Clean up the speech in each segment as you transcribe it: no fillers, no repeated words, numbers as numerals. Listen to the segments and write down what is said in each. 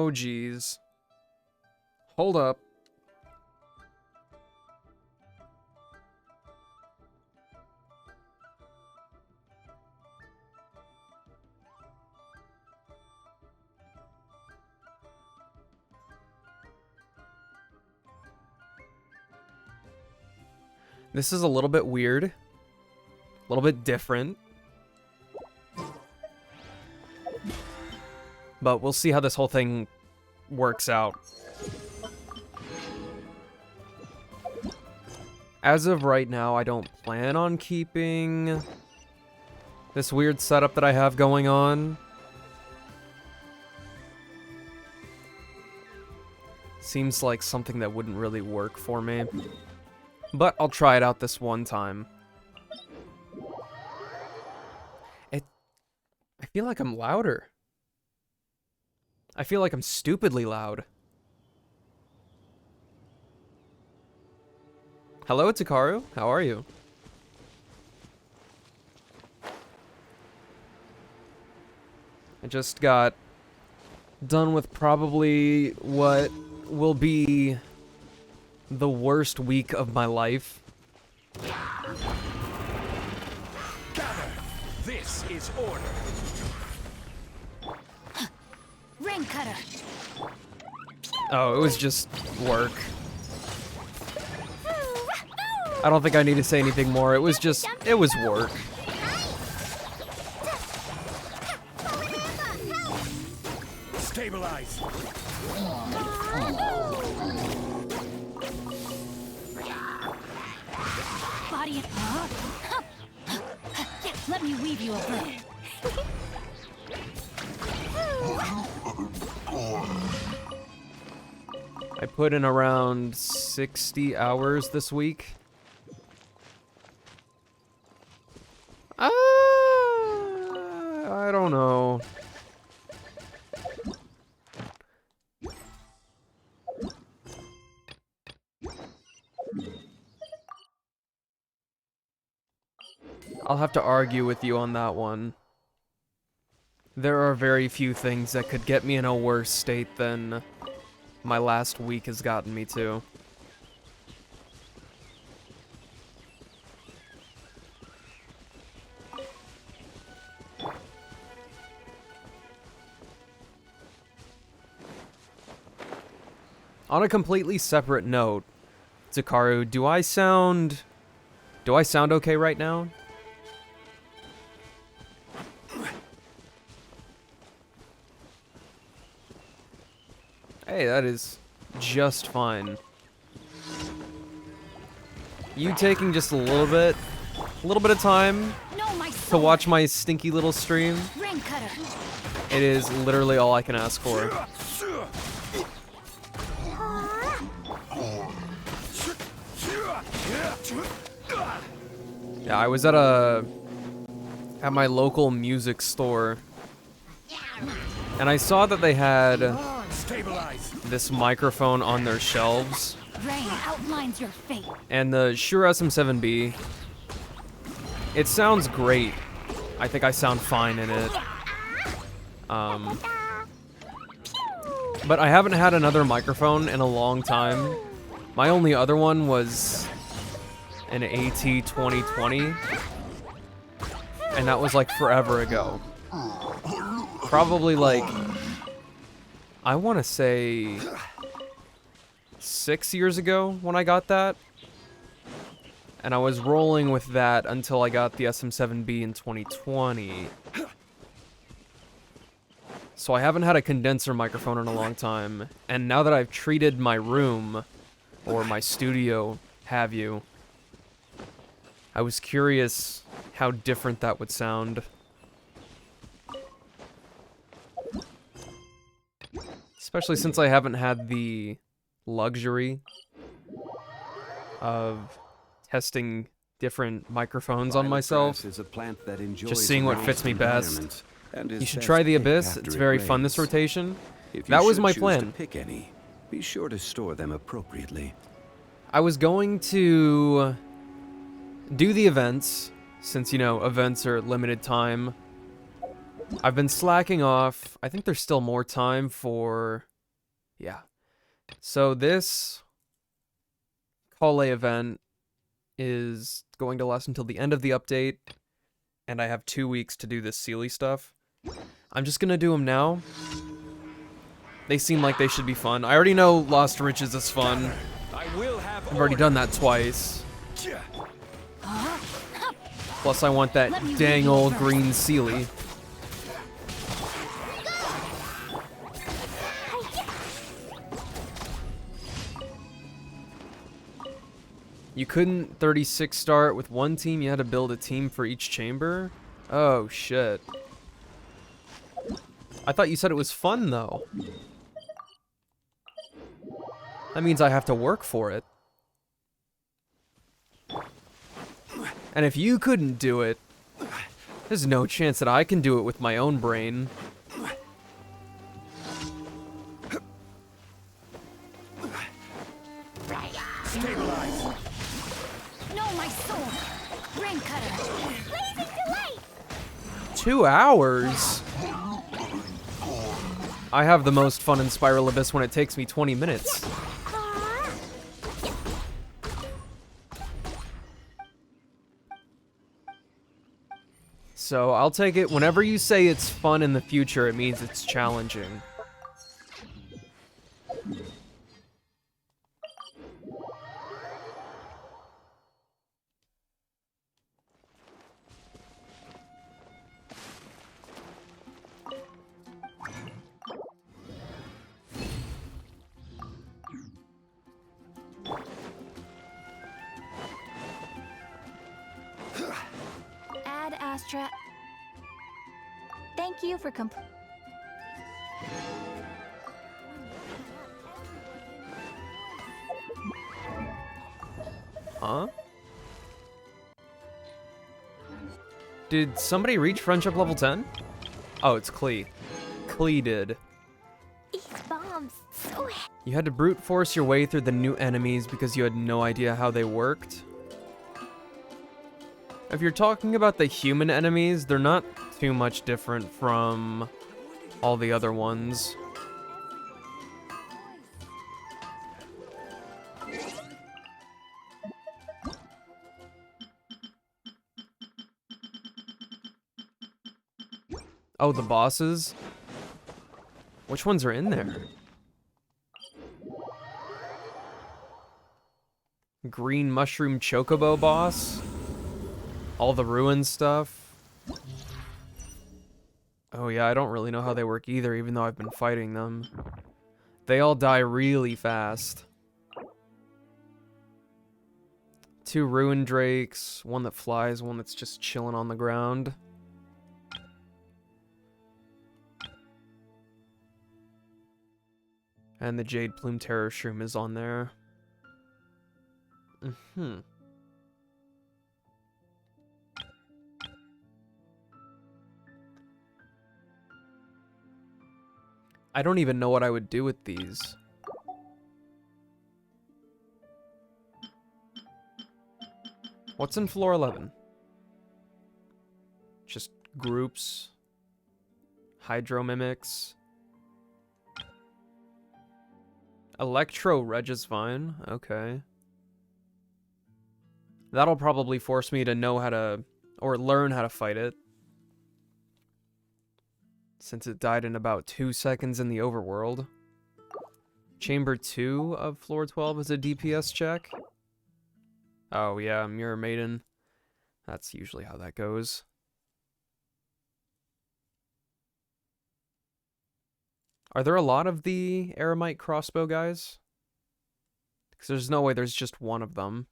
Oh, geez. Hold up. This is a little bit weird. A little bit different. But we'll see how this whole thing works out. As of right now, I don't plan on keeping this weird setup that I have going on. Seems like something that wouldn't really work for me. But I'll try it out this one time. I feel like I'm louder. I feel like I'm stupidly loud. Hello, Takaru. How are you? I just got done with probably what will be the worst week of my life. Gather. This is order. Ring cutter. Oh, it was just work. I don't think I need to say anything more. It was work. Stabilize. Body it. Yeah, let me weave you a bow. I put in around 60 hours this week. I don't know. I'll have to argue with you on that one. There are very few things that could get me in a worse state than my last week has gotten me to. On a completely separate note, Takaru, do I sound okay right now? Hey, that is just fine. You taking just a little bit of time to watch my stinky little stream? Ring cutter. It is literally all I can ask for. Yeah, I was at my local music store, and I saw that they had this microphone on their shelves. Rain outlines your fate. And the Shure SM7B, it sounds great. I think I sound fine in it. But I haven't had another microphone in a long time. My only other one was an AT2020, and that was like forever ago. Probably like, I want to say 6 years ago when I got that. And I was rolling with that until I got the SM7B in 2020. So I haven't had a condenser microphone in a long time. And now that I've treated my room, or my studio, have you, I was curious how different that would sound. Especially since I haven't had the luxury of testing different microphones on myself. Just seeing what fits me best. You should try the Abyss. It's very fun this rotation. That was my plan. Pick any, be sure to store them appropriately. I was going to do the events, since, you know, events are limited time. I've been slacking off. I think there's still more time for Yeah. So this Kale event is going to last until the end of the update, and I have 2 weeks to do this Sealy stuff. I'm just gonna do them now. They seem like they should be fun. I already know Lost Riches is fun. I will have I've already done that twice. Plus I want that dang old green Sealy. You couldn't 36 start with one team, you had to build a team for each chamber? Oh shit. I thought you said it was fun though. That means I have to work for it. And if you couldn't do it, there's no chance that I can do it with my own brain. stabilize. No, my soul. Rain cutter. Blazing delight. 2 hours? I have the most fun in Spiral Abyss when it takes me 20 minutes. So I'll take it. Whenever you say it's fun in the future, it means it's challenging. Ad Astra. Thank you for Huh? Did somebody reach friendship level 10? Oh, it's Klee. Klee did. These bombs so You had to brute force your way through the new enemies because you had no idea how they worked. If you're talking about the human enemies, they're not too much different from all the other ones. Oh, the bosses? Which ones are in there? Green Mushroom Chocobo boss? All the ruin stuff? Oh yeah, I don't really know how they work either, even though I've been fighting them. They all die really fast. 2 ruin drakes, one that flies, one that's just chilling on the ground. And the Jade Plume Terror Shroom is on there. I don't even know what I would do with these. What's in floor 11? Just groups. Hydro Mimics. Electro Regisvine, okay. That'll probably force me to know how to, or learn how to fight it. Since it died in about 2 seconds in the overworld. Chamber 2 of floor 12 is a DPS check. Oh yeah, Mirror Maiden. That's usually how that goes. Are there a lot of the Aramite crossbow guys? Because there's no way there's just one of them.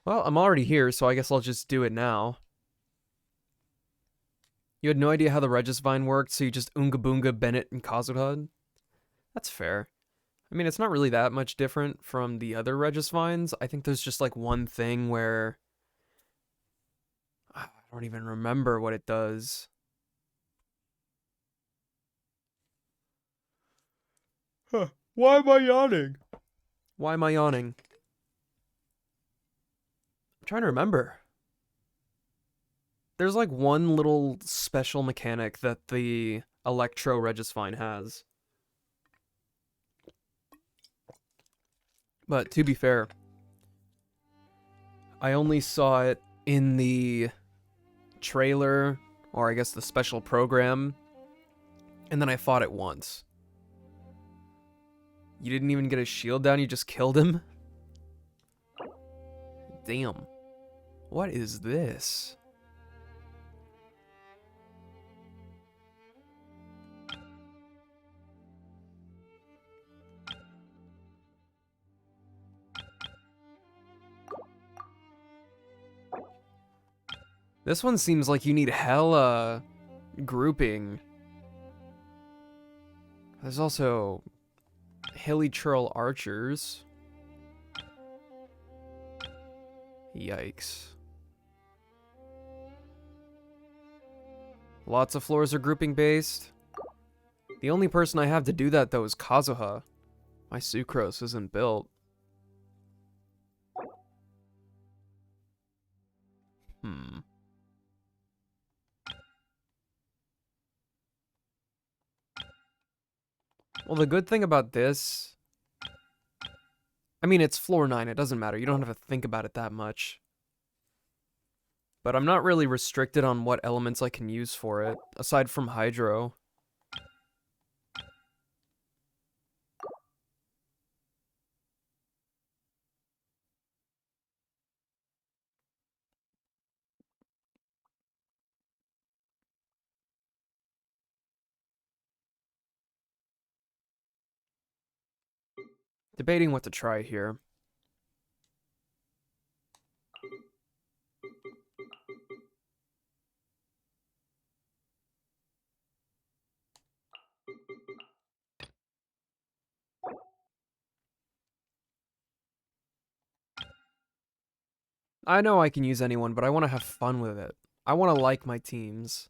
Well, I'm already here, so I guess I'll just do it now. You had no idea how the Regisvine worked, so you just Oonga Boonga, Bennett, and Kazuhad? That's fair. I mean, it's not really that much different from the other Regisvines. I think there's just like one thing where... I don't even remember what it does. Huh. Why am I yawning? Why am I yawning? I'm trying to remember. There's like one little special mechanic that the Electro Regisfine has. But to be fair, I only saw it in the trailer, or I guess the special program, and then I fought it once. You didn't even get his shield down, you just killed him? Damn. What is this? This one seems like you need hella grouping. There's also Hilly Churl archers. Yikes. Lots of floors are grouping based. The only person I have to do that though is Kazuha. My Sucrose isn't built. Well, the good thing about this... I mean, it's floor 9, it doesn't matter. You don't have to think about it that much. But I'm not really restricted on what elements I can use for it, aside from Hydro. Debating what to try here. I know I can use anyone, but I want to have fun with it. I want to like my teams.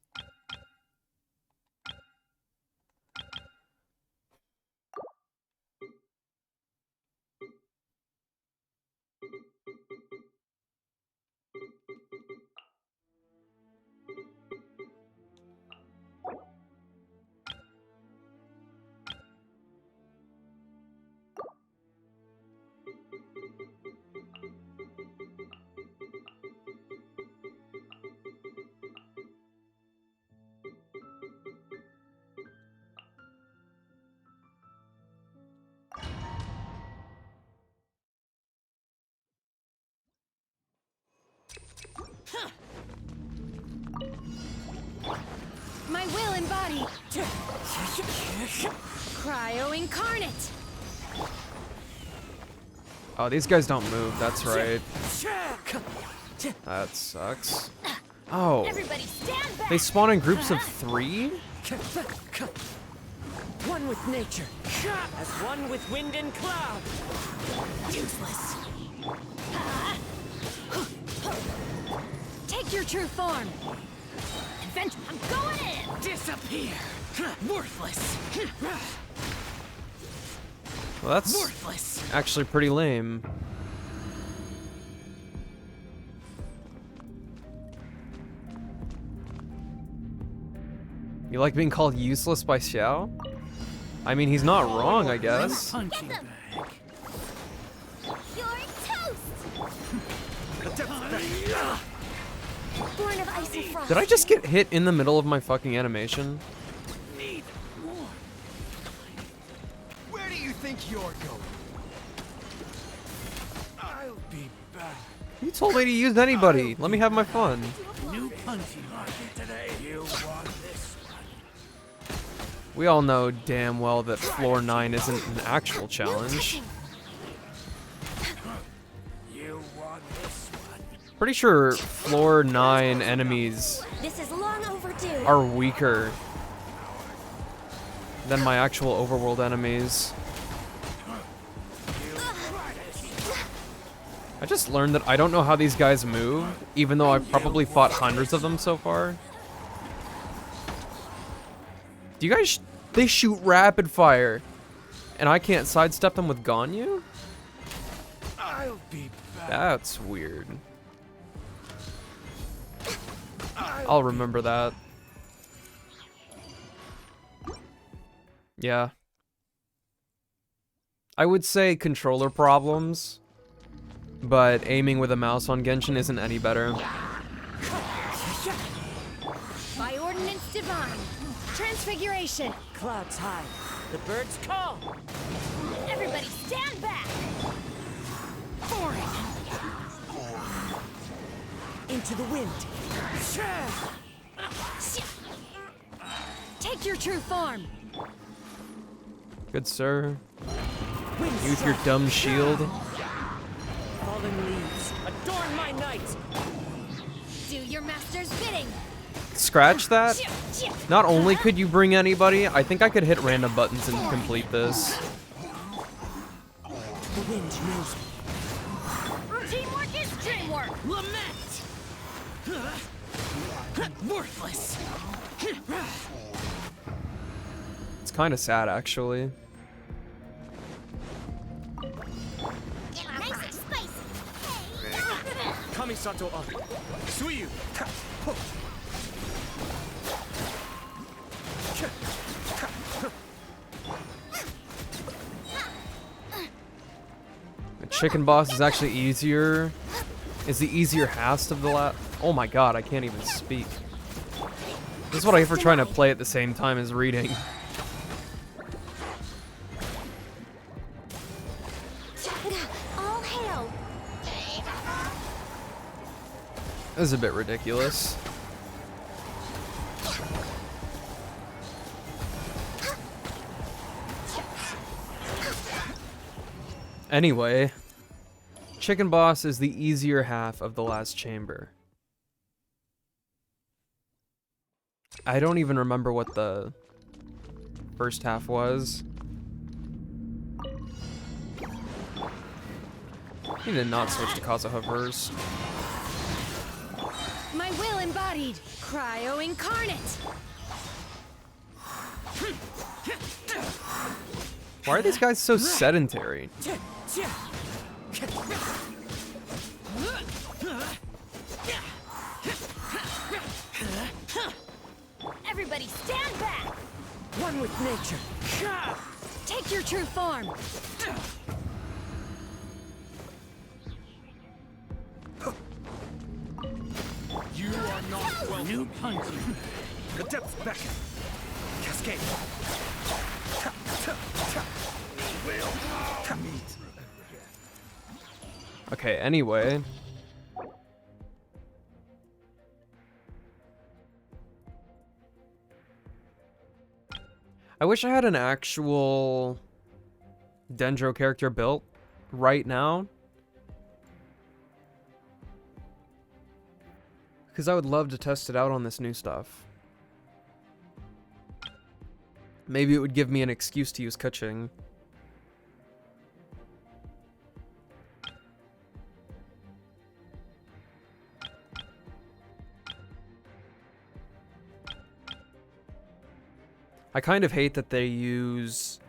My will embodied. Cryo incarnate. Oh, these guys don't move, that's right. That sucks. Oh, Everybody stand back. they spawn in groups of 3? One with nature, as one with wind and cloud. Useless. Take your true form. Adventure. I'm going in. Disappear. Worthless. Well, that's Worthless. actually pretty lame. You like being called useless by Xiao? I mean, he's not wrong, I guess. Get them. You're toast. Born of ice and frost. Did I just get hit in the middle of my fucking animation? Need more. Where do you think you're going? I'll be back. You told me to use anybody. Let me have my fun. New punching market today. You want this one? We all know damn well that floor 9 isn't an actual challenge. You want this one? Pretty sure floor 9 enemies This is long overdue. are weaker than my actual overworld enemies. I just learned that I don't know how these guys move, even though I've probably fought hundreds of them so far. Do you guys... they shoot rapid fire. And I can't sidestep them with Ganyu? I'll be back. That's weird. I'll remember that. Yeah. I would say controller problems, but aiming with a mouse on Genshin isn't any better. By ordinance divine. Transfiguration. Clouds high. The birds call. Everybody stand back. Into the wind. Take your true form. Good sir. Wind Use your strike. dumb shield. Fallen leaves. Adorn my night. Do your master's bidding. Scratch that? Not only could you bring anybody, I think I could hit random buttons and complete this. The wind knows me. Teamwork is dreamwork. Lament! Worthless! It's kind of sad, actually. Nice and spicy. Kamisato up. Suyu! The chicken boss is actually easier. Is the easier half of the Oh my god, I can't even speak. This is what I get for trying to play at the same time as reading. All hail. This is a bit ridiculous. Anyway, chicken boss is the easier half of the last chamber. I don't even remember what the first half was. He did not switch to Kazuha first. My will embodied. Cryo incarnate. Why are these guys so sedentary? Everybody stand back. One with nature. Take your true form. You are not welcome. New hunting. The depths beckon. Cascade. We will meet. Okay, anyway. I wish I had an actual Dendro character built right now. Because I would love to test it out on this new stuff. Maybe it would give me an excuse to use Keqing. I kind of hate that they use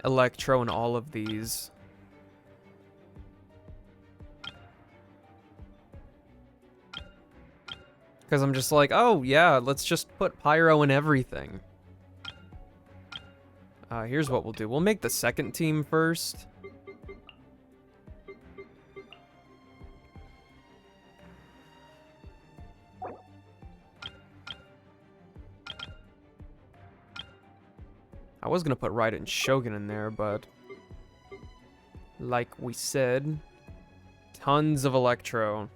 Electro in all of these. Because I'm just like, oh yeah, let's just put Pyro in everything. Here's what we'll do. We'll make the second team first. I was gonna put Raiden Shogun in there, but like we said, tons of Electro.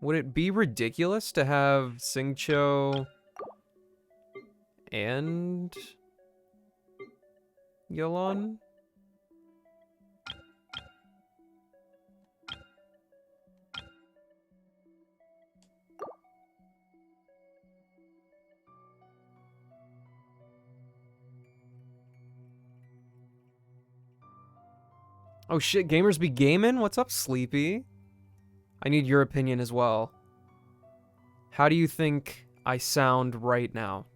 Would it be ridiculous to have Xingqiu and Yelan? Oh shit, gamers be gaming? What's up, Sleepy? I need your opinion as well. How do you think I sound right now?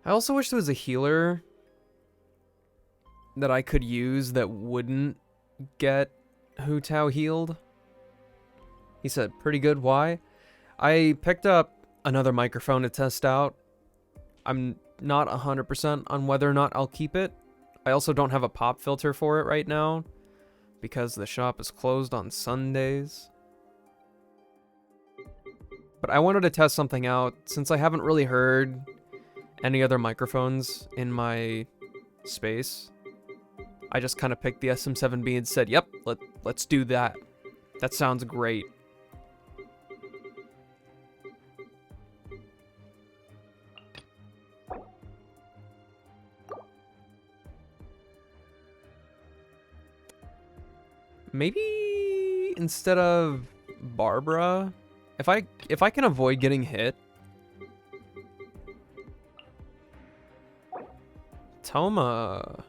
I also wish there was a healer that I could use that wouldn't get Hu Tao healed. He said, pretty good, why? I picked up another microphone to test out. I'm not 100% on whether or not I'll keep it. I also don't have a pop filter for it right now because the shop is closed on Sundays. But I wanted to test something out since I haven't really heard any other microphones in my space. I just kind of picked the SM7B and said, yep, let's do that. That sounds great. Maybe instead of Barbara, if I can avoid getting hit, Toma.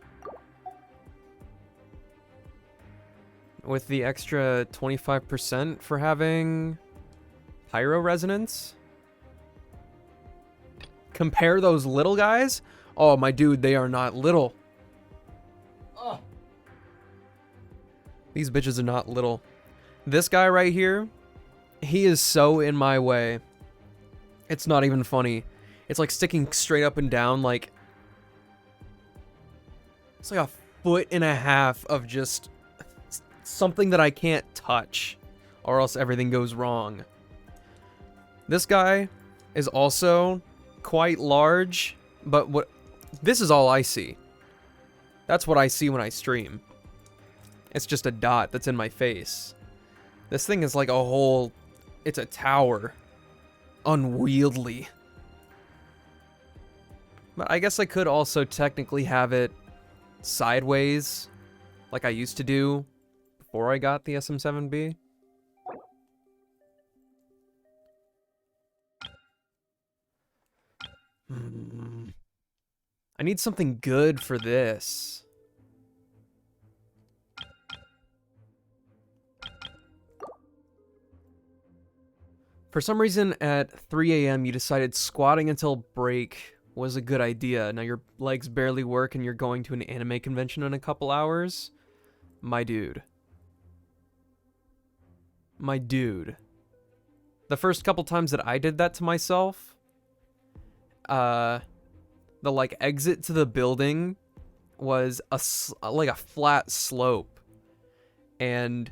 With the extra 25% for having Pyro Resonance. Compare those little guys. Oh, my dude, they are not little. Oh. These bitches are not little. This guy right here, he is so in my way. It's not even funny. It's like sticking straight up and down, like... It's like a foot and a half of just something that I can't touch, or else everything goes wrong. This guy is also quite large, but this is all I see. That's what I see when I stream. It's just a dot that's in my face. This thing is like a whole... It's a tower. Unwieldy. But I guess I could also technically have it sideways, like I used to do before I got the SM7B. I need something good for this. For some reason, at 3 a.m. you decided squatting until break was a good idea. Now your legs barely work and you're going to an anime convention in a couple hours? My dude. My dude. The first couple times that I did that to myself, the like exit to the building was like a flat slope. And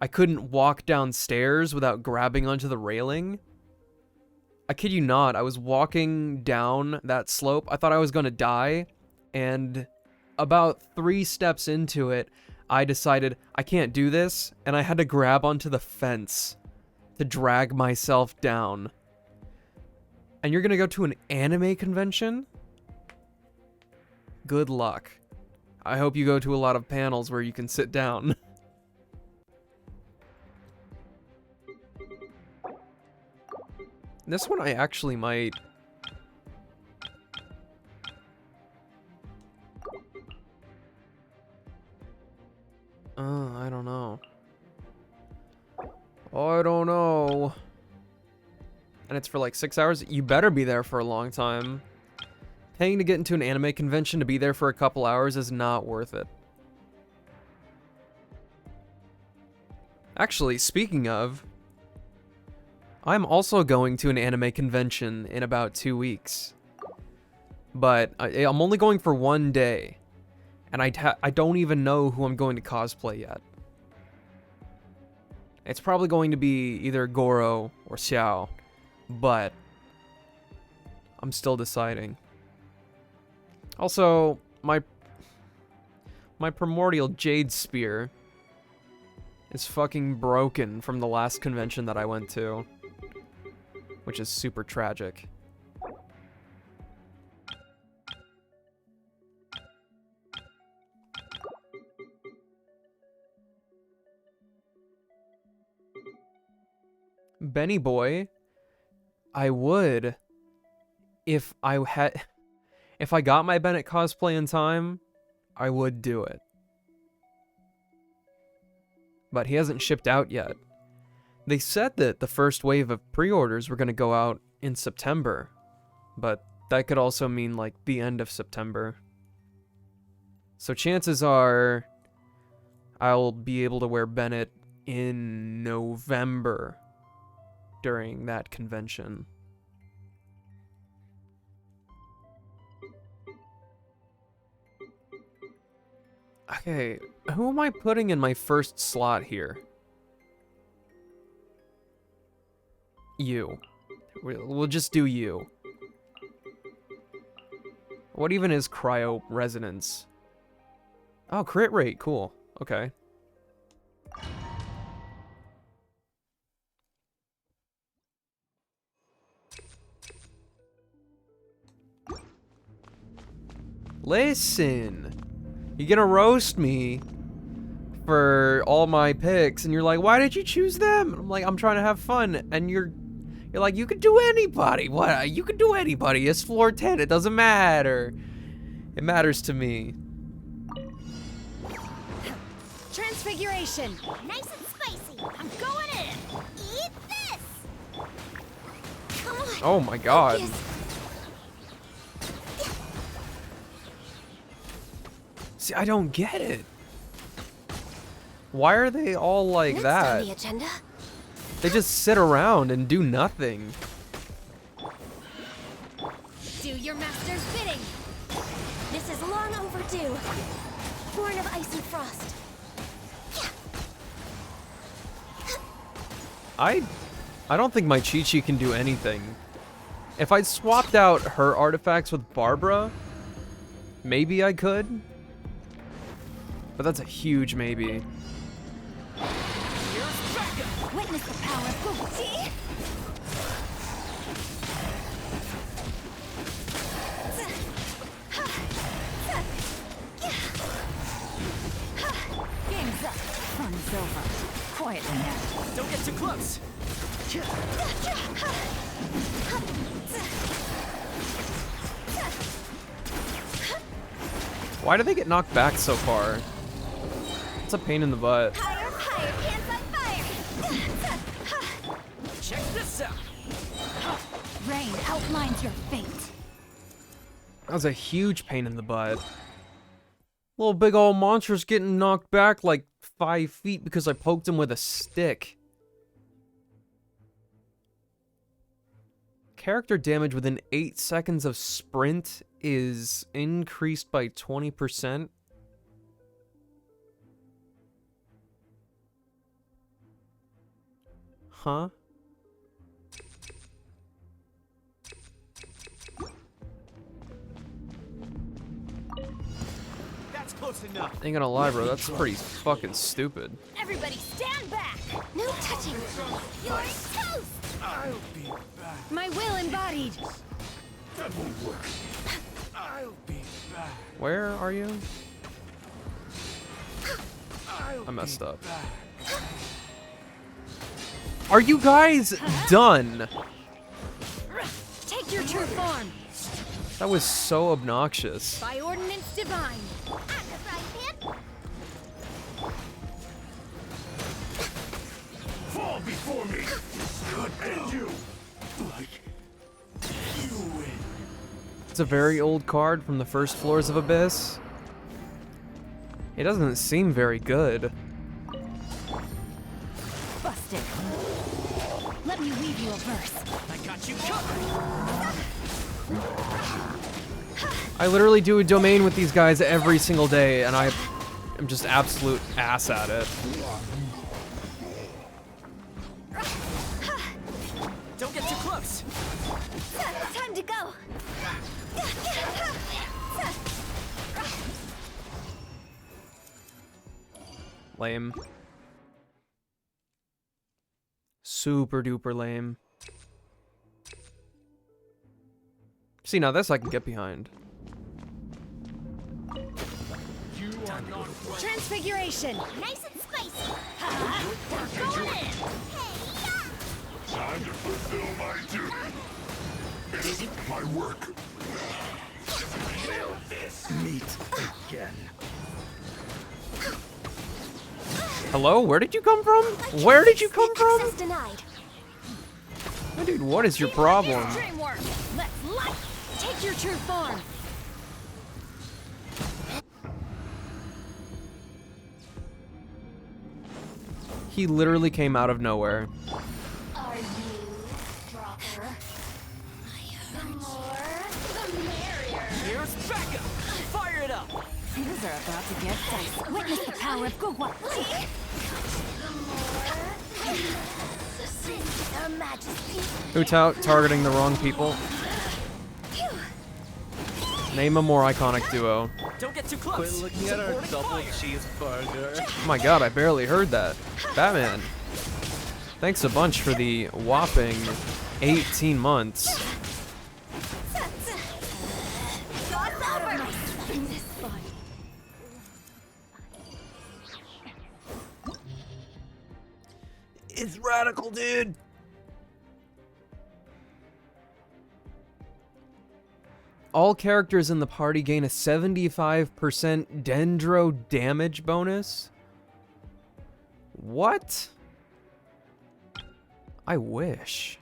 I couldn't walk downstairs without grabbing onto the railing. I kid you not, I was walking down that slope. I thought I was going to die. And about 3 steps into it, I decided I can't do this. And I had to grab onto the fence to drag myself down. And you're going to go to an anime convention? Good luck. I hope you go to a lot of panels where you can sit down. This one I actually might... I don't know. I don't know. And it's for like 6 hours? You better be there for a long time. Paying to get into an anime convention to be there for a couple hours is not worth it. Actually, speaking of... I'm also going to an anime convention in about 2 weeks. But I'm only going for 1 day. And I don't even know who I'm going to cosplay yet. It's probably going to be either Goro or Xiao. But I'm still deciding. Also, my Primordial Jade Spear is fucking broken from the last convention that I went to. Which is super tragic. Benny Boy, I would if I got my Bennett cosplay in time, I would do it. But he hasn't shipped out yet. They said that the first wave of pre-orders were going to go out in September, but that could also mean like the end of September. So chances are I'll be able to wear Bennett in November during that convention. Okay, who am I putting in my first slot here? You. We'll just do you. What even is cryo resonance? Oh, crit rate, cool. Okay. Listen, you're gonna roast me for all my picks, and you're like, why did you choose them? And I'm like, I'm trying to have fun, and you're like, you could do anybody. What? You could do anybody. It's floor 10. It doesn't matter. It matters to me. Transfiguration. Nice and spicy. I'm going in. Eat this. Come on. Oh my god. Focus. See, I don't get it. Why are they all like Next on that? the agenda. They just sit around and do nothing. Do your master's bidding. This is long overdue. Born of ice and frost. I don't think my Chi-Chi can do anything. If I swapped out her artifacts with Barbara, maybe I could. But that's a huge maybe. Witness the power of Gucci. Game's up. Fun's over. Quietly now. Don't get too close. Why do they get knocked back so far? It's a pain in the butt. Higher, higher, hands on fire. Check this out. Rain outlines your fate. That was a huge pain in the butt. Little big old monster's getting knocked back like 5 feet because I poked him with a stick. Character damage within 8 seconds of sprint is increased by 20%. Huh? That's close enough. Ain't gonna lie, bro, that's pretty fucking stupid. Everybody stand back. No touching. You're toast. I'll be back. My will embodied. That won't work. I'll be back. Where are you? I'll I messed be up. back. Are you guys done? Take your true form. That was so obnoxious. By ordinance divine. I'm the frying pan. Fall before me. Could end you. Like you win. It's a very old card from the first floors of Abyss. It doesn't seem very good. Busted. Let me weave you a verse. I got you covered. I literally do a domain with these guys every single day, and I am just absolute ass at it. Don't get too close. Time to go. Lame. Super duper lame. See, now this I can get behind. You are not right. Transfiguration. Nice and spicy. Going in. Hey, Time to fulfill my duty. My work. Will this meet again? Hello? Where did you come from? Where did you come from? Access denied. Oh, dude, what is your problem? Dreamwork. Let's light. Take your true form. He literally came out of nowhere. Are you stronger? The more, the merrier. Here's Becca! Fire it up! Things are about to get dicey. Witness the power of Guhua. Their majesty. Who's out targeting the wrong people? Name a more iconic duo. Don't get too close. Looking at our Supporting double fire. cheeseburger. Oh my god, I barely heard that. Batman. Thanks a bunch for the whopping 18 months. It's radical, dude. All characters in the party gain a 75% dendro damage bonus? What? I wish.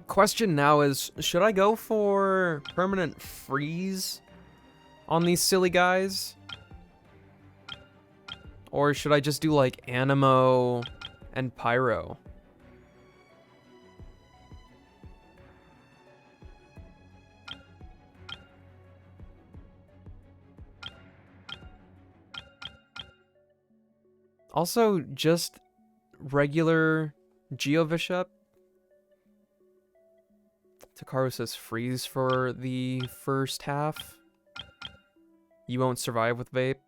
Question now is, should I go for permanent freeze on these silly guys? Or should I just do like Animo and Pyro? Also, just regular Geovishap. Takaru says freeze for the first half. You won't survive with vape.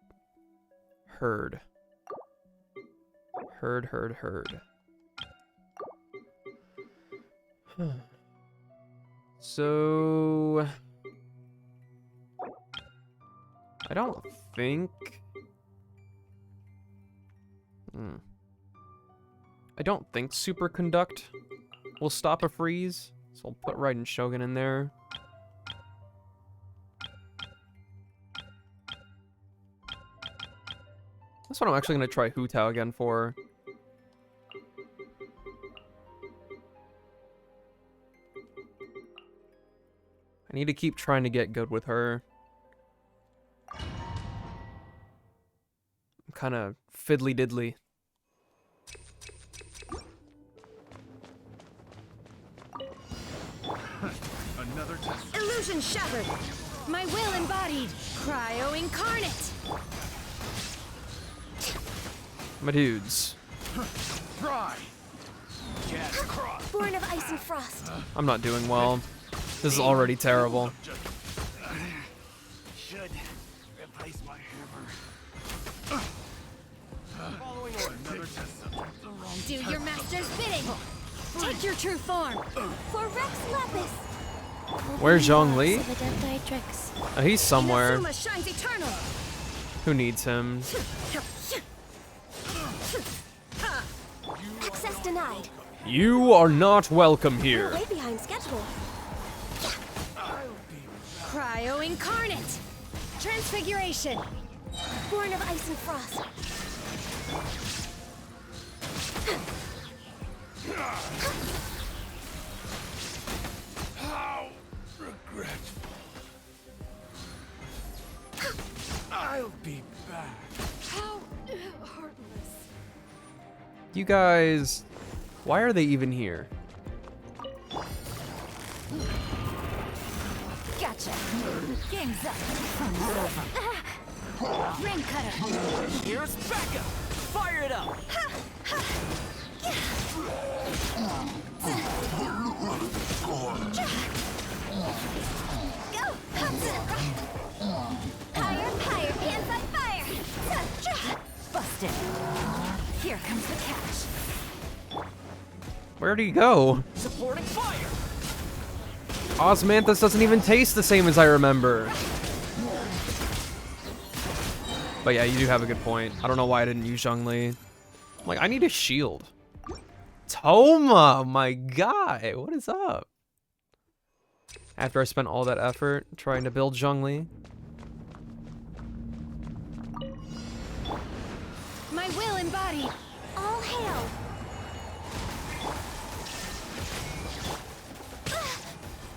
Heard. Heard. So... I don't think... I don't think Superconduct will stop a freeze, so I'll put Raiden Shogun in there. That's what I'm actually going to try Hu Tao again for. I need to keep trying to get good with her. I'm kind of fiddly-diddly. Another test. Illusion shattered. My will embodied. Cryo incarnate. My dudes. Try. Get across. Born of ice and frost. I'm not doing well. This is already terrible. Should replace my hammer. Following order. Another test subject. The wrong Do your master's bidding. Take your true form. For Rex Lapis. Where's Zhongli? Of identified tricks. Oh, he's somewhere. Inazuma shines eternal. Who needs him? Access denied. You are not welcome We're here. way behind schedule. Cryo incarnate. Transfiguration. Born of ice and frost. How regretful. I'll be back. How heartless. You guys, why are they even here? Gotcha. Game's up. Ring cutter. Here's Becca! Fire it up! Go! Higher, higher, pants on fire! Busted. Here comes the catch. Where'd he go? Supporting fire! Osmanthus doesn't even taste the same as I remember. But yeah, you do have a good point. I don't know why I didn't use Zhongli. I'm like, I need a shield. Toma, my guy, what is up? After I spent all that effort trying to build Zhongli. My will embodied. All hail.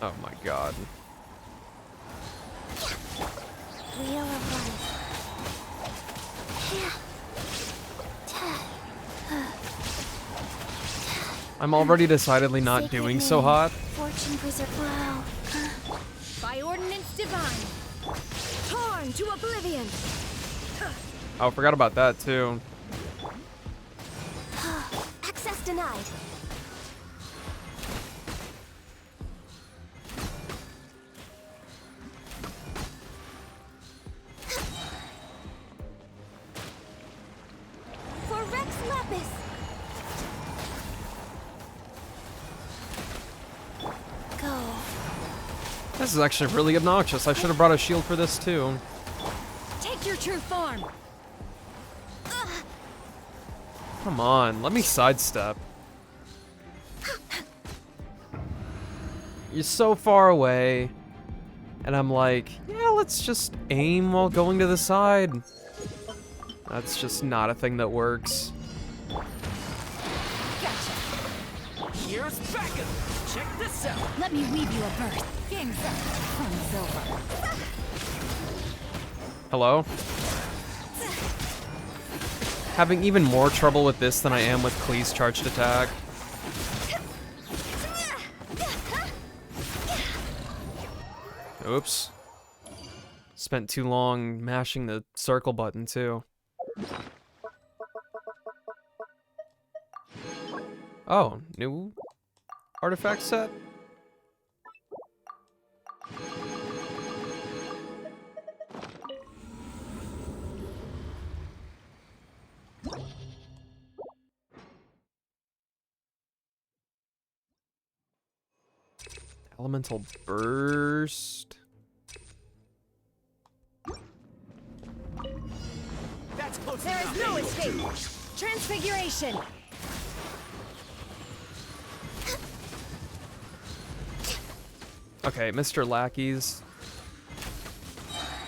Oh my god. Wheel of life. I'm already decidedly not Sacred doing so name. hot. Fortune preserve. Wow. By ordinance divine. Torn to oblivion. Oh, forgot about that too. Access denied. For Rex Lapis. Go. This is actually really obnoxious. I should have brought a shield for this too. Take your true form. Come on, let me sidestep. You're so far away. And I'm like, yeah, let's just aim while going to the side. That's just not a thing that works. Here's backup. Check this out. Let me weave you a birth. Game's up. Fun's over. Hello? Having even more trouble with this than I am with Klee's charged attack. Oops. Spent too long mashing the circle button too. Oh, new artifact set? Elemental burst. That's close There enough. is no escape. Transfiguration. Okay, Mr. Lackeys.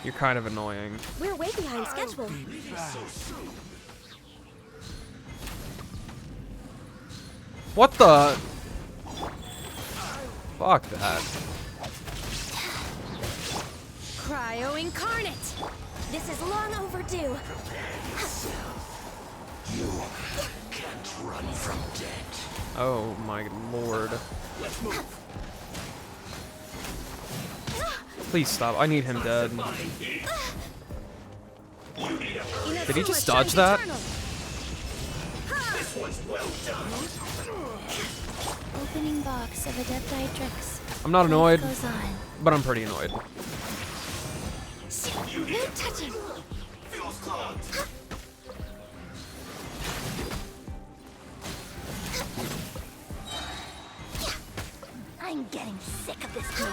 You're kind of annoying. We're way behind schedule. What the? Fuck that. Cryo incarnate. This is long overdue. Oh my lord. Please stop. I need him dead. Did he just dodge that? Opening box of Adepti-Drix. I'm not annoyed, Goes on. but I'm pretty annoyed. No touching. I'm getting sick of this game.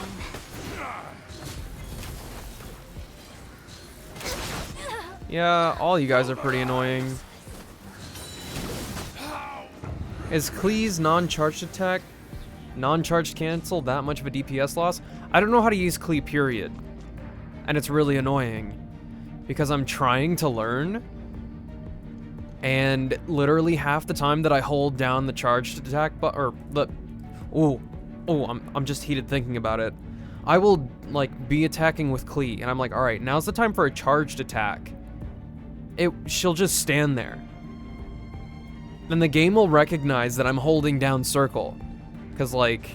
Yeah, all you guys are pretty annoying. Is Klee's non-charged attack, non-charged cancel that much of a DPS loss? I don't know how to use Klee, period. And it's really annoying. Because I'm trying to learn. And literally half the time that I hold down the charged attack I'm just heated thinking about it. I will like be attacking with Klee and I'm like, all right, now's the time for a charged attack. She'll just stand there. And the game will recognize that I'm holding down circle. Cause like,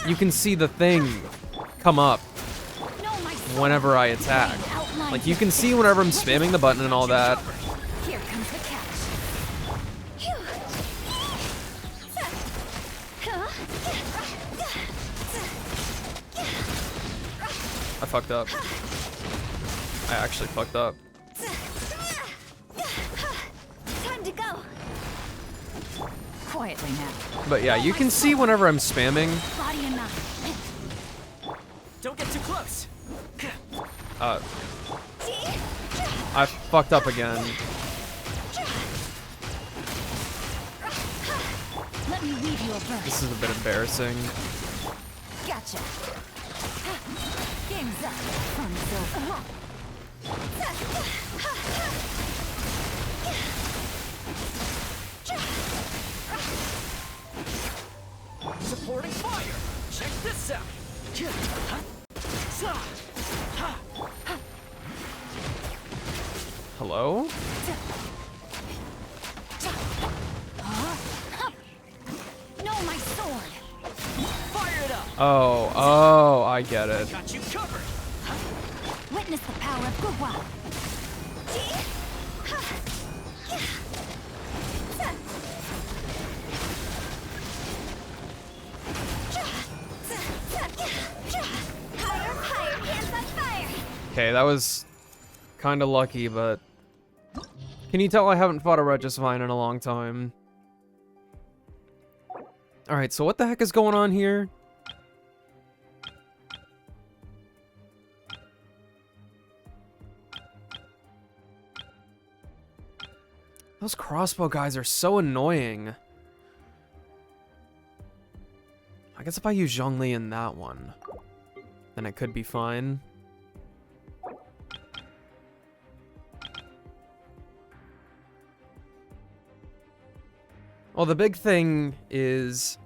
you can see the thing come up whenever I attack. Like you can see whenever I'm spamming the button and all that. Here comes the catch. I fucked up. I actually fucked up. Time to go. Quietly now. But yeah, you can see whenever I'm spamming. Body and mind. Don't get too close. I fucked up again. Let me weave you a verse. This is a bit embarrassing. Gotcha. Game's up. Fun's over. Supporting fire! Check this out! Hello? No, my sword. Fire it up! Oh, I get it. Got you covered! Witness the power of Gugwa. Higher, higher, hands on fire! Okay, that was kind of lucky, but can you tell I haven't fought a Regisvine in a long time? Alright, so what the heck is going on here? Those crossbow guys are so annoying. I guess if I use Zhongli in that one, then it could be fine. Well, the big thing is,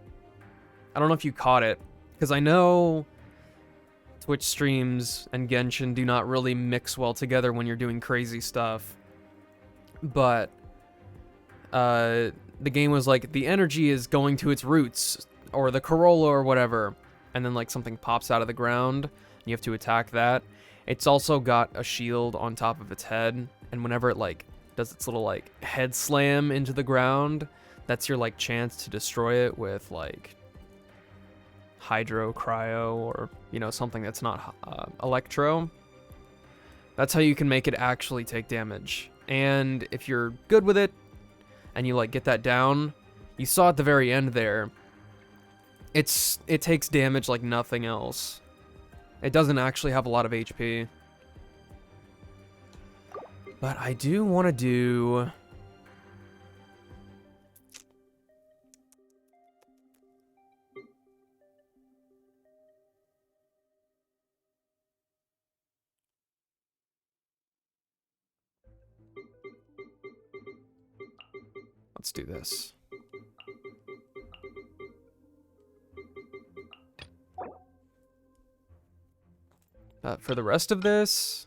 I don't know if you caught it, because I know Twitch streams and Genshin do not really mix well together when you're doing crazy stuff. But the game was like, the energy is going to its roots, or the Corolla or whatever, and then like something pops out of the ground, and you have to attack that. It's also got a shield on top of its head, and whenever it like does its little like head slam into the ground, that's your like chance to destroy it with like hydro, cryo, or you know, something that's not electro. That's how you can make it actually take damage. And if you're good with it and you like get that down, you saw at the very end there, it takes damage like nothing else. It doesn't actually have a lot of HP. But I do want to do let's do this. For the rest of this,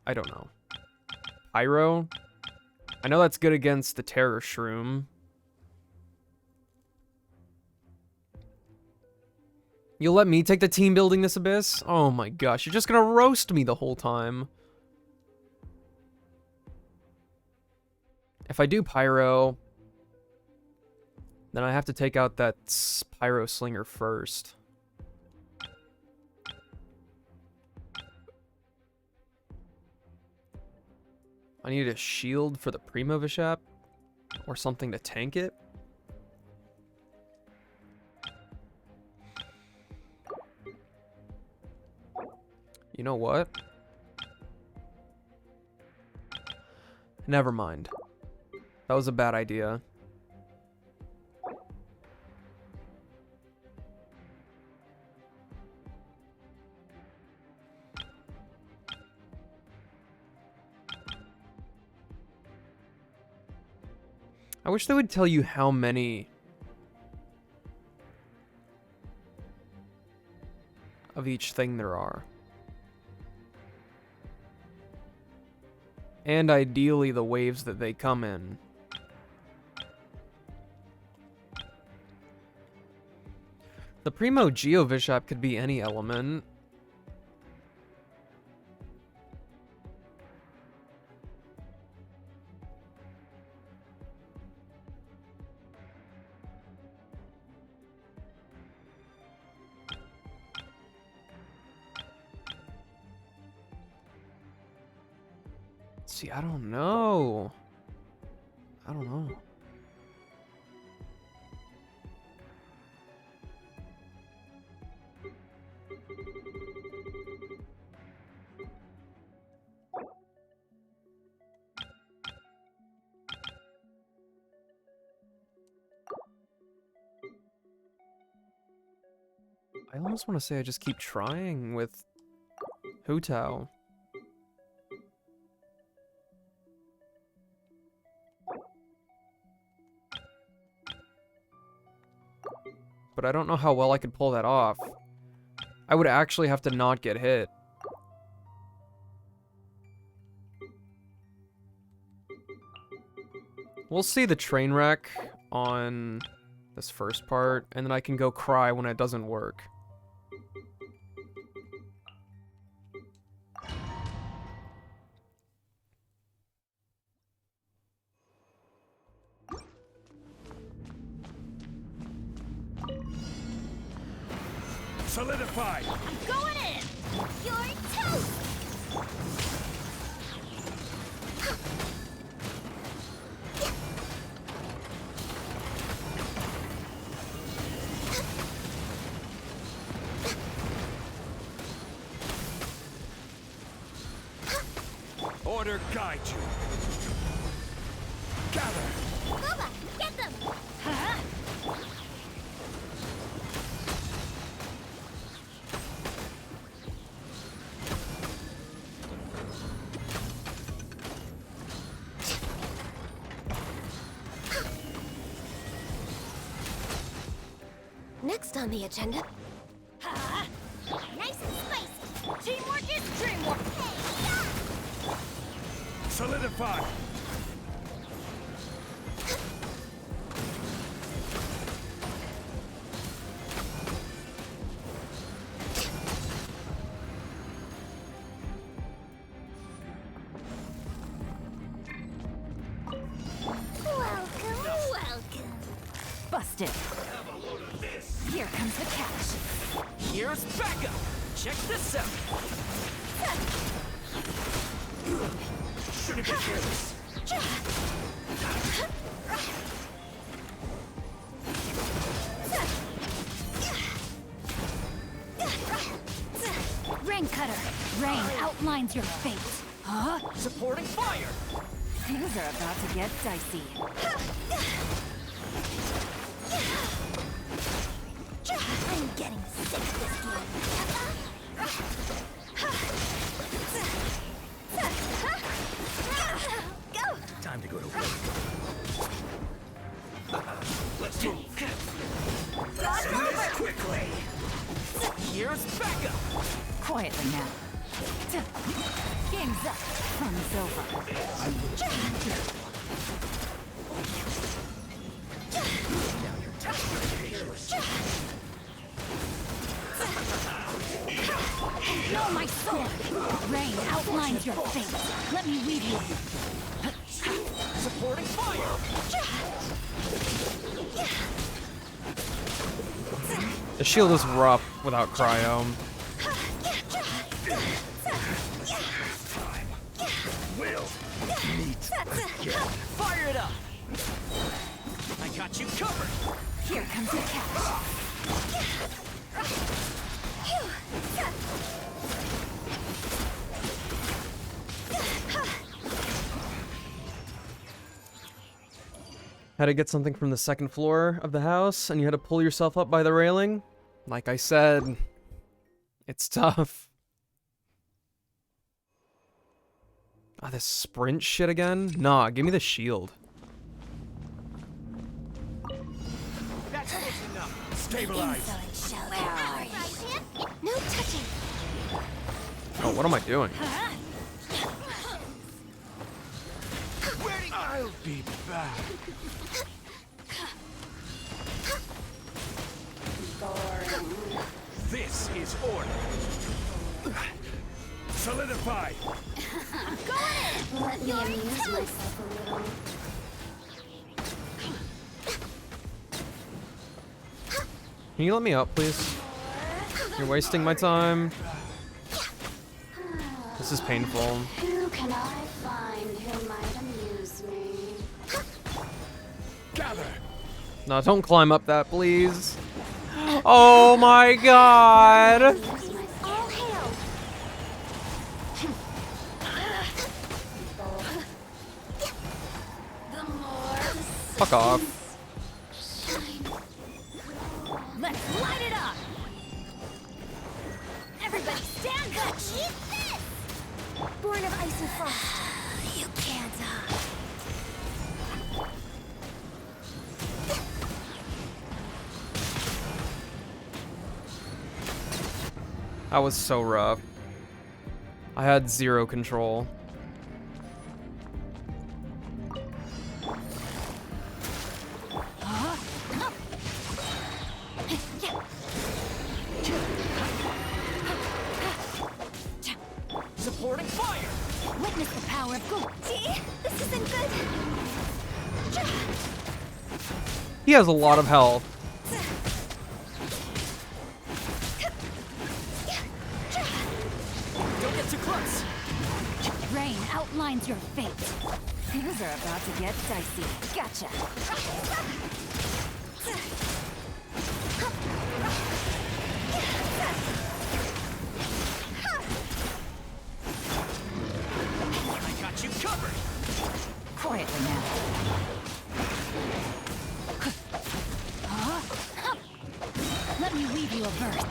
I don't know. Pyro. I know that's good against the Terror Shroom. You'll let me take the team building this Abyss? Oh my gosh, you're just gonna roast me the whole time. If I do Pyro, then I have to take out that Pyro Slinger first. I need a shield for the Primo Vishap, or something to tank it. You know what? Never mind. That was a bad idea. I wish they would tell you how many of each thing there are. And ideally the waves that they come in. The Primo Geovishap could be any element. See, I don't know. I don't know. I almost want to say I just keep trying with Hu Tao. But I don't know how well I could pull that off. I would actually have to not get hit. We'll see the train wreck on this first part, and then I can go cry when it doesn't work. Solidify! I'm going in! You're toast! Order guide you. Gather! Booba, get them! Huh? Next on the agenda. Huh? Nice and spicy. Teamwork is dreamwork. Hey, yeah! Solidify! Welcome, welcome. Busted. Here comes the catch. Here's backup. Check this out. Shouldn't be careless. Rain Cutter. Rain outlines your fate. Huh? Supporting fire. Things are about to get dicey. I'm getting sick of this game. Go! Time to go to work. Let's move. Let's do this quickly. Here's backup. Quietly now. Game's up. Fun's over. Know my sword. Rain outlines your fate. Let me read you. Supporting fire. The shield is rough without cryo. Will meet again. Fire it up. I got you covered. Here comes the catch. Had to get something from the second floor of the house, and you had to pull yourself up by the railing. Like I said, it's tough. Ah, this sprint shit again? Nah, give me the shield. That's close enough. Stabilize. No touching. Oh, what am I doing? I'll be back. This is order. Solidify. Let me amuse myself a little. Can you let me up, please? You're wasting my time. This is painful. Who can I find who might amuse me? Gather. No, don't climb up that, please. Oh my god! All hail! The more Fuck off. shine. Let's light it up. Born of ice and frost. You can't. That was so rough. I had zero control. Supporting fire! Witness the power of Gold. Gee, this isn't good. He has a lot of health. Don't get too close! Rain outlines your fate. Things are about to get dicey. Gotcha. I got you covered! Quietly now. Let me weave you a verse.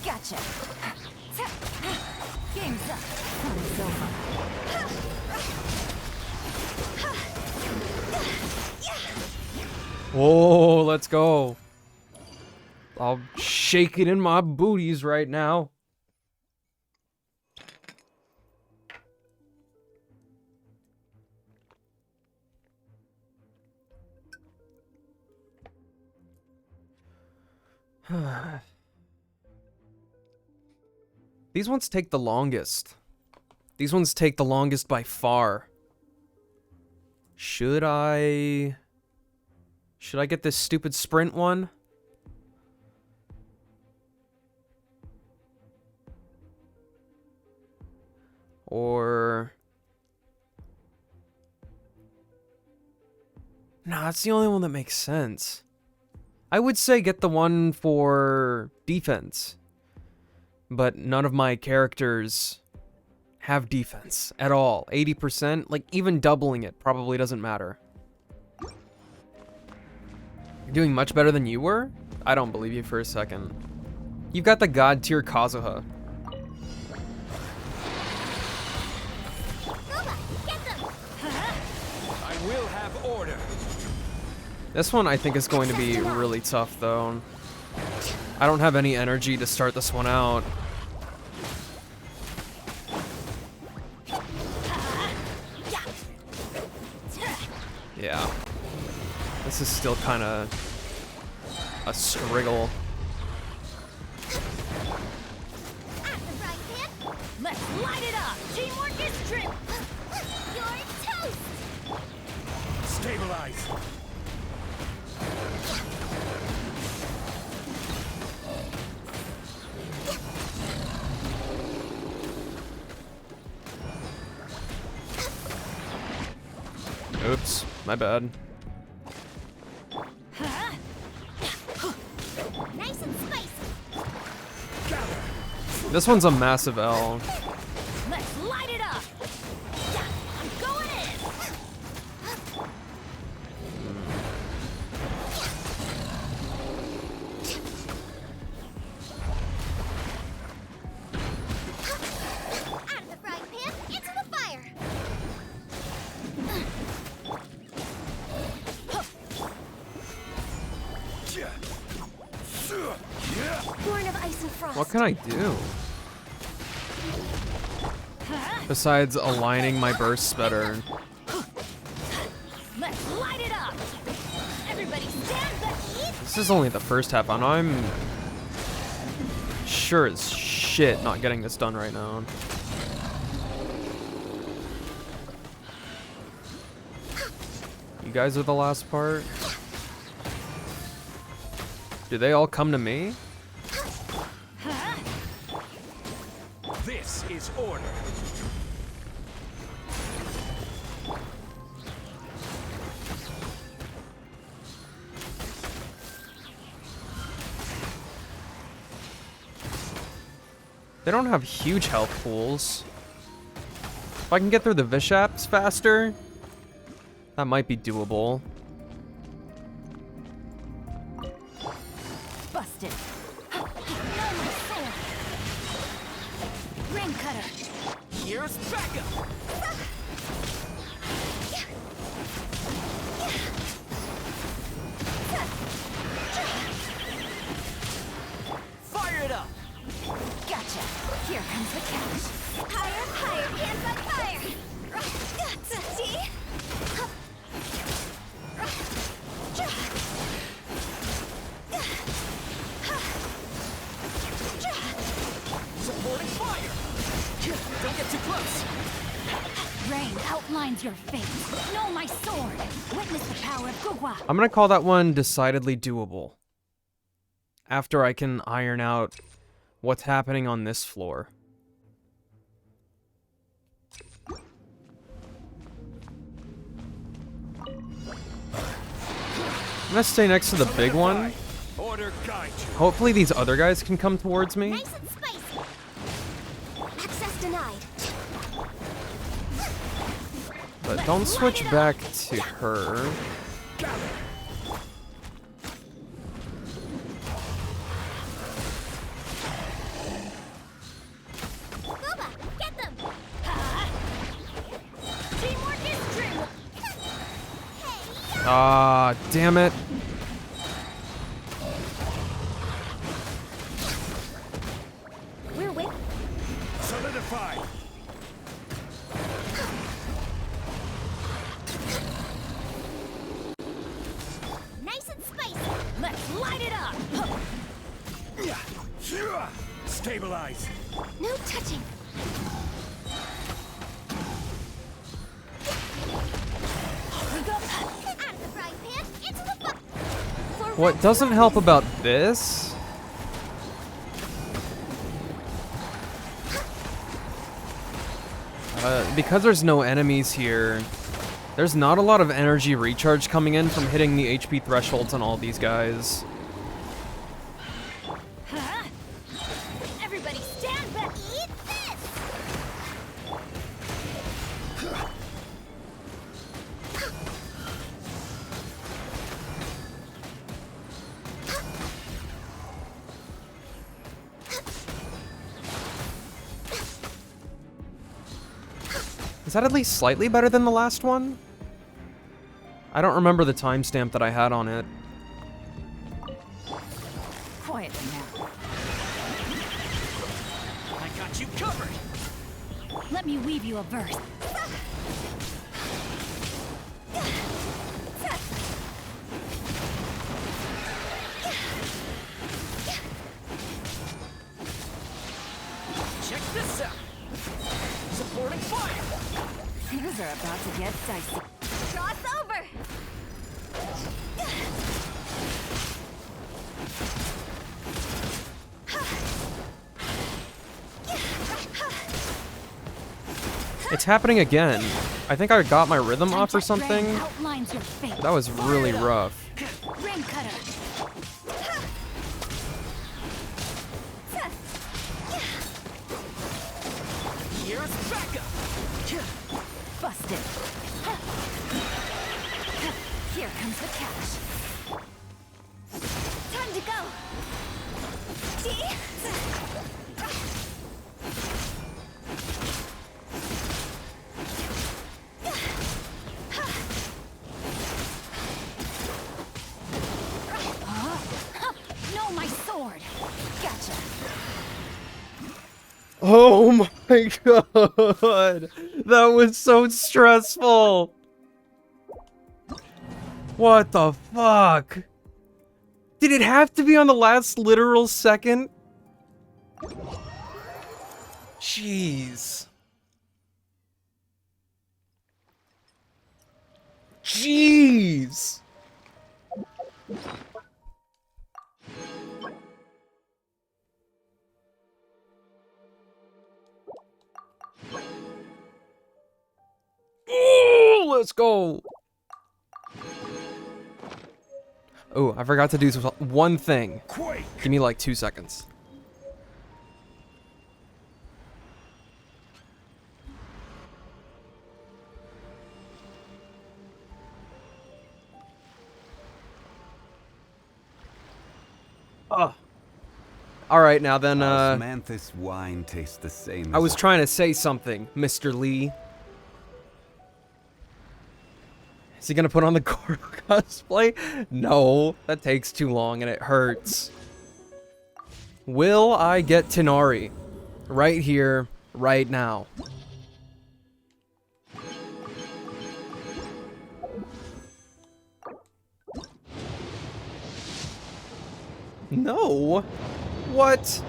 Gotcha. Game's up. Fun's over. Whoa, let's go. I'll shake it in my booties right now. These ones take the longest. These ones take the longest by far. Should I get this stupid sprint one? Or... Nah, it's the only one that makes sense. I would say get the one for defense. But none of my characters have defense at all. 80%, like even doubling it probably doesn't matter. You're doing much better than you were? I don't believe you for a second. You've got the god tier Kazuha. I will have order. This one I think is going to be really tough though. I don't have any energy to start this one out. Yeah. This is still kind of a striggle. At the frying pan, Let's light it up. teamwork is true. You're toast. Stabilize. Oops, my bad. Nice and spicy. This one's a massive L. Let's light it up. I'm going in. Out of the frying pan, into the fire. Born of ice and frost. What can I do? Besides aligning my bursts better. Let's light it up. Everybody stand back. This is only the first half, and I'm sure as shit not getting this done right now. You guys are the last part? Do they all come to me? This is order. They don't have huge health pools. If I can get through the Vishaps faster, That might be doable. Busted. No, my sword. Rain cutter. Here's backup. Fire it up. Gotcha. Here comes the catch. Higher, higher, hands on fire! See? Supporting fire. Don't get too close. Rain outlines your fate. Know my sword. Witness the power of Gugwa. I'm gonna call that one decidedly doable. After I can iron out what's happening on this floor. I'm gonna stay next to the big one. Order guide you. Hopefully these other guys can come towards me. Nice and spicy! Access denied. But don't switch back to her. Booba, get them! Teamwork is dreamwork! Hey, Ah, damn it. we're with Solidify. nice and spicy! Let's light it up. Stabilize. No touching! We go. Out of the frying pan, into the fire! What doesn't help about this because there's no enemies here, there's not a lot of energy recharge coming in from hitting the HP thresholds on all these guys. Everybody stand back! Eat this! Is that at least slightly better than the last one? I don't remember the timestamp that I had on it. Quietly now. I got you covered. Let me weave you a verse. Check this out. Supporting fire. Things are about to get dicey. Cross over! It's happening again. I think I got my rhythm off or Rain something. outlines your fate. That was really rough. Rain cutter. Here's backup. Busted. Here comes the catch. Time to go! See? No, my sword. Gotcha. Oh my god! That was so stressful! What the fuck? Did it have to be on the last literal second? Jeez. Jeez! Ooh, let's go! Oh, I forgot to do one thing. Quake. Give me like 2 seconds. Alright, now then, Osmanthus wine tastes the same I was trying to say something, Mr. Lee. Is he gonna put on the Goro cosplay? No, that takes too long and it hurts. Will I get Tighnari? Right here, right now. No. What?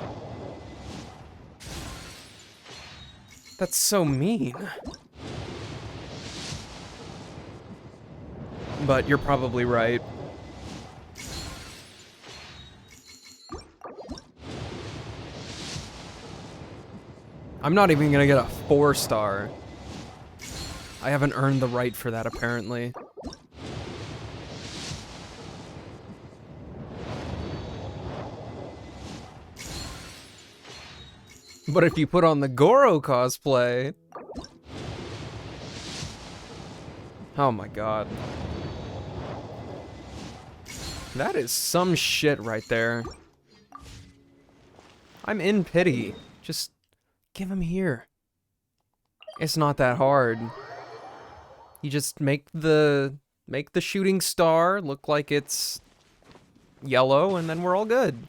That's so mean. But you're probably right. I'm not even gonna get a 4-star. I haven't earned the right for that, apparently. But if you put on the Goro cosplay... Oh my god. That is some shit right there. I'm in pity. Just give him here. It's not that hard. You just make the shooting star look like it's yellow, and then we're all good.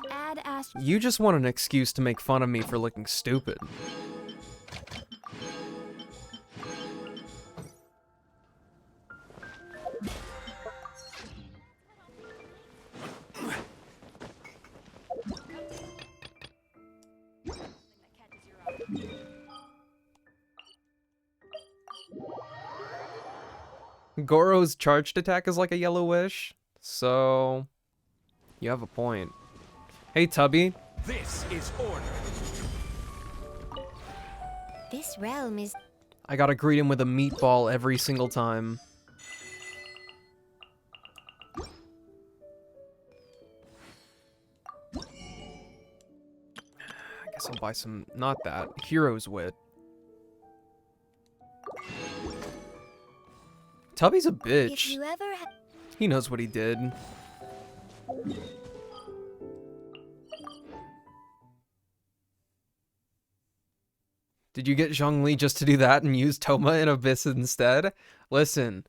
Add Ash. You just want an excuse to make fun of me for looking stupid. Goro's charged attack is like a yellow wish, so you have a point. Hey, Tubby. This is order. This realm is. I gotta greet him with a meatball every single time. I guess I'll buy some, not that, Hero's Wit. Tubby's a If bitch. you ever have. He knows what he did. Did you get Zhongli just to do that and use Toma in Abyss instead? Listen,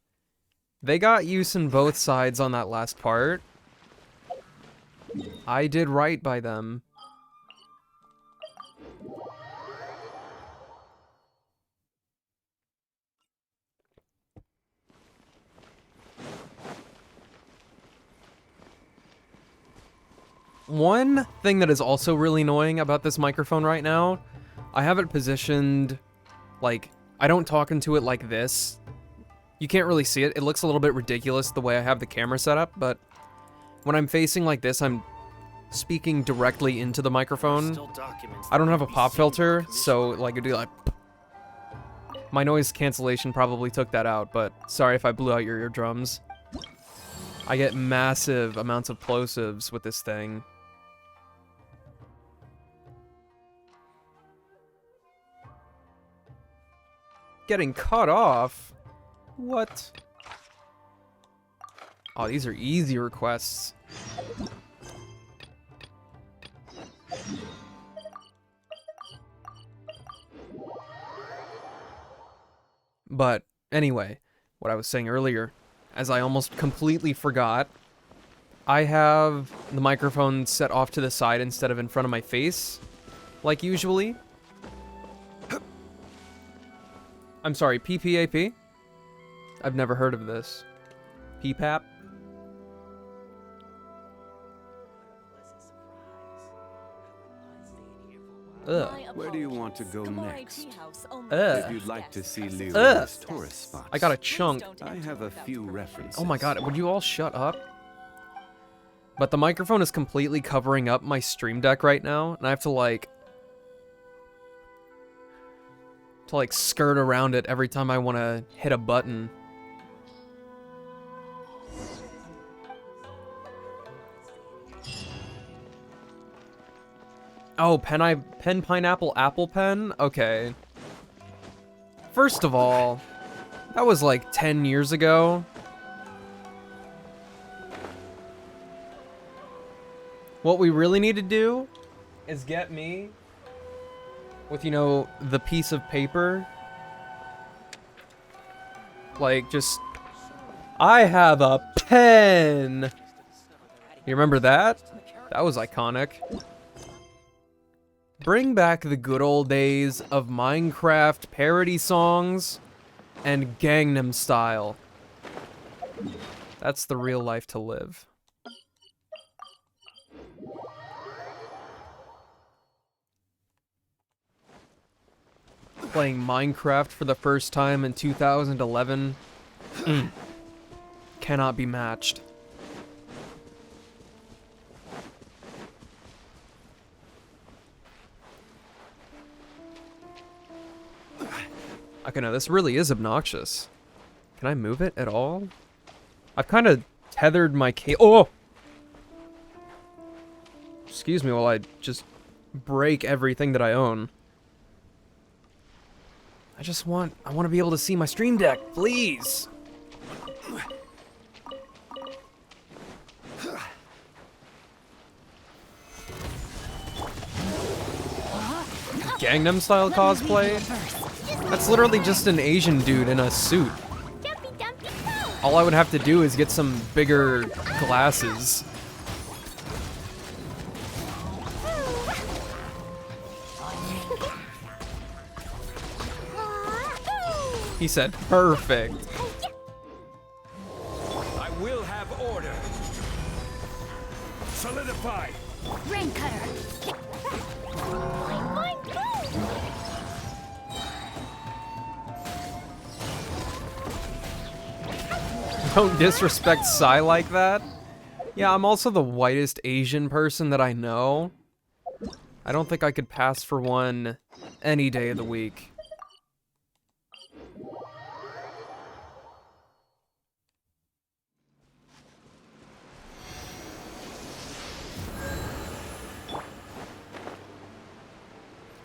they got use in both sides on that last part. I did right by them. One thing that is also really annoying about this microphone right now, I have it positioned, like, I don't talk into it like this. You can't really see it. It looks a little bit ridiculous the way I have the camera set up, but when I'm facing like this, I'm speaking directly into the microphone. I don't have a pop filter, so like it'd be like... My noise cancellation probably took that out, but sorry if I blew out your eardrums. I get massive amounts of plosives with this thing. Getting cut off? What? Oh, these are easy requests. But anyway, what I was saying earlier, as I almost completely forgot, I have the microphone set off to the side instead of in front of my face, like usually. I'm sorry, PPAP? I've never heard of this. PPAP? Ugh. Where do you want to go next? Ugh. If you'd like to see Leo's tourist spots, I got a chunk. I have a few references. Oh my god, would you all shut up? But the microphone is completely covering up my Stream Deck right now, and I have to like skirt around it every time I want to hit a button. Oh, pen pineapple apple pen? Okay. First of all, That was like 10 years ago. What we really need to do is get me with, you know, the piece of paper. Like, just... I have a pen! You remember that? That was iconic. Bring back the good old days of Minecraft parody songs and Gangnam Style. That's the real life to live. Playing Minecraft for the first time in 2011 cannot be matched. Okay, no, this really is obnoxious. Can I move it at all? I've kind of tethered my Oh! Excuse me while I just break everything that I own. I want to be able to see my Stream Deck, please. Gangnam Style cosplay? That's literally just an Asian dude in a suit. All I would have to do is get some bigger glasses. He said, perfect. I will have order. Solidify. Rain cutter. Don't disrespect Psy like that. Yeah, I'm also the whitest Asian person that I know. I don't think I could pass for one any day of the week.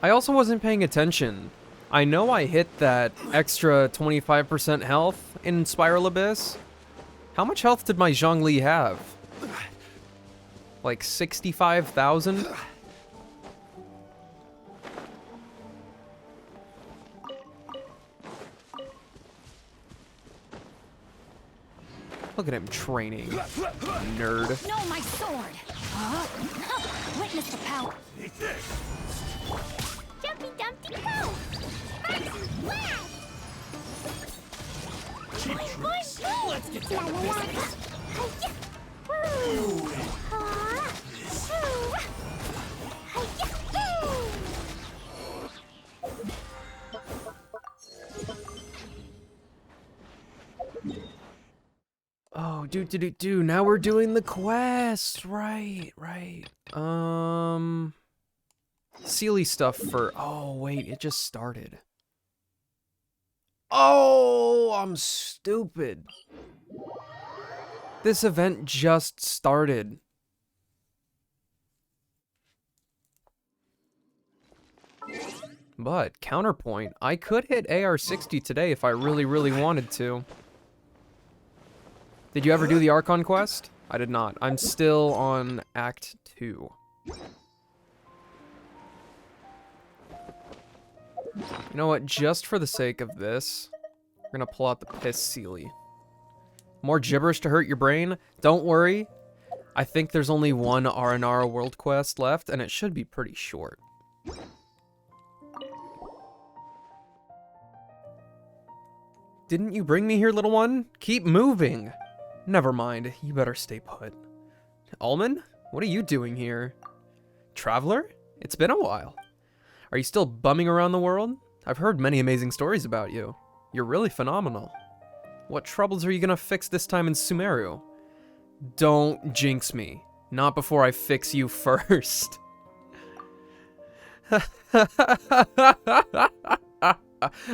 I also wasn't paying attention. I know I hit that extra 25% health in Spiral Abyss. How much health did my Zhongli have? Like 65,000? Look at him training. Nerd. No, my sword. Witness the power. Jumpy Dumpty Go! Let's get down to business. Oh, now we're doing the quest. Right. Sealy stuff for... Oh, wait, it just started. Oh, I'm stupid. This event just started. But, counterpoint, I could hit AR-60 today if I really, really wanted to. Did you ever do the Archon quest? I did not. I'm still on Act 2. You know what? Just for the sake of this, we're gonna pull out the Piss Sealy. More gibberish to hurt your brain? Don't worry. I think there's only one Aranara world quest left, and it should be pretty short. Didn't you bring me here, little one? Keep moving. Never mind. You better stay put. Alman? What are you doing here? Traveler? It's been a while. Are you still bumming around the world? I've heard many amazing stories about you. You're really phenomenal. What troubles are you gonna fix this time in Sumeru? Don't jinx me. Not before I fix you first.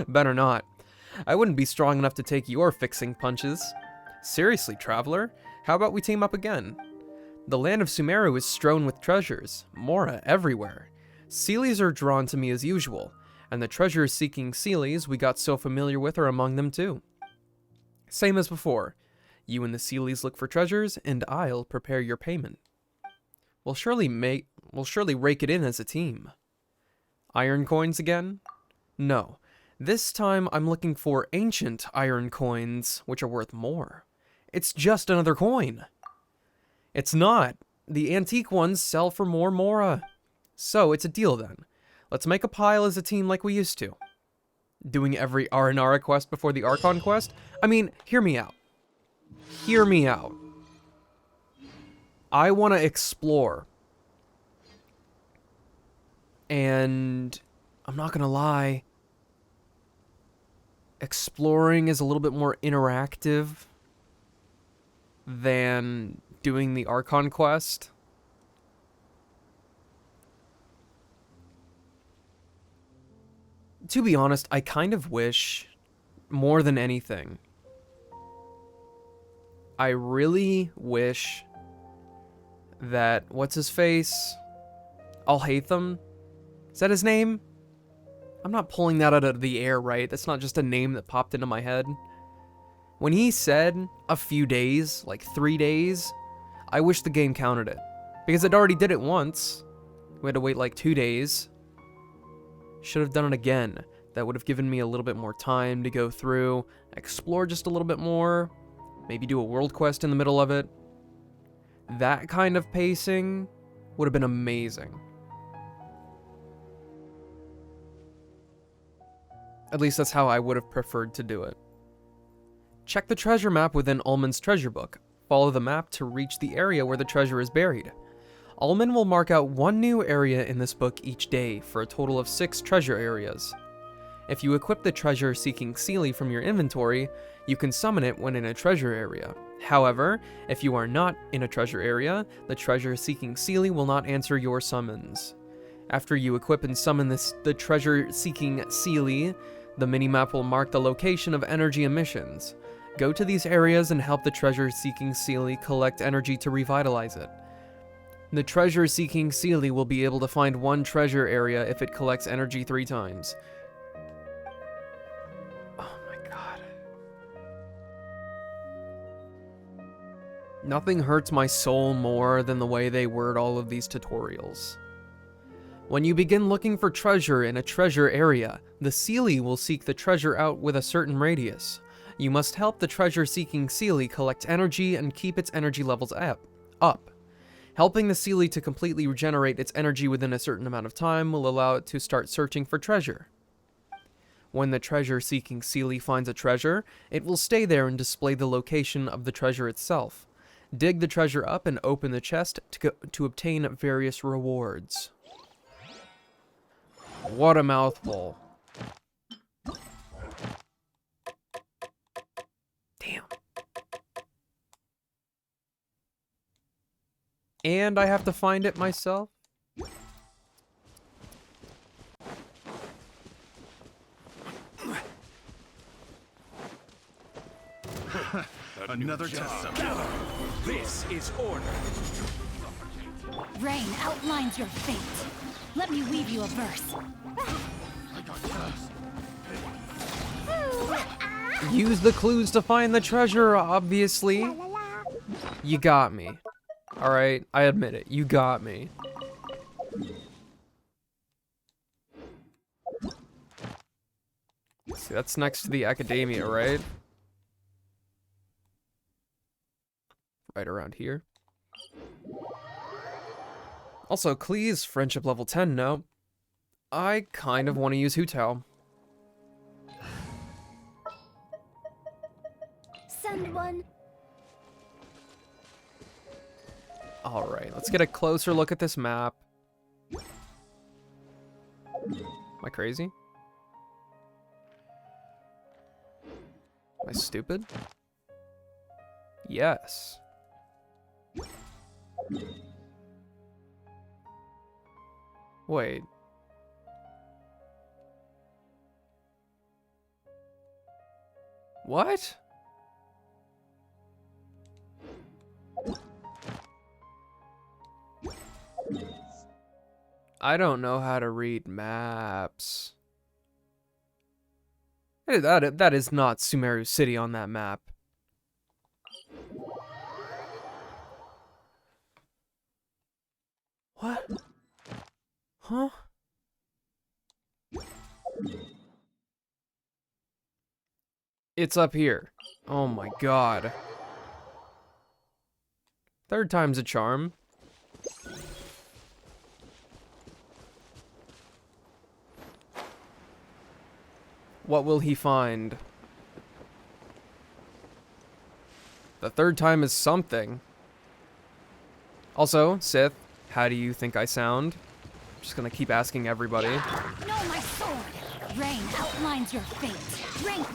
Better not. I wouldn't be strong enough to take your fixing punches. Seriously, traveler, how about we team up again? The land of Sumeru is strewn with treasures, Mora everywhere. Sealies are drawn to me as usual, and the treasure-seeking Sealies we got so familiar with are among them too. Same as before. You and the Seelies look for treasures, and I'll prepare your payment. We'll surely rake it in as a team. Iron coins again? No. This time I'm looking for ancient iron coins, which are worth more. It's just another coin. It's not. The antique ones sell for more mora. So it's a deal then. Let's make a pile as a team like we used to. Doing every Aranara quest before the Archon quest? I mean, hear me out. Hear me out. I want to explore. And I'm not going to lie. Exploring is a little bit more interactive than doing the Archon quest. To be honest, I kind of wish, more than anything, I really wish that, what's his face? Alhaitham? Is that his name? I'm not pulling that out of the air, right? That's not just a name that popped into my head. When he said a few days, like 3 days, I wish the game counted it. Because it already did it once. We had to wait like 2 days. Should have done it again. That would have given me a little bit more time to go through, explore just a little bit more, maybe do a world quest in the middle of it. That kind of pacing would have been amazing. At least that's how I would have preferred to do it. Check the treasure map within Ullman's treasure book. Follow the map to reach the area where the treasure is buried. Ullman will mark out one new area in this book each day for a total of 6 treasure areas. If you equip the treasure-seeking Seelie from your inventory, you can summon it when in a treasure area. However, if you are not in a treasure area, the treasure-seeking Seelie will not answer your summons. After you equip and summon the treasure-seeking Seelie, the minimap will mark the location of energy emissions. Go to these areas and help the treasure-seeking Seelie collect energy to revitalize it. The treasure-seeking Seelie will be able to find one treasure area if it collects energy 3 times. Oh my god. Nothing hurts my soul more than the way they word all of these tutorials. When you begin looking for treasure in a treasure area, the Seelie will seek the treasure out with a certain radius. You must help the treasure-seeking Seelie collect energy and keep its energy levels up. Helping the Seelie to completely regenerate its energy within a certain amount of time will allow it to start searching for treasure. When the treasure-seeking Seelie finds a treasure, it will stay there and display the location of the treasure itself. Dig the treasure up and open the chest to obtain various rewards. What a mouthful. Damn. And I have to find it myself? Another test subject. This is order. Rain outlines your fate. Let me weave you a verse. Use the clues to find the treasure, obviously. You got me. Alright, I admit it. You got me. See, that's next to the Academia, right? Right around here. Also, Klee's friendship level 10 now. I kind of want to use Hu Tao. Send one. Alright, let's get a closer look at this map. Am I crazy? Am I stupid? Yes. Wait. What? I don't know how to read maps. That is not Sumeru City on that map. It's up here. Oh my god. Third time's a charm. What will he find? The third time is something. Also, Sith, how do you think I sound? I'm just gonna keep asking everybody. Know my sword. Rain outlines your fate. Rain.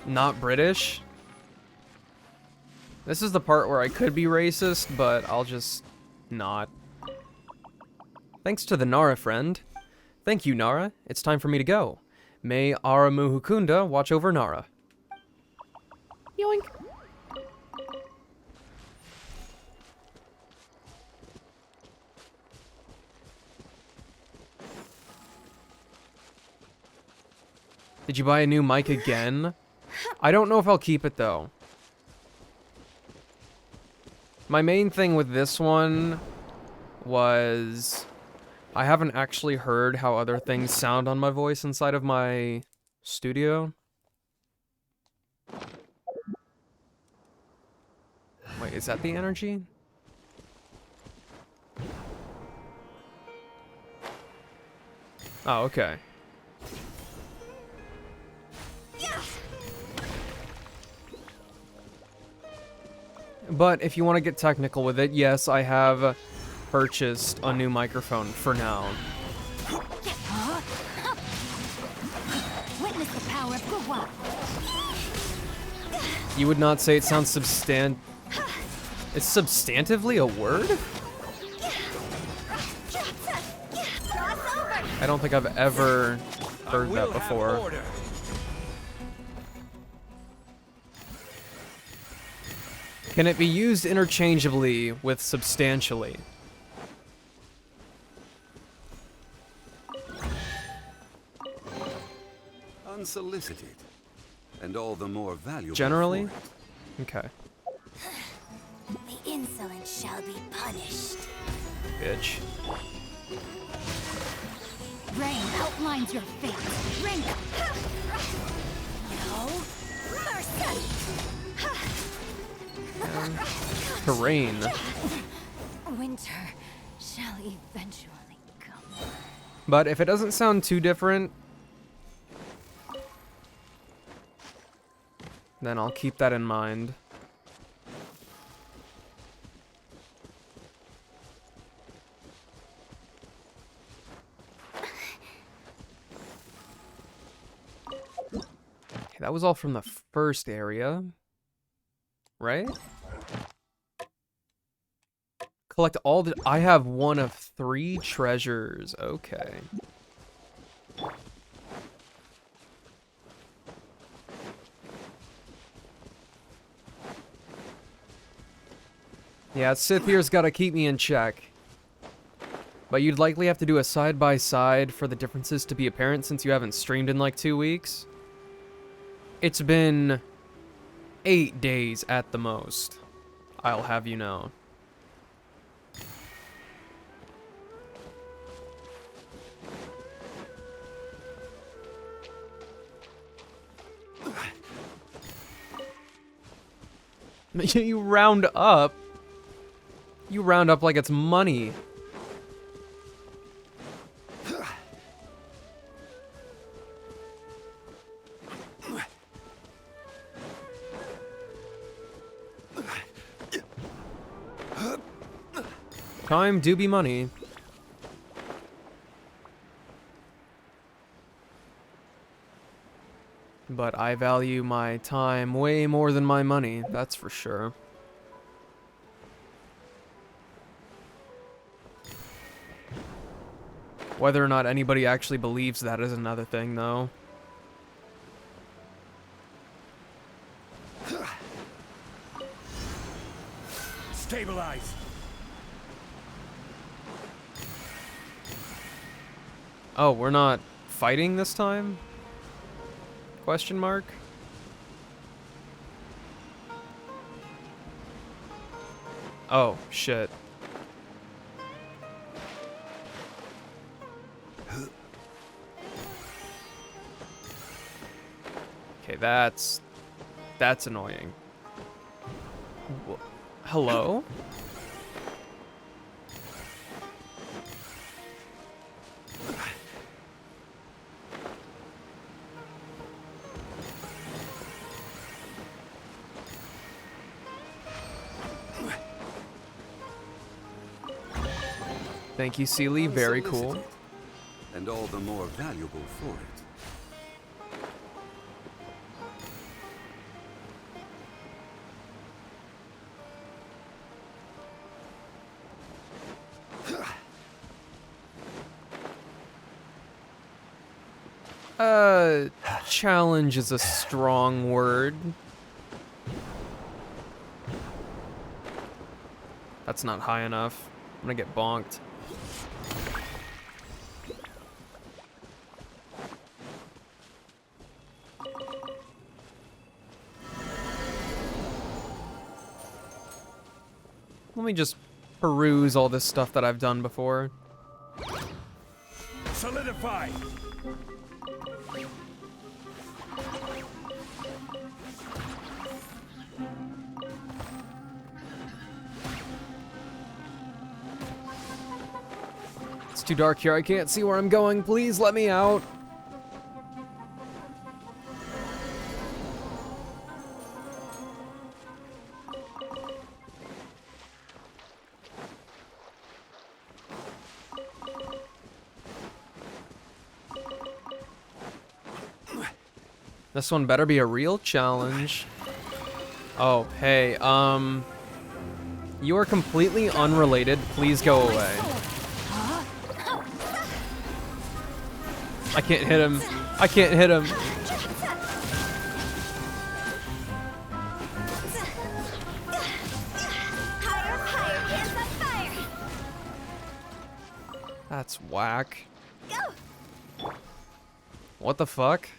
Not British? This is the part where I could be racist, but I'll just not. Thanks to the Nara friend. Thank you, Nara. It's time for me to go. May Aramuhukunda watch over Nara. Yoink. Did you buy a new mic again? I don't know if I'll keep it, though. My main thing with this one was I haven't actually heard how other things sound on my voice inside of my studio. Wait, is that the energy? Oh, okay. But if you want to get technical with it, yes, I have purchased a new microphone for now. Witness the power of Gugwa. You would not say it sounds It's substantively a word? I don't think I've ever heard that before. Can it be used interchangeably with substantially? Unsolicited. And all the more valuable. Generally? for it. Okay. The insolent shall be punished. Bitch. Rain outlines your fate. Rain. No mercy. Terrain. Winter shall eventually come. But if it doesn't sound too different, then I'll keep that in mind. Okay, that was all from the first area, right? Collect all the... I have one of 3 treasures. Okay. Yeah, Sith here's gotta keep me in check. But you'd likely have to do a side-by-side for the differences to be apparent since you haven't streamed in like 2 weeks. It's been 8 days at the most, I'll have you know. You round up. You round up like it's money. Time do be money. But I value my time way more than my money, that's for sure. Whether or not anybody actually believes that is another thing, though. Stabilize. Oh, we're not fighting this time? Question mark? Oh, shit. Okay, that's annoying. Hello? Thank you, Sealy. Very cool. Unsolicited, and all the more valuable for it. Challenge is a strong word. That's not high enough. I'm gonna get bonked. Let me just peruse all this stuff that I've done before. Solidify. It's too dark here. I can't see where I'm going. Please let me out. This one better be a real challenge. Oh, hey, you are completely unrelated. Please go away. I can't hit him. I can't hit him. Higher, higher, hands on fire. That's whack. Go. What the fuck?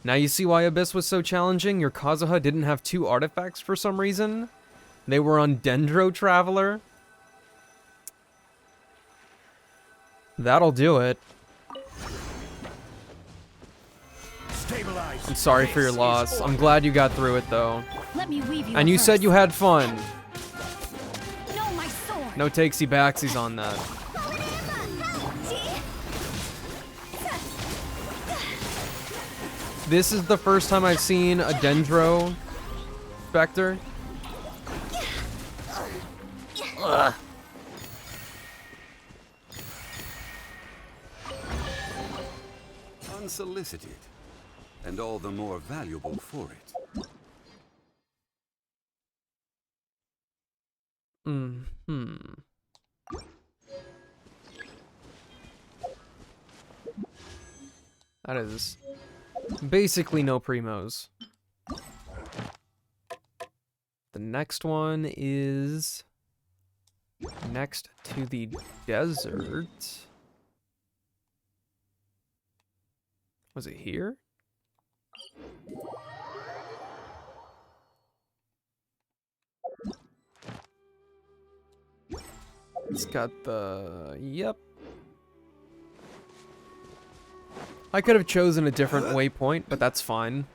Now you see why Abyss was so challenging? Your Kazuha didn't have 2 artifacts for some reason? They were on Dendro Traveler? That'll do it. Stabilize. I'm sorry for your loss. I'm glad you got through it though. Let me weave you. And you said you had fun. No, my sword. No takesy backsies on that. This is the first time I've seen a Dendro Spectre. Ugh. Unsolicited, and all the more valuable for it. That is basically no primos. The next one is next to the desert. Was it here? It's got the... Yep. I could have chosen a different waypoint, but that's fine.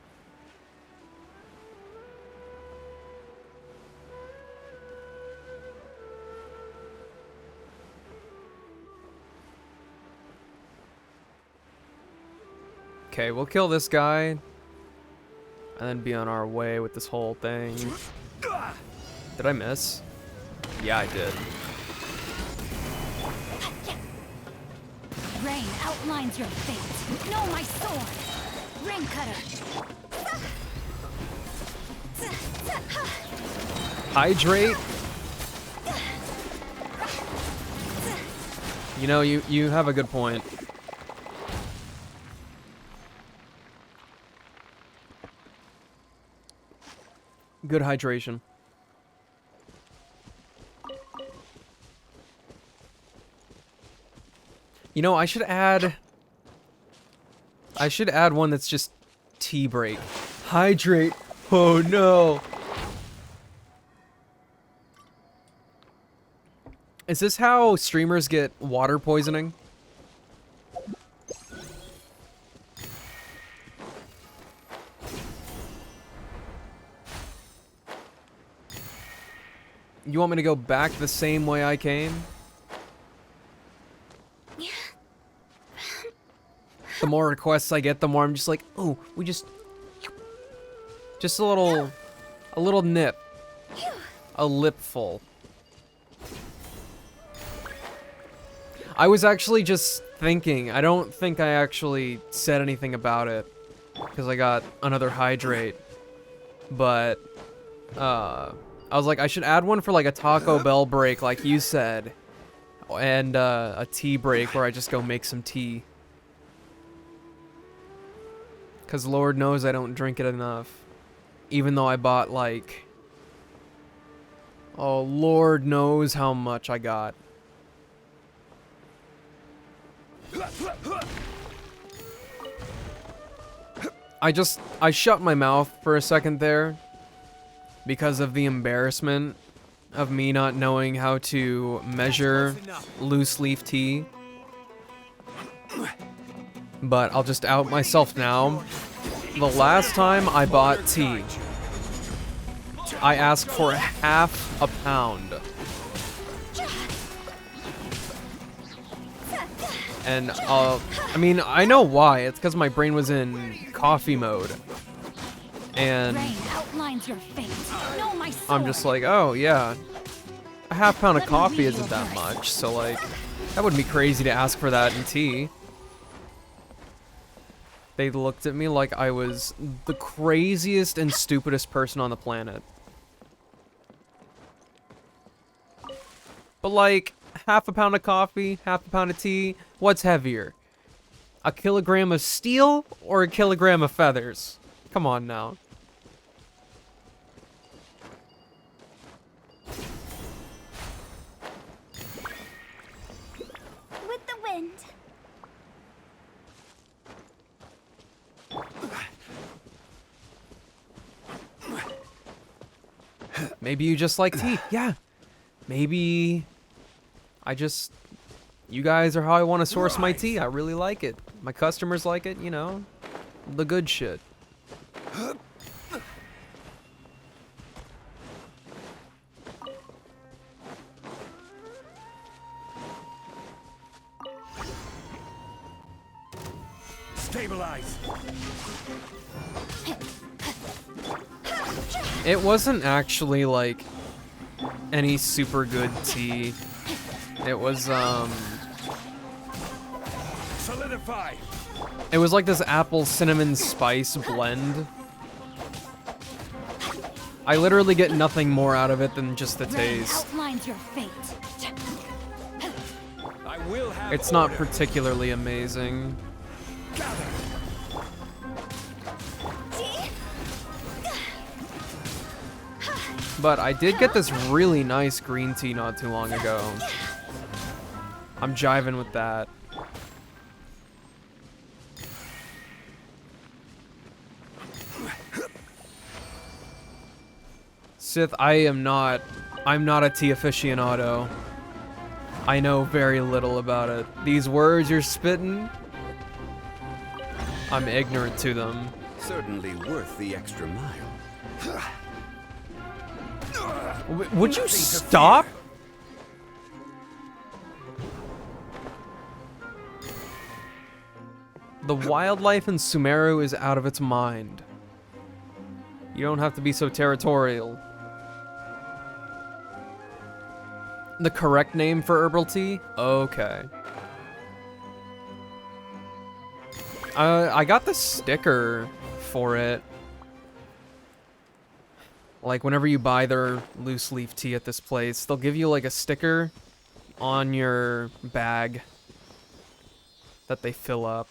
Okay, we'll kill this guy. And then be on our way with this whole thing. Did I miss? Yeah, I did. Rain outlines your fate. Know my sword. Rain cutter. Hydrate? You know, you have a good point. Good hydration. You know, I should add one that's just tea break. Hydrate. Oh no. Is this how streamers get water poisoning? You want me to go back the same way I came? The more requests I get, the more I'm just like, oh, we just a little nip. A lipful. I was actually just thinking, I don't think I actually said anything about it, because I got another hydrate, but, I was like, I should add one for like a Taco Bell break, like you said, and a tea break where I just go make some tea. Because Lord knows I don't drink it enough. Even though I bought like... Oh, Lord knows how much I got. I shut my mouth for a second there. Because of the embarrassment of me not knowing how to measure loose leaf tea. But I'll just out myself now. The last time I bought tea, I asked for half a pound. And, I mean, I know why. It's because my brain was in coffee mode. And Rain outlines your fate. Know my I'm just like, oh, yeah. A half pound of coffee isn't that much, so, like, that wouldn't be crazy to ask for that in tea. They looked at me like I was the craziest and stupidest person on the planet. But like, half a pound of coffee, half a pound of tea, what's heavier? A kilogram of steel or a kilogram of feathers? Come on now. With the wind. Maybe you just like tea. Yeah. Maybe you guys are how I want to source my tea. I really like it. My customers like it, you know. The good shit. Stabilize. It wasn't actually like any super good tea. It was Solidify. it was like this apple cinnamon spice blend. I literally get nothing more out of it than just the Rain taste. outlines your fate. I will have It's not order. particularly amazing. Gather. But I did get this really nice green tea not too long ago. I'm jiving with that. Sith, I'm not a tea aficionado. I know very little about it. These words you're spitting, I'm ignorant to them. Certainly worth the extra mile. Would you stop? The wildlife in Sumeru is out of its mind. You don't have to be so territorial. The correct name for herbal tea? Okay. I got the sticker for it. Like, whenever you buy their loose leaf tea at this place, they'll give you, like, a sticker on your bag that they fill up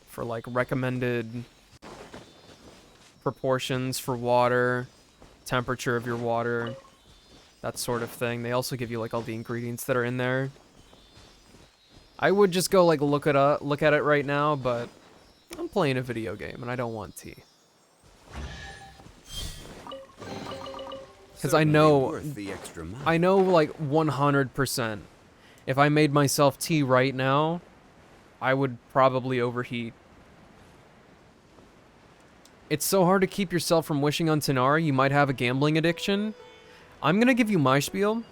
for, like, recommended proportions for water, temperature of your water, that sort of thing. They also give you, like, all the ingredients that are in there. I would just go, like, look at it right now, but I'm playing a video game, and I don't want tea. Because I Certainly know, worth the extra mile. I know like 100%. If I made myself tea right now, I would probably overheat. It's so hard to keep yourself from wishing on Tighnari. You might have a gambling addiction. I'm gonna give you my spiel.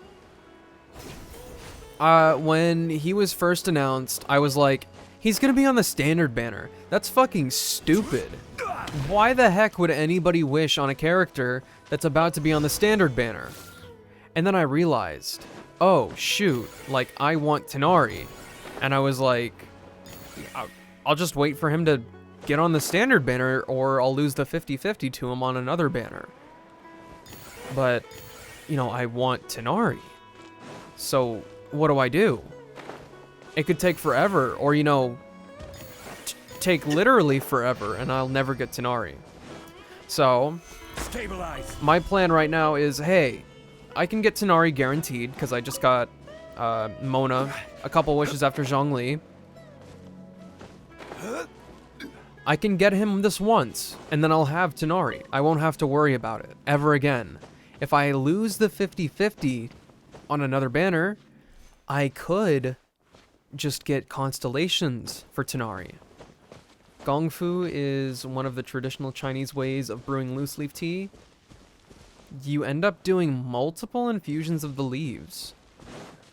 When he was first announced, I was like, he's gonna be on the standard banner. That's fucking stupid. Why the heck would anybody wish on a character that's about to be on the standard banner? And then I realized, oh shoot, like I want Tighnari. And I was like, I'll just wait for him to get on the standard banner, or I'll lose the 50-50 to him on another banner. But, you know, I want Tighnari. So what do? It could take forever, or, you know, take literally forever, and I'll never get Tighnari. So, Stabilize. my plan right now is, hey, I can get Tighnari guaranteed, because I just got Mona a couple wishes after Zhongli. I can get him this once, and then I'll have Tighnari. I won't have to worry about it ever again. If I lose the 50-50 on another banner, I could just get constellations for Tighnari. Gongfu is one of the traditional Chinese ways of brewing loose leaf tea. You end up doing multiple infusions of the leaves.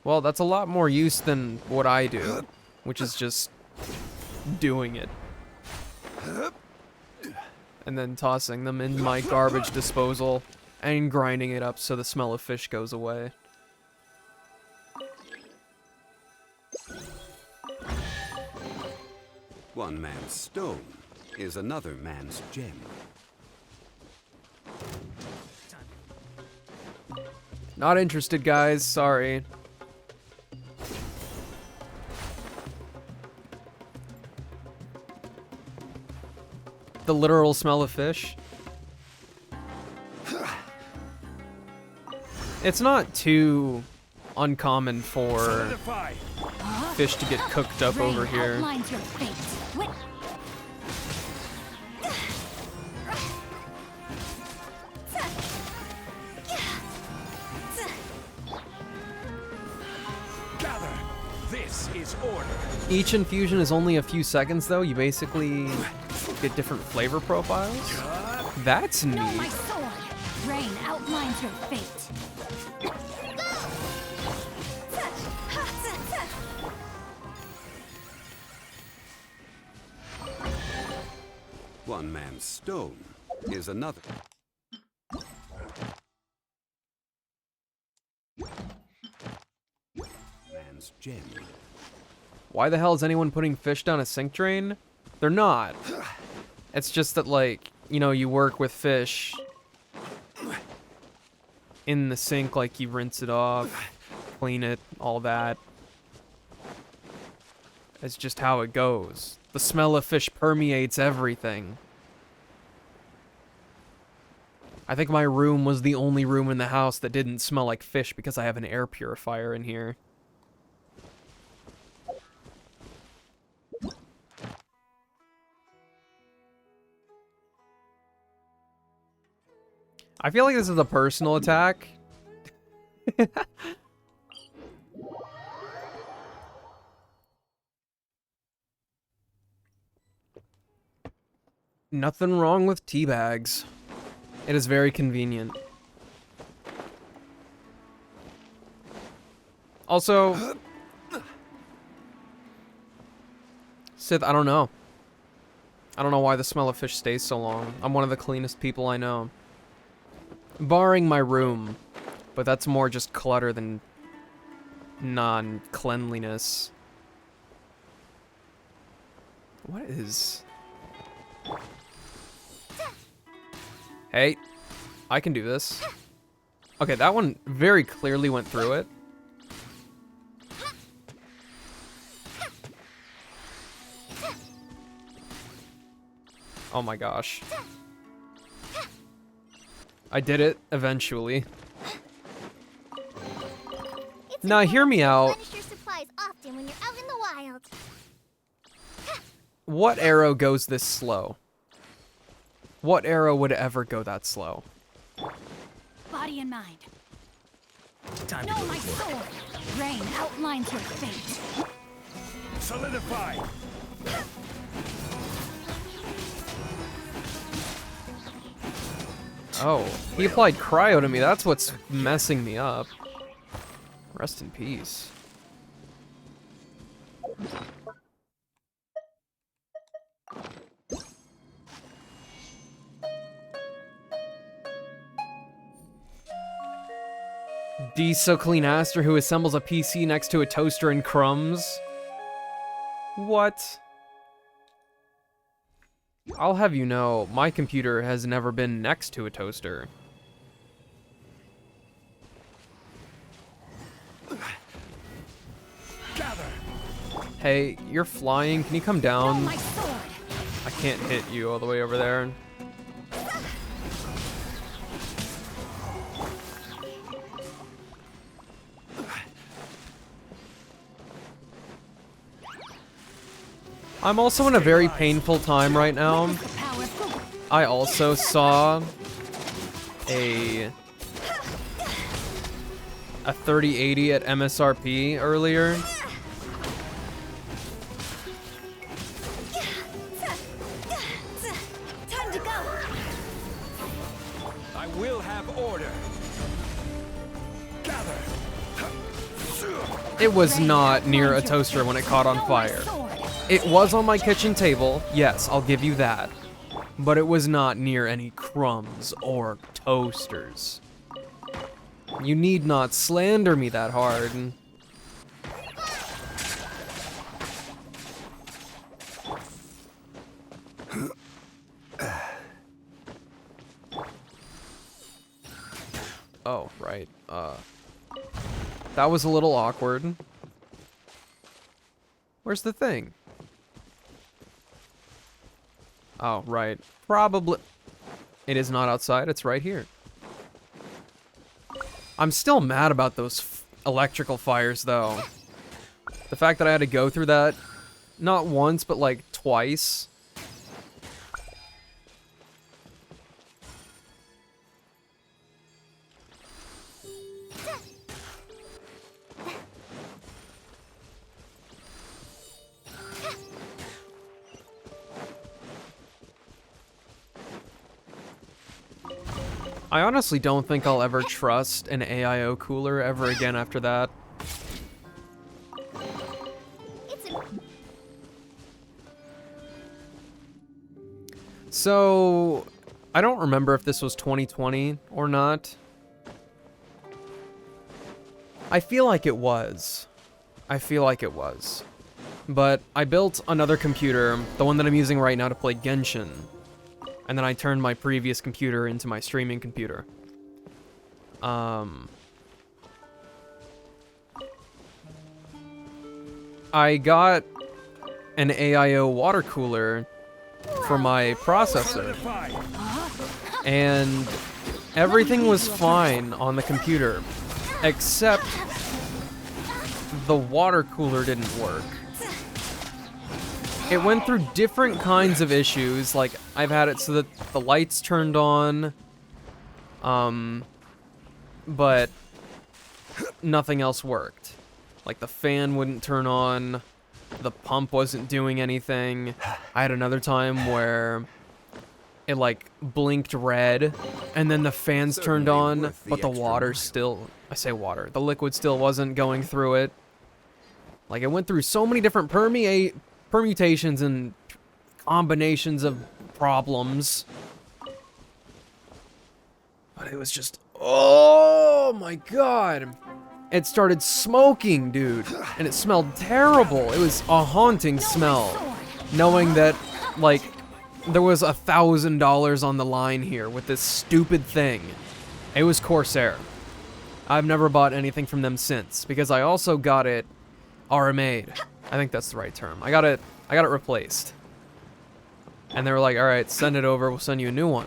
Well, that's a lot more use than what I do, which is just doing it. And then tossing them in my garbage disposal and grinding it up so the smell of fish goes away. One man's stone is another man's gem. Not interested, guys. Sorry. The literal smell of fish. It's not too uncommon for Solidify. fish to get cooked up Rain over here. outlines your fate. Wait. Gather. This is order. Each infusion is only a few seconds, though. You basically get different flavor profiles. That's Know my neat. sword. Rain outlines your fate. One man's stone is another. Man's gem. Why the hell is anyone putting fish down a sink drain? They're not. It's just that, like, you know, you work with fish in the sink, like you rinse it off, clean it, all that. It's just how it goes. The smell of fish permeates everything. I think my room was the only room in the house that didn't smell like fish because I have an air purifier in here. I feel like this is a personal attack. Nothing wrong with tea bags. It is very convenient. Also, Sith, I don't know. I don't know why the smell of fish stays so long. I'm one of the cleanest people I know. Barring my room, but that's more just clutter than non-cleanliness. What is... Hey, I can do this. Okay, that one very clearly went through it. Oh my gosh. I did it, eventually. Now, hear me out. Replenish your supplies often when you're out in the wild. What arrow goes this slow? What arrow would ever go that slow? body and mind. Time Know to my sword. Rain outlines your fate. solidify. Oh, he applied cryo to me. That's what's messing me up. Rest in peace. D so clean Aster who assembles a PC next to a toaster and crumbs. What? I'll have you know, my computer has never been next to a toaster. Gather. Hey, you're flying. Can you come Know down? my sword. I can't hit you all the way over there. I'm also in a very painful time right now. The power of Google. I also saw a 3080 at MSRP earlier. Time to go. I will have order. Gather. It was not near a toaster when it caught on Know my fire. sword. It was on my kitchen table, yes, I'll give you that. But it was not near any crumbs or toasters. You need not slander me that hard. Oh, right. That was a little awkward. Where's the thing? Oh, right. Probably. It is not outside, it's right here. I'm still mad about those electrical fires, though. The fact that I had to go through that, not once, but like twice. I honestly don't think I'll ever trust an AIO cooler ever again after that. It's a So, I don't remember if this was 2020 or not. I feel like it was. But I built another computer, the one that I'm using right now to play Genshin. And then I turned my previous computer into my streaming computer. I got an AIO water cooler for my processor. Solidify. And everything was fine on the computer, except the water cooler didn't work. It went through different kinds of issues, like I've had it so that the lights turned on, but nothing else worked. Like the fan wouldn't turn on, the pump wasn't doing anything. I had another time where it like blinked red, and then the fans turned Certainly on, worth the but the extra water mile. still, I say water, the liquid still wasn't going through it. Like it went through so many different permutations and combinations of problems. But it was just, oh my god. It started smoking, dude, and it smelled terrible. It was a haunting smell, knowing that, like, there was $1,000 on the line here with this stupid thing. It was Corsair. I've never bought anything from them since, because I also got it RMA'd. I think that's the right term. I got it replaced. And they were like, all right, send it over, we'll send you a new one.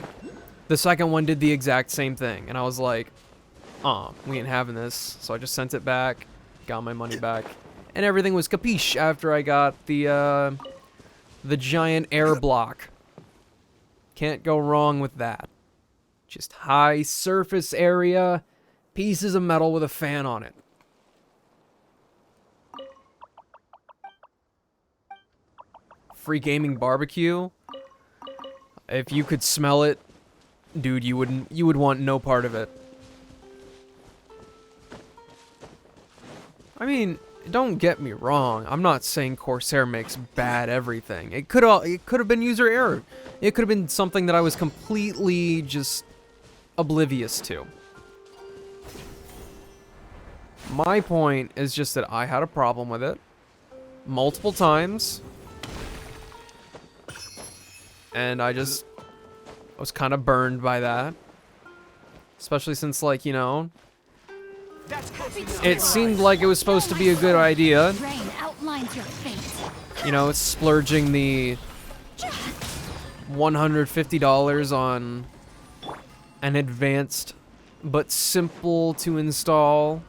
The second one did the exact same thing, and I was like, we ain't having this. So I just sent it back, got my money back, and everything was capiche after I got the giant air block. Can't go wrong with that. Just high surface area, pieces of metal with a fan on it. Free gaming barbecue. If you could smell it, dude, you would want no part of it. I mean, don't get me wrong. I'm not saying Corsair makes bad everything. It could have been user error. It could have been something that I was completely just oblivious to. My point is just that I had a problem with it multiple times. And I was kind of burned by that. Especially since, like, you know, it seemed like it was supposed to be a good idea. Rain outlines your fate. You know, it's splurging the $150 on an advanced but simple to install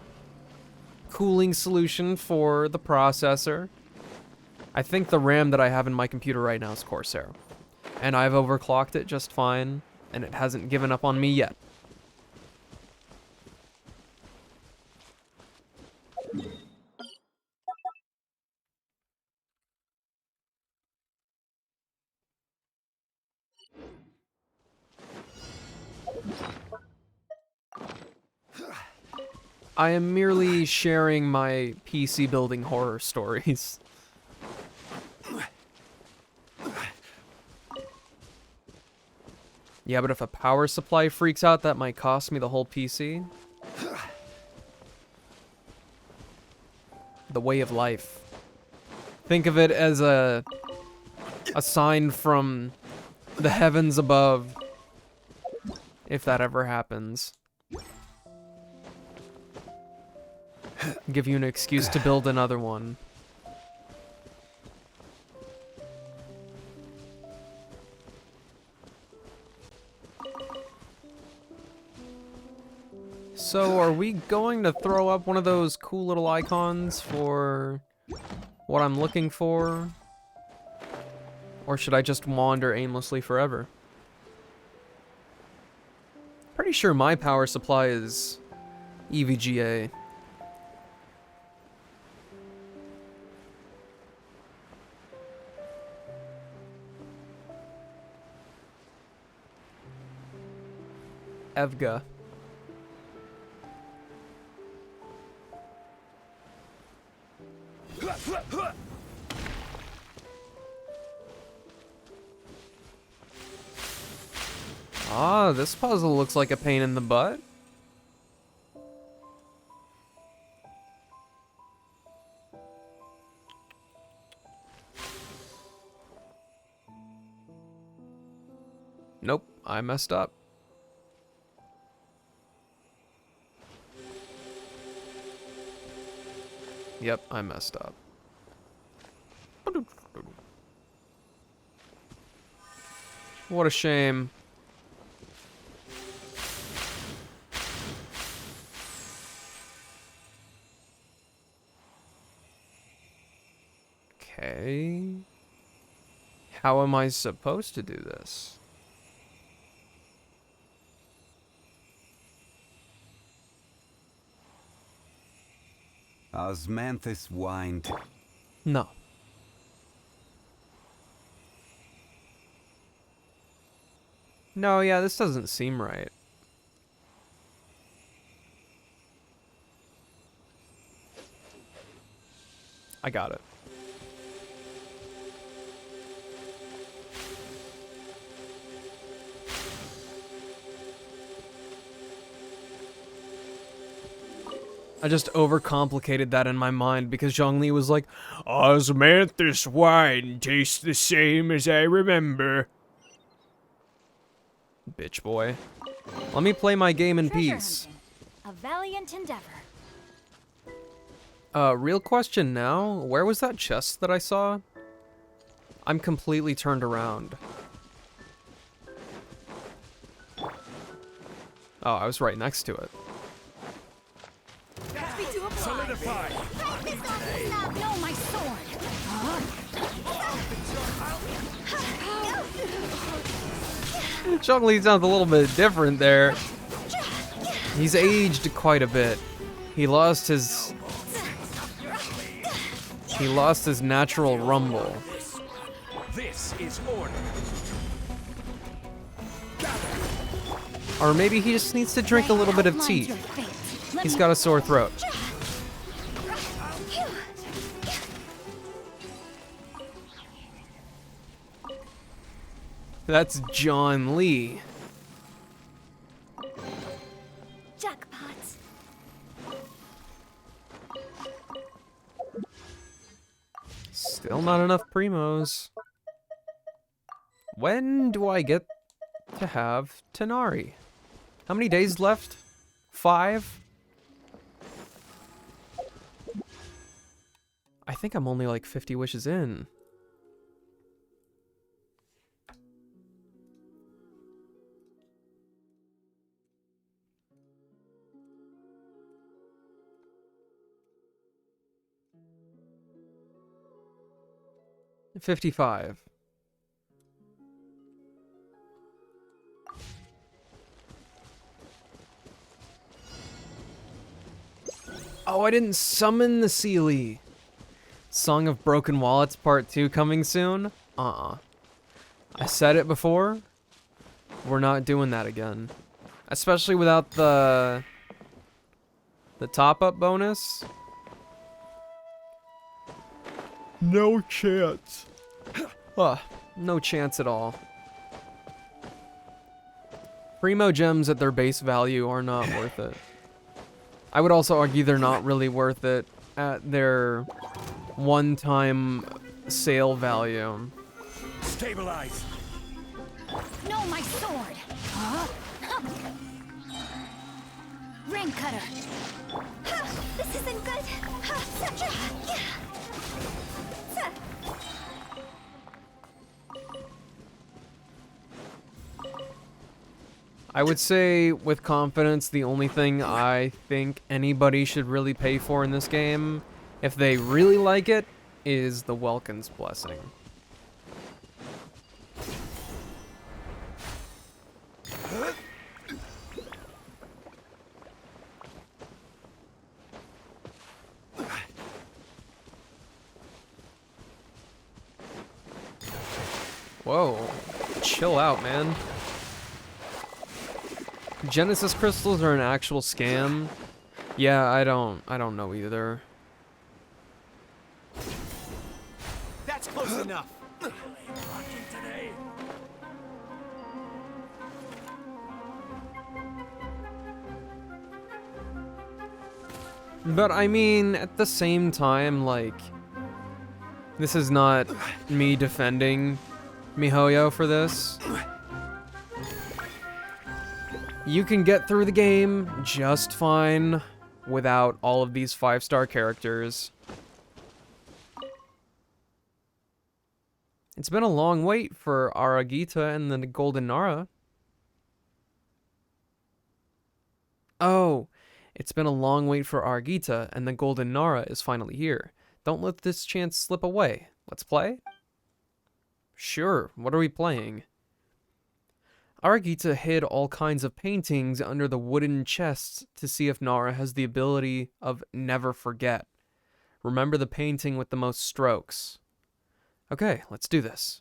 cooling solution for the processor. I think the RAM that I have in my computer right now is Corsair. And I've overclocked it just fine, and it hasn't given up on me yet. I am merely sharing my PC building horror stories. Yeah, but if a power supply freaks out, that might cost me the whole PC. The way of life. Think of it as a sign from the heavens above, if that ever happens. Give you an excuse to build another one. So, are we going to throw up one of those cool little icons for what I'm looking for? Or should I just wander aimlessly forever? Pretty sure my power supply is EVGA. EVGA. Ah, this puzzle looks like a pain in the butt. Nope, I messed up. Yep, I messed up. What a shame. Okay. How am I supposed to do this? Osmanthus wine. No. No, yeah, this doesn't seem right. I got it. I just overcomplicated that in my mind because Zhongli was like, Osmanthus wine tastes the same as I remember. Bitch boy. Let me play my game in Treasure peace. hunting. A valiant endeavor. Real question now. Where was that chest that I saw? I'm completely turned around. Oh, I was right next to it. Solidify. No, my sword. Chun-Li sounds a little bit different there. He's aged quite a bit. He lost his natural rumble. This is order. Or maybe he just needs to drink a little bit of tea. He's got a sore throat. That's John Lee. Jackpot. Still not enough primos. When do I get to have Tanari? How many days left? 5? I think I'm only like 50 wishes in. $55. Oh, I didn't summon the Seelie. Song of Broken Wallets Part 2 coming soon? I said it before. We're not doing that again. Especially without the top-up bonus. No chance. No chance at all. Primo gems at their base value are not worth it. I would also argue they're not really worth it at their one-time sale value. Stabilize. No, my sword. Huh? Rain cutter. This isn't good. I would say with confidence the only thing I think anybody should really pay for in this game, if they really like it, is the Welkin's Blessing. Whoa, chill out, man. Genesis crystals are an actual scam? Yeah, I don't know either. That's close enough. But I mean, at the same time, like, this is not me defending MiHoYo for this. You can get through the game just fine without all of these 5-star characters. It's been a long wait for Aragita and the Golden Nara. Oh, it's been a long wait for Aragita and the Golden Nara is finally here. Don't let this chance slip away. Let's play? Sure, what are we playing? Aragita hid all kinds of paintings under the wooden chests to see if Nara has the ability of never forget. Remember the painting with the most strokes. Okay, let's do this.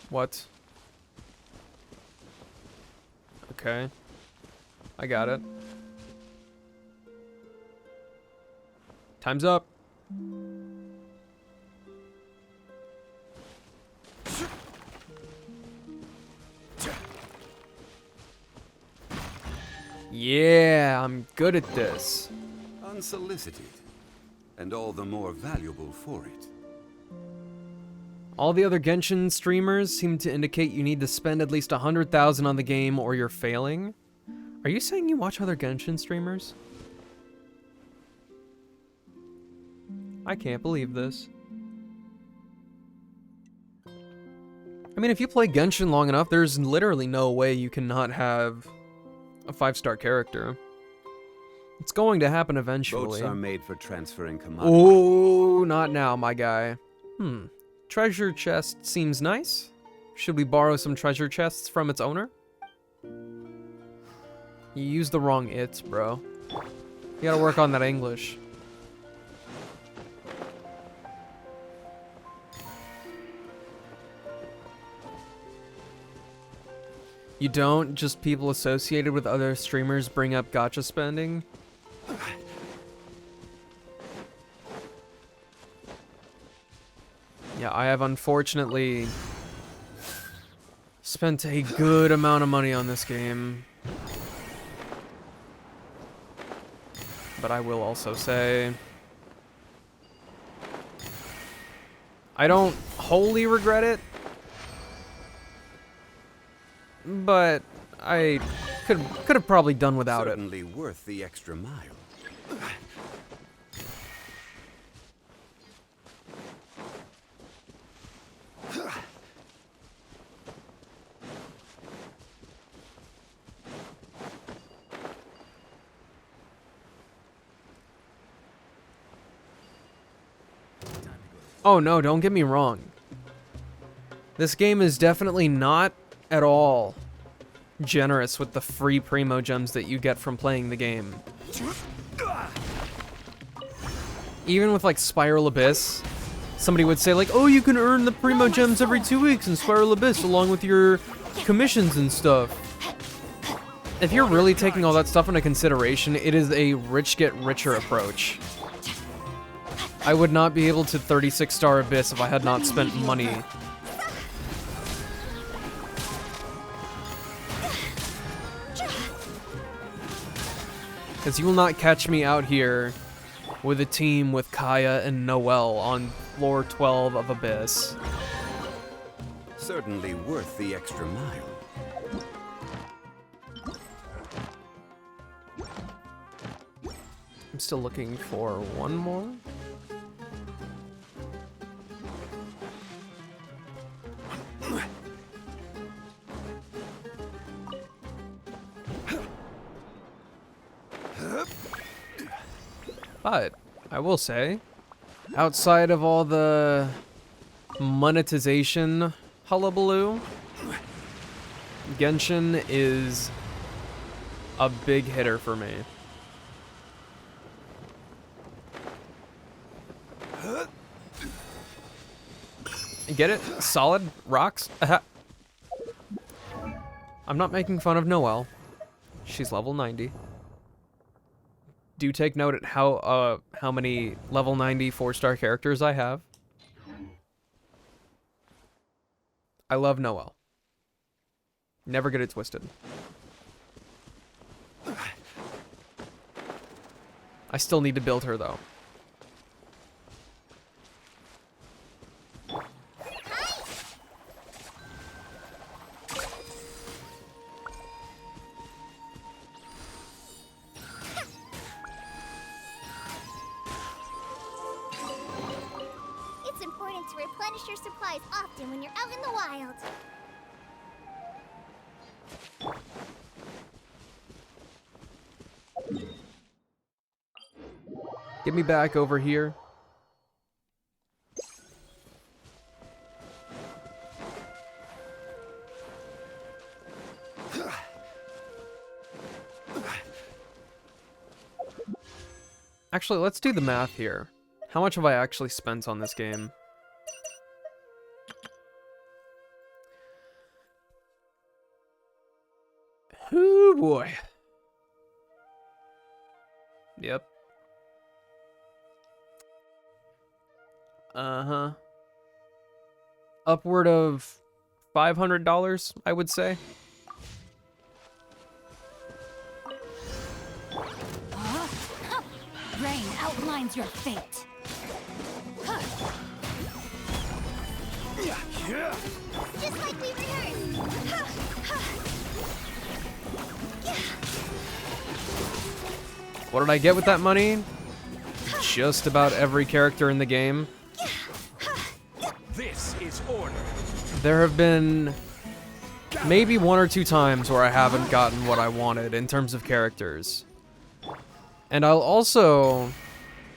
What? Okay. I got it. Time's up. Yeah, I'm good at this. Unsolicited, and all the more valuable for it. All the other Genshin streamers seem to indicate you need to spend at least 100,000 on the game or you're failing. Are you saying you watch other Genshin streamers? I can't believe this. I mean, if you play Genshin long enough, there's literally no way you cannot have a 5-star character. It's going to happen eventually. Boats are made for transferring commodities. Oh, not now, my guy. Treasure chest seems nice. Should we borrow some treasure chests from its owner? You used the wrong "it's," bro. You gotta work on that English. You don't? Just people associated with other streamers bring up gacha spending? Yeah, I have unfortunately spent a good amount of money on this game. But I will also say, I don't wholly regret it, but I could have probably done without it. Certainly worth the extra mile. Oh no, don't get me wrong. This game is definitely not at all generous with the free Primo Gems that you get from playing the game. Even with like Spiral Abyss, somebody would say like, oh, you can earn the Primo Gems every 2 weeks in Spiral Abyss along with your commissions and stuff. If you're really taking all that stuff into consideration, it is a rich get richer approach. I would not be able to 36-star Abyss if I had not spent money. Because you will not catch me out here with a team with Kaya and Noelle on floor 12 of Abyss. Certainly worth the extra mile. I'm still looking for one more. But I will say, outside of all the monetization hullabaloo, Genshin is a big hitter for me. Get it? Solid rocks? I'm not making fun of Noelle. She's level 90. Do take note at how many level 90 4-star characters I have. I love Noelle. Never get it twisted. I still need to build her though. To replenish your supplies often when you're out in the wild. Get me back over here. Actually, let's do the math here. How much have I actually spent on this game? Oh boy. Yep. Uh-huh. Upward of $500, I would say. Rain outlines your fate. Just like we rehearsed. What did I get with that money? Just about every character in the game. This is order. There have been maybe 1 or 2 times where I haven't gotten what I wanted in terms of characters. And I'll also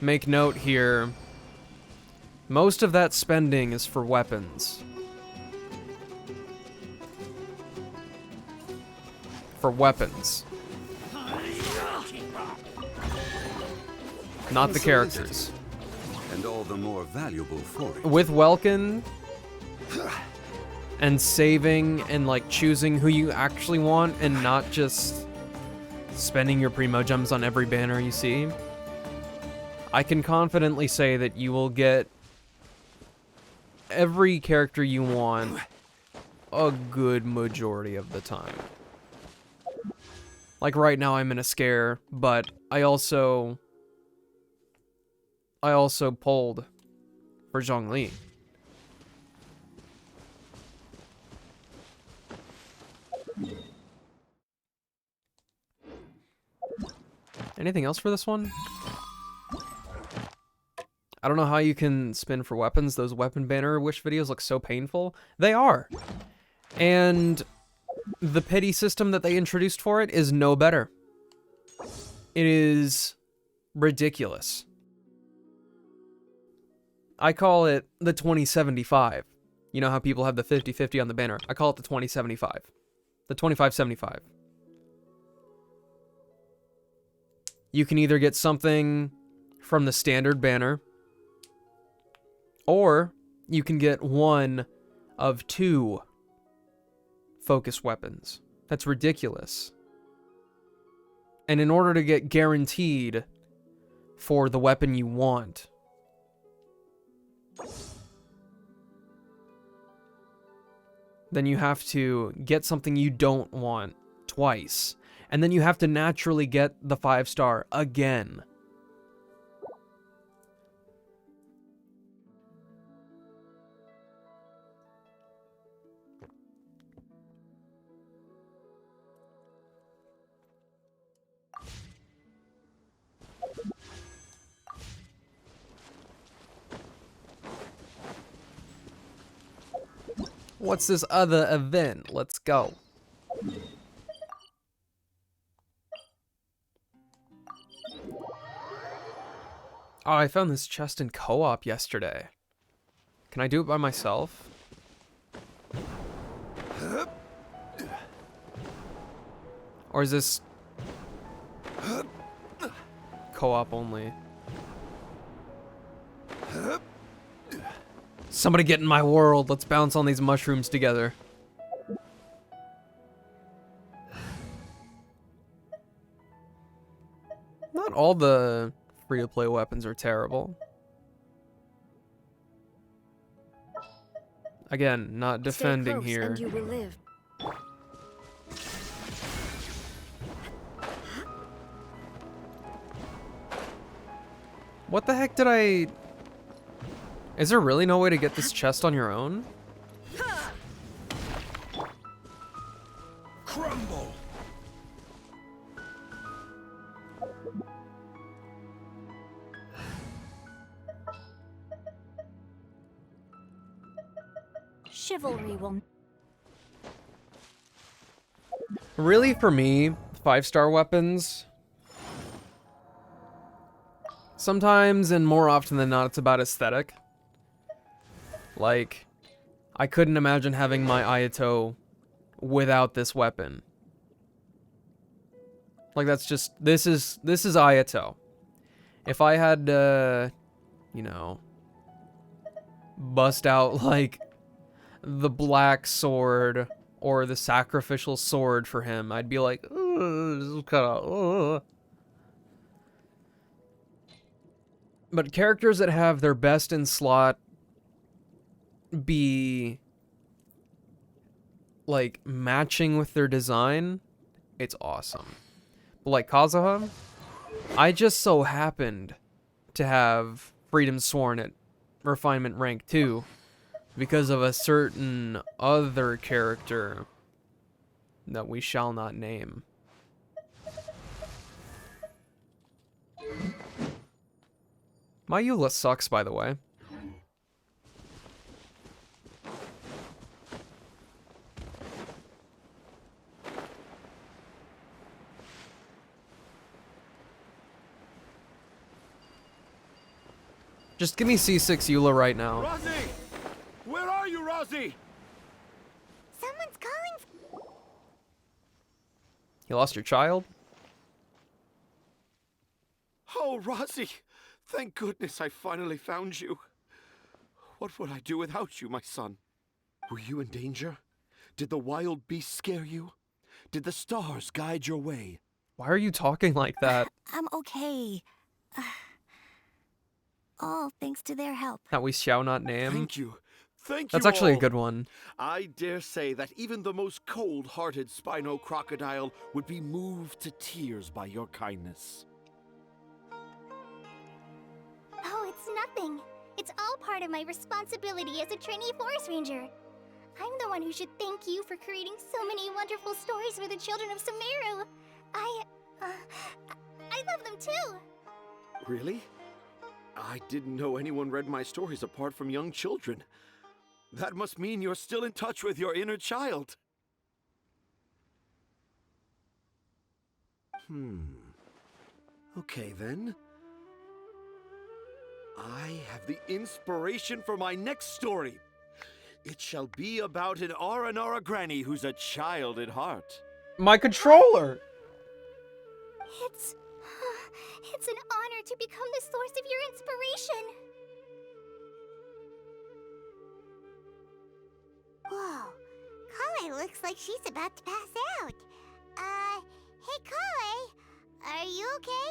make note here Most of that spending is for weapons. For weapons. Not the characters. And all the more valuable for it. With Welkin and saving and like choosing who you actually want and not just spending your primo gems on every banner you see, I can confidently say that you will get every character you want a good majority of the time. Like right now I'm in a scare, but I also pulled for Zhongli. Anything else for this one? I don't know how you can spin for weapons. Those weapon banner wish videos look so painful. They are. And the pity system that they introduced for it is no better. It is ridiculous. I call it the 2075. You know how people have the 50-50 on the banner? I call it the 2075. The 2575. You can either get something from the standard banner, or you can get one of two focus weapons. That's ridiculous. And in order to get guaranteed for the weapon you want, then you have to get something you don't want twice. And then you have to naturally get the 5-star again. What's this other event? Let's go. Oh, I found this chest in co-op yesterday. Can I do it by myself? Or is this co-op only? Somebody get in my world. Let's bounce on these mushrooms together. Not all the free-to-play weapons are terrible. Again, not defending Stay close here. and you will live. What the heck did I... Is there really no way to get this chest on your own? Crumble. Chivalry will. Really, for me, 5-star weapons, sometimes and more often than not, it's about aesthetic. Like, I couldn't imagine having my Ayato without this weapon. Like, that's just, this is Ayato. If I had to, you know, bust out, like, the black sword or the sacrificial sword for him, I'd be like, this is kind of, But characters that have their best in slot be like matching with their design, it's awesome. But like Kazuha, I just so happened to have Freedom Sworn at Refinement rank 2 because of a certain other character that we shall not name. My Eula sucks, by the way. Just give me C6 Eula right now. Rosie! Where are you, Rosie? Someone's calling. You lost your child? Oh, Rosie! Thank goodness I finally found you. What would I do without you, my son? Were you in danger? Did the wild beasts scare you? Did the stars guide your way? Why are you talking like that? I'm okay. All thanks to their help. That we shall not name. Thank you. Thank you That's actually a all. good one. I dare say that even the most cold-hearted Spino crocodile would be moved to tears by your kindness. Oh, it's nothing. It's all part of my responsibility as a trainee forest ranger. I'm the one who should thank you for creating so many wonderful stories for the children of Sumeru. I love them too. Really? I didn't know anyone read my stories apart from young children. That must mean you're still in touch with your inner child. Okay then. I have the inspiration for my next story. It shall be about an Aranara granny who's a child at heart. My controller! It's an honor to become the source of your inspiration. Whoa, Kale looks like she's about to pass out. Hey Kale, are you okay?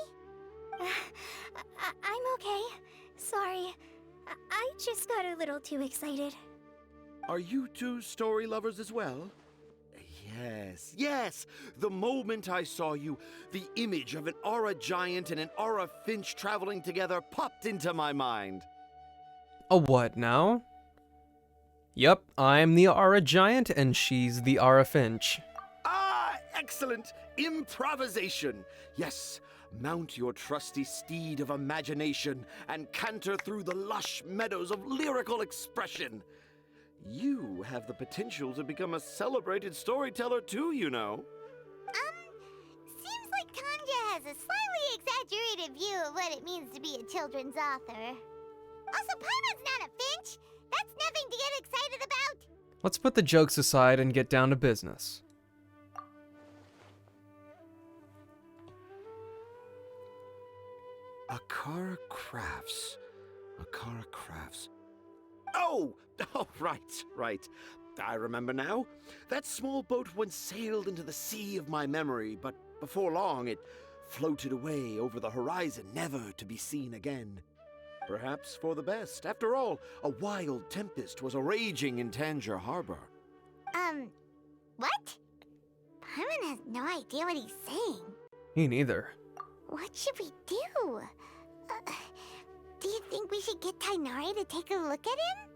I'm okay. Sorry, I just got a little too excited. Are you two story lovers as well? Yes. The moment I saw you, the image of an aura giant and an aura finch traveling together popped into my mind. A what now? Yep, I'm the Aura Giant and she's the Aura Finch. Ah, excellent! Improvisation! Yes, mount your trusty steed of imagination and canter through the lush meadows of lyrical expression. You have the potential to become a celebrated storyteller too, you know. Seems like Tanja has a slightly exaggerated view of what it means to be a children's author. Also, Paimon's not a finch. That's nothing to get excited about. Let's put the jokes aside and get down to business. Akara Crafts. Akara Crafts. Oh, right. I remember now. That small boat once sailed into the sea of my memory, but before long it floated away over the horizon, never to be seen again. Perhaps for the best. After all, a wild tempest was a-raging in Tanger Harbor. What? Paimon has no idea what he's saying. Me neither. What should we do? Do you think we should get Tainari to take a look at him?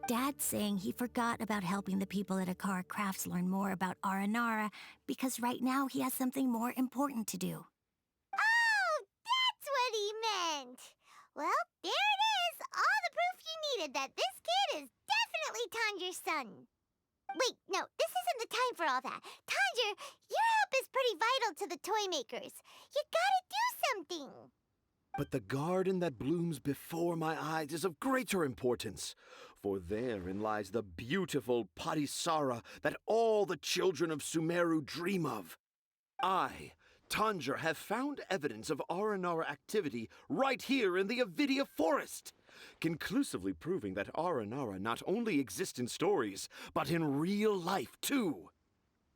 Dad's saying he forgot about helping the people at Akara Crafts learn more about Aranara because right now he has something more important to do. Oh, that's what he meant! Well, there it is! All the proof you needed that this kid is definitely Tanger's son. Wait, no, this isn't the time for all that. Tanger, your help is pretty vital to the toy makers. You gotta do something! But the garden that blooms before my eyes is of greater importance, for therein lies the beautiful Padisara that all the children of Sumeru dream of. I, Tanger, have found evidence of Aranara activity right here in the Avidia Forest, conclusively proving that Aranara not only exist in stories, but in real life too.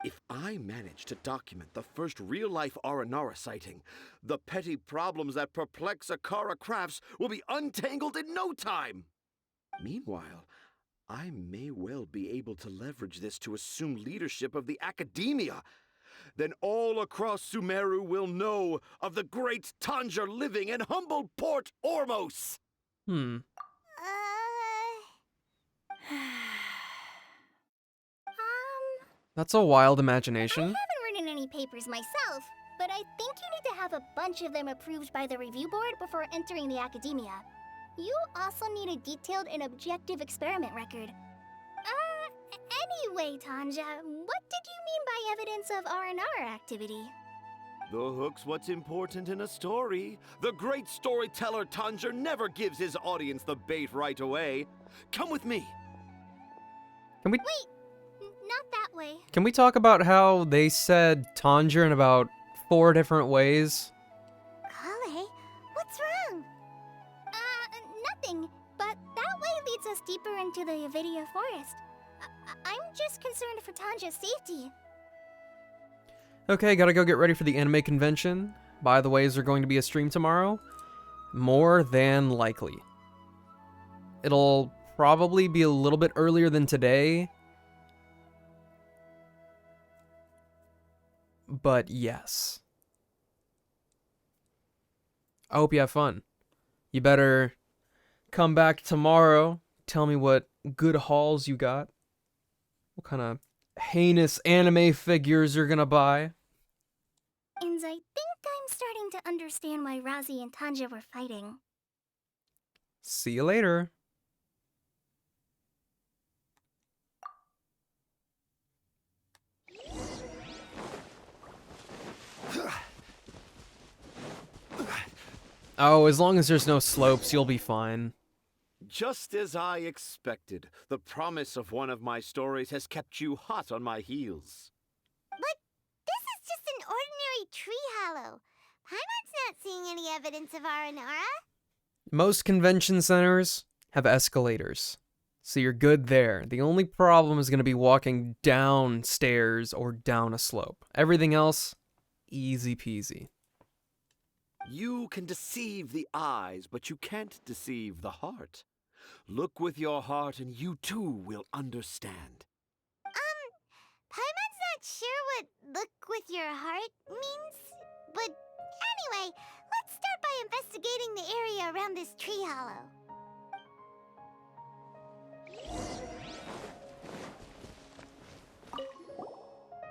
If I manage to document the first real-life Aranara sighting, the petty problems that perplex Akara Crafts will be untangled in no time. Meanwhile, I may well be able to leverage this to assume leadership of the academia. Then all across Sumeru will know of the great Tanger living in humble Port Ormos. That's a wild imagination. I haven't written any papers myself, but I think you need to have a bunch of them approved by the review board before entering the academia. You also need a detailed and objective experiment record. Anyway, Tanja, what did you mean by evidence of Aranara activity? The hook's what's important in a story. The great storyteller Tanjir never gives his audience the bait right away. Come with me. Can we Not that way. can we talk about how they said Tanjir in about 4 different ways? Kale, what's wrong? Nothing. But that way leads us deeper into the Avidia forest. I'm just concerned for Tanja's safety. Okay, gotta go get ready for the anime convention. By the way, is there going to be a stream tomorrow? More than likely. It'll probably be a little bit earlier than today. But yes. I hope you have fun. You better come back tomorrow. Tell me what good hauls you got. What kind of heinous anime figures you're gonna buy. And I think I'm starting to understand why Razi and Tanja were fighting. See you later. Oh, as long as there's no slopes, you'll be fine. Just as I expected, the promise of one of my stories has kept you hot on my heels. But this is just an ordinary tree hollow. Paimon's not seeing any evidence of Aranara. Most convention centers have escalators, so you're good there. The only problem is going to be walking downstairs or down a slope. Everything else, easy peasy. You can deceive the eyes, but you can't deceive the heart. Look with your heart and you too will understand. Paimon's not sure what look with your heart means. But anyway, let's start by investigating the area around this tree hollow.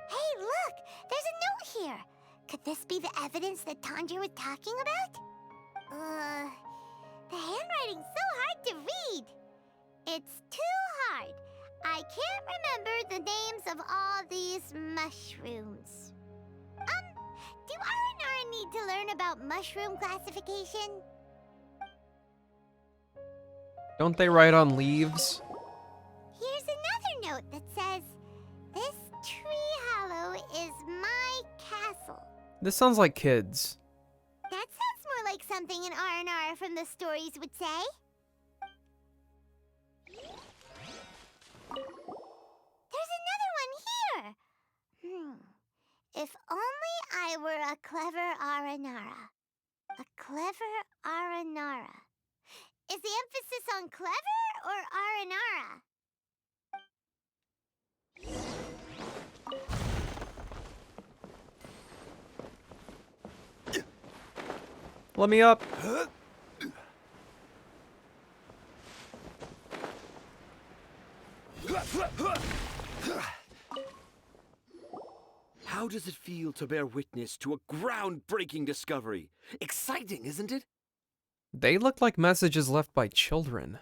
Hey, look! There's a note here! Could this be the evidence that Tanjir was talking about? The handwriting's so hard to read. It's too hard. I can't remember the names of all these mushrooms. Do Aranara need to learn about mushroom classification? Don't they write on leaves? Here's another note that says, "This tree hollow is my castle." This sounds like kids. That sounds more like something an Aranara from the stories would say. There's another one here! If only I were a clever Aranara. A clever Aranara. Is the emphasis on clever or Aranara? Let me up. How does it feel to bear witness to a groundbreaking discovery? Exciting, isn't it? They look like messages left by children.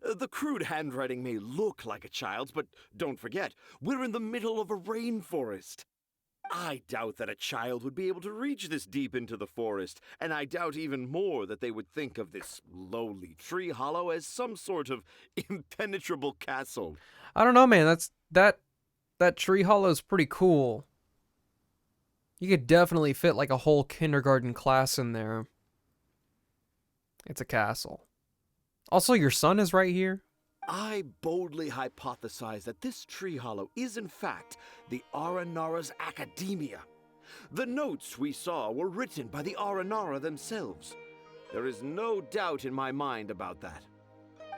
The crude handwriting may look like a child's, but don't forget, we're in the middle of a rainforest. I doubt that a child would be able to reach this deep into the forest, and I doubt even more that they would think of this lowly tree hollow as some sort of impenetrable castle. I don't know, man. That tree hollow's pretty cool. You could definitely fit like a whole kindergarten class in there. It's a castle. Also, your son is right here. I boldly hypothesize that this tree hollow is in fact the Aranara's academia. The notes we saw were written by the Aranara themselves. There is no doubt in my mind about that.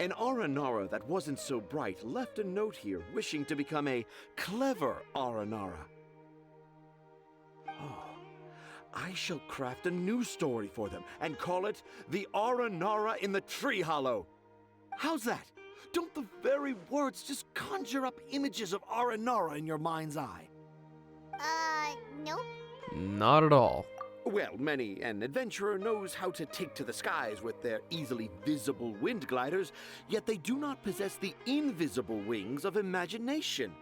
An Aranara that wasn't so bright left a note here wishing to become a clever Aranara. Oh, I shall craft a new story for them and call it The Aranara in the Tree Hollow. How's that? Don't the very words just conjure up images of Aranara in your mind's eye? Nope. Not at all. Well, many an adventurer knows how to take to the skies with their easily visible wind gliders, yet they do not possess the invisible wings of imagination,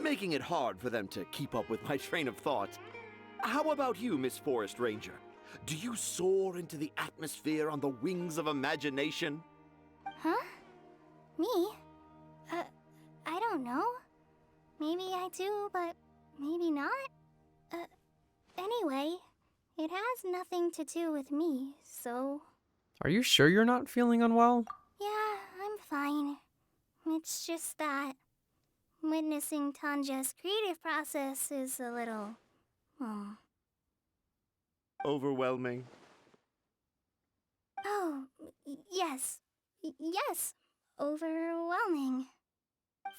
making it hard for them to keep up with my train of thought. How about you, Miss Forest Ranger? Do you soar into the atmosphere on the wings of imagination? Huh? Me? I don't know. Maybe I do, but maybe not. Anyway, it has nothing to do with me, so... Are you sure you're not feeling unwell? Yeah, I'm fine. It's just that witnessing Tanja's creative process is a little... Overwhelming. Oh, yes. Yes. Overwhelming.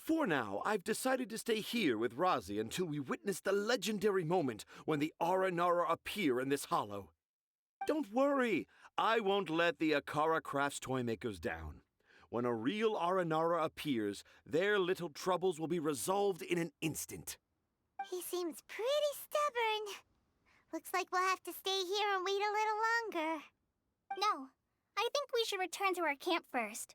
For now, I've decided to stay here with Razi until we witness the legendary moment when the Aranara appear in this hollow. Don't worry, I won't let the Akara Crafts toymakers down. When a real Aranara appears, their little troubles will be resolved in an instant. He seems pretty stubborn. Looks like we'll have to stay here and wait a little longer. No, I think we should return to our camp first.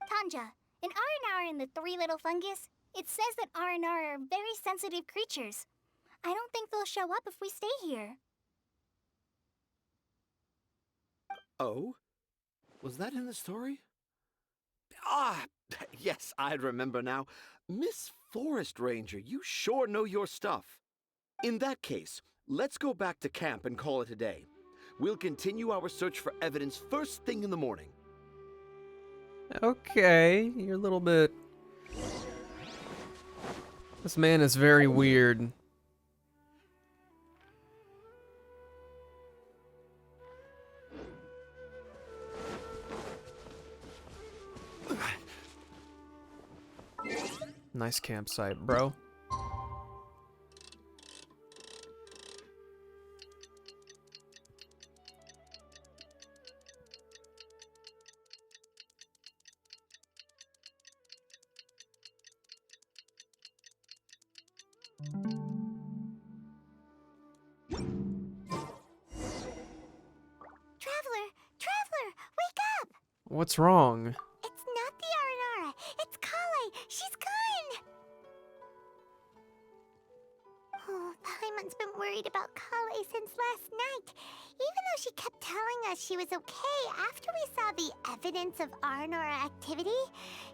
Tanja, in Aranara and the Three Little Fungus, it says that Aranara are very sensitive creatures. I don't think they'll show up if we stay here. Oh? Was that in the story? Ah, yes, I remember now. Miss Forest Ranger, you sure know your stuff. In that case, let's go back to camp and call it a day. We'll continue our search for evidence first thing in the morning. Okay, you're a little bit... This man is very weird. Nice campsite, bro. Traveler, wake up! What's wrong? It's not the Aranara. It's Kale. She's gone. Oh, Paimon's been worried about Kale since last night. Even though she kept telling us she was okay after we saw the evidence of Aranara activity,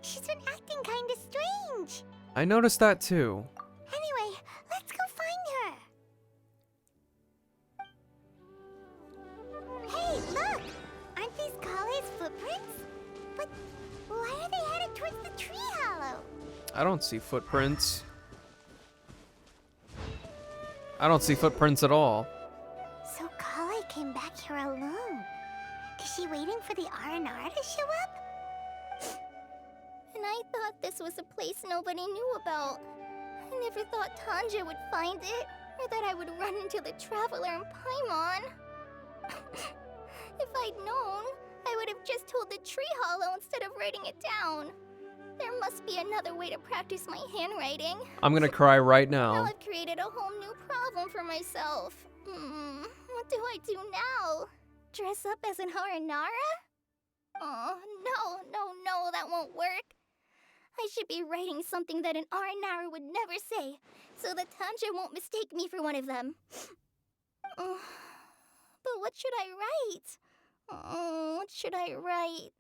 she's been acting kind of strange. I noticed that too. Anyway, let's go find her. Hey, look! Aren't these Kale's footprints? But why are they headed towards the tree hollow? I don't see footprints. I don't see footprints at all. So Kale came back here alone. Is she waiting for the Aranara to show up? And I thought this was a place nobody knew about. I never thought Tanja would find it, or that I would run into the Traveler and Paimon. If I'd known, I would have just told the tree hollow instead of writing it down. There must be another way to practice my handwriting. I'm gonna cry right Now now. I've created a whole new problem for myself. What do I do now? Dress up as an Aranara? Oh, no, that won't work. I should be writing something that an Aranara would never say, so that Tanja won't mistake me for one of them. But what should I write? What should I write?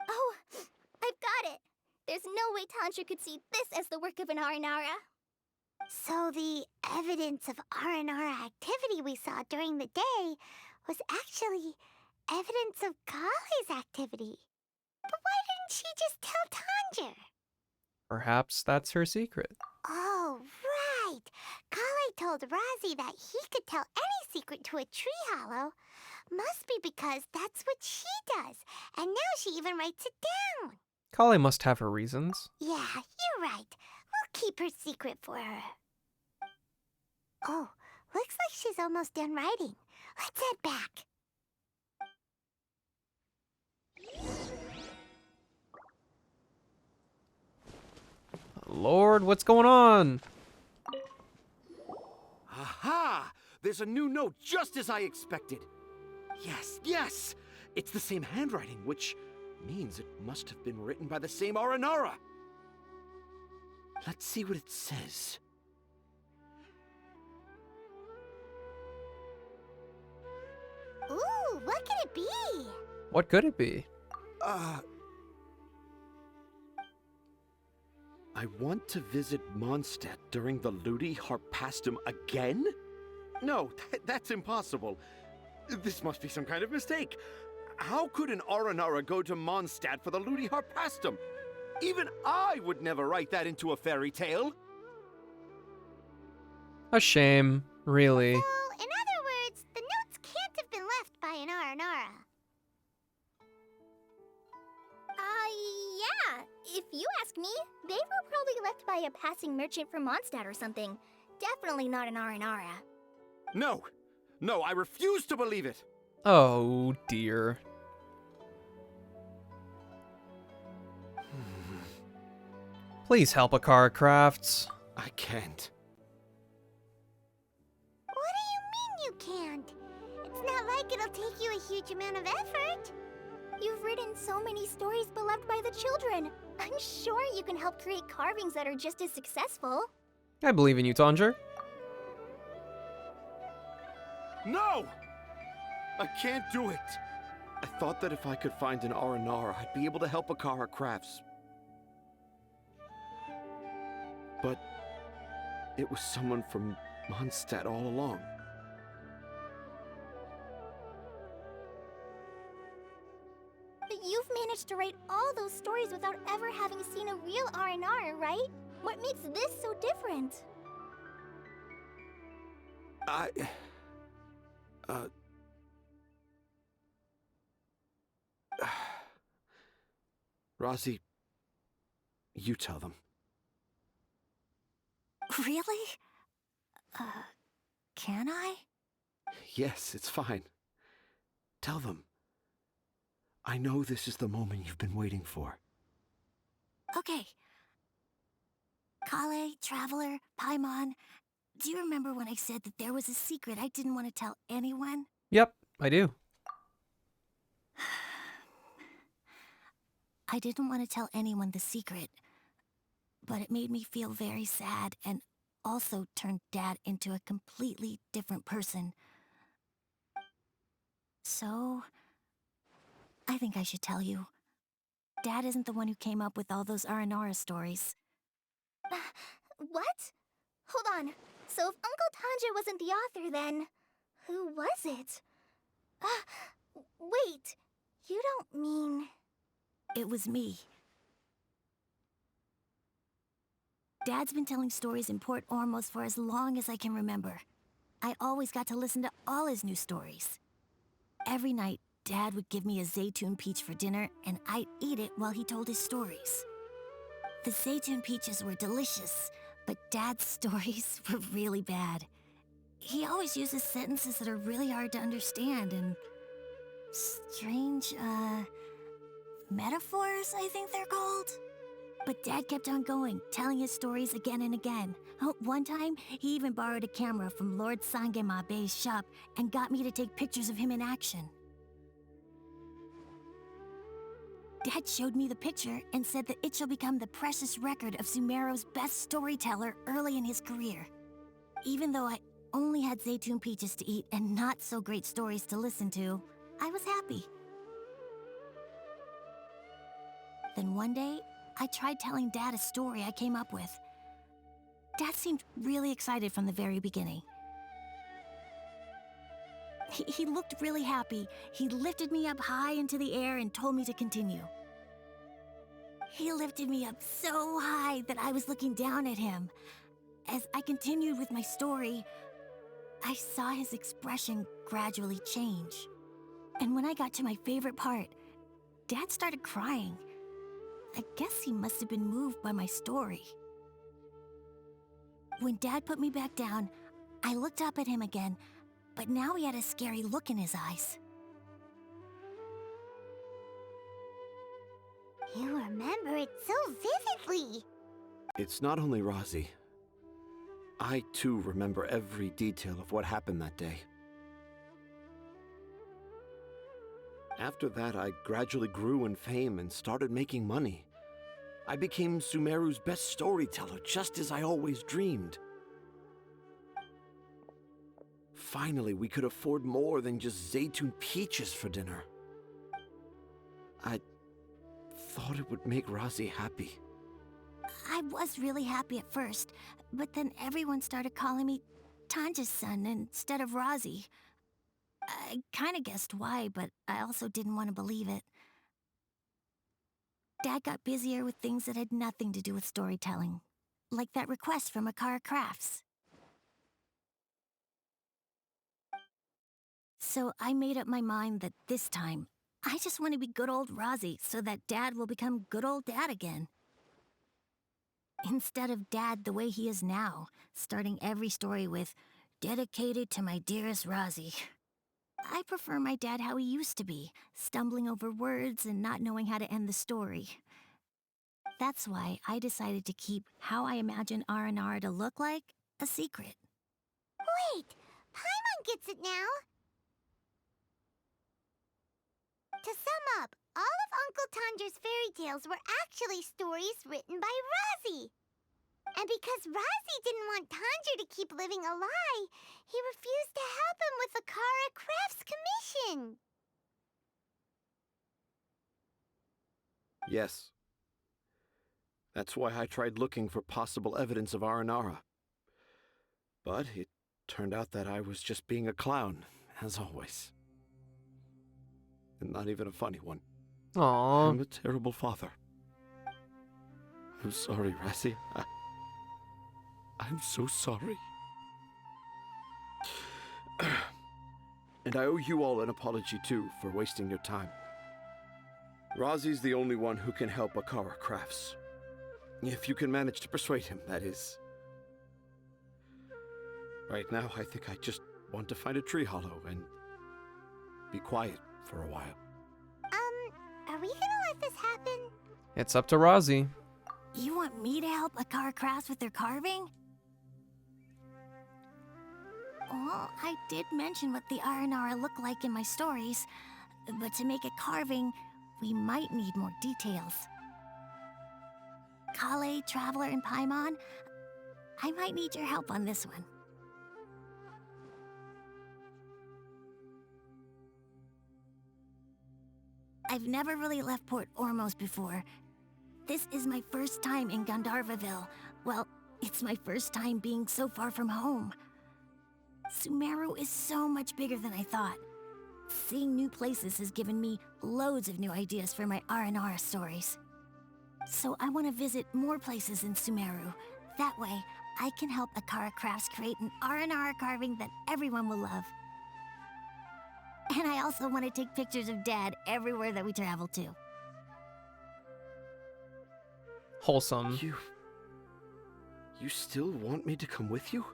Oh, I've got it! There's no way Tanja could see this as the work of an Aranara. So the evidence of Aranara activity we saw during the day was actually evidence of Kale's activity. But why didn't she just tell Tanja? Perhaps that's her secret. Oh, right! Kale told Razi that he could tell any secret to a tree hollow. Must be because that's what she does, and now she even writes it down. Kale must have her reasons. Yeah, you're right. We'll keep her secret for her. Oh, looks like she's almost done writing. Let's head back. Lord, what's going on? Aha! There's a new note just as I expected. Yes! It's the same handwriting, which means it must have been written by the same Aranara. Let's see what it says. What could it be? What could it be? I want to visit Mondstadt during the Ludi Harpastum again? No, that's impossible. This must be some kind of mistake. How could an Aranara go to Mondstadt for the Ludi Harpastum? Even I would never write that into a fairy tale. A shame, really. So, in other words, the notes can't have been left by an Aranara. Yeah. If you ask me, they were probably left by a passing merchant from Mondstadt or something. Definitely not an Aranara. No, I refuse to believe it. Oh dear. Please help Akara Crafts. I can't. What do you mean you can't? It's not like it'll take you a huge amount of effort. You've written so many stories beloved by the children. I'm sure you can help create carvings that are just as successful. I believe in you, Tanger. No! I can't do it. I thought that if I could find an Aranara, I'd be able to help Akara Crafts. But it was someone from Mondstadt all along. You've managed to write all those stories without ever having seen a real Aranara, right? What makes this so different? Rosie, you tell them. Really? Can I? Yes, it's fine. Tell them. I know this is the moment you've been waiting for. Okay. Kale, Traveler, Paimon, do you remember when I said that there was a secret I didn't want to tell anyone? Yep, I do. I didn't want to tell anyone the secret, but it made me feel very sad and also turned Dad into a completely different person. So, I think I should tell you. Dad isn't the one who came up with all those Aranara stories. What? Hold on. So if Uncle Tanja wasn't the author, then who was it? Wait. You don't mean... It was me. Dad's been telling stories in Port Ormos for as long as I can remember. I always got to listen to all his new stories. Every night, Dad would give me a Zaytun peach for dinner, and I'd eat it while he told his stories. The Zaytun peaches were delicious, but Dad's stories were really bad. He always uses sentences that are really hard to understand and strange, metaphors, I think they're called. But Dad kept on going, telling his stories again and again. Oh, one time, he even borrowed a camera from Lord Sangema Bey's shop and got me to take pictures of him in action. Dad showed me the picture and said that it shall become the precious record of Sumeru's best storyteller early in his career. Even though I only had Zaytun peaches to eat and not so great stories to listen to, I was happy. Then one day, I tried telling Dad a story I came up with. Dad seemed really excited from the very beginning. He looked really happy. He lifted me up high into the air and told me to continue. He lifted me up so high that I was looking down at him. As I continued with my story, I saw his expression gradually change. And when I got to my favorite part, Dad started crying. I guess he must have been moved by my story. When Dad put me back down, I looked up at him again, but now he had a scary look in his eyes. You remember it so vividly. It's not only Rosie. I, too, remember every detail of what happened that day. After that, I gradually grew in fame and started making money. I became Sumeru's best storyteller, just as I always dreamed. finally we could afford more than just Zaytun peaches for dinner. I thought it would make Razi happy. I was really happy at first, but then everyone started calling me Tanja's son instead of Razi. I kinda guessed why, but I also didn't want to believe it. Dad got busier with things that had nothing to do with storytelling, like that request from Akara Crafts. So I made up my mind that this time, I just want to be good old Razi so that Dad will become good old Dad again. Instead of Dad the way he is now, starting every story with, "Dedicated to my dearest Razi." I prefer my dad how he used to be, stumbling over words and not knowing how to end the story. That's why I decided to keep how I imagine Aranara to look like a secret. Wait, Paimon gets it now. To sum up, all of Uncle Tandra's fairy tales were actually stories written by Razi. And because Razi didn't want Tandra to keep living a lie, he refused to help him with the Akara Crafts commission. Yes. That's why I tried looking for possible evidence of Aranara. But it turned out that I was just being a clown, as always. And not even a funny one. Aww. I'm a terrible father. I'm sorry, Razi. I'm so sorry. And I owe you all an apology, too, for wasting your time. Razi's the only one who can help Akara Crafts. If you can manage to persuade him, that is. Right now, I think I just want to find a tree hollow and be quiet for a while. Are we gonna let this happen? It's up to Razi. You want me to help Akara Crafts with their carving? Well, I did mention what the Aranara look like in my stories, but to make a carving, we might need more details. Kale, Traveler, and Paimon, I might need your help on this one. I've never really left Port Ormos before. This is my first time in Gandharvaville. Well, it's my first time being so far from home. Sumeru is so much bigger than I thought. Seeing new places has given me loads of new ideas for my Aranara stories. So I want to visit more places in Sumeru. That way, I can help Akara Crafts create an Aranara carving that everyone will love. And I also want to take pictures of Dad everywhere that we travel to. Wholesome. You still want me to come with you?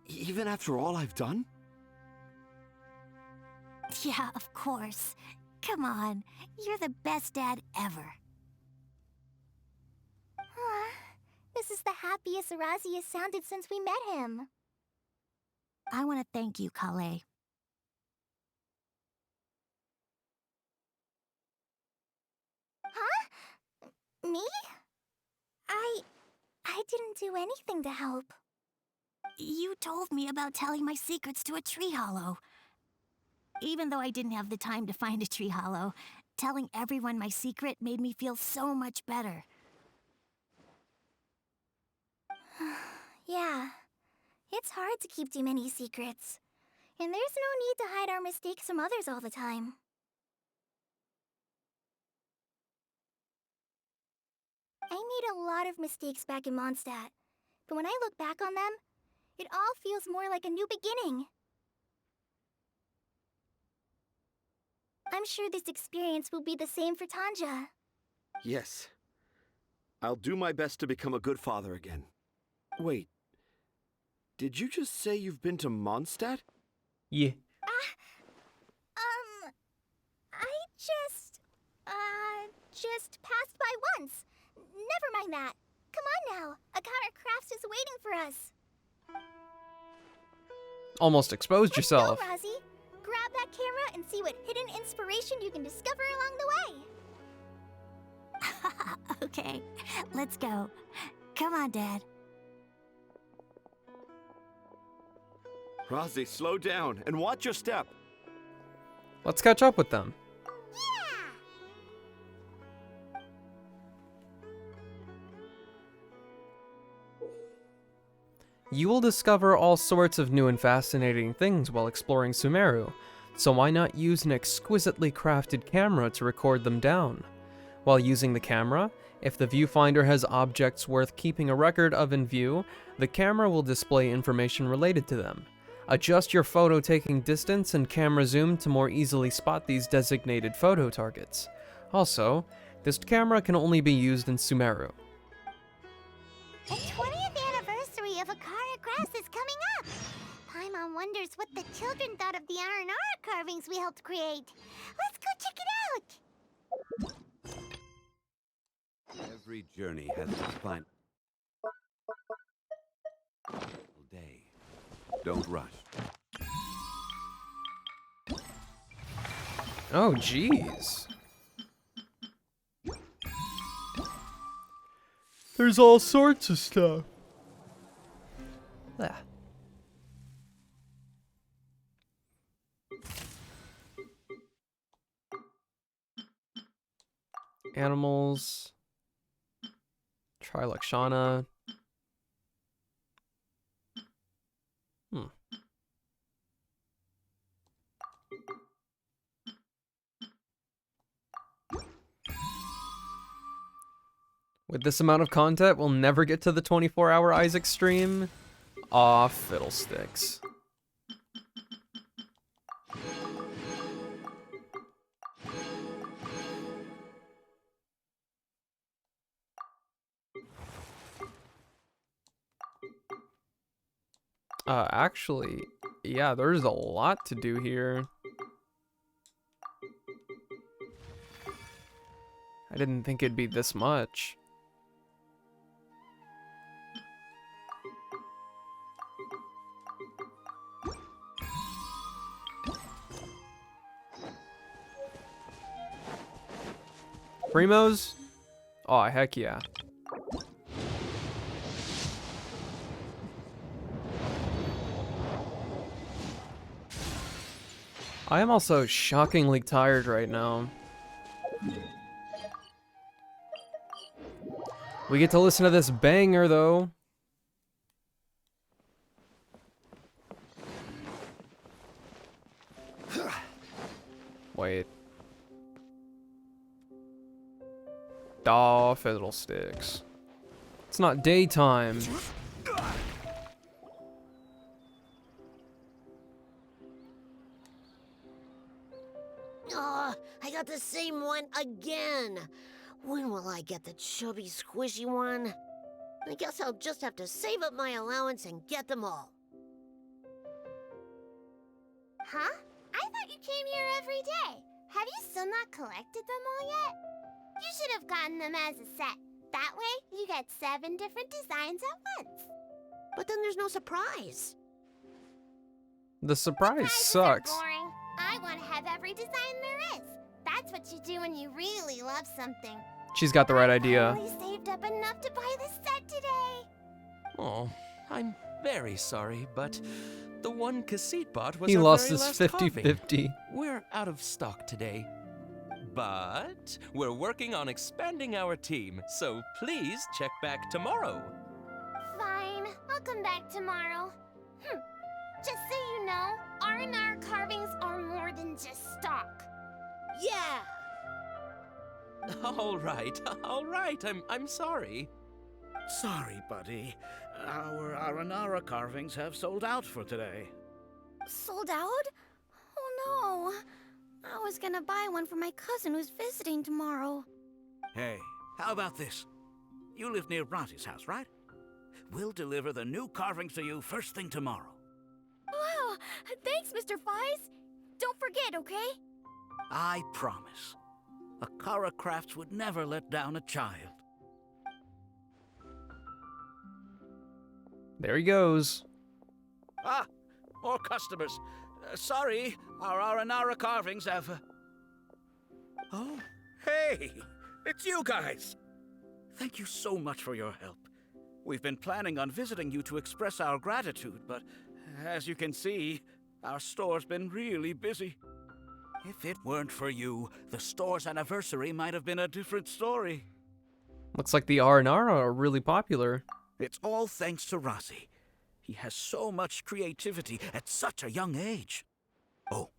Even after all I've done? Yeah, of course. Come on, you're the best dad ever. This is the happiest Razi has sounded since we met him. I want to thank you, Kale. Huh? Me? I didn't do anything to help. You told me about telling my secrets to a tree hollow. Even though I didn't have the time to find a tree hollow, telling everyone my secret made me feel so much better. Yeah. It's hard to keep too many secrets. And there's no need to hide our mistakes from others all the time. I made a lot of mistakes back in Mondstadt. But when I look back on them, it all feels more like a new beginning. I'm sure this experience will be the same for Tanja. Yes. I'll do my best to become a good father again. Wait. Did you just say you've been to Mondstadt? Yeah. I just passed by once. Never mind that. Come on now. Akara Crafts is waiting for us. Almost exposed yourself. Let's go, Razi. Grab that camera and see what hidden inspiration you can discover along the way. Okay, let's go. Come on, Dad. Razi, slow down and watch your step. Let's catch up with them. You will discover all sorts of new and fascinating things while exploring Sumeru, so why not use an exquisitely crafted camera to record them down? While using the camera, if the viewfinder has objects worth keeping a record of in view, the camera will display information related to them. Adjust your photo taking distance and camera zoom to more easily spot these designated photo targets. Also, this camera can only be used in Sumeru. The 20th anniversary of Akara Crafts is coming up. Paimon wonders what the children thought of the Aranara carvings we helped create. Let's go check it out. Every journey has its final day. Don't rush. Oh, jeez. There's all sorts of stuff. Ah. Animals. Trilakshana. With this amount of content, we'll never get to the 24-hour Isaac stream. Aw, fiddlesticks. Actually, yeah, there's a lot to do here. I didn't think it'd be this much. Primos? Oh, heck yeah. I am also shockingly tired right now. We get to listen to this banger, though. Wait. Daw, fiddlesticks. It's not daytime. Oh, I got the same one again. When will I get the chubby, squishy one? I guess I'll just have to save up my allowance and get them all. Huh? I thought you came here every day. Have you still not collected them all yet? You should have gotten them as a set. That way, you get 7 different designs at once. But then there's no surprise. The surprise Surprises sucks. are boring. I want to have every design there is. That's what you do when you really love something. She's got the right I idea. only saved up enough to buy the set today. Oh, I'm very sorry, but the one cassette bot was He our lost very his last 50-50. carving. We're out of stock today. But we're working on expanding our team, so please check back tomorrow. Fine, I'll come back tomorrow. Just so you know, R&R carvings are more than just stock. Yeah! All right. I'm sorry. Sorry, buddy. Our Aranara carvings have sold out for today. Sold out? Oh no. I was gonna buy one for my cousin who's visiting tomorrow. Hey, how about this? You live near Bronte's house, right? We'll deliver the new carvings to you first thing tomorrow. Wow, thanks, Mr. Fies. Don't forget, okay? I promise. Akara Crafts would never let down a child. There he goes. Ah, more customers. Sorry, our Aranara carvings have... Oh, hey, it's you guys. Thank you so much for your help. We've been planning on visiting you to express our gratitude, but As you can see, our store's been really busy. If it weren't for you, the store's anniversary might have been a different story. Looks like the Aranara are really popular. It's all thanks to Razi. He has so much creativity at such a young age. Oh,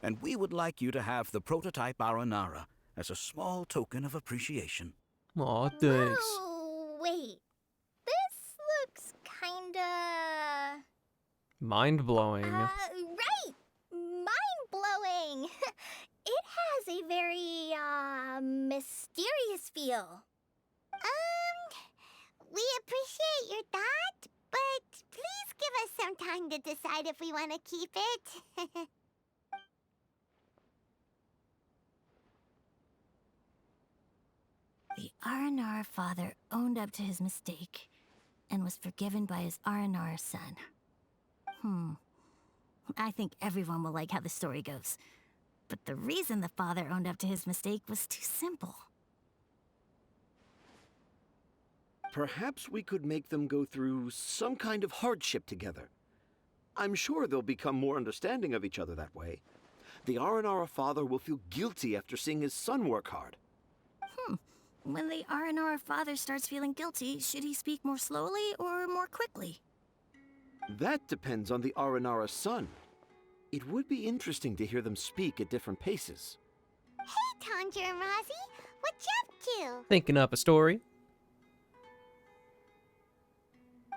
and we would like you to have the prototype Aranara as a small token of appreciation. Aw, thanks. Oh, wait. This looks kinda... Mind-blowing. Right! Mind-blowing! It has a very, mysterious feel. We appreciate your thought, but please give us some time to decide if we want to keep it. The Aranara father owned up to his mistake and was forgiven by his Aranara son. I think everyone will like how the story goes. But the reason the father owned up to his mistake was too simple. Perhaps we could make them go through some kind of hardship together. I'm sure they'll become more understanding of each other that way. The Aranara father will feel guilty after seeing his son work hard. When the Aranara father starts feeling guilty, should he speak more slowly or more quickly? That depends on the Aranara son. It would be interesting to hear them speak at different paces. Hey, Tanja and Razi, what you up to? Thinking up a story.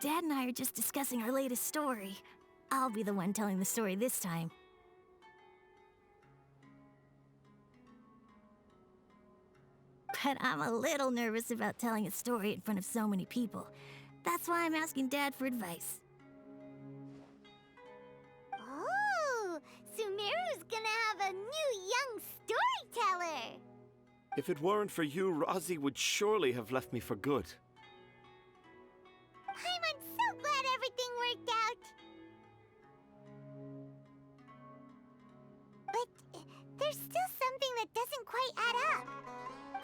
Dad and I are just discussing our latest story. I'll be the one telling the story this time. But I'm a little nervous about telling a story in front of so many people. That's why I'm asking Dad for advice. Oh, Sumeru's gonna have a new young storyteller. If it weren't for you, Razi would surely have left me for good. I'm so glad everything worked out. But there's still something that doesn't quite add up.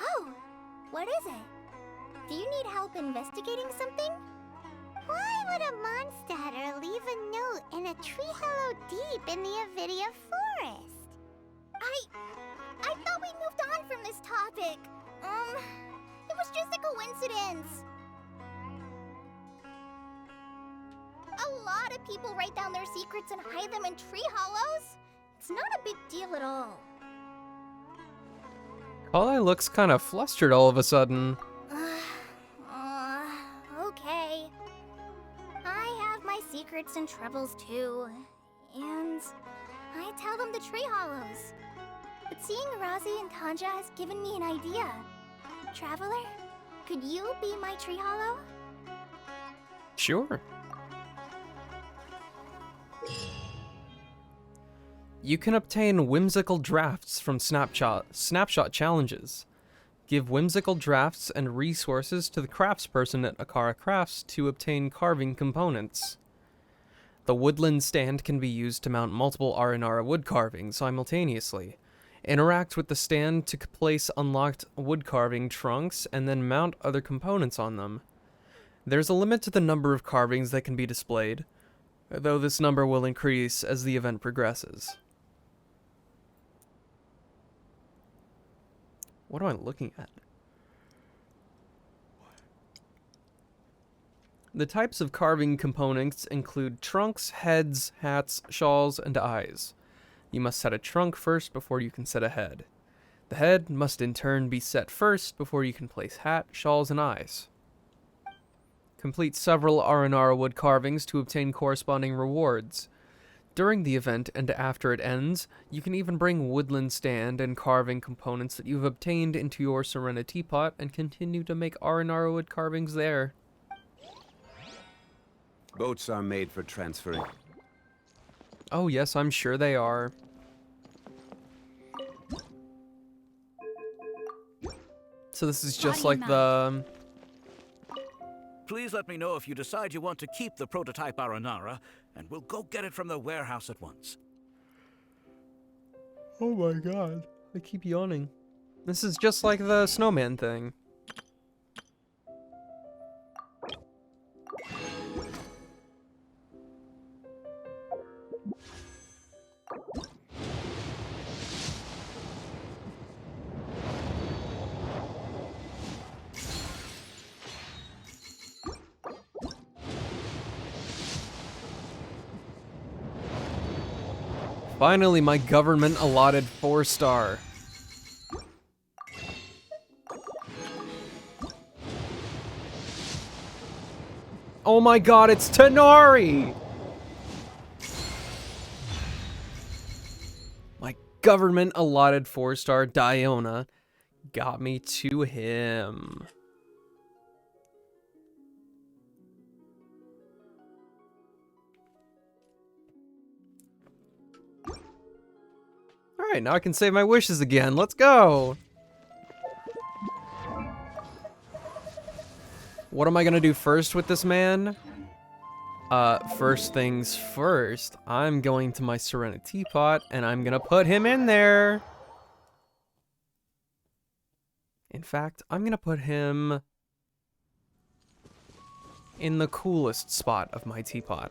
Oh, what is it? Do you need help investigating something? Why would a Mondstadter leave a note in a tree hollow deep in the Avidia forest? I thought we moved on from this topic. It was just a coincidence. A lot of people write down their secrets and hide them in tree hollows. It's not a big deal at all. Kali looks kind of flustered all of a sudden. Okay. I have my secrets and troubles too. And I tell them the tree hollows. But seeing Razi and Tanja has given me an idea. Traveler, could you be my tree hollow? Sure. You can obtain whimsical drafts from snapshot challenges. Give whimsical drafts and resources to the craftsperson at Akara Crafts to obtain carving components. The woodland stand can be used to mount multiple Aranara wood carvings simultaneously. Interact with the stand to place unlocked wood carving trunks and then mount other components on them. There's a limit to the number of carvings that can be displayed, though this number will increase as the event progresses. What am I looking at? The types of carving components include trunks, heads, hats, shawls, and eyes. You must set a trunk first before you can set a head. The head must in turn be set first before you can place hat, shawls, and eyes. Complete several Aranara wood carvings to obtain corresponding rewards. During the event and after it ends, you can even bring woodland stand and carving components that you've obtained into your Serena teapot and continue to make Aranara wood carvings there. Boats are made for transferring. Oh yes, I'm sure they are. So this is just like the... Please let me know if you decide you want to keep the prototype Aranara, and we'll go get it from the warehouse at once. Oh my god. I keep yawning. This is just like the snowman thing. Finally, my government allotted 4-star. Oh my god, it's Tighnari! My government allotted 4-star Diona got me to him. Alright, now I can save my wishes again. Let's go! What am I gonna do first with this man? First things first, I'm going to my Serena Teapot, and I'm gonna put him in there! In fact, I'm gonna put him in the coolest spot of my teapot.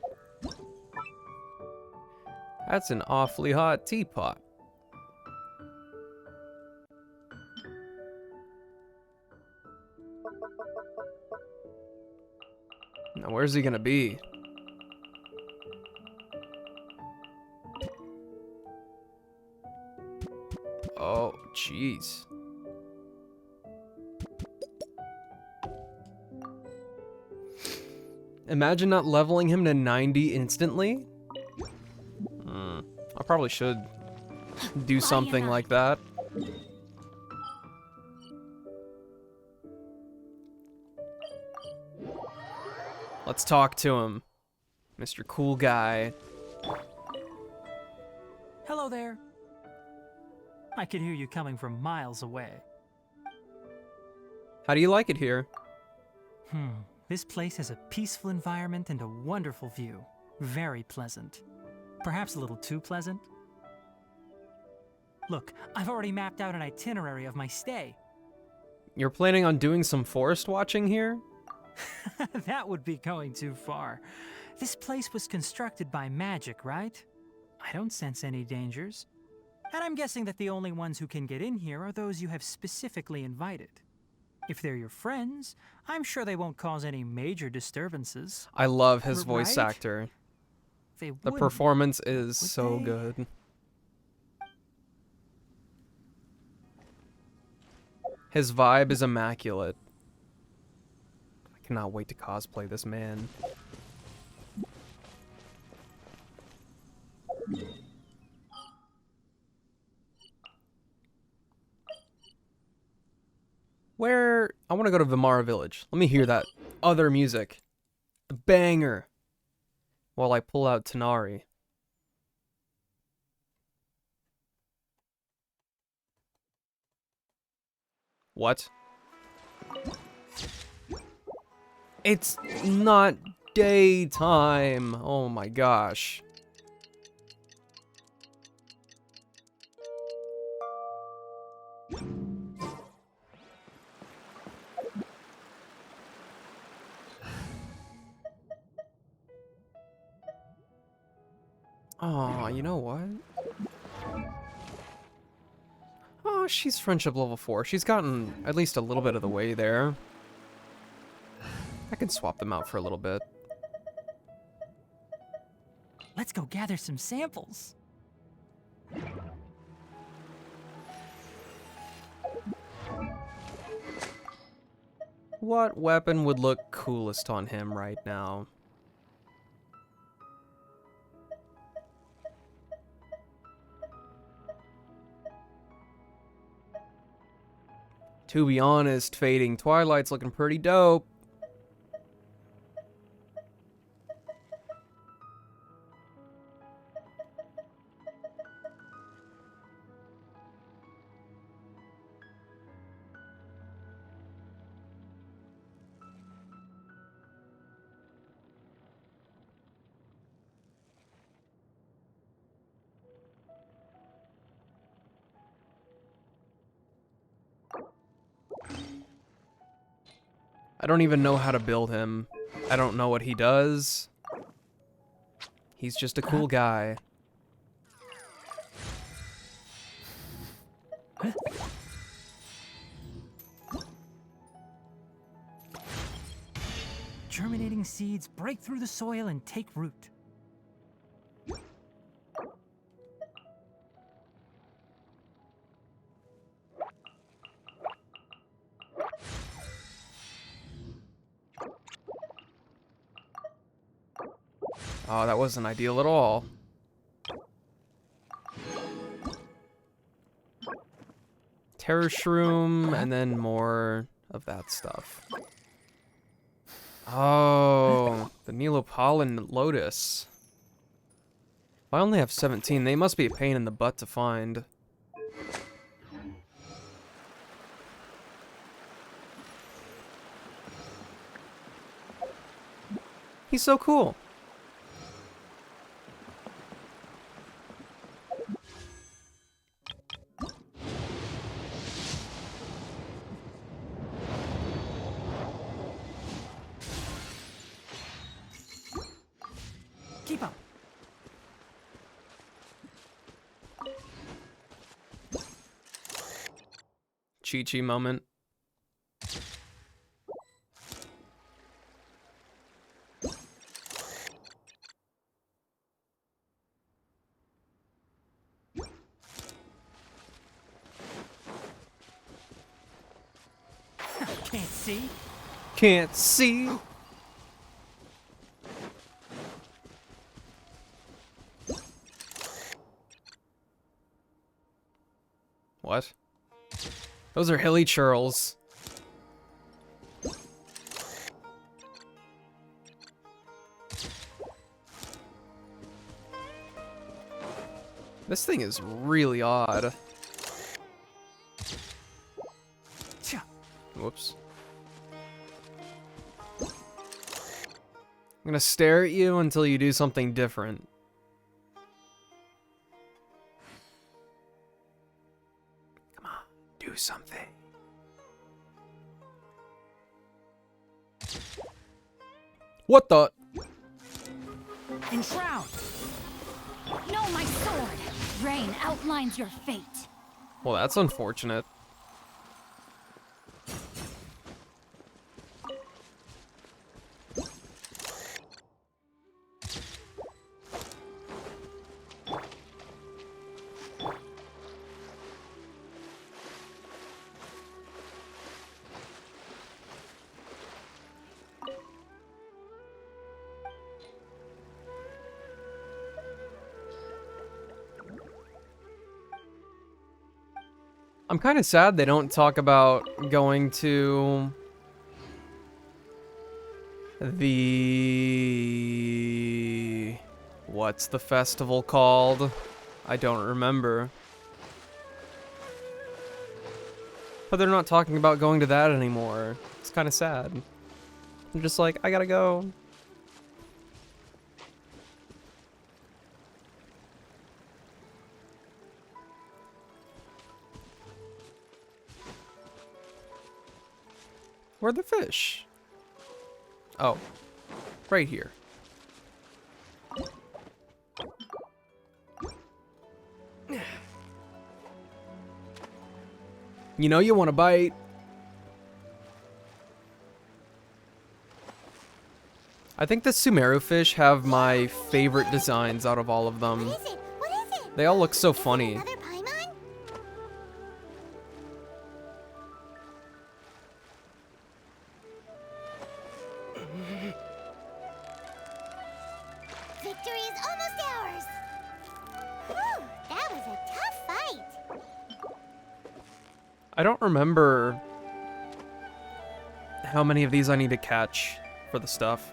That's an awfully hot teapot. Now, where's he gonna be? Oh, jeez. Imagine not leveling him to 90 instantly. I probably should do something like that. Let's talk to him. Mr. Cool Guy. Hello there. I could hear you coming from miles away. How do you like it here? This place has a peaceful environment and a wonderful view. Very pleasant. Perhaps a little too pleasant. Look, I've already mapped out an itinerary of my stay. You're planning on doing some forest watching here? That would be going too far. This place was constructed by magic, right? I don't sense any dangers. And I'm guessing that the only ones who can get in here are those you have specifically invited. If they're your friends, I'm sure they won't cause any major disturbances. I love his voice Right? actor. They The wouldn't, performance is would so they? good. His vibe is immaculate. I cannot wait to cosplay this man. Where... I want to go to Vimara Village. Let me hear that other music. The banger. While I pull out Tighnari. What? It's not daytime. Oh my gosh. Oh, you know what? Oh, she's friendship level 4. She's gotten at least a little bit of the way there. I can swap them out for a little bit. Let's go gather some samples. What weapon would look coolest on him right now? To be honest, Fading Twilight's looking pretty dope. I don't even know how to build him. I don't know what he does. He's just a cool guy. Germinating seeds break through the soil and take root. Oh, that wasn't ideal at all. Terror Shroom, and then more of that stuff. Oh, the Neopollen Lotus. I only have 17. They must be a pain in the butt to find. He's so cool. Keep up. Chi-Chi moment. Can't see? Can't see. What? Those are hilly churls. This thing is really odd. Whoops. I'm gonna stare at you until you do something different. Come on, do something. What the? Enshroud! No, my sword! Rain outlines your fate. Well, that's unfortunate. I'm kind of sad they don't talk about going to the... What's the festival called? I don't remember. But they're not talking about going to that anymore. It's kind of sad. I'm just like, I gotta go. Where'd the fish? Oh, right here. You know you want to bite. I think the Sumeru fish have my favorite designs out of all of them. What is it? What is it? They all look so funny. Another Paimon? Victory is almost ours. Whew, that was a tough fight. I don't remember how many of these I need to catch for the stuff.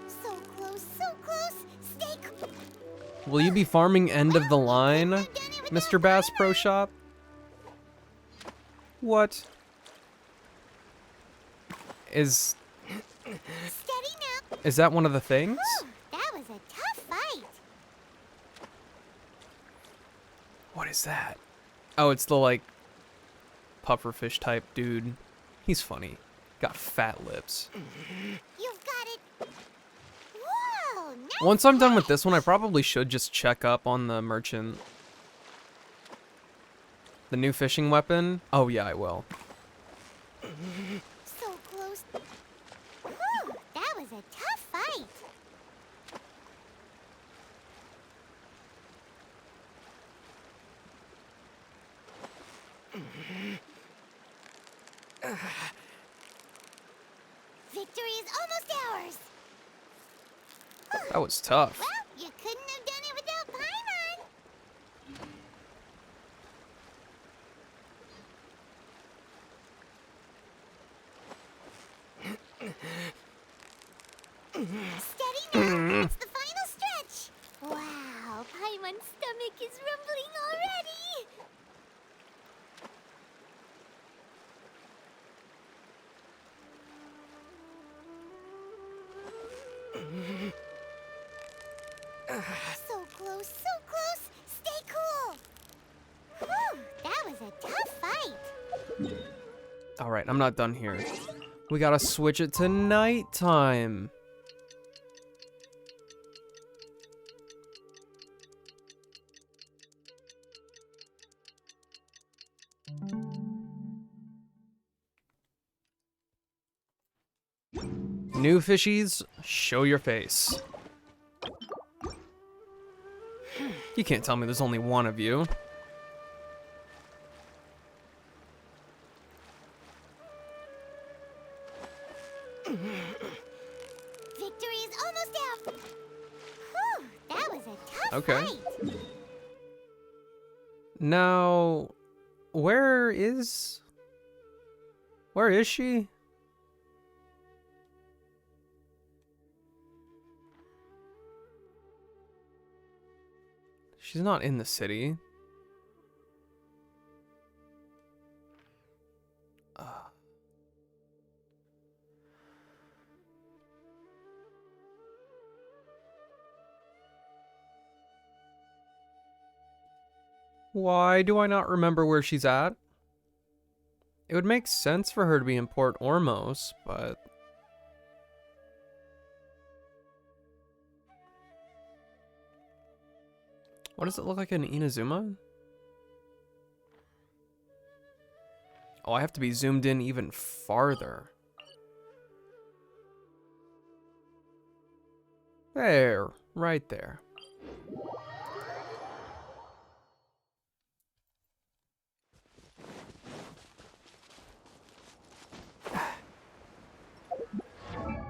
So close, so close. Stay close. Will you be farming end of the line, Mr. Bass Pro Shop? What? Is that one of the things? Whew, that was a tough fight. What is that? Oh, it's the, like, pufferfish type dude. He's funny. Got fat lips. You've got it. Whoa, nice Once I'm done with catch. this one, I probably should just check up on the merchant. The new fishing weapon? Oh yeah, I will. So close. Whew, that was a tough fight. Victory is almost ours! That was tough. Well, you couldn't have done it without Paimon! Steady now, it's the final stretch! Wow, Paimon's stomach is rumbling already! So close, so close! Stay cool! Whew, that was a tough fight! Alright, I'm not done here. We gotta switch it to nighttime. New fishies, show your face. You can't tell me there's only one of you. Victory is almost out! Whew, that was a tough fight! Now, where is she? She's not in the city. Why do I not remember where she's at? It would make sense for her to be in Port Ormos, but... What does it look like in Inazuma? Oh, I have to be zoomed in even farther. There, right there.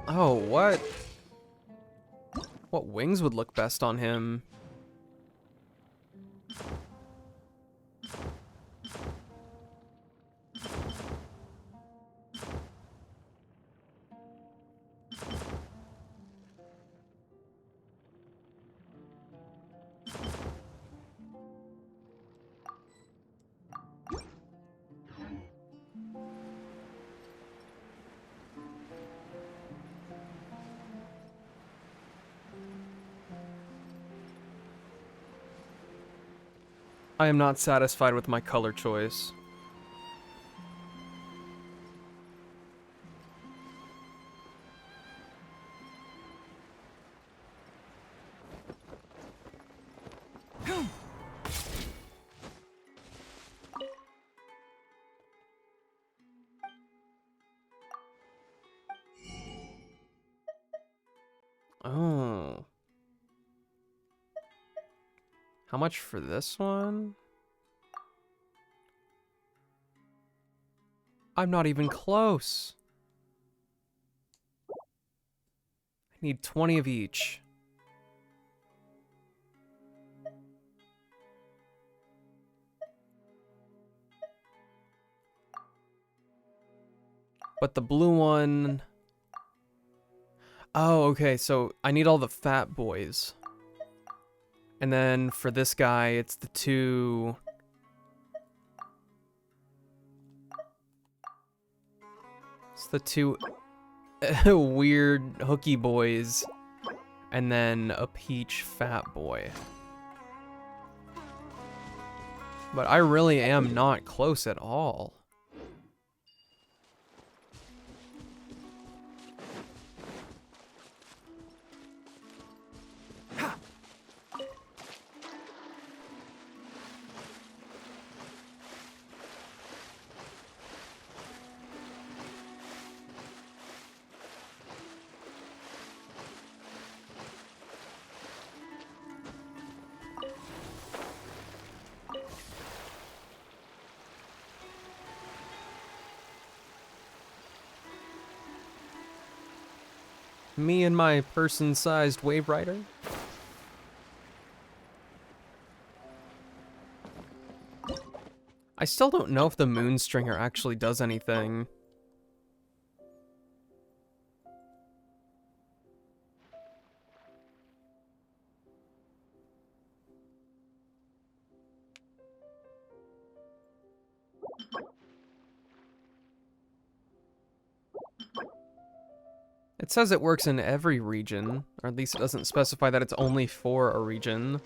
Oh, what? What wings would look best on him? I am not satisfied with my color choice. Oh. How much for this one? I'm not even close. I need 20 of each. But the blue one... Oh, okay, so I need all the fat boys. And then for this guy, it's the two... It's the two weird hooky boys. And then a peach fat boy. But I really am not close at all. Me and my person-sized wave rider. I still don't know if the Moonstringer actually does anything. It says it works in every region, or at least it doesn't specify that it's only for a region.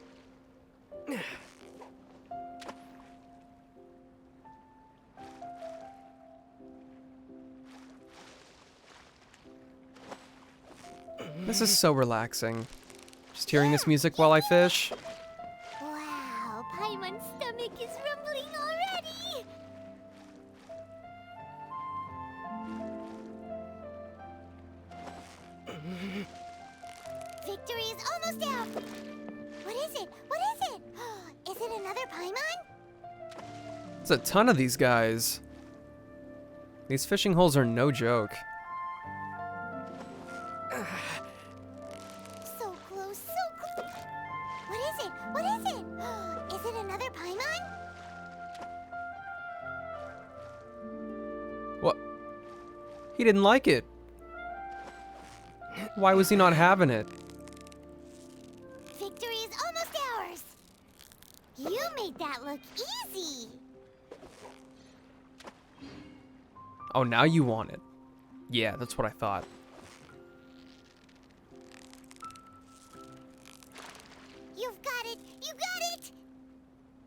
This is so relaxing. Just hearing this music while I fish. Wow, Paimon's stomach is rumbling already! Victory is almost out! What is it? What is it? Is it another Paimon? There's a ton of these guys. These fishing holes are no joke. So close, so close! What is it? What is it? Is it another Paimon? What? He didn't like it. Why was he not having it? Victory is almost ours! You made that look easy! Oh, now you want it. Yeah, that's what I thought. You've got it! You got it!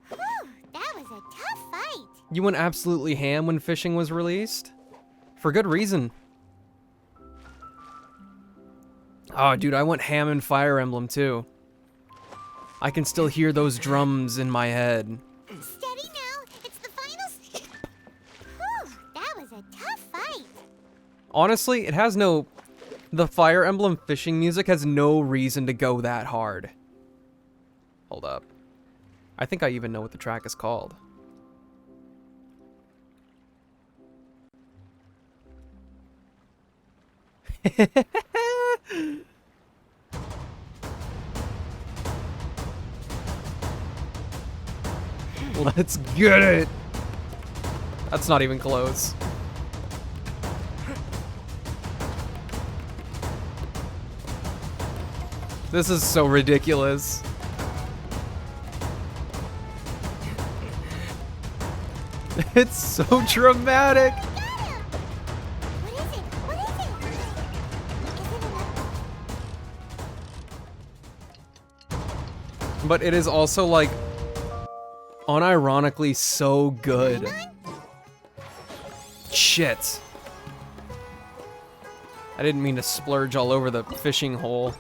Whew, that was a tough fight! You went absolutely ham when fishing was released? For good reason. Oh, dude, I went ham in Fire Emblem, too. I can still hear those drums in my head. Steady now! It's the final... Whew, that was a tough fight! Honestly, it has no... The Fire Emblem fishing music has no reason to go that hard. Hold up. I think I even know what the track is called. Let's get it! That's not even close. This is so ridiculous. It's so dramatic. What is it? What is it? Is it another... But it is also like unironically so good. Shit. I didn't mean to splurge all over the fishing hole.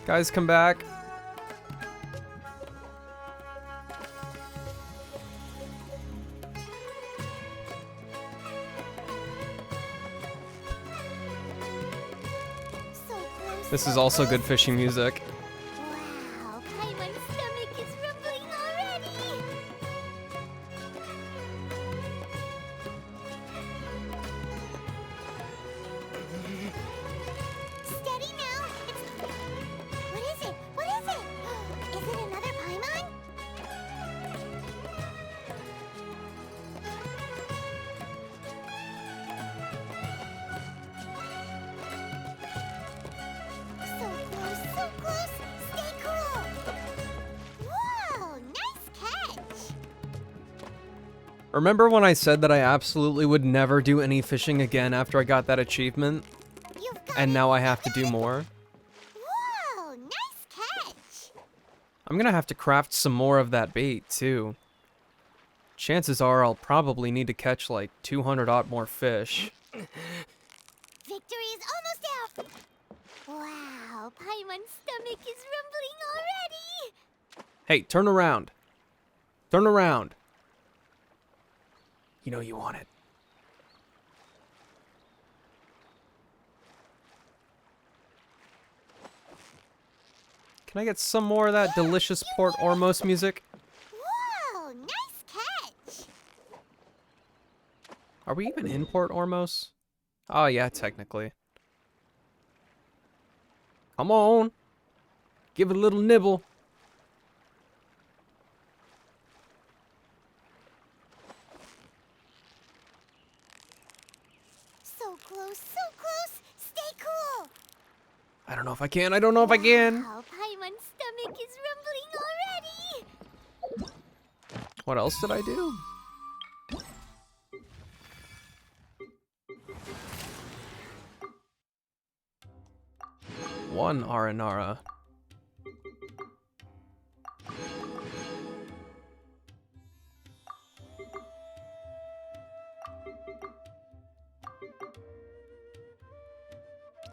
Guys, come back. This is also good fishing music. Wow, Paimon's stomach is rumbling already! Steady now! It's... What is it? What is it? Is it another Paimon? So close, so close! Stay cool! Whoa, nice catch! Remember when I said that I absolutely would never do any fishing again after I got that achievement? And now I have to do more? Whoa, nice catch! I'm gonna have to craft some more of that bait, too. Chances are I'll probably need to catch like 200-odd more fish. Victory is almost out! Wow, Paimon's stomach is rumbling already! Hey, turn around. Turn around. You know you want it. Can I get some more of that delicious Port Ormos music? Whoa, nice catch! Are we even in Port Ormos? Oh, yeah, technically. Come on. Give it a little nibble. So close, so close. Stay cool. I don't know if I can. I don't know if I can. Wow, Paimon's stomach is rumbling already. What else did I do? One Aranara.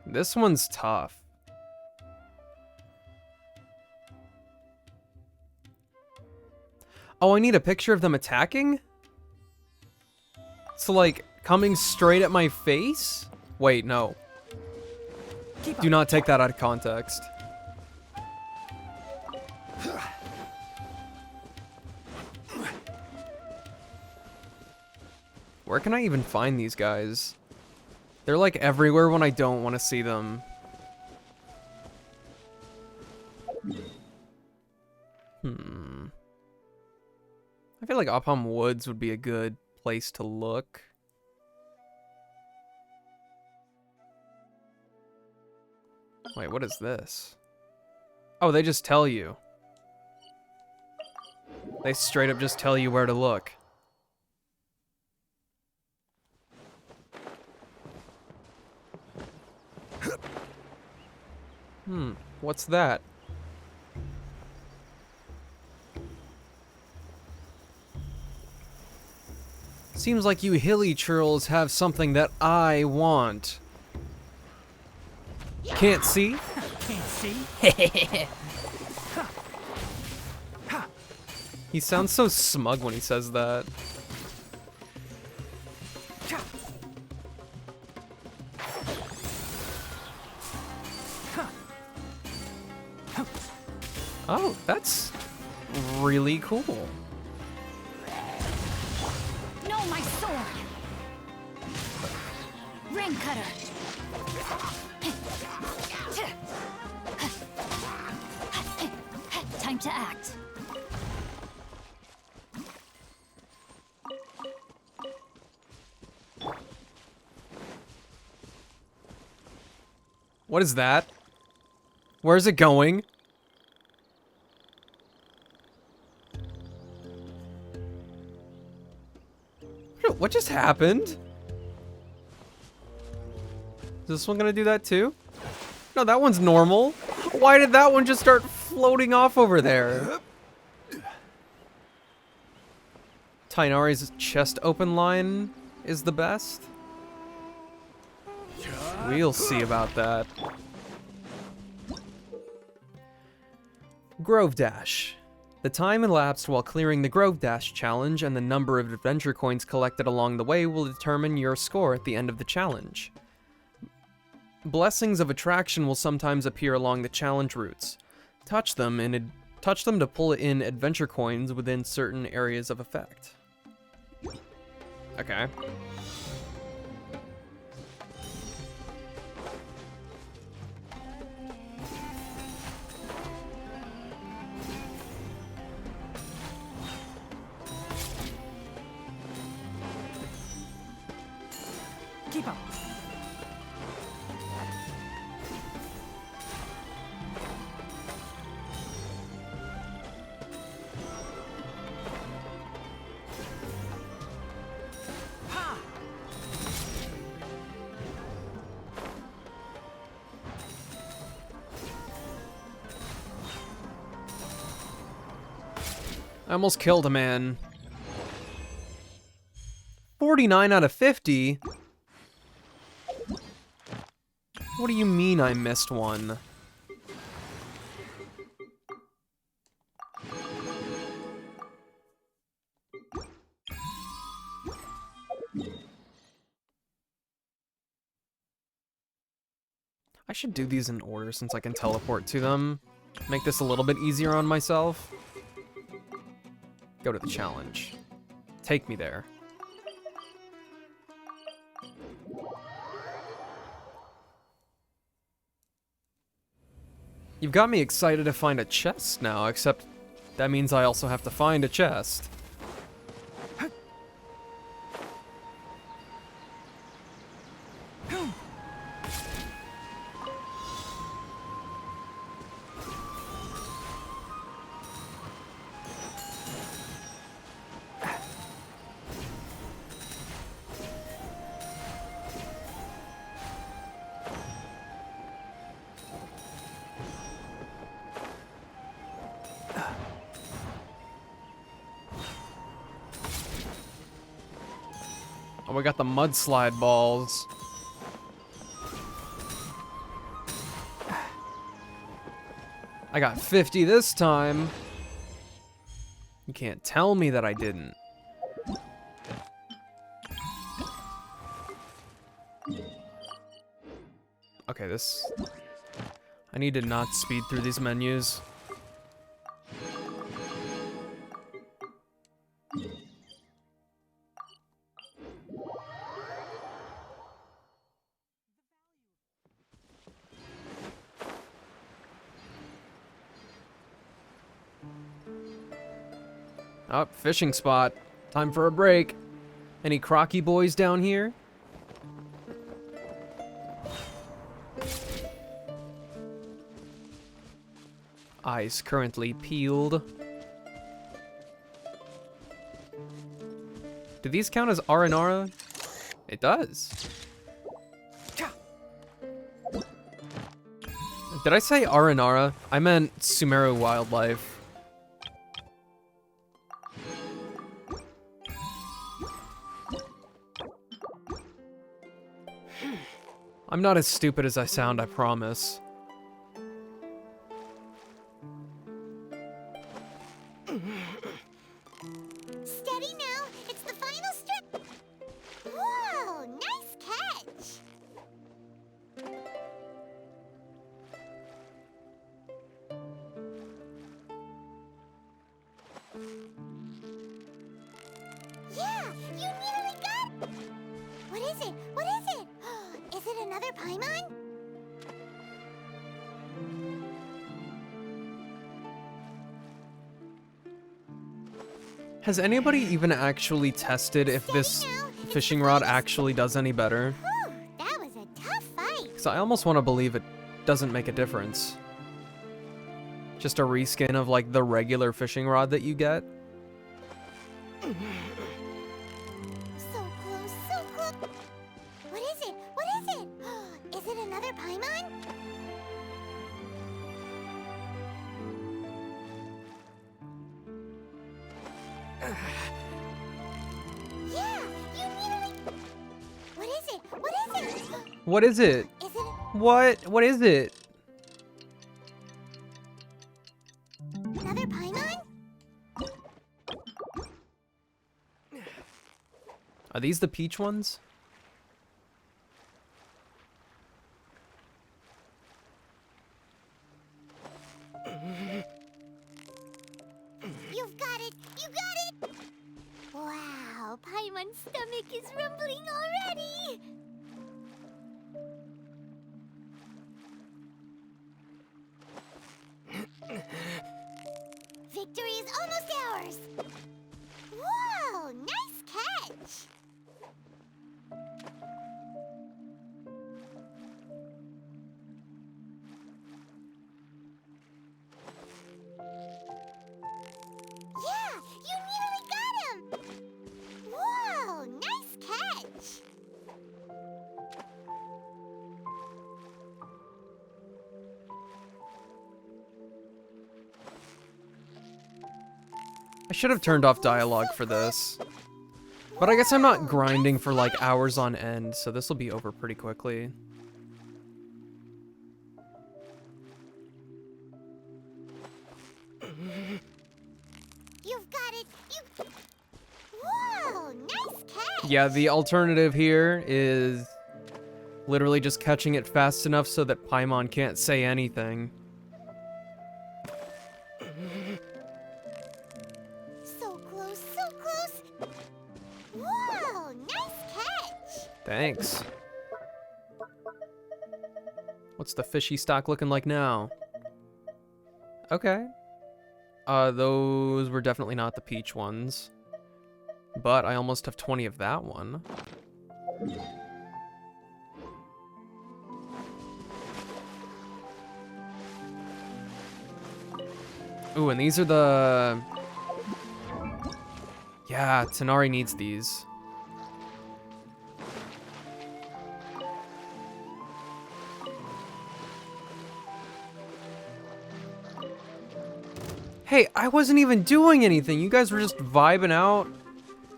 This one's tough. Oh, I need a picture of them attacking? So, like, coming straight at my face? Wait, no. Do not take that out of context. Where can I even find these guys? They're like everywhere when I don't want to see them. I feel like Upham Woods would be a good place to look. Wait, what is this? Oh, they just tell you. They straight up just tell you where to look. What's that? Seems like you hilly churls have something that I want. Can't see? Can't see? He sounds so smug when he says that. Oh, that's really cool. No, my sword! Ring cutter! Time to act. What is that? Where's it going? What just happened? Is this one gonna do that too? No, that one's normal. Why did that one just start floating off over there? Tighnari's chest open line is the best. We'll see about that. Grove Dash. The time elapsed while clearing the Grove Dash challenge and the number of adventure coins collected along the way will determine your score at the end of the challenge. Blessings of attraction will sometimes appear along the challenge routes. Touch them to pull in adventure coins within certain areas of effect. Okay. Keep up. I almost killed a man. 49 out of 50? What do you mean I missed one? I should do these in order since I can teleport to them. Make this a little bit easier on myself. Go to the challenge. Take me there. You've got me excited to find a chest now, except that means I also have to find a chest. Oh, we got the mudslide balls. I got 50 this time. You can't tell me that I didn't. Okay, this... I need to not speed through these menus. Oh, fishing spot. Time for a break. Any crocky boys down here? Eyes currently peeled. Do these count as Aranara? It does. Did I say Aranara? I meant Sumeru Wildlife. I'm not as stupid as I sound, I promise. Steady now, it's the final strip. Whoa, nice catch. Yeah, you nearly got it. What is it? What is it? Is it another Paimon? Has anybody even actually tested if this fishing rod actually does any better? Whew, that was a tough fight. Because I almost want to believe it doesn't make a difference. Just a reskin of like the regular fishing rod that you get. So close, so close. What is it? What is it? Is it another Paimon? Yeah, you nearly... What is it? What is it? What is it? Is it... What is it? Another Paimon? Are these the peach ones? You've got it! You got it! Wow, Paimon's stomach is rumbling already! Victory is almost ours! Whoa, nice catch! Yeah, you nearly got him! Whoa, nice catch! I should have turned off dialogue for this. But I guess I'm not grinding for like hours on end, so this will be over pretty quickly. You've got it! You... Whoa, nice catch! Yeah, the alternative here is literally just catching it fast enough so that Paimon can't say anything. So close, so close! Whoa, nice catch! Thanks. What's the fishy stock looking like now? Okay. Those were definitely not the peach ones. But I almost have 20 of that one. Ooh, and these are the... Yeah, Tighnari needs these. Hey, I wasn't even doing anything. You guys were just vibing out.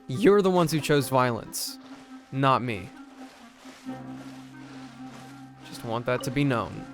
You're the ones who chose violence, not me. Just want that to be known.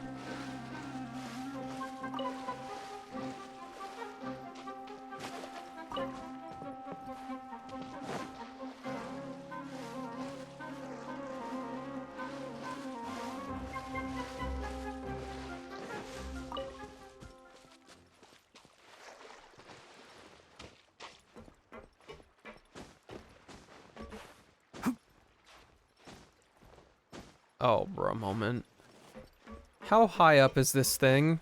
Oh, bro, moment. How high up is this thing?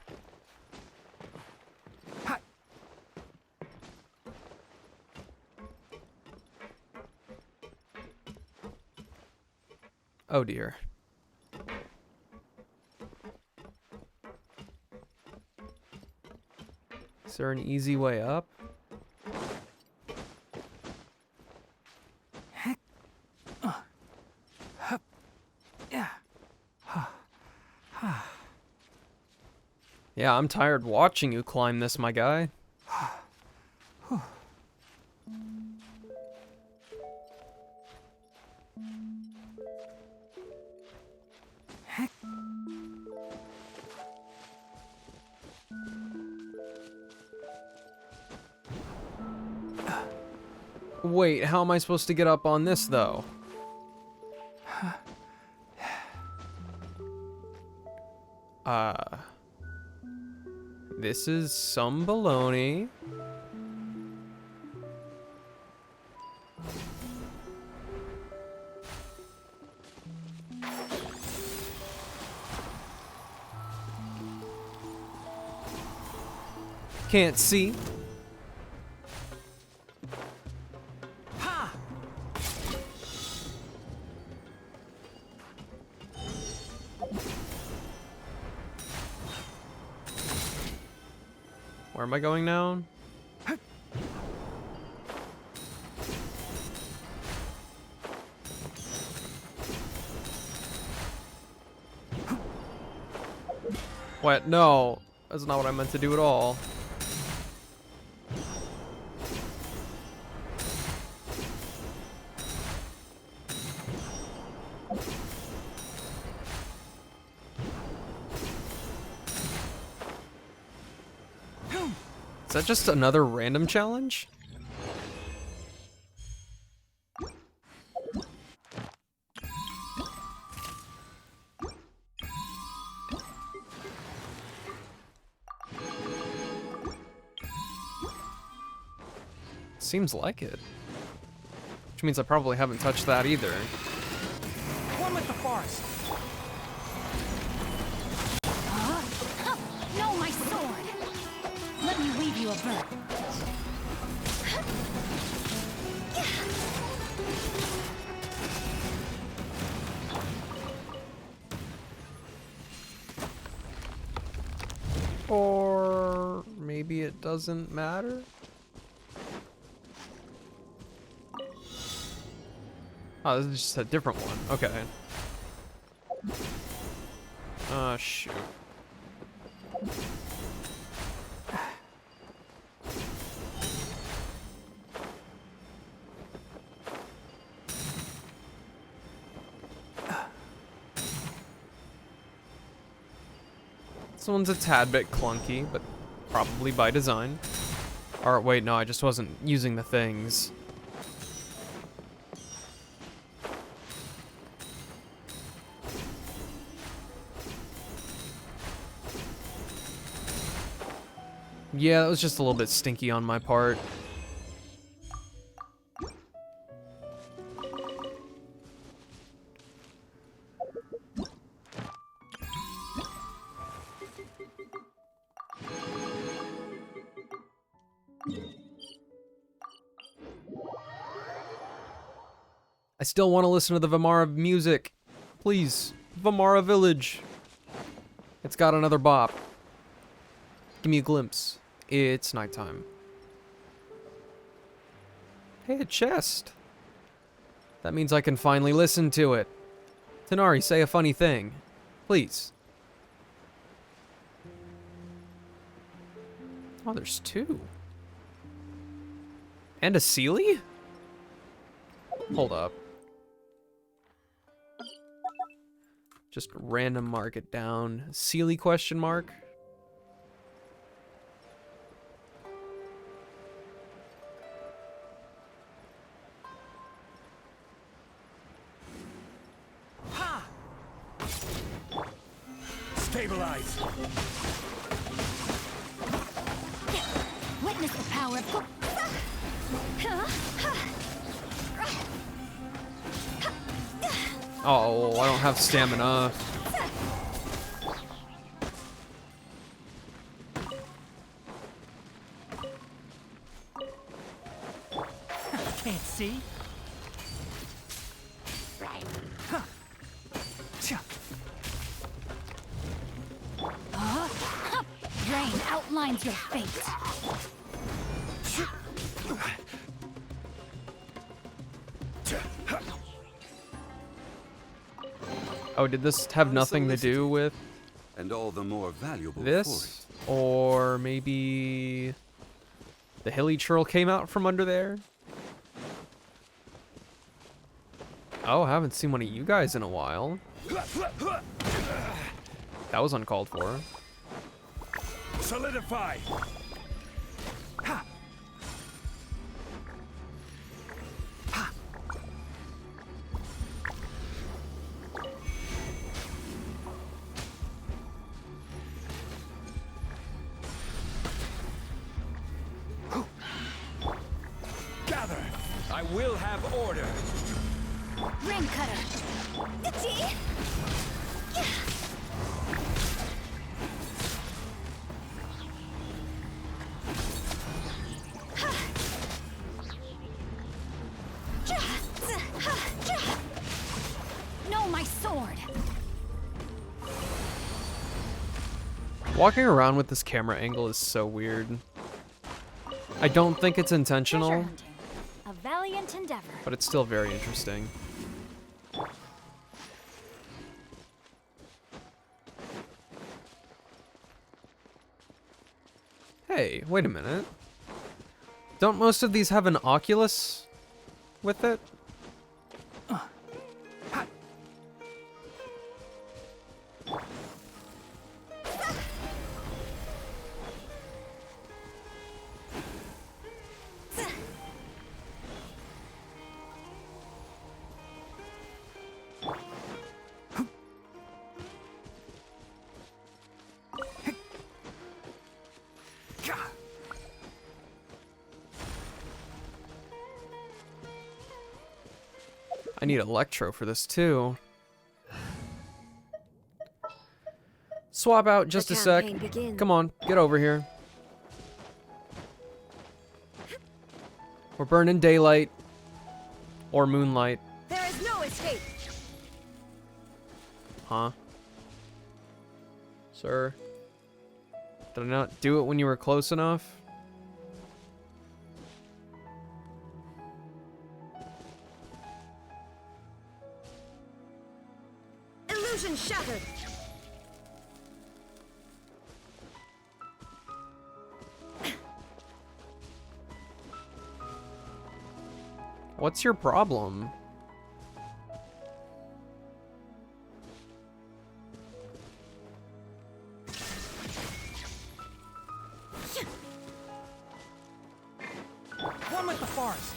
Oh dear. Is there an easy way up? Yeah, I'm tired watching you climb this, my guy. Wait, how am I supposed to get up on this, though? This is some baloney. Can't see. Where am I going now? What? No. That's not what I meant to do at all. Is that just another random challenge? Seems like it. Which means I probably haven't touched that either. One with the forest. No, my sword! Let me weave you a verb. Or maybe it doesn't matter? Oh, this is just a different one. Okay. Shoot. This one's a tad bit clunky, but probably by design. Or wait, no, I just wasn't using the things. Yeah, that was just a little bit stinky on my part. I still want to listen to the Vamara music. Please, Vamara Village. It's got another bop. Give me a glimpse. It's nighttime. Hey, a chest. That means I can finally listen to it. Tighnari, say a funny thing. Please. Oh, there's two. And a Seelie? Hold up. Just random mark it down. Seelie question mark? Stabilize. Witness the power of... Oh, I don't have stamina. Can't see. Rain outlines your fate. Oh, did this have nothing to do with And all the more valuable this? Or maybe the hilly churl came out from under there? Oh, I haven't seen one of you guys in a while. That was uncalled for. Solidify. Gather. I will have order. Ring cutter. Gee. No, my sword. Walking around with this camera angle is so weird. I don't think it's intentional, A valiant endeavor. but it's still very interesting. Hey, wait a minute. Don't most of these have an Oculus with it? I need Electro for this too. Swap out just a sec. Come on, get over here. We're burning daylight or moonlight. There is no escape. Huh? Sir? Did I not do it when you were close enough? Illusion shattered. What's your problem? One with the forest.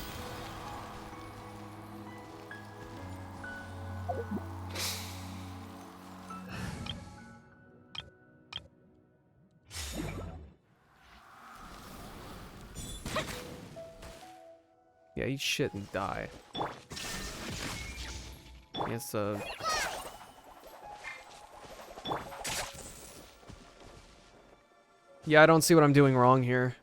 Yeah, eat shit and die. Yes, yeah, I don't see what I'm doing wrong here.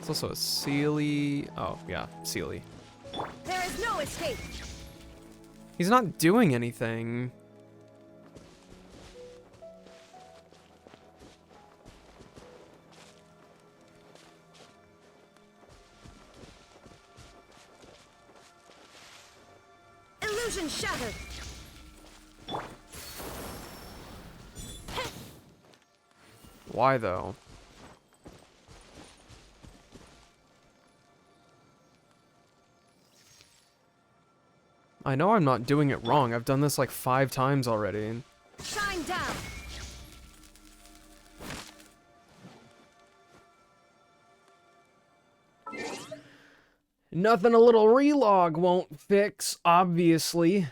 It's also a Sealy. Oh, yeah, Sealy. There is no escape. He's not doing anything. Illusion shattered. Why, though? I know I'm not doing it wrong. I've done this like 5 times already. Shine down. Nothing a little relog won't fix, obviously.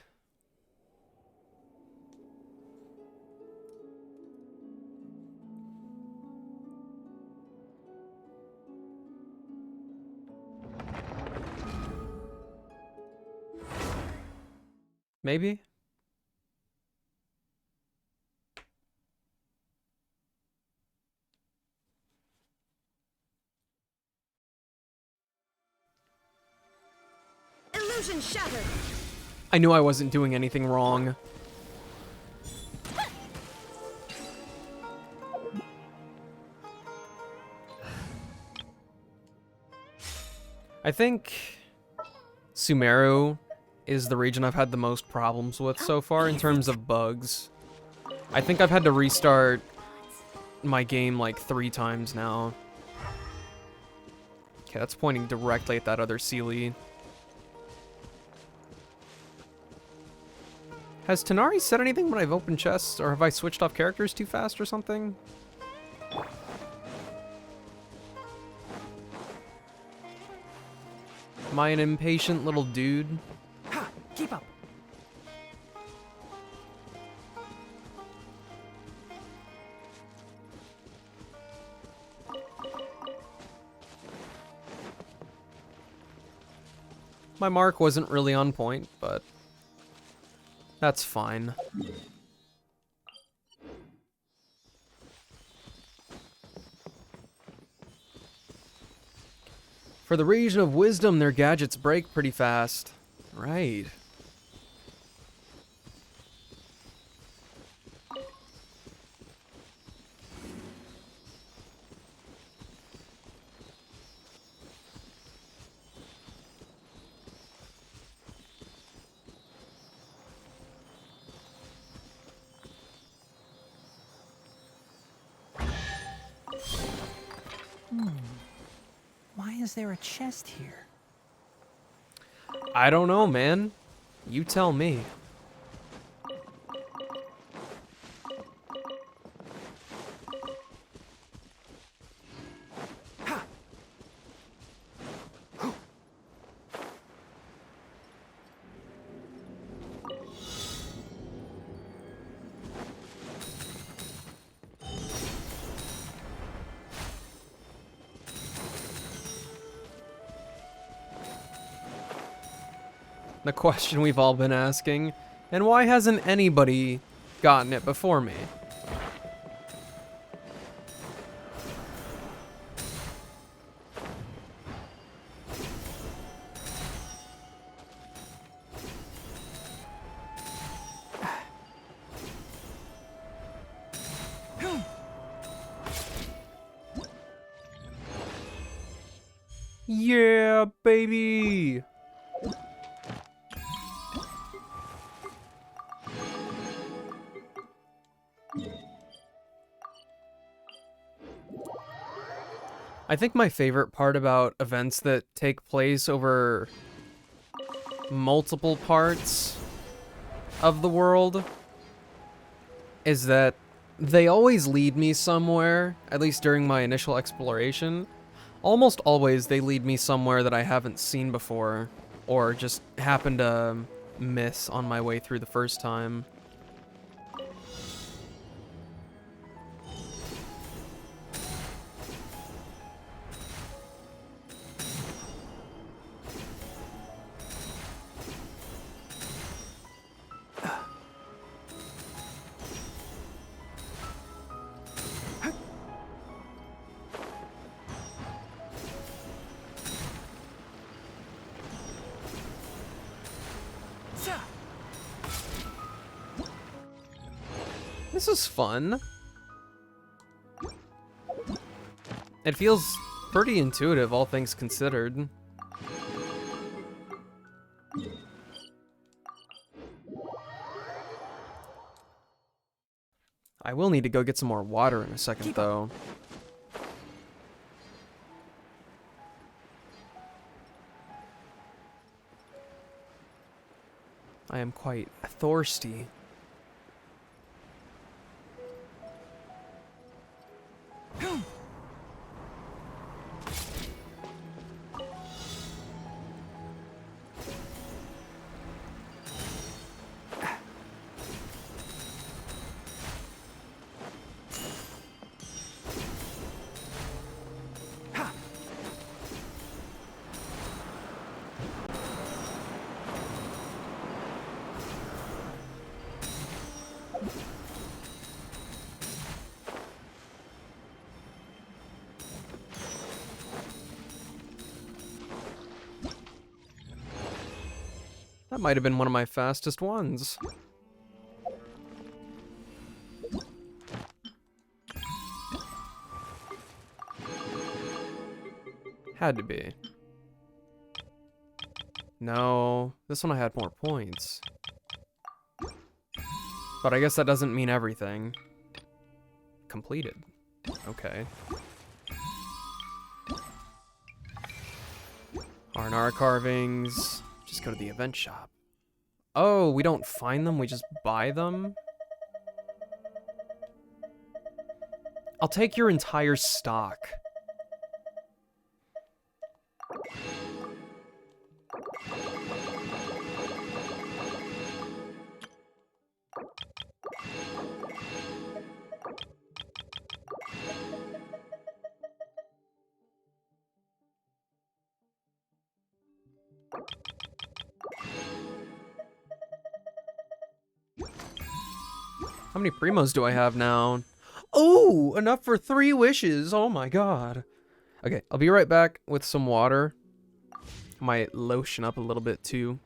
Maybe? Illusion shattered. I knew I wasn't doing anything wrong. I think Sumeru is the region I've had the most problems with so far in terms of bugs. I think I've had to restart my game like 3 times now. Okay, that's pointing directly at that other Sealy. Has Tanari said anything when I've opened chests, or have I switched off characters too fast or something? Am I an impatient little dude? Ha! Keep up. My mark wasn't really on point, but that's fine. For the region of wisdom, their gadgets break pretty fast. Right. Why is there a chest here? I don't know, man. You tell me. The question we've all been asking, and why hasn't anybody gotten it before me? Yeah, baby! I think my favorite part about events that take place over multiple parts of the world is that they always lead me somewhere, at least during my initial exploration. Almost always they lead me somewhere that I haven't seen before, or just happen to miss on my way through the first time. This is fun. It feels pretty intuitive, all things considered. I will need to go get some more water in a second, though. I am quite thirsty. That might have been one of my fastest ones. Had to be. No, this one I had more points. But I guess that doesn't mean everything. Completed. Okay. Arnara carvings. Just go to the event shop. Oh, we don't find them, we just buy them? I'll take your entire stock. How many primos do I have now? Oh, enough for 3 wishes. Oh my god. Okay, I'll be right back with some water. Might lotion up a little bit too.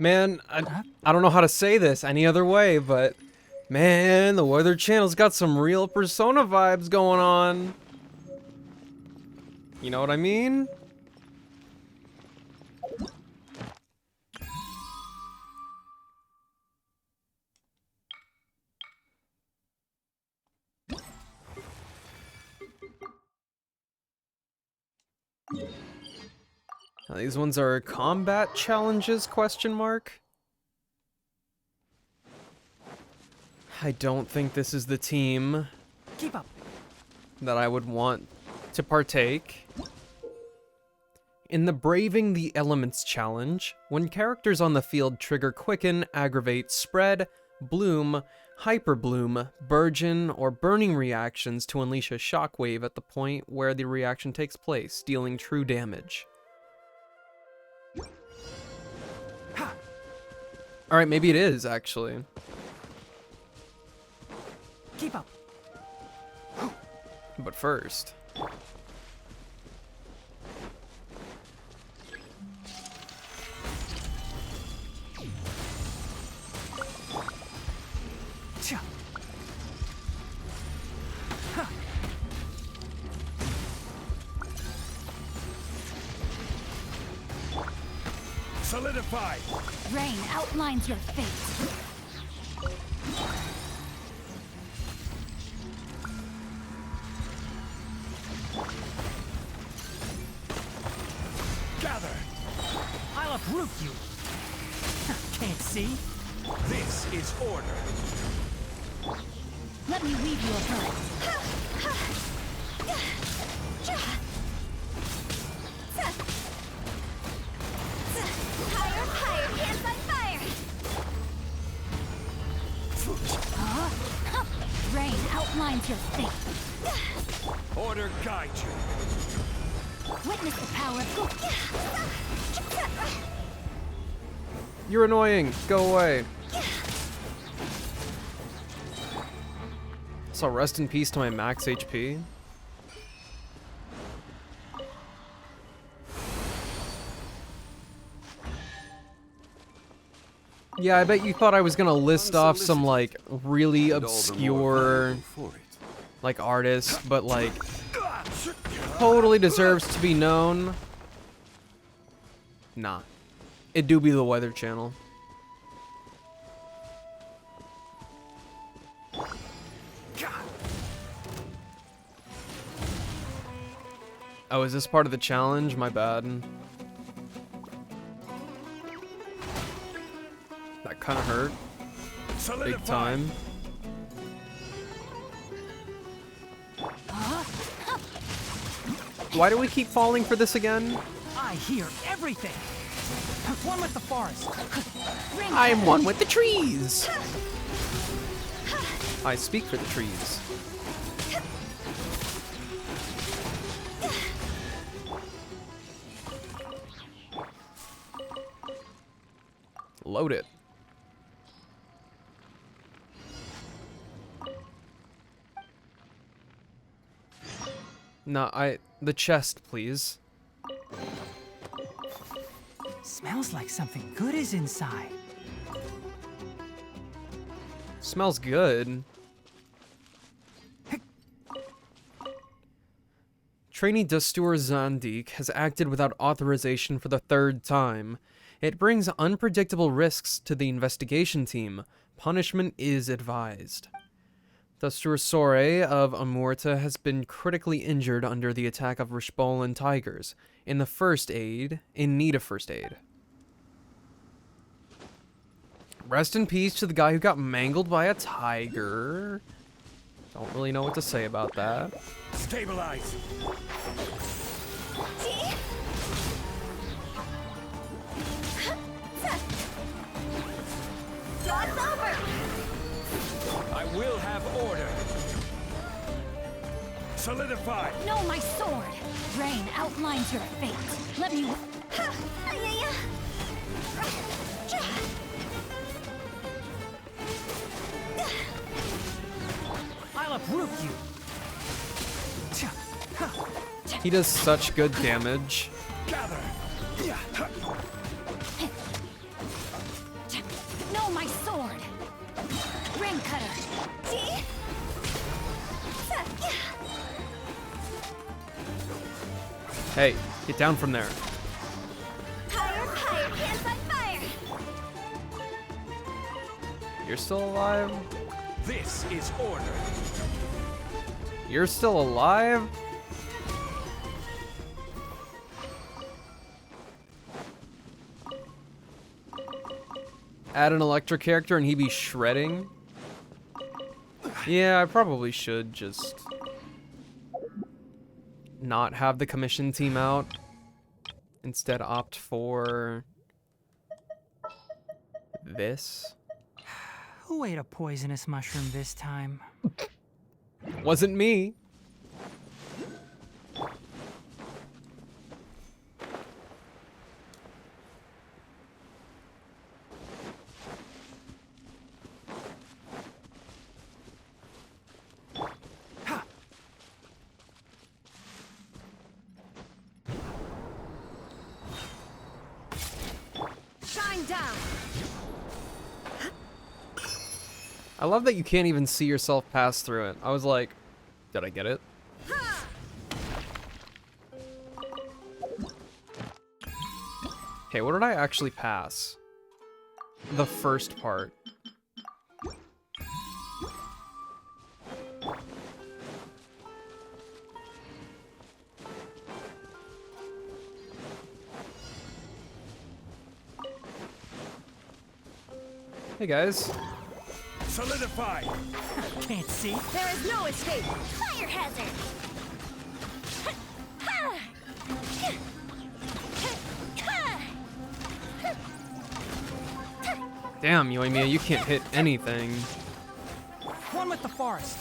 Man, I don't know how to say this any other way, but man, the Weather Channel's got some real Persona vibes going on. You know what I mean? Now, these ones are combat challenges, question mark? I don't think this is the team Keep up. that I would want to partake. In the Braving the Elements challenge, when characters on the field trigger Quicken, Aggravate, Spread, Bloom, Hyperbloom, Burgeon, or Burning reactions to unleash a shockwave at the point where the reaction takes place, dealing true damage. Alright, maybe it is, actually. Keep up. But first... Cha. Solidify! Rain outlines your fate. Gather! I'll uproot you. Can't see? This is order. Let me weave you a bird. Higher, higher, hands on fire! Rain outlines your fate. Order guide you. Witness the power of You're annoying! Go away! So rest in peace to my max HP. Yeah, I bet you thought I was gonna list off some, like, really obscure, like, artists, but, like, totally deserves to be known. Nah. It do be the Weather Channel. Oh, is this part of the challenge? My bad. That kind of hurt. Big time. Why do we keep falling for this again? I hear everything. One with the forest. I am one with the trees. I speak for the trees. Load it. No, the chest, please. Smells like something good is inside. Smells good. Trainee Dastur Zandik has acted without authorization for the 3rd time. It brings unpredictable risks to the investigation team. Punishment is advised. Dastur Sore of Amurta has been critically injured under the attack of Rishbolan tigers in need of first aid. Rest in peace to the guy who got mangled by a tiger. Don't really know what to say about that. Stabilize. Dog's over! I will have order. Solidify. No, my sword. Rain outlines your fate. Let me. I'll uproot you. He does such good damage. Gather. Hey, get down from there. Higher, higher, pants on fire! You're still alive? This is order. You're still alive? Add an electric character and he be shredding? Yeah, I probably should just not have the commission team out. Instead opt for this. Who ate a poisonous mushroom this time? Wasn't me. Shine down. I love that you can't even see yourself pass through it. I was like, did I get it? Okay, what did I actually pass? The first part. Hey guys. Solidify. Can't see. There is no escape! Fire hazard! Damn, Yoimiya, you can't hit anything. One with the forest.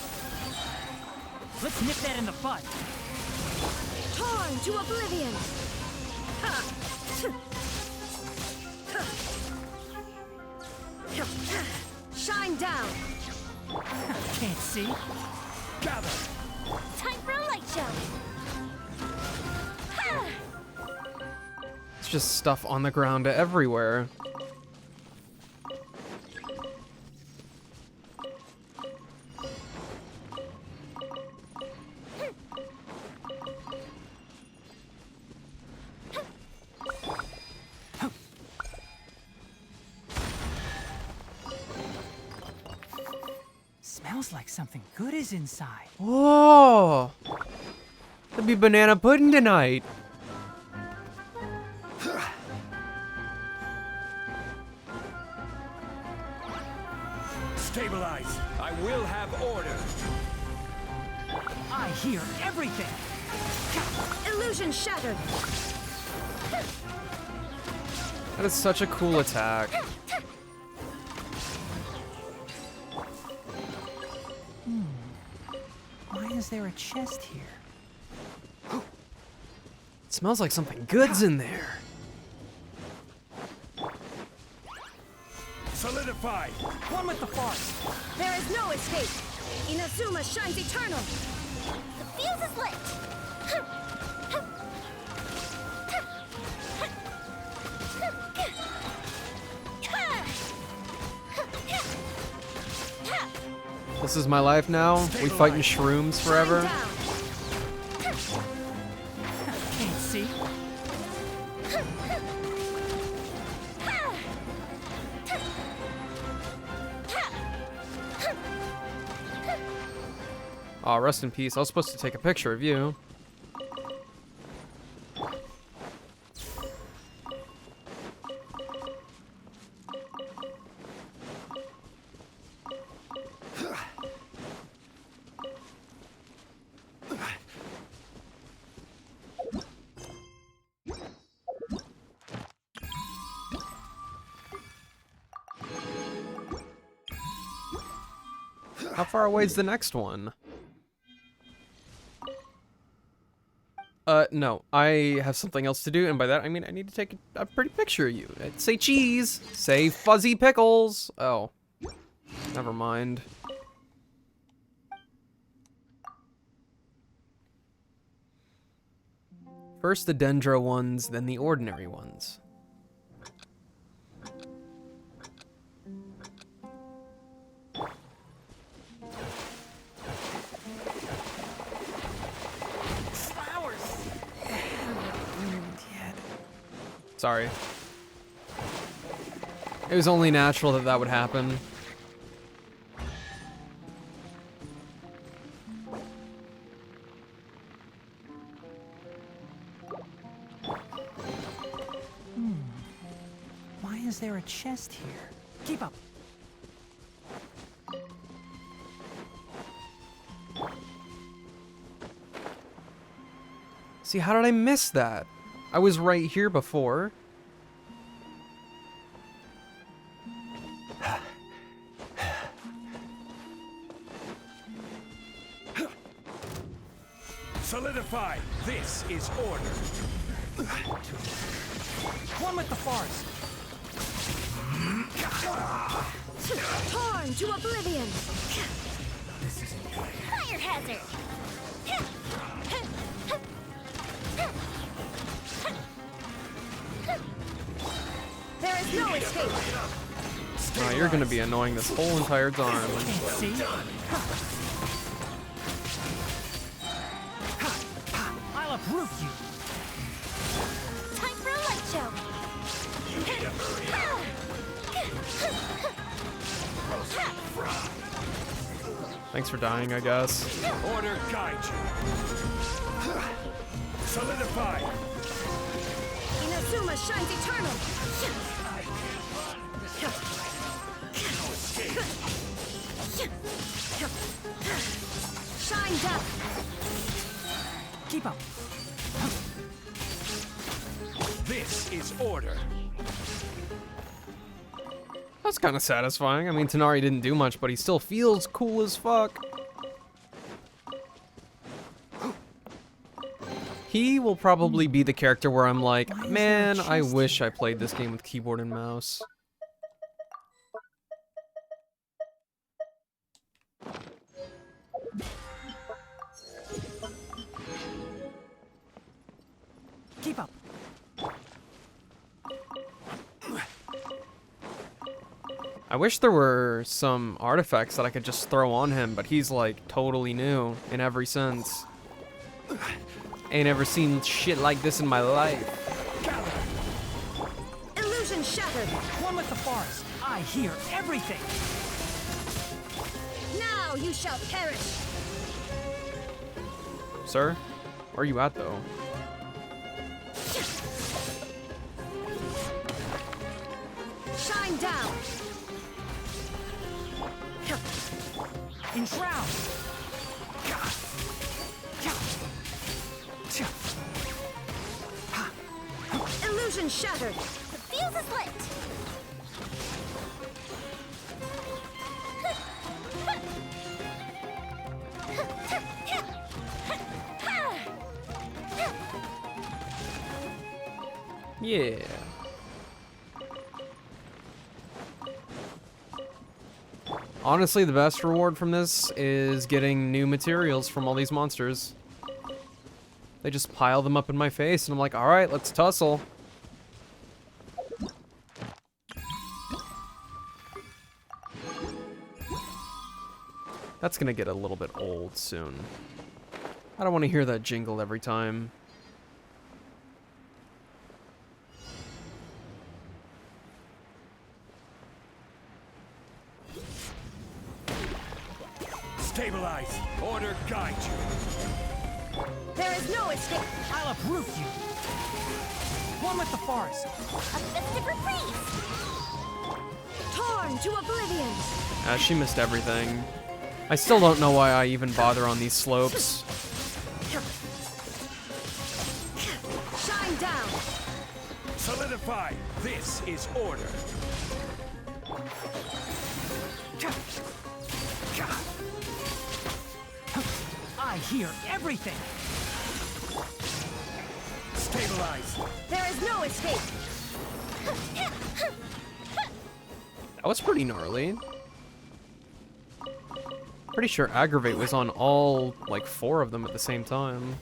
Let's nip that in the bud. Torn to oblivion! Shine down. Can't see. Gather. Time for a light show! It's just stuff on the ground everywhere. Smells like something good is inside. Whoa! There'll be banana pudding tonight. Stabilize. I will have order. I hear everything. Illusion shattered! That is such a cool attack. Why is there a chest here? It smells like something good's in there. Solidify. One with the forest. There is no escape! Inazuma shines eternal! The fuse is lit! This is my life now. We fighting shrooms forever. Can't see. Aw, rest in peace. I was supposed to take a picture of you. How far away is the next one? No. I have something else to do, and by that I mean I need to take a pretty picture of you. Say cheese! Say fuzzy pickles! Oh. Never mind. First the Dendro ones, then the ordinary ones. Sorry. It was only natural that that would happen. Why is there a chest here? Keep up. See, how did I miss that? I was right here before. Solidify. This is order. One with the forest. Torn to oblivion! Fire hazard! There is no escape! Oh, you're gonna be annoying this whole entire time. See? I'll uproot you. Time for a light show! Thanks for dying, I guess. Order guide you. Solidify. Inazuma shines eternal! Shine down! Keep up. This is order. That's kind of satisfying. I mean, Tighnari didn't do much, but he still feels cool as fuck. He will probably be the character where I'm like, man, I wish I played this game with keyboard and mouse. Keep up. I wish there were some artifacts that I could just throw on him, but he's like totally new in every sense. Ain't ever seen shit like this in my life. Illusion shattered! One with the forest. I hear everything. Now you shall perish! Sir? Where are you at though? Shine down! Enshroud. Illusion shattered! The fuse is lit! Yeah. Honestly, the best reward from this is getting new materials from all these monsters. They just pile them up in my face, and I'm like, alright, let's tussle. That's gonna get a little bit old soon. I don't want to hear that jingle every time. Stabilize. Order guide you. There is no escape! I'll uproot you. One with the forest. A festive reprise! Torn to oblivion! She missed everything. I still don't know why I even bother on these slopes. Shine down! Solidify. This is order. I hear everything. Stabilize. There is no escape! That was pretty gnarly. Pretty sure Aggravate was on all, like, 4 of them at the same time.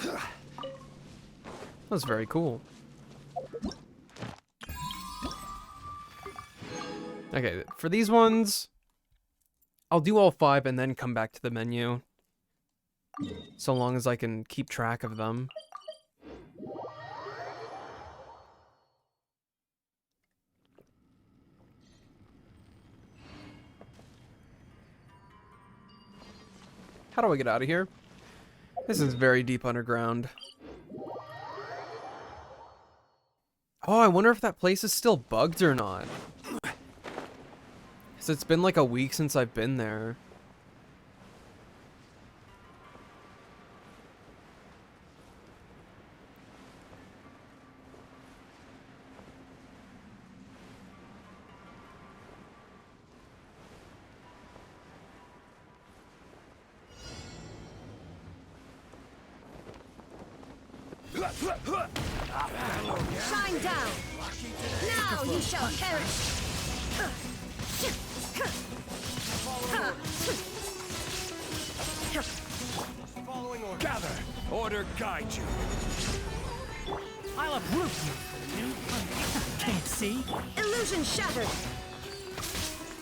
That was very cool. Okay, for these ones, I'll do all 5 and then come back to the menu. So long as I can keep track of them. How do I get out of here? This is very deep underground. Oh, I wonder if that place is still bugged or not. 'Cause it's been like a week since I've been there. Shine down! Now you shall perish! Gather! Order guide you! I'll uproot you. Can't see. Illusion shattered!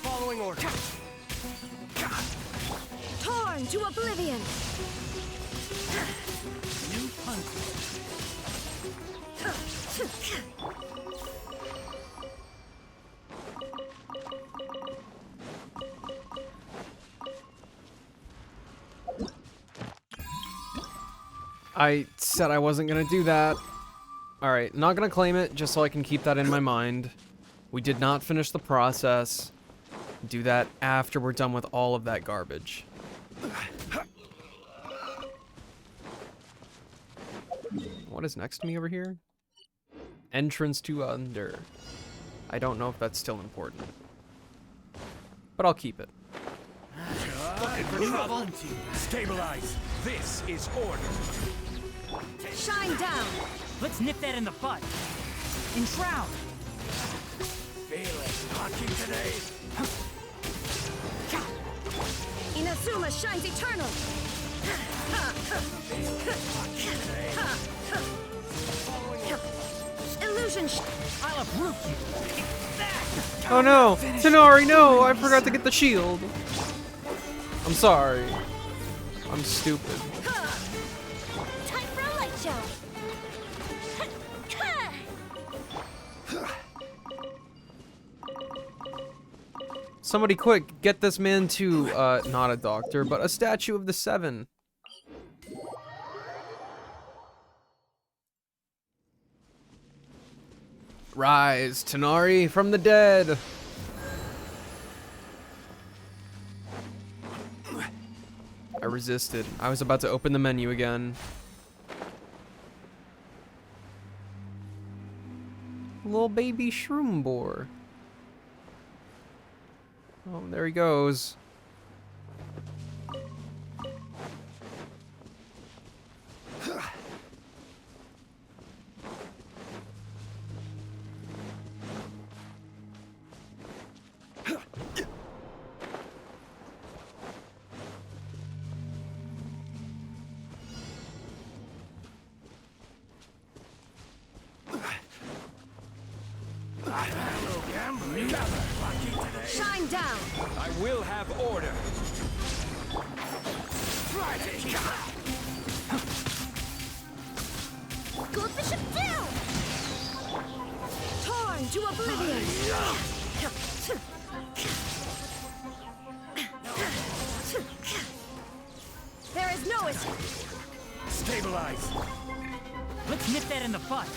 Following order. Torn to oblivion! New punch. I said I wasn't gonna do that. Alright, not gonna claim it, just so I can keep that in my mind. We did not finish the process. Do that after we're done with all of that garbage. What is next to me over here? Entrance to Under. I don't know if that's still important. But I'll keep it. Looking for trouble? Stabilize. This is order. Shine down! Let's nip that in the butt. Enshroud. Feeling lucky today? Inazuma shines eternal! Illusion I'll uproot you. Oh no! Tighnari, no! I forgot to get the shield. I'm sorry. I'm stupid. Time for a light show. Somebody quick, get this man to, not a doctor, but a statue of the Seven. Rise, Tighnari, from the dead. I resisted. I was about to open the menu again. Little baby shroom boar. Oh, there he goes. Shine down! I will have order. Good bishop down! Torn to oblivion! There is no escape! Stabilize. Let's nip that in the butt.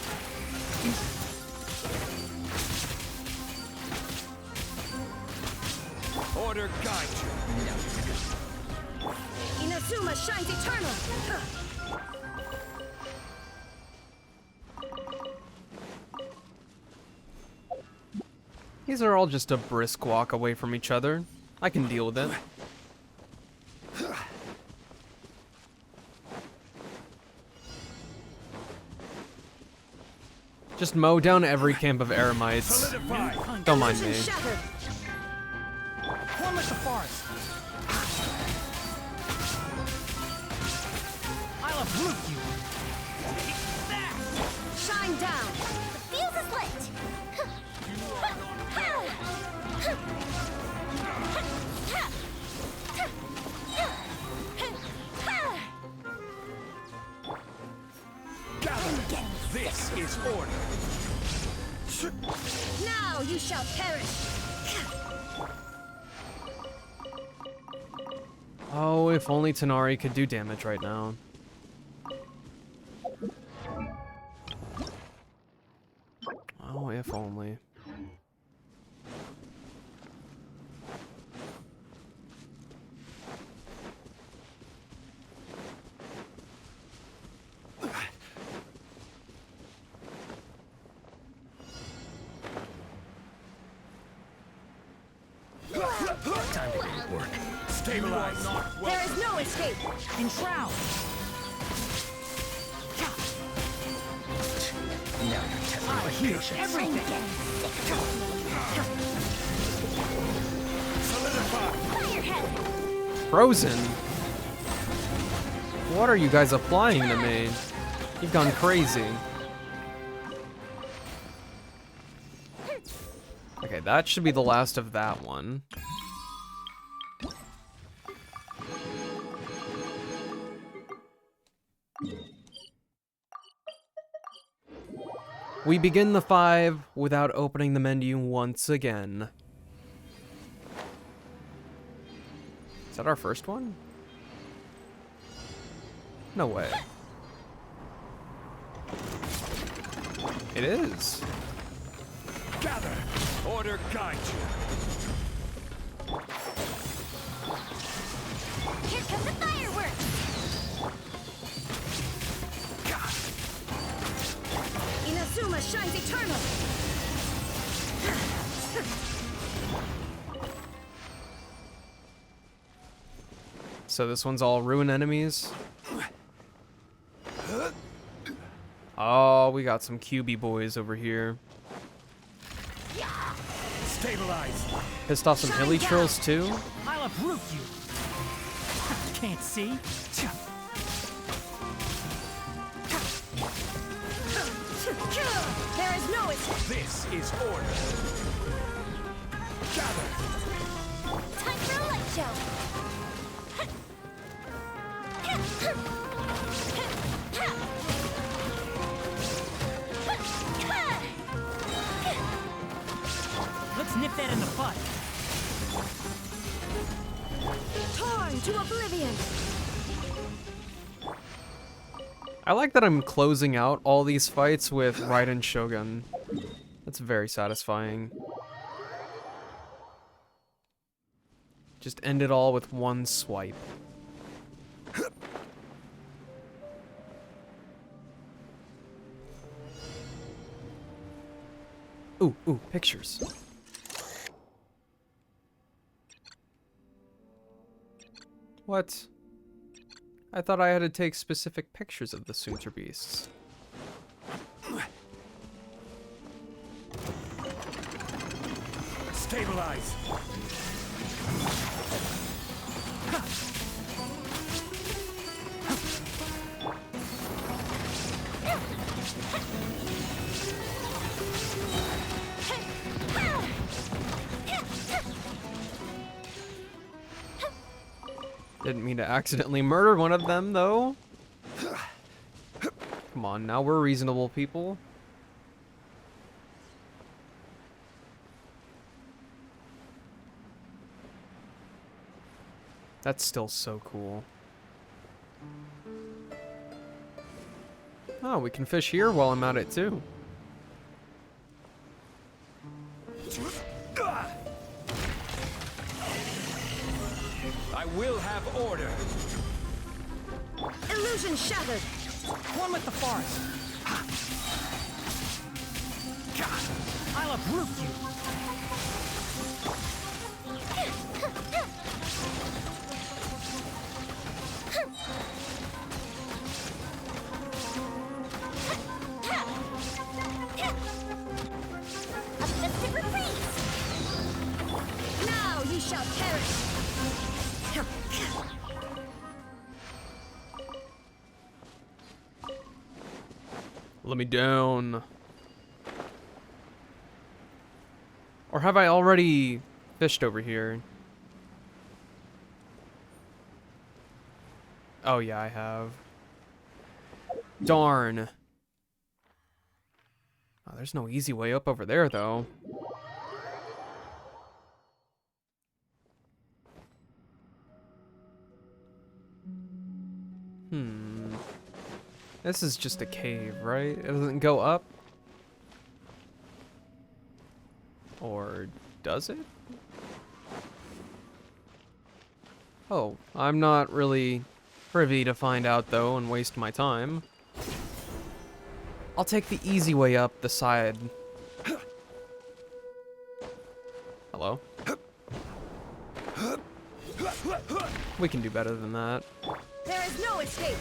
Order guide you. Inazuma shines eternal! These are all just a brisk walk away from each other. I can deal with it. Just mow down every camp of Eremites. Solidify. Don't mind me. Illusion shattered! One with the forest. I'll uproot you. Shine down! The fuse is lit! Gather. This is order. Now you shall perish! Oh, if only Tanari could do damage right now. Oh, if only. Time to get to work. Stabilize. There is no escape. Enshroud. Now you're testing my patience. Everything. Solidify. Frozen? What are you guys applying to me? You've gone crazy. Okay, that should be the last of that one. We begin the 5 without opening the menu once again. Is that our first one? No way. It is. Gather. Order guide you. Here comes the fireworks! Inazuma shines eternal. So this one's all ruin enemies. Oh, we got some QB boys over here. Stabilize. Pissed off some hilly trolls too. I'll uproot you. Can't see. There is no escape. This is order. Gather. Time for a light show! Let's nip that in the butt. Torn to oblivion. I like that I'm closing out all these fights with Raiden Shogun. That's very satisfying. Just end it all with one swipe. Ooh, ooh, pictures. What? I thought I had to take specific pictures of the Suitor Beasts. Stabilize. Didn't mean to accidentally murder one of them, though. Come on, now we're reasonable people. That's still so cool. Oh, we can fish here while I'm at it, too. I will have order. Illusion shattered. One with the forest. I'll uproot you. A festive reprise! Now you shall perish. Let me down. Or have I already fished over here? Oh yeah, I have. Darn. Oh, there's no easy way up over there, though. This is just a cave, right? It doesn't go up? Or does it? Oh, I'm not really privy to find out though and waste my time. I'll take the easy way up the side. Hello? We can do better than that. There is no escape.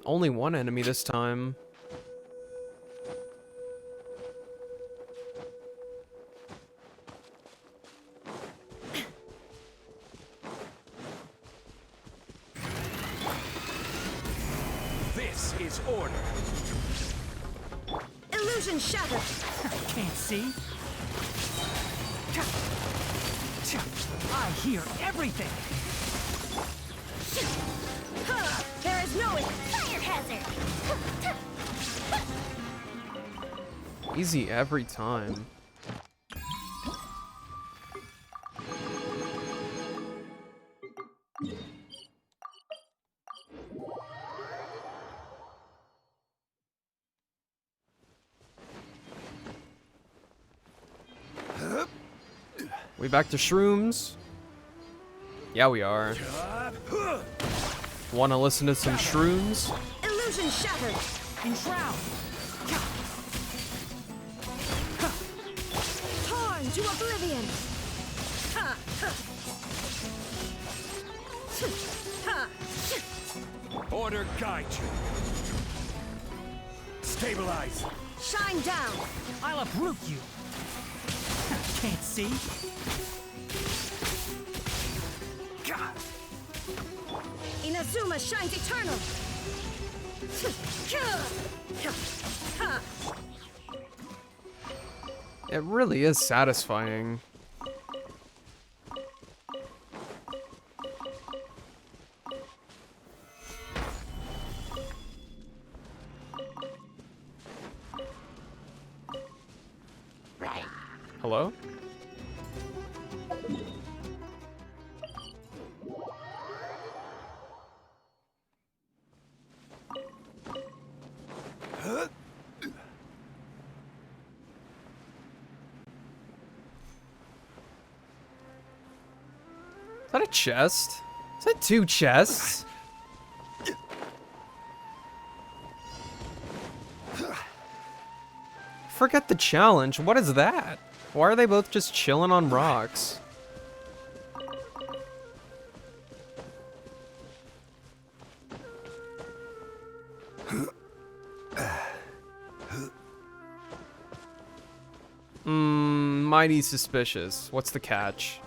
Only one enemy this time. This is order. Illusion shattered. Can't see. I hear everything. There is no Fire hazard! Easy every time. We back to shrooms? Yeah, we are. Want to listen to some shrooms? illusion shattered. Enshroud. Torn to oblivion. Order guide you. Stabilize. Shine down. I'll uproot you. Can't see. Inazuma shines eternal. It really is satisfying. Hello? Is that a chest? Is that two chests? Forget the challenge. What is that? Why are they both just chilling on rocks? Mighty suspicious. What's the catch?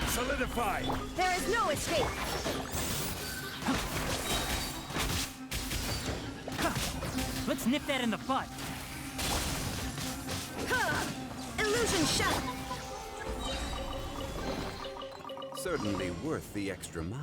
Solidify. There is no escape. Let's nip that in the butt. Illusion shattered. Certainly worth the extra mile.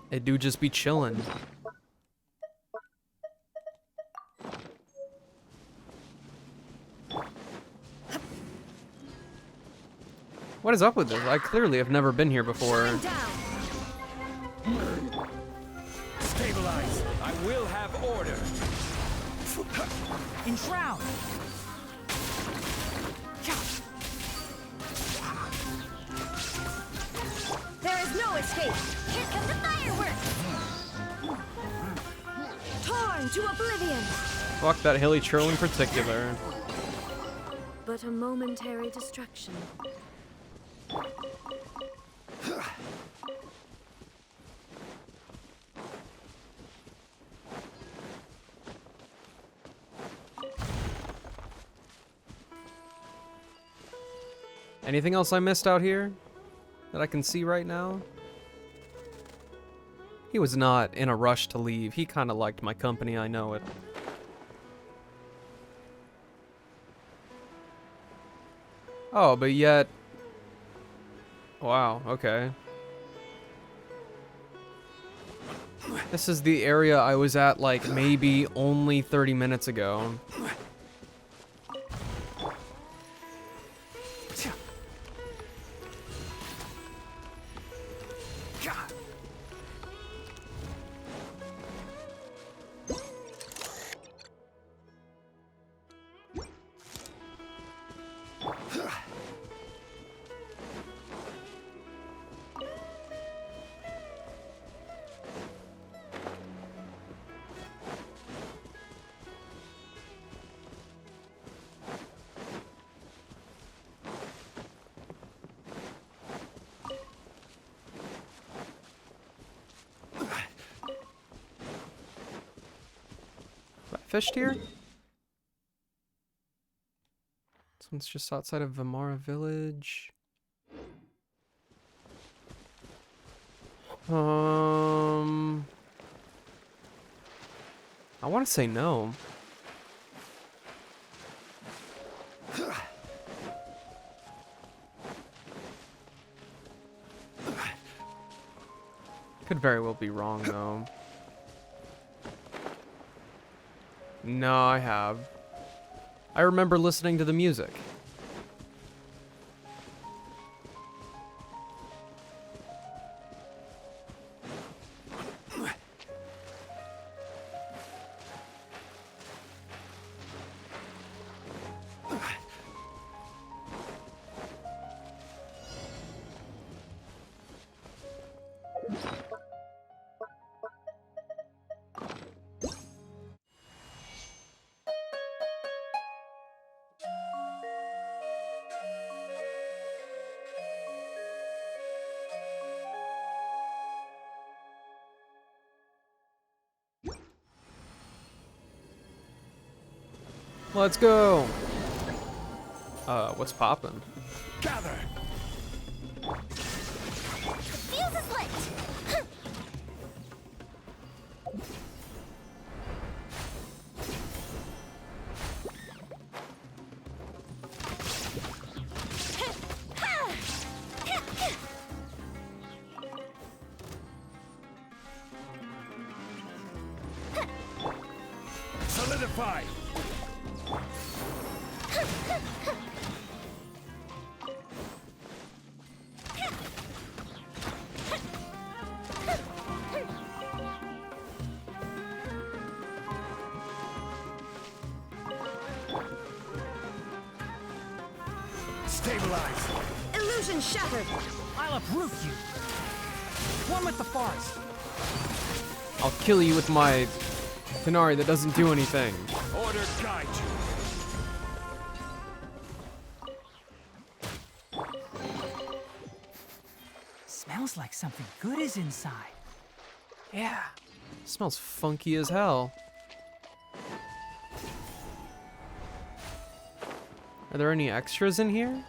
It do just be chillin'. What is up with this? I clearly have never been here before. Stabilize. I will have order. Enshroud. There is no escape. Here come the fireworks! Torn to oblivion. Fuck that hilly churl in particular. But a momentary distraction. Anything else I missed out here that I can see right now? He was not in a rush to leave. He kind of liked my company, I know it. Oh, but yet... Wow, okay. This is the area I was at, like, maybe only 30 minutes ago. Fished here? This one's just outside of Vimara Village. I want to say no. Could very well be wrong though. No, I have. I remember listening to the music. Let's go. What's poppin'? Gather. Fuse is lit! Solidify. Stabilize. Illusion shattered. I'll uproot you. One with the forest. I'll kill you with my Qunari that doesn't do anything. Order guide you. Smells like something good is inside. Yeah. Smells funky as hell. Are there any extras in here?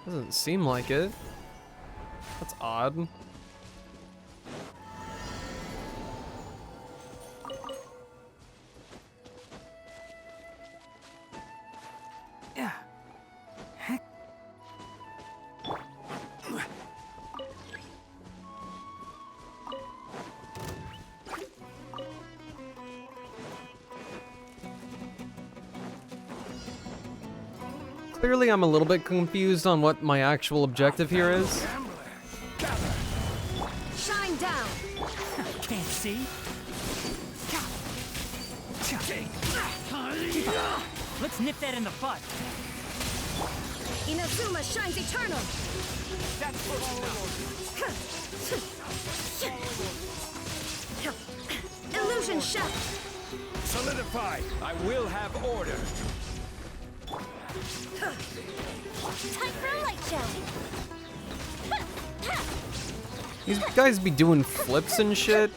Doesn't seem like it. That's odd. Yeah. Heck. Clearly, I'm a little bit confused on what my actual objective here is. Shine down. Can't see. Let's nip that in the bud. Inazuma shines eternal. That's Illusion shattered. solidify. I will have order. Time for a light show. These guys be doing flips and shit.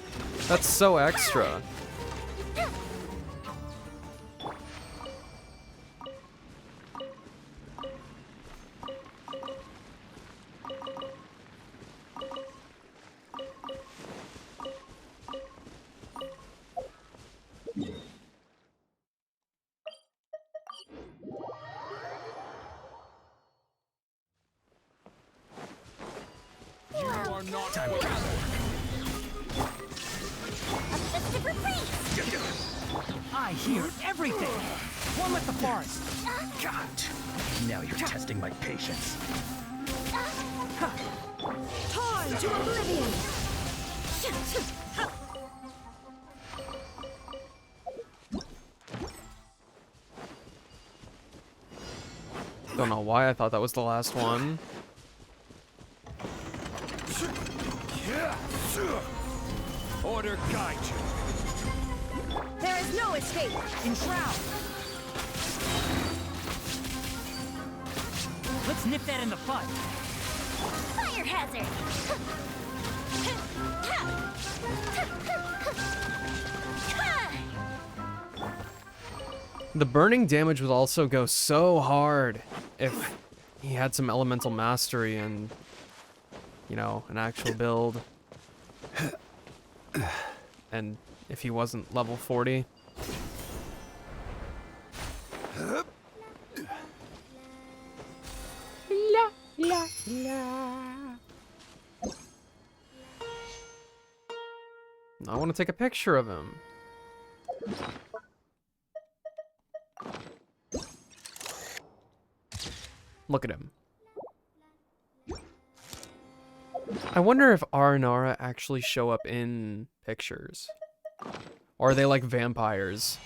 That's so extra. not Time to gather. A festive reprise! I hear everything! One with the forest! God. Now you're testing my patience. Time to oblivion! Don't know why I thought that was the last one. Order guide you. There is no escape! Enshroud! Let's nip that in the bud. Fire hazard! The burning damage would also go so hard if he had some elemental mastery and, you know, an actual build. And if he wasn't level 40. I want to take a picture of him. Look at him. I wonder if Aranara actually show up in pictures. Or are they like vampires?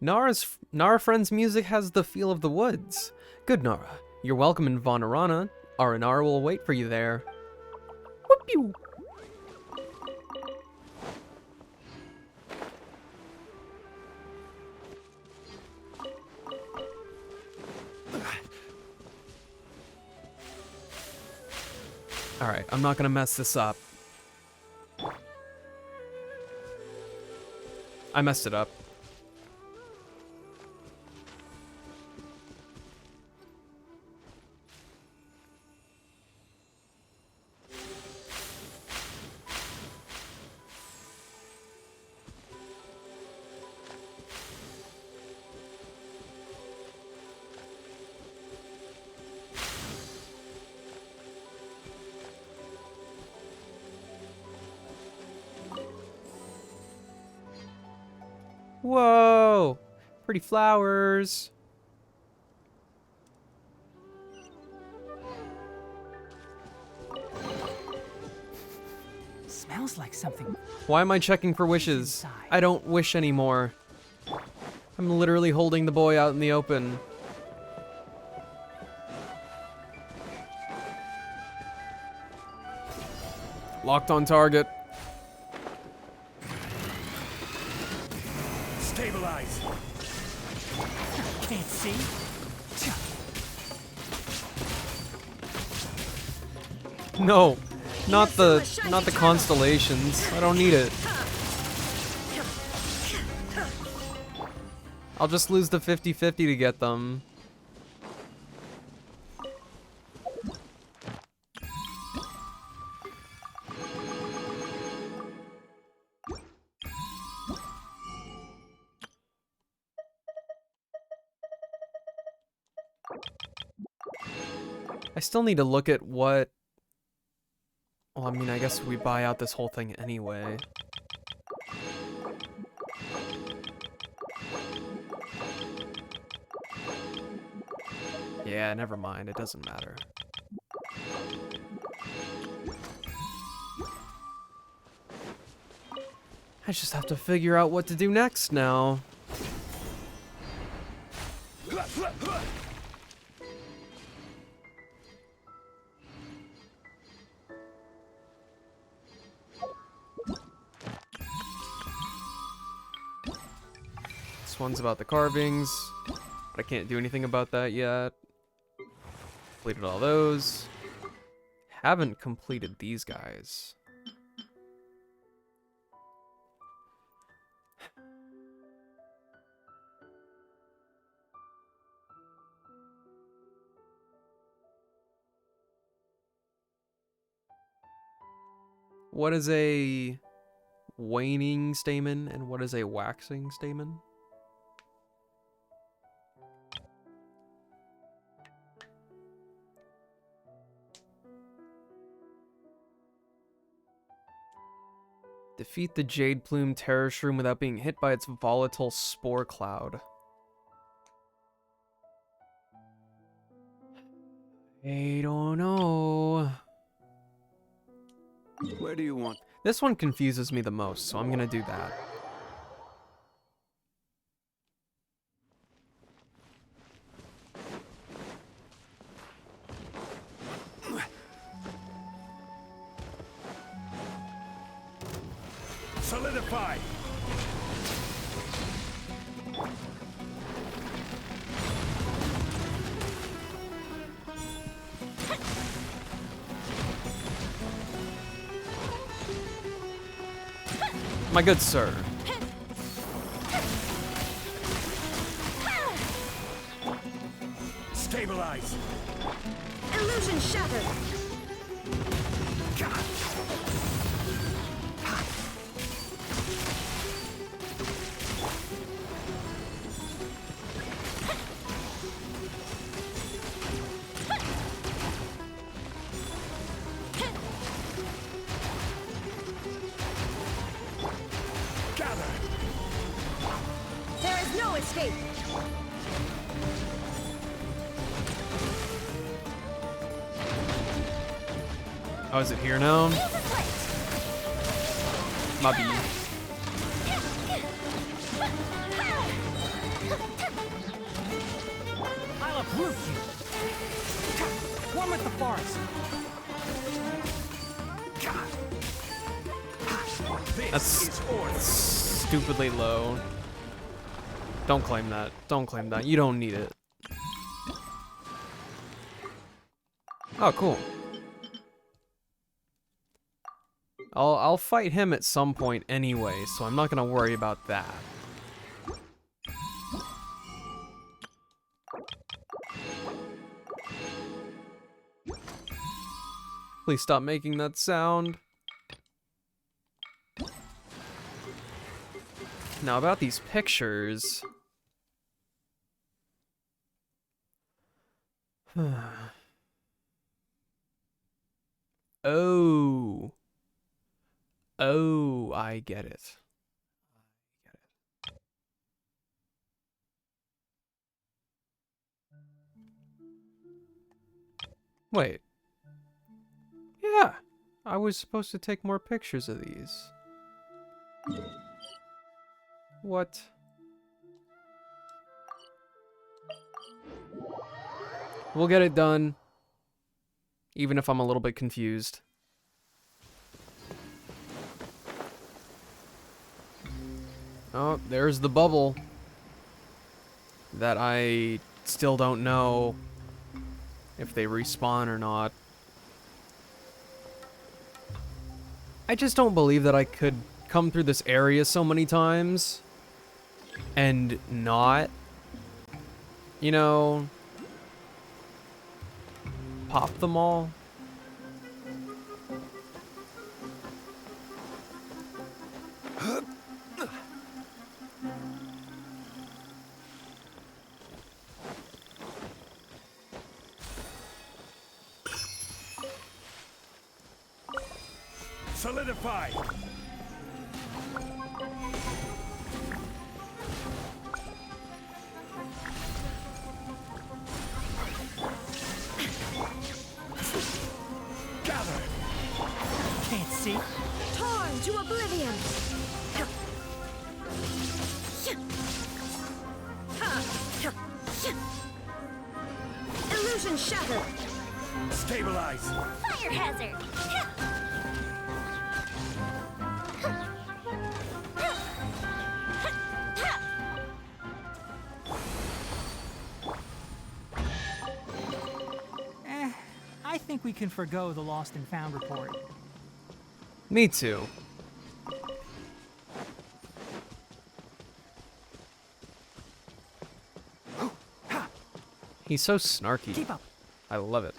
Nara Friend's music has the feel of the woods. Good, Nara. You're welcome in Vonarana. Aranara will wait for you there. Whoop-pew! Alright, I'm not gonna mess this up. I messed it up. Whoa! Pretty flowers. Smells like something. Why am I checking for wishes? I don't wish anymore. I'm literally holding the boy out in the open. Locked on target. Stabilize. Can't see. No, not the constellations. I don't need it. I'll just lose the 50-50 to get them. I still need to look at what... Well, I mean, I guess we buy out this whole thing anyway. Yeah, never mind. It doesn't matter. I just have to figure out what to do next now. This one's about the carvings, but I can't do anything about that yet. Completed all those. Haven't completed these guys. What is a waning stamen and what is a waxing stamen? Defeat the Jade Plume Terror Shroom without being hit by its volatile spore cloud. I don't know. Where do you want? This one confuses me the most, so I'm gonna do that. Solidify! My good sir. Stabilize! Illusion shattered! There is no escape! Oh, is it here now? My B. I'll uproot you. One with the forest. That's stupidly low. Don't claim that. Don't claim that. You don't need it. Oh, cool. I'll fight him at some point anyway, so I'm not gonna worry about that. Please stop making that sound. Now about these pictures. Oh. Oh, I get it. Wait. Yeah, I was supposed to take more pictures of these. What? We'll get it done, even if I'm a little bit confused. Oh, there's the bubble that I still don't know if they respawn or not. I just don't believe that I could come through this area so many times and not, you know, pop them all. Solidify! Gather! Can't see. Torn to oblivion! Illusion shattered! Stabilize! Fire hazard! I think we can forgo the lost and found report. Me too. He's so snarky. Keep up. I love it.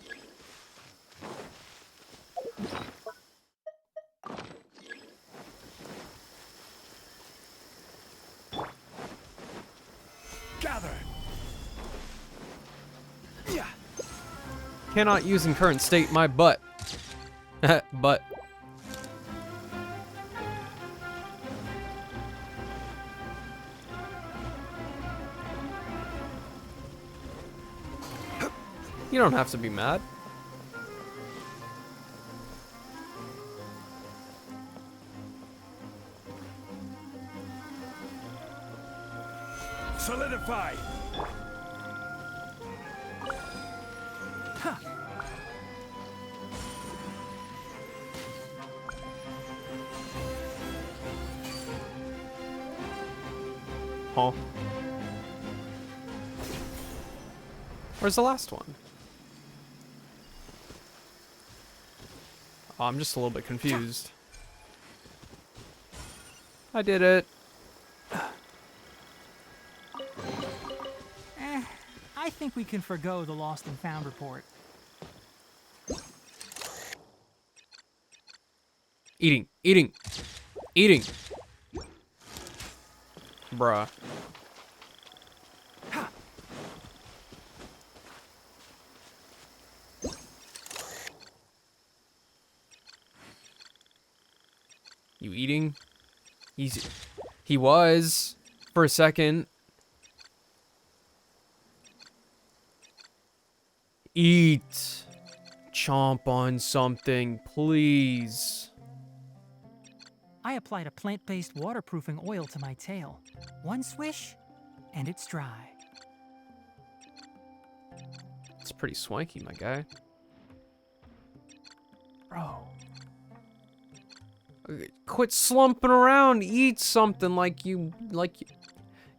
Cannot use in current state my butt. Butt. You don't have to be mad. Solidify! Huh. Where's the last one? Oh, I'm just a little bit confused. I did it. I think we can forgo the lost and found report. Eating, eating, eating. Bruh. You eating? He was for a second. Eat. Chomp on something, please. I applied a plant-based waterproofing oil to my tail. One swish, and it's dry. It's pretty swanky, my guy. Bro. Quit slumping around. Eat something like you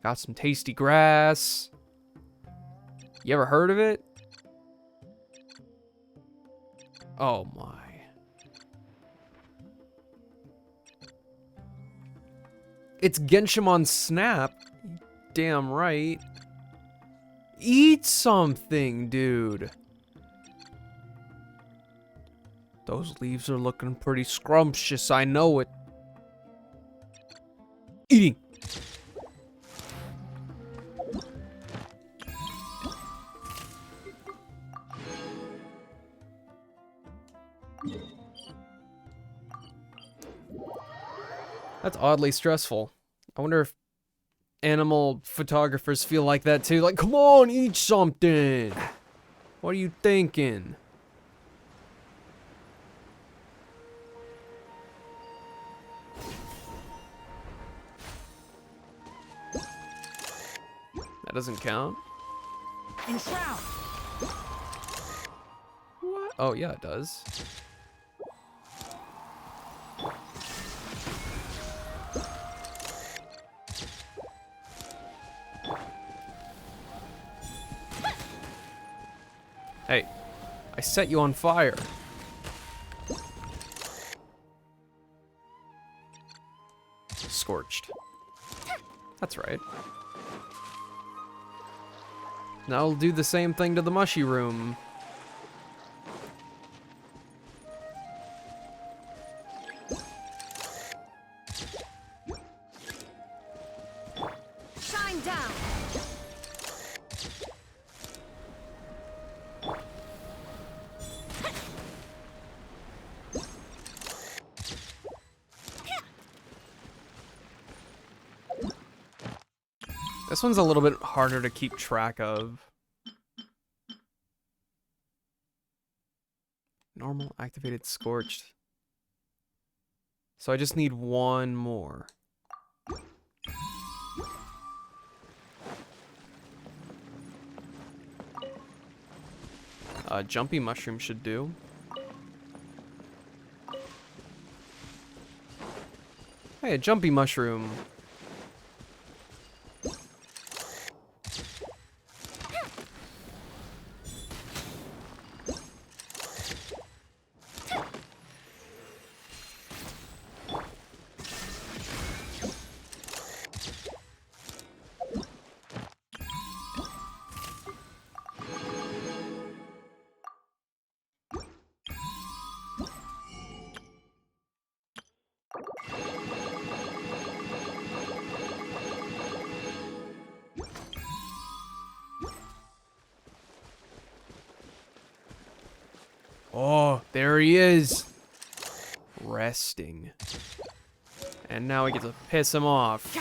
got some tasty grass. You ever heard of it? Oh my. It's Genshin on Snap. Damn right. Eat something, dude. Those leaves are looking pretty scrumptious, I know it. Eating. That's oddly stressful. I wonder if animal photographers feel like that too. Like, come on, eat something. What are you thinking? That doesn't count. Enshroud. What? Oh yeah, it does. Hey, I set you on fire. Scorched. That's right. Now I'll do the same thing to the mushy room. Shine down. This one's a little bit harder to keep track of. Normal, activated, scorched. So I just need one more. Jumpy mushroom should do. Hey, a jumpy mushroom. Oh, there he is. Resting. And now we get to piss him off.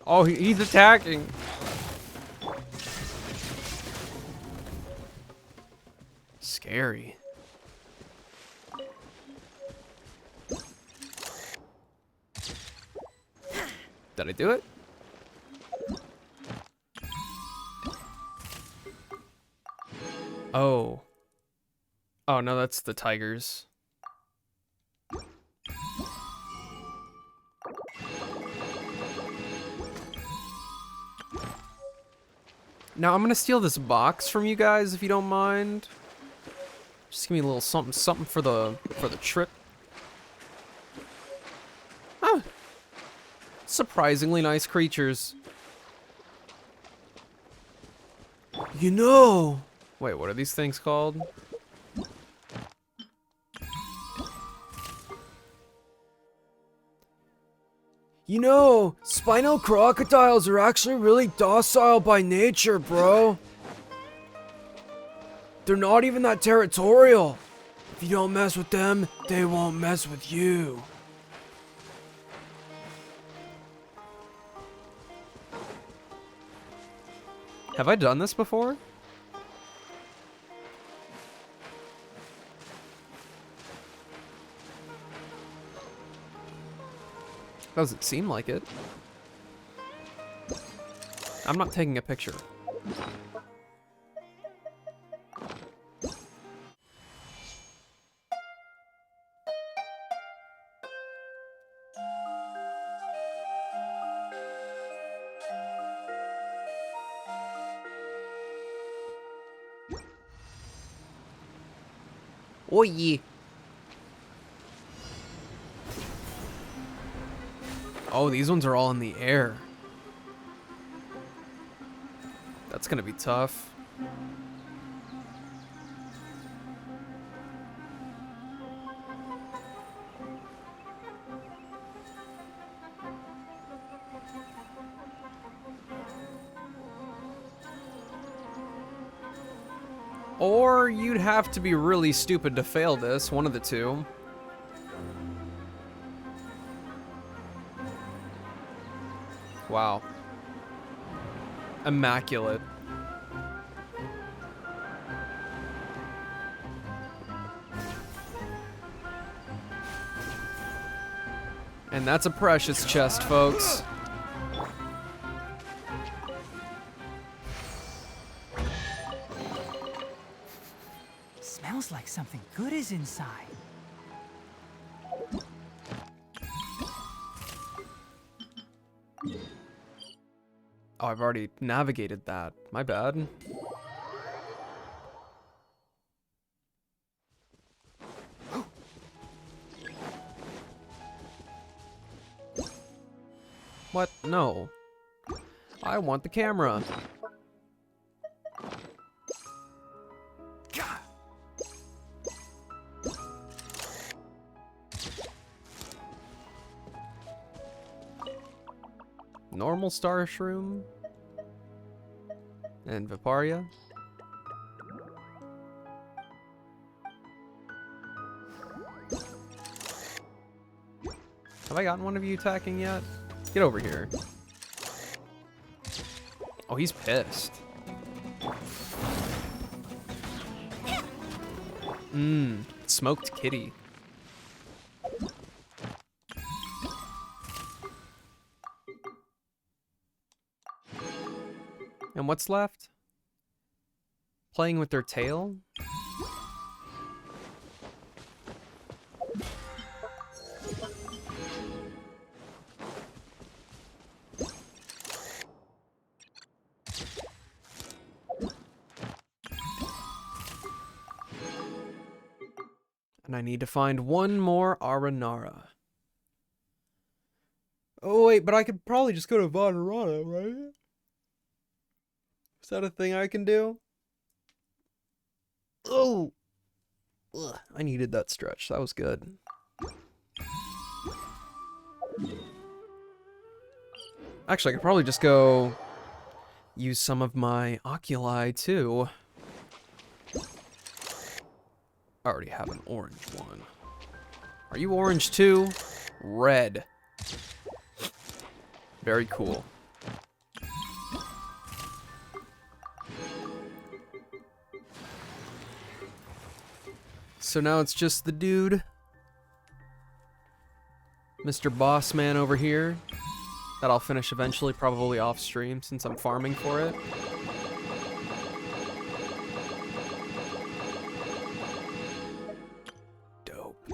Oh, he's attacking. Scary. Did I do it? Oh. Oh, no, that's the tigers. Now, I'm gonna steal this box from you guys, if you don't mind. Just give me a little something for the trip. Oh. Surprisingly nice creatures. You know. Wait, what are these things called? You know, spinal crocodiles are actually really docile by nature, bro. They're not even that territorial. If you don't mess with them, they won't mess with you. Have I done this before? Doesn't seem like it. I'm not taking a picture. Oh yeah. Oh, these ones are all in the air. That's gonna be tough. Or you'd have to be really stupid to fail this, one of the two. Wow. Immaculate. And that's a precious chest, folks. Smells like something good is inside. Oh, I've already navigated that. My bad. What? No. I want the camera. Normal star shroom. And Viparia. Have I gotten one of you attacking yet? Get over here. Oh, he's pissed. Smoked kitty. And what's left? Playing with their tail? And I need to find one more Aranara. Oh wait, but I could probably just go to Vonarana, right? Is that a thing I can do? Oh! Ugh, I needed that stretch. That was good. Actually, I could probably just go use some of my oculi too. I already have an orange one. Are you orange too? Red. Very cool. So now it's just the dude, Mr. Bossman over here, that I'll finish eventually, probably off stream since I'm farming for it. Dope.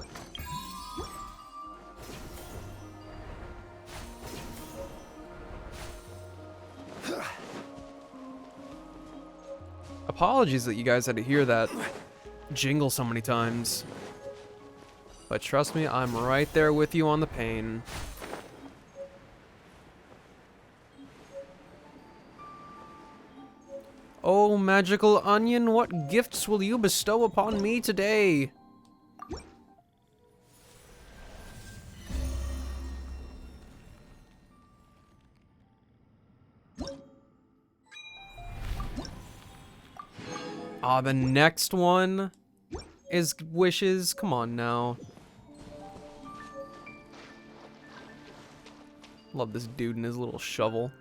Apologies that you guys had to hear that jingle so many times. But trust me, I'm right there with you on the pain. Oh, magical onion, what gifts will you bestow upon me today? Ah, the next one is wishes. Come on now. Love this dude and his little shovel.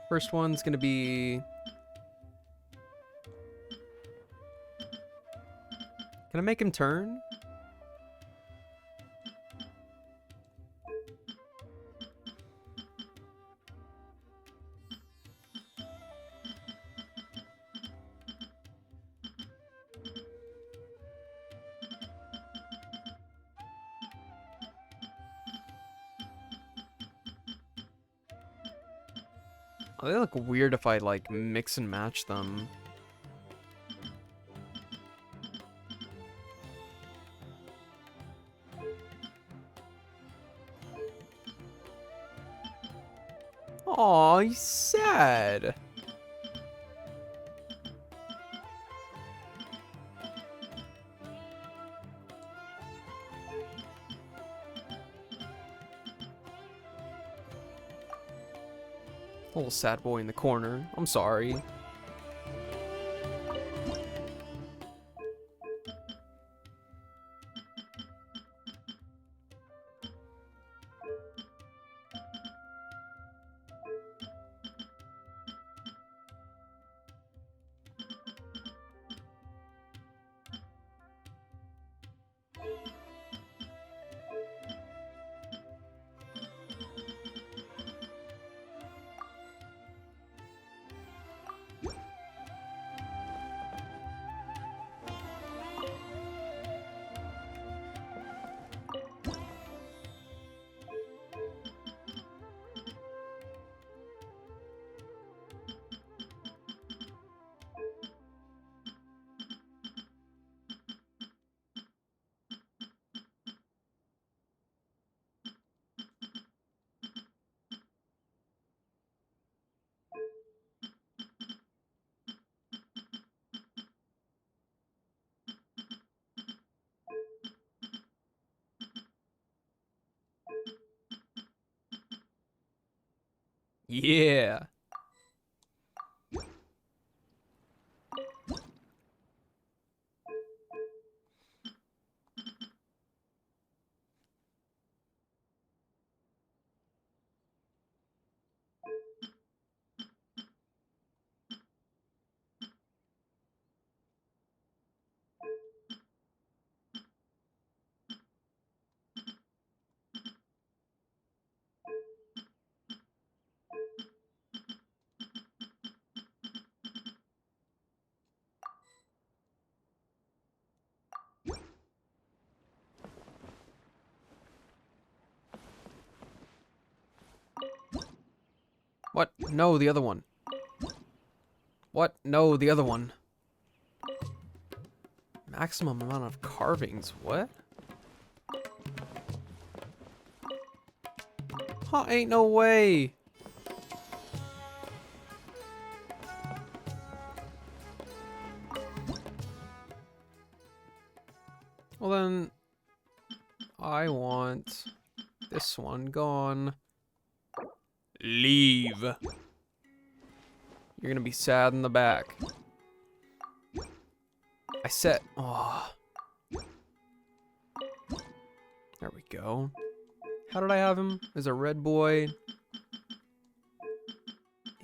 First one's gonna be... Can I make him turn? Oh, they look weird if I, like, mix and match them. Aw, he's sad. Little sad boy in the corner. I'm sorry. Yeah. What? No, the other one. What? No, the other one. Maximum amount of carvings, what? Huh, ain't no way. Well then, I want this one gone. Leave. You're gonna be sad in the back. I said, oh. There we go. How did I have him? As a red boy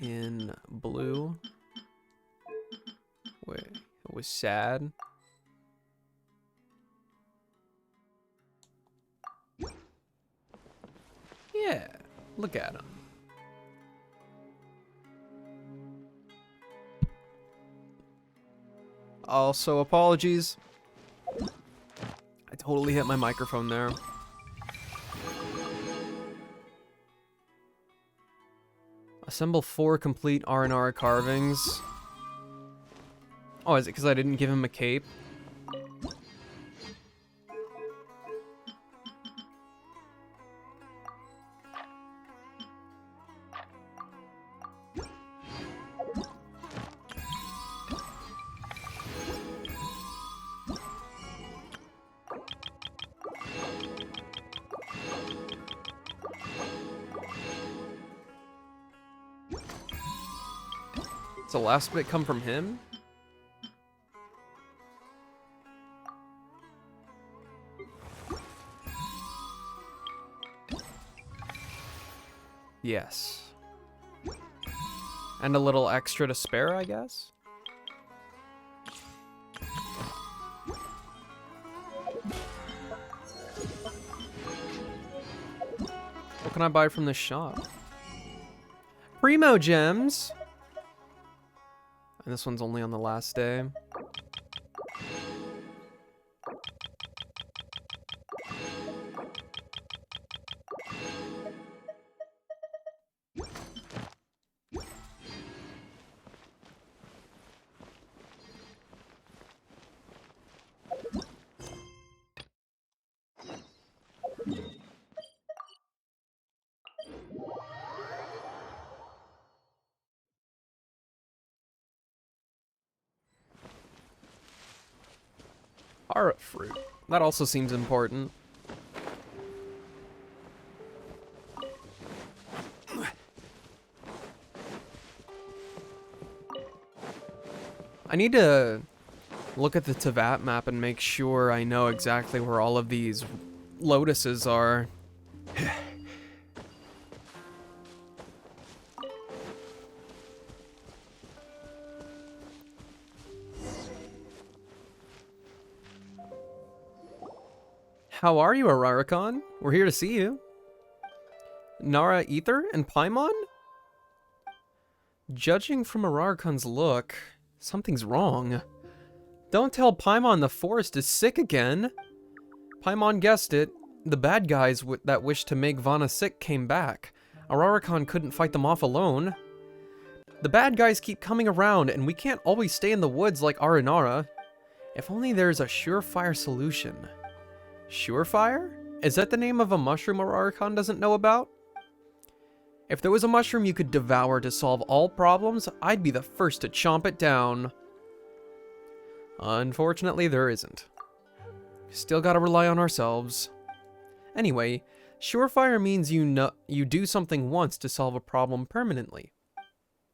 in blue. Wait, it was sad. Yeah, look at him. Also, apologies. I totally hit my microphone there. Assemble 4 complete Aranara carvings. Oh, is it because I didn't give him a cape? Does the last bit come from him? Yes. And a little extra to spare, I guess? What can I buy from this shop? Primo gems! And this one's only on the last day. Ara fruit. That also seems important. I need to look at the Teyvat map and make sure I know exactly where all of these lotuses are. How are you, Ararikon? We're here to see you. Nara, Ether, and Paimon? Judging from Ararikon's look, something's wrong. Don't tell Paimon the forest is sick again. Paimon guessed it. The bad guys that wished to make Vana sick came back. Ararikon couldn't fight them off alone. The bad guys keep coming around, and we can't always stay in the woods like Aranara. If only there's a surefire solution. Surefire? Is that the name of a mushroom Ararikon doesn't know about? If there was a mushroom you could devour to solve all problems, I'd be the first to chomp it down. Unfortunately, there isn't. Still gotta rely on ourselves. Anyway, surefire means you do something once to solve a problem permanently.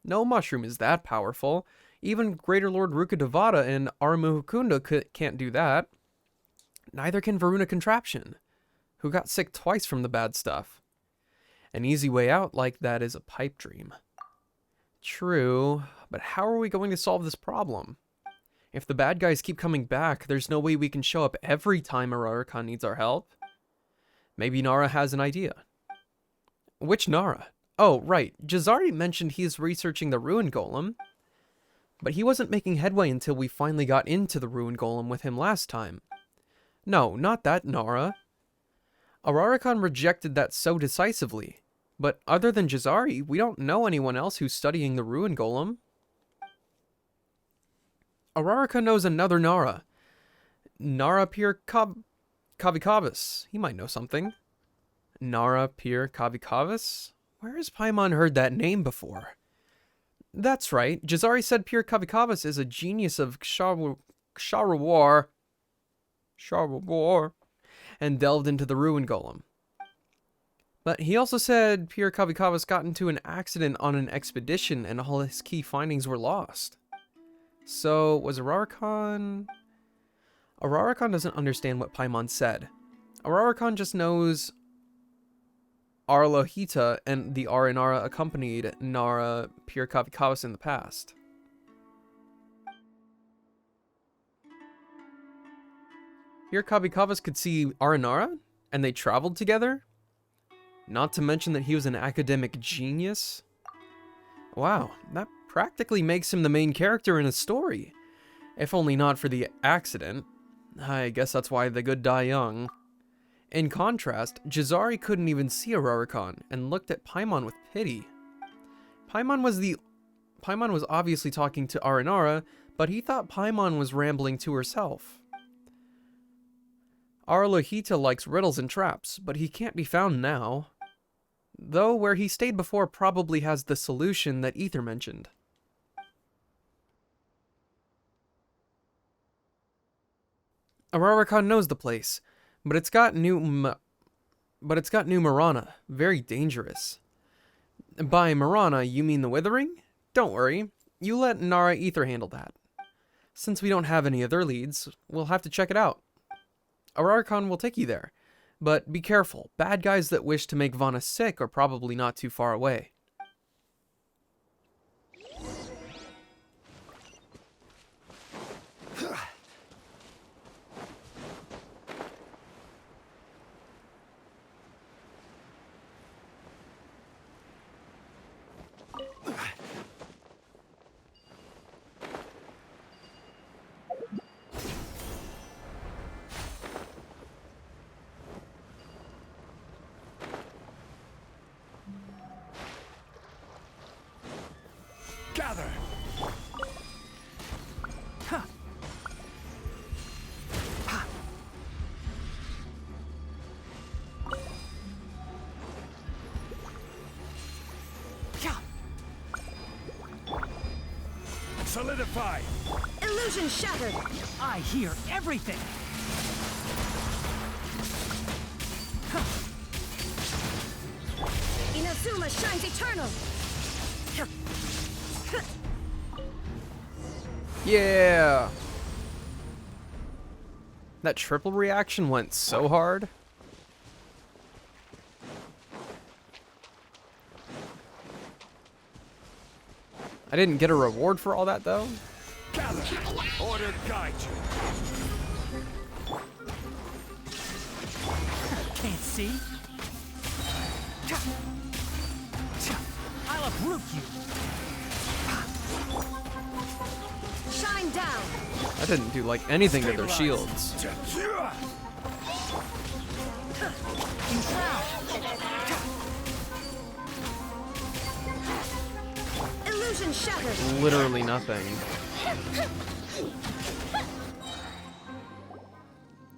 No mushroom is that powerful. Even Greater Lord Rukkhadevata and Aramuhukunda can't do that. Neither can Varuna Contraption, who got sick twice from the bad stuff. An easy way out like that is a pipe dream. True, but how are we going to solve this problem? If the bad guys keep coming back, there's no way we can show up every time Ararikon needs our help. Maybe Nara has an idea. Which Nara? Oh, right, Jazari mentioned he's researching the Ruin Golem, but he wasn't making headway until we finally got into the Ruin Golem with him last time. No, not that Nara. Ararikon rejected that so decisively, but other than Jazari, we don't know anyone else who's studying the Ruin Golem. Ararikon knows another Nara. Nara Pir Kavikavis. He might know something. Nara Pir Kavikavis? Where has Paimon heard that name before? That's right. Jazari said Pir Kavikavis is a genius of Sharawar, and delved into the ruin golem. But he also said Pir Kavikavis got into an accident on an expedition and all his key findings were lost. So, was Ararakan... Ararakan doesn't understand what Paimon said. Ararakan just knows Arlohita and the Aranara accompanied Nara Pir Kavikavis in the past. Pir Kavikavis could see Aranara, and they traveled together? Not to mention that he was an academic genius? Wow, that practically makes him the main character in a story. If only not for the accident. I guess that's why the good die young. In contrast, Jazari couldn't even see Ararakan and looked at Paimon with pity. Paimon was obviously talking to Aranara, but he thought Paimon was rambling to herself. Arlohita likes riddles and traps, but he can't be found now. Though where he stayed before probably has the solution that Ether mentioned. Ararakan knows the place, but it's got new Marana, very dangerous. By Marana, you mean the Withering? Don't worry, you let Nara Ether handle that. Since we don't have any other leads, we'll have to check it out. Ararakan will take you there, but be careful, bad guys that wish to make Vana sick are probably not too far away. Gather! Huh. Solidify! Illusion shattered! I hear everything! Inazuma shines eternal! Yeah! That triple reaction went so hard. I didn't get a reward for all that though. Gather! Order guide you! Can't see? I'll uproot you! Shine down! That didn't do like anything to their shields. Illusion shattered! Literally nothing.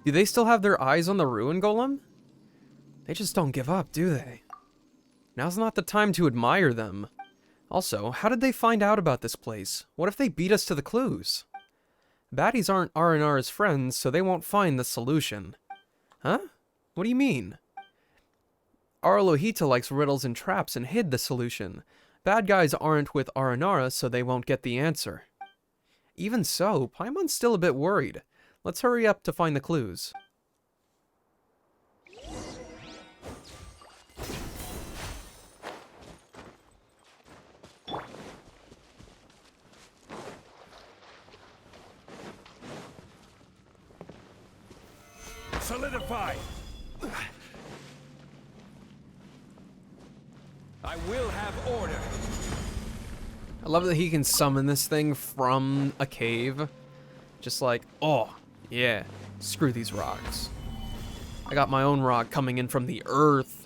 Do they still have their eyes on the ruin golem? They just don't give up, do they? Now's not the time to admire them. Also, how did they find out about this place? What if they beat us to the clues? Baddies aren't Aranara's friends, so they won't find the solution. Huh? What do you mean? Arlohita likes riddles and traps and hid the solution. Bad guys aren't with Aranara, so they won't get the answer. Even so, Paimon's still a bit worried. Let's hurry up to find the clues. Solidify! I will have order. I love that he can summon this thing from a cave. Just like, oh, yeah, screw these rocks. I got my own rock coming in from the earth.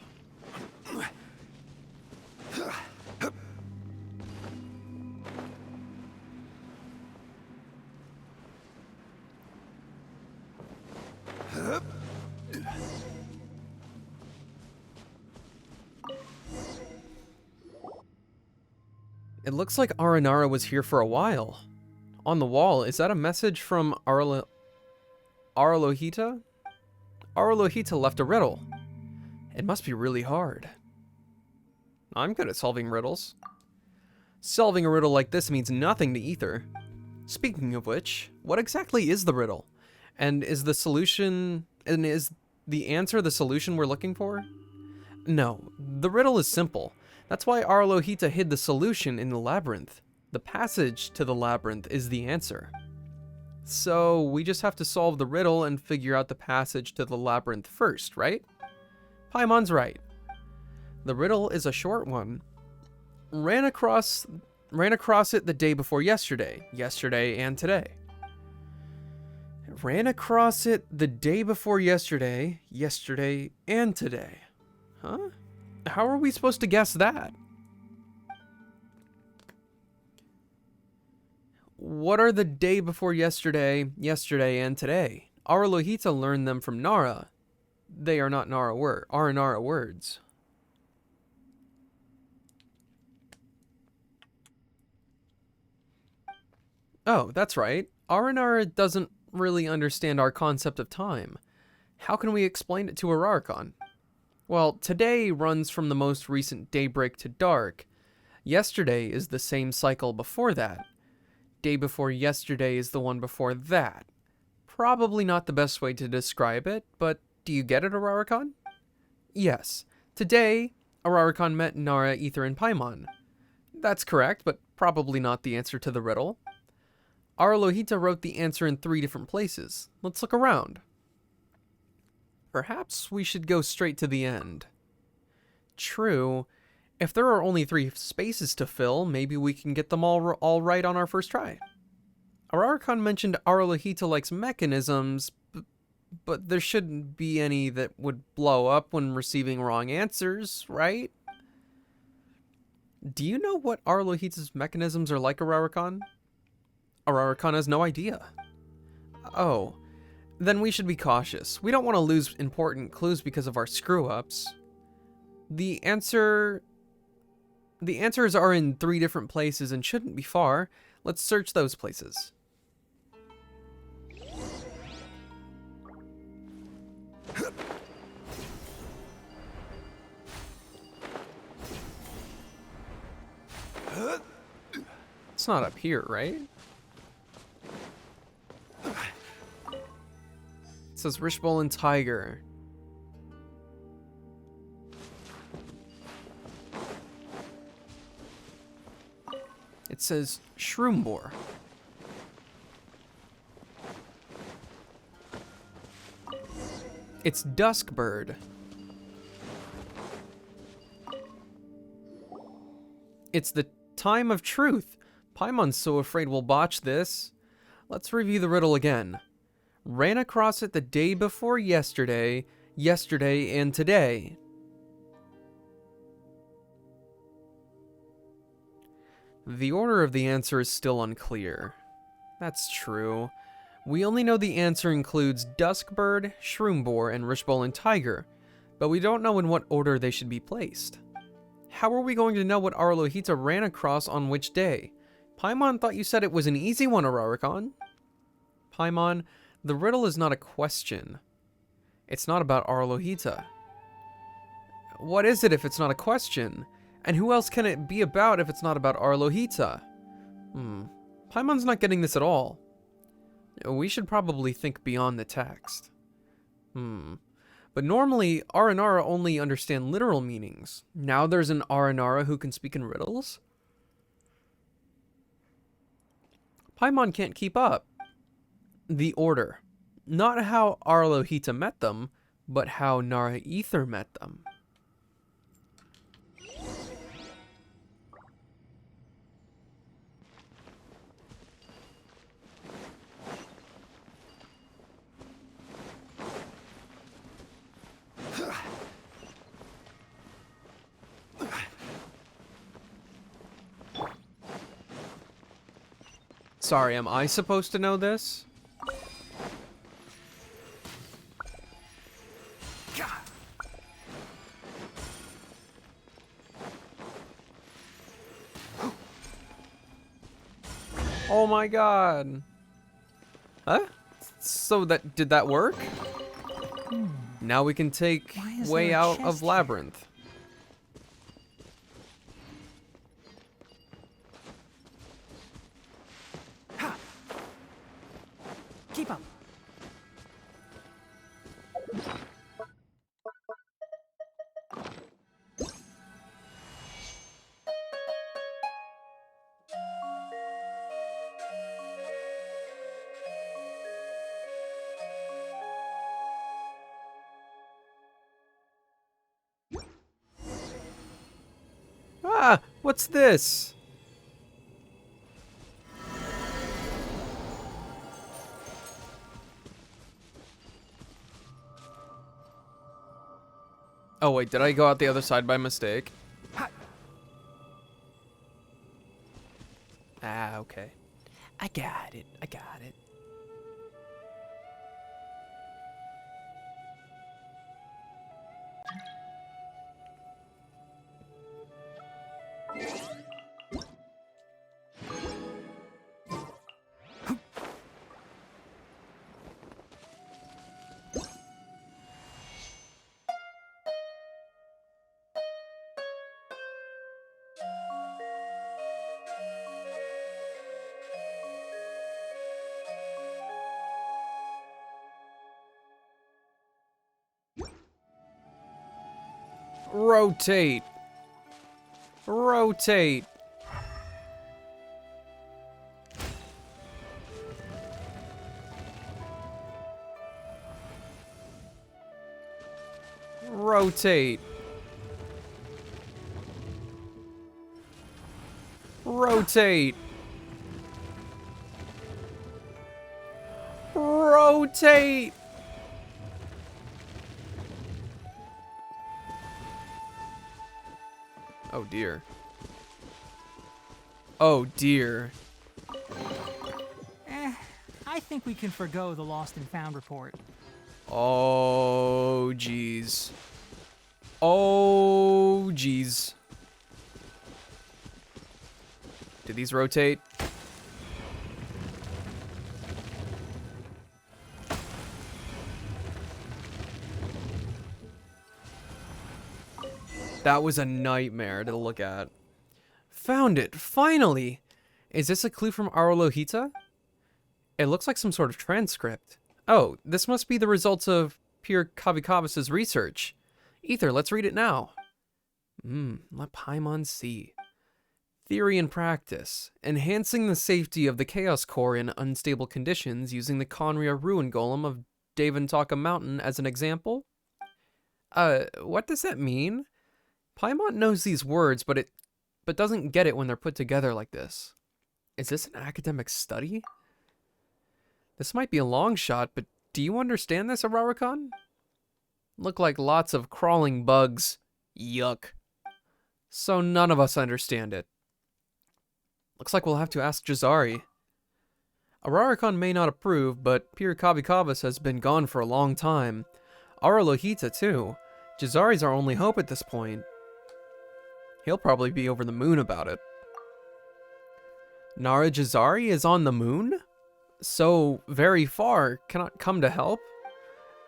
It looks like Aranara was here for a while. On the wall, is that a message from Aralohita? Aralohita left a riddle. It must be really hard. I'm good at solving riddles. Solving a riddle like this means nothing to Ether. Speaking of which, what exactly is the riddle? And is the answer the solution we're looking for? No, the riddle is simple. That's why Aralohita hid the solution in the labyrinth. The passage to the labyrinth is the answer. So we just have to solve the riddle and figure out the passage to the labyrinth first, right? Paimon's right. The riddle is a short one. Ran across it the day before yesterday and today. Ran across it the day before yesterday and today. Huh? How are we supposed to guess that? What are the day before yesterday, and today? Aralohita learned them from Nara. They are not Aranara words. Oh, that's right. Aranara doesn't really understand our concept of time. How can we explain it to Ararkon? Well, today runs from the most recent daybreak to dark. Yesterday is the same cycle before that. Day before yesterday is the one before that. Probably not the best way to describe it, but do you get it, Ararkon? Yes. Today, Ararkon met Nara, Ether, and Paimon. That's correct, but probably not the answer to the riddle. Aralohita wrote the answer in 3 different places. Let's look around. Perhaps we should go straight to the end. True. If there are only 3 spaces to fill, maybe we can get them all right on our first try. Ararkon mentioned Aralohita likes mechanisms, but there shouldn't be any that would blow up when receiving wrong answers, right? Do you know what Aralohita's mechanisms are like, Ararkon? Ararkon has no idea. Oh, then we should be cautious. We don't want to lose important clues because of our screw-ups. The answers are in 3 different places and shouldn't be far. Let's search those places. It's not up here, right? It says Rishbowl and Tiger. It says Shroomboar. It's Duskbird. It's the time of truth. Paimon's so afraid we'll botch this. Let's review the riddle again. Ran across it the day before yesterday, and today. The order of the answer is still unclear. That's true. We only know the answer includes Duskbird, Shroomboar, and Rishbowl and Tiger, but we don't know in what order they should be placed. How are we going to know what Aralohita ran across on which day? Paimon thought you said it was an easy one, Ararkon. Paimon, the riddle is not a question. It's not about Aralohita. What is it if it's not a question? And who else can it be about if it's not about Aralohita? Paimon's not getting this at all. We should probably think beyond the text. But normally, Aranara only understand literal meanings. Now there's an Aranara who can speak in riddles? Paimon can't keep up. The order. Not how Aralohita met them, but how Nara Ether met them. Sorry, am I supposed to know this? Oh my god. Huh? So did that work? Now we can take Why is way there a out chest of here? Labyrinth. Ha! Keep up. Ah, what's this? Oh wait, did I go out the other side by mistake? Ah, okay. I got it. I got it. Rotate. Rotate. Rotate. Rotate. Rotate. Oh dear. Oh dear. I think we can forgo the lost and found report. Oh jeez. Oh jeez. Do these rotate? That was a nightmare to look at. Found it, finally! Is this a clue from Arolohita? It looks like some sort of transcript. Oh, this must be the results of Pure Kavikawas' research. Ether, let's read it now. Let Paimon see. Theory and practice. Enhancing the safety of the Chaos Core in unstable conditions using the Conria Ruin Golem of Daventaka Mountain as an example? What does that mean? Paimon knows these words, but doesn't get it when they're put together like this. Is this an academic study? This might be a long shot, but do you understand this, Ararakan? Look like lots of crawling bugs. Yuck. So none of us understand it. Looks like we'll have to ask Jazari. Ararakan may not approve, but Pure Kavikawas has been gone for a long time. Arolohita too. Jazari's our only hope at this point. He'll probably be over the moon about it. Nara Jazari is on the moon? So very far, cannot come to help?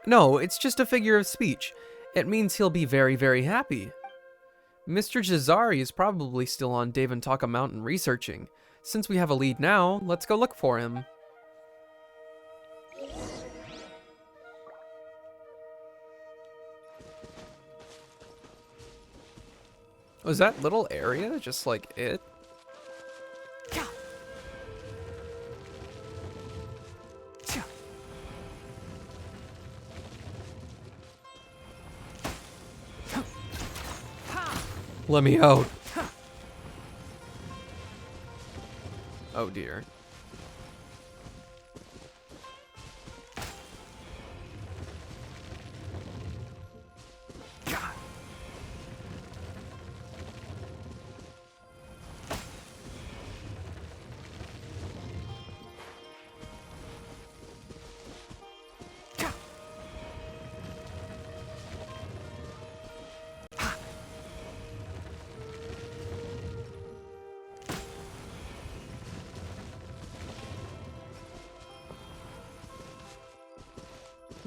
No, it's just a figure of speech. It means he'll be very, very happy. Mr. Jazari is probably still on Daventaka Mountain researching. Since we have a lead now, let's go look for him. Was that little area just like it? Let me out. Oh dear.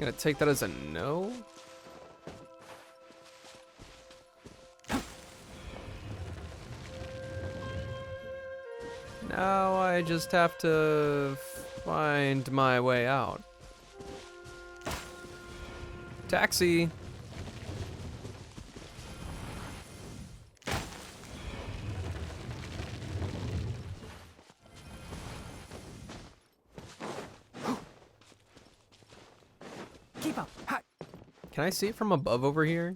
gonna take that as a no. Now I just have to find my way out. Taxi! Keep up. Hi. Can I see it from above over here?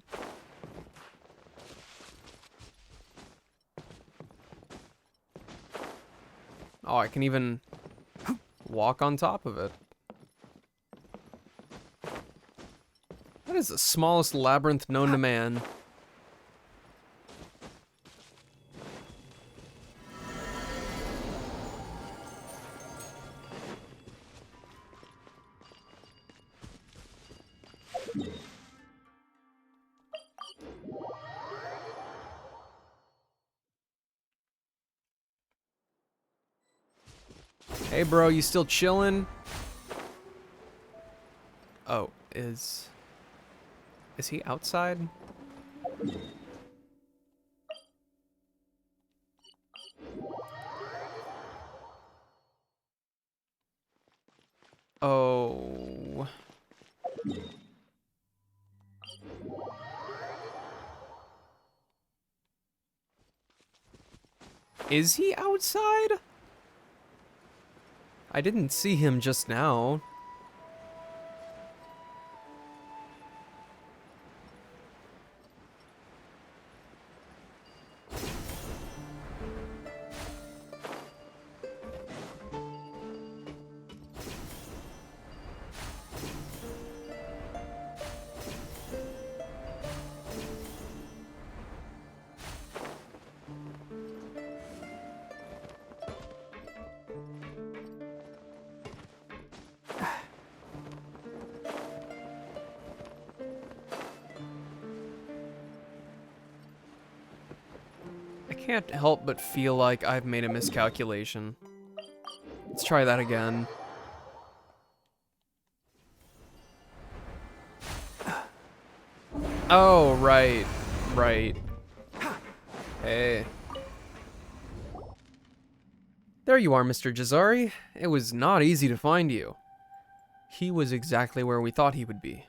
Oh, I can even walk on top of it. That is the smallest labyrinth known to man. Hey bro, you still chillin'? Oh, is he outside? Oh. Is he outside? I didn't see him just now. I can't help but feel like I've made a miscalculation. Let's try that again. Oh, right. Right. Hey. There you are, Mr. Jazari. It was not easy to find you. He was exactly where we thought he would be.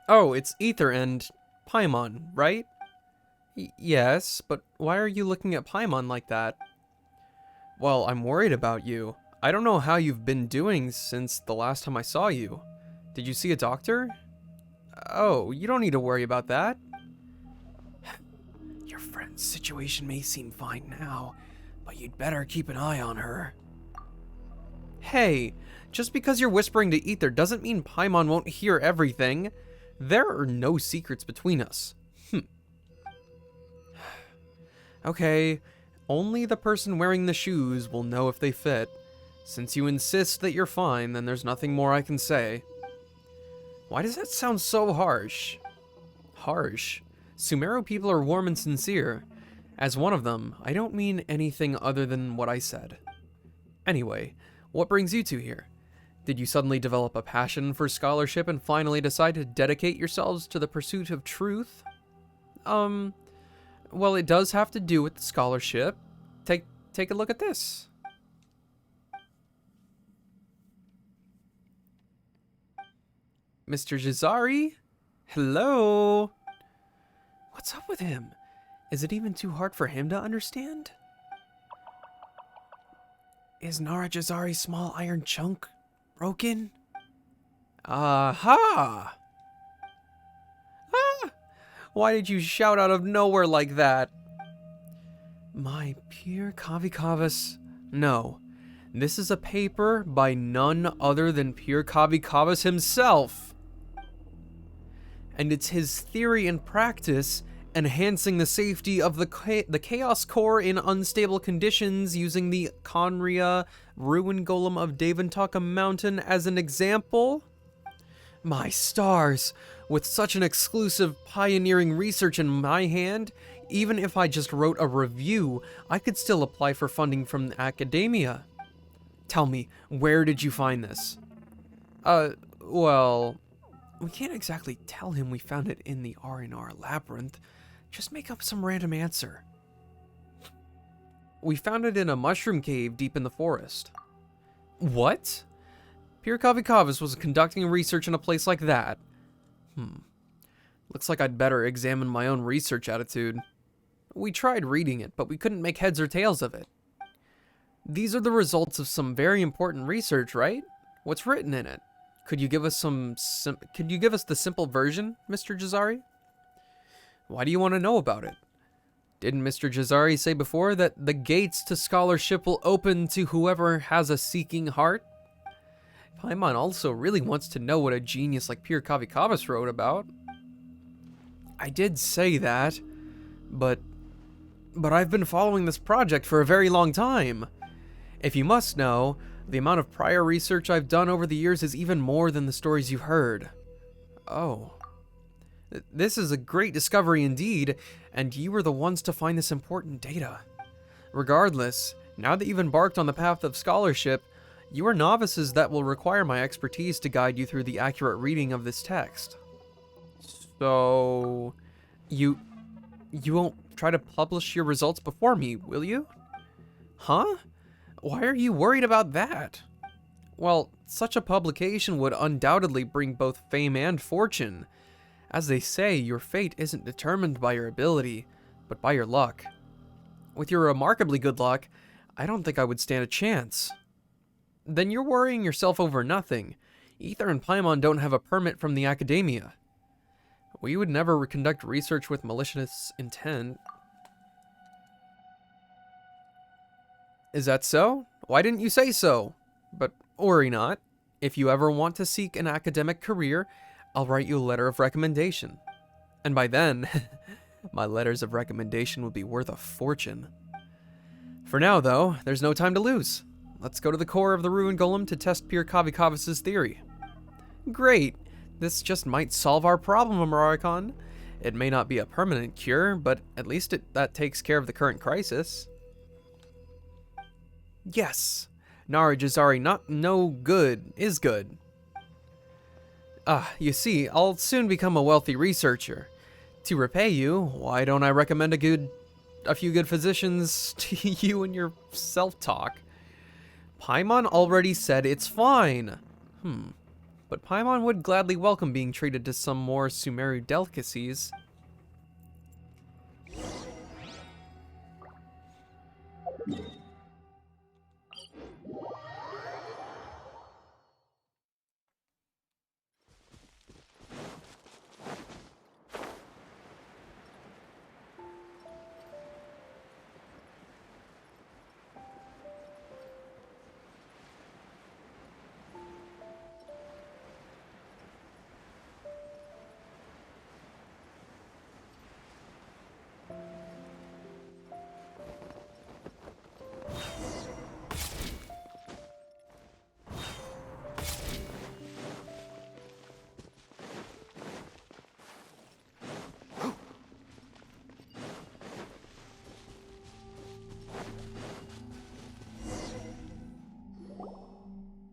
Oh, it's Aether and Paimon, right? Yes, but why are you looking at Paimon like that? Well, I'm worried about you. I don't know how you've been doing since the last time I saw you. Did you see a doctor? Oh, you don't need to worry about that. Your friend's situation may seem fine now, but you'd better keep an eye on her. Hey, just because you're whispering to Aether doesn't mean Paimon won't hear everything. There are no secrets between us. Okay, only the person wearing the shoes will know if they fit. Since you insist that you're fine, then there's nothing more I can say. Why does that sound so harsh? Harsh? Sumeru people are warm and sincere. As one of them, I don't mean anything other than what I said. Anyway, what brings you two here? Did you suddenly develop a passion for scholarship and finally decide to dedicate yourselves to the pursuit of truth? Well, it does have to do with the scholarship. Take a look at this. Mr. Jazari? Hello? What's up with him? Is it even too hard for him to understand? Is Nara Jazari's small iron chunk broken? Aha! Ah! Why did you shout out of nowhere like that? My Pir Kavikavis. No. This is a paper by none other than Pir Kavikavis himself. And it's his theory and practice enhancing the safety of the Chaos Core in unstable conditions using the Conria Ruin Golem of Daventaka Mountain as an example. My stars! With such an exclusive pioneering research in my hand, even if I just wrote a review, I could still apply for funding from academia. Tell me, where did you find this? Well, we can't exactly tell him we found it in the R&R labyrinth. Just make up some random answer. We found it in a mushroom cave deep in the forest. What? Pierre Kavikavis was conducting research in a place like that? Looks like I'd better examine my own research attitude. We tried reading it, but we couldn't make heads or tails of it. These are the results of some very important research, right? What's written in it? Could you give us the simple version, Mr. Jazari? Why do you want to know about it? Didn't Mr. Jazari say before that the gates to scholarship will open to whoever has a seeking heart? Paimon also really wants to know what a genius like Pierre Kavikavis wrote about. I did say that, but I've been following this project for a very long time. If you must know, the amount of prior research I've done over the years is even more than the stories you've heard. Oh. This is a great discovery indeed, and you were the ones to find this important data. Regardless, now that you've embarked on the path of scholarship, you are novices that will require my expertise to guide you through the accurate reading of this text. So, you won't try to publish your results before me, will you? Huh? Why are you worried about that? Well, such a publication would undoubtedly bring both fame and fortune. As they say, your fate isn't determined by your ability, but by your luck. With your remarkably good luck, I don't think I would stand a chance. Then you're worrying yourself over nothing. Ether and Paimon don't have a permit from the Academia. We would never conduct research with malicious intent. Is that so? Why didn't you say so? But worry not. If you ever want to seek an academic career, I'll write you a letter of recommendation. And by then, my letters of recommendation will be worth a fortune. For now, though, there's no time to lose. Let's go to the core of the Ruined Golem to test Pierre Kavikavis' theory. Great! This just might solve our problem, Amarikon. It may not be a permanent cure, but at least that takes care of the current crisis. Yes! Nara Jazari no good is good. You see, I'll soon become a wealthy researcher. To repay you, why don't I recommend a few good physicians to you and your self-talk? Paimon already said it's fine. But Paimon would gladly welcome being treated to some more Sumeru delicacies.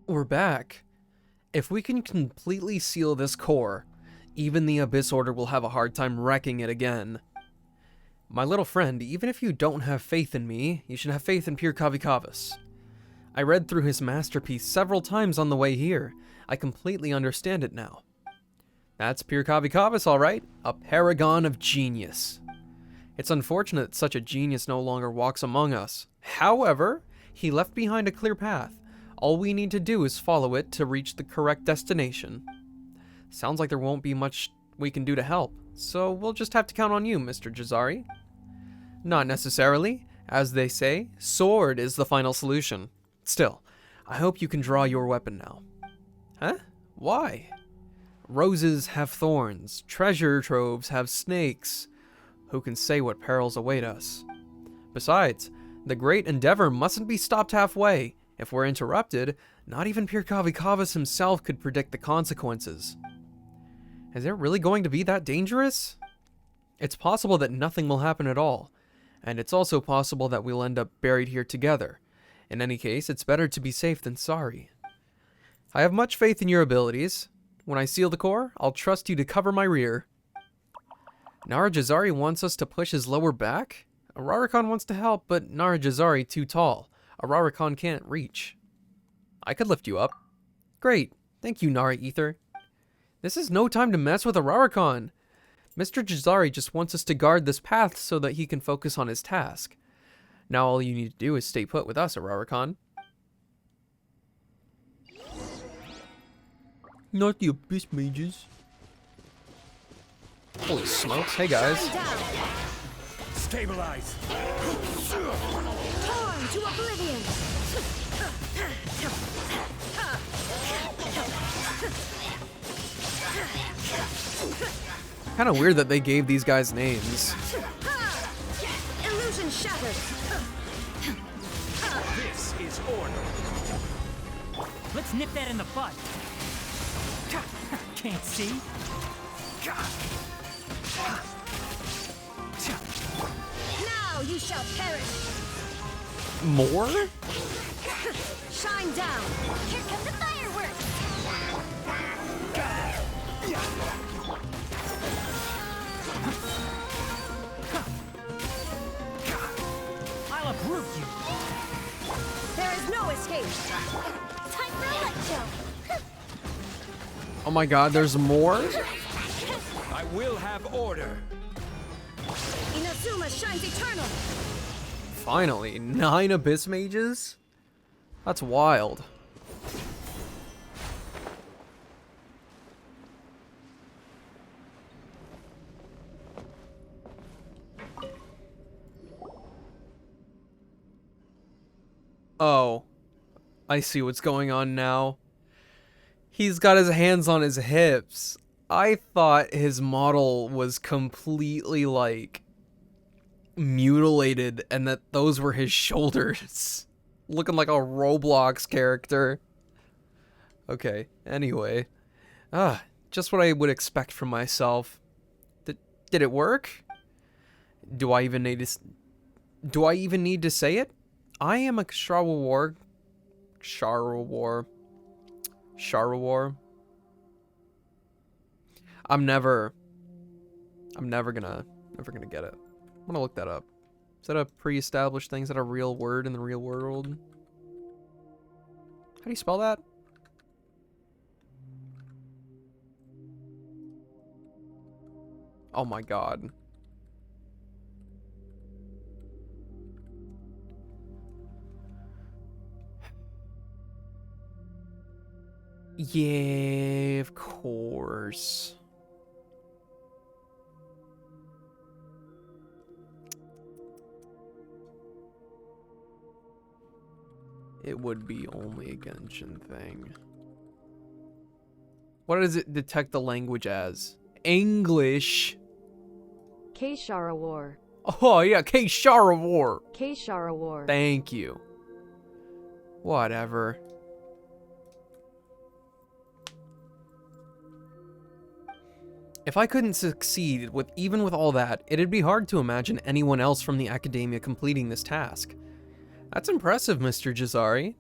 We're back. If we can completely seal this core, even the Abyss Order will have a hard time wrecking it again. My little friend, even if you don't have faith in me, you should have faith in Pierre Kavikavis. I read through his masterpiece several times on the way here. I completely understand it now. That's Pierre Kavikavis, all right. A paragon of genius. It's unfortunate that such a genius no longer walks among us. However, he left behind a clear path. All we need to do is follow it to reach the correct destination. Sounds like there won't be much we can do to help, so we'll just have to count on you, Mr. Jazari. Not necessarily. As they say, sword is the final solution. Still, I hope you can draw your weapon now. Huh? Why? Roses have thorns, treasure troves have snakes. Who can say what perils await us? Besides, the great endeavor mustn't be stopped halfway. If we're interrupted, not even Pierre Kavikavis himself could predict the consequences. Is it really going to be that dangerous? It's possible that nothing will happen at all, and it's also possible that we'll end up buried here together. In any case, it's better to be safe than sorry. I have much faith in your abilities. When I seal the core, I'll trust you to cover my rear. Nara Jazari wants us to push his lower back? Ararikon wants to help, but Nara Jazari too tall. Ararikon can't reach. I could lift you up. Great. Thank you, Nara Ether. This is no time to mess with Ararikon. Mr. Jazari just wants us to guard this path so that he can focus on his task. Now all you need to do is stay put with us, Ararikon. Not the Abyss Mages. Holy smokes. Hey, guys. Stabilize. Torn to oblivion. Kind of weird that they gave these guys names. Illusion shattered. This is order. Let's nip that in the bud. Can't see? Now you shall perish. More? Shine down. Here come the fireworks! I'll uproot you. There is no escape. Time for a light show! Oh my god, there's more? I will have order. Inazuma shines eternal. Finally, 9 Abyss Mages? That's wild. Oh, I see what's going on now. He's got his hands on his hips. I thought his model was completely, like, mutilated and that those were his shoulders. Looking like a Roblox character. Okay, anyway. Just what I would expect from myself. Did it work? Do I even need to say it? I am a Sharawar. I'm never gonna get it. I'm gonna look that up. Is that a pre-established thing? Is that a real word in the real world? How do you spell that? Oh my god. Yeah, of course. It would be only a Genshin thing. What does it detect the language as? English. K-Sharawar. Oh yeah, K-Sharawar. K-Sharawar. Thank you. Whatever. If I couldn't succeed even with all that, it'd be hard to imagine anyone else from the academia completing this task. That's impressive, Mr. Jazari.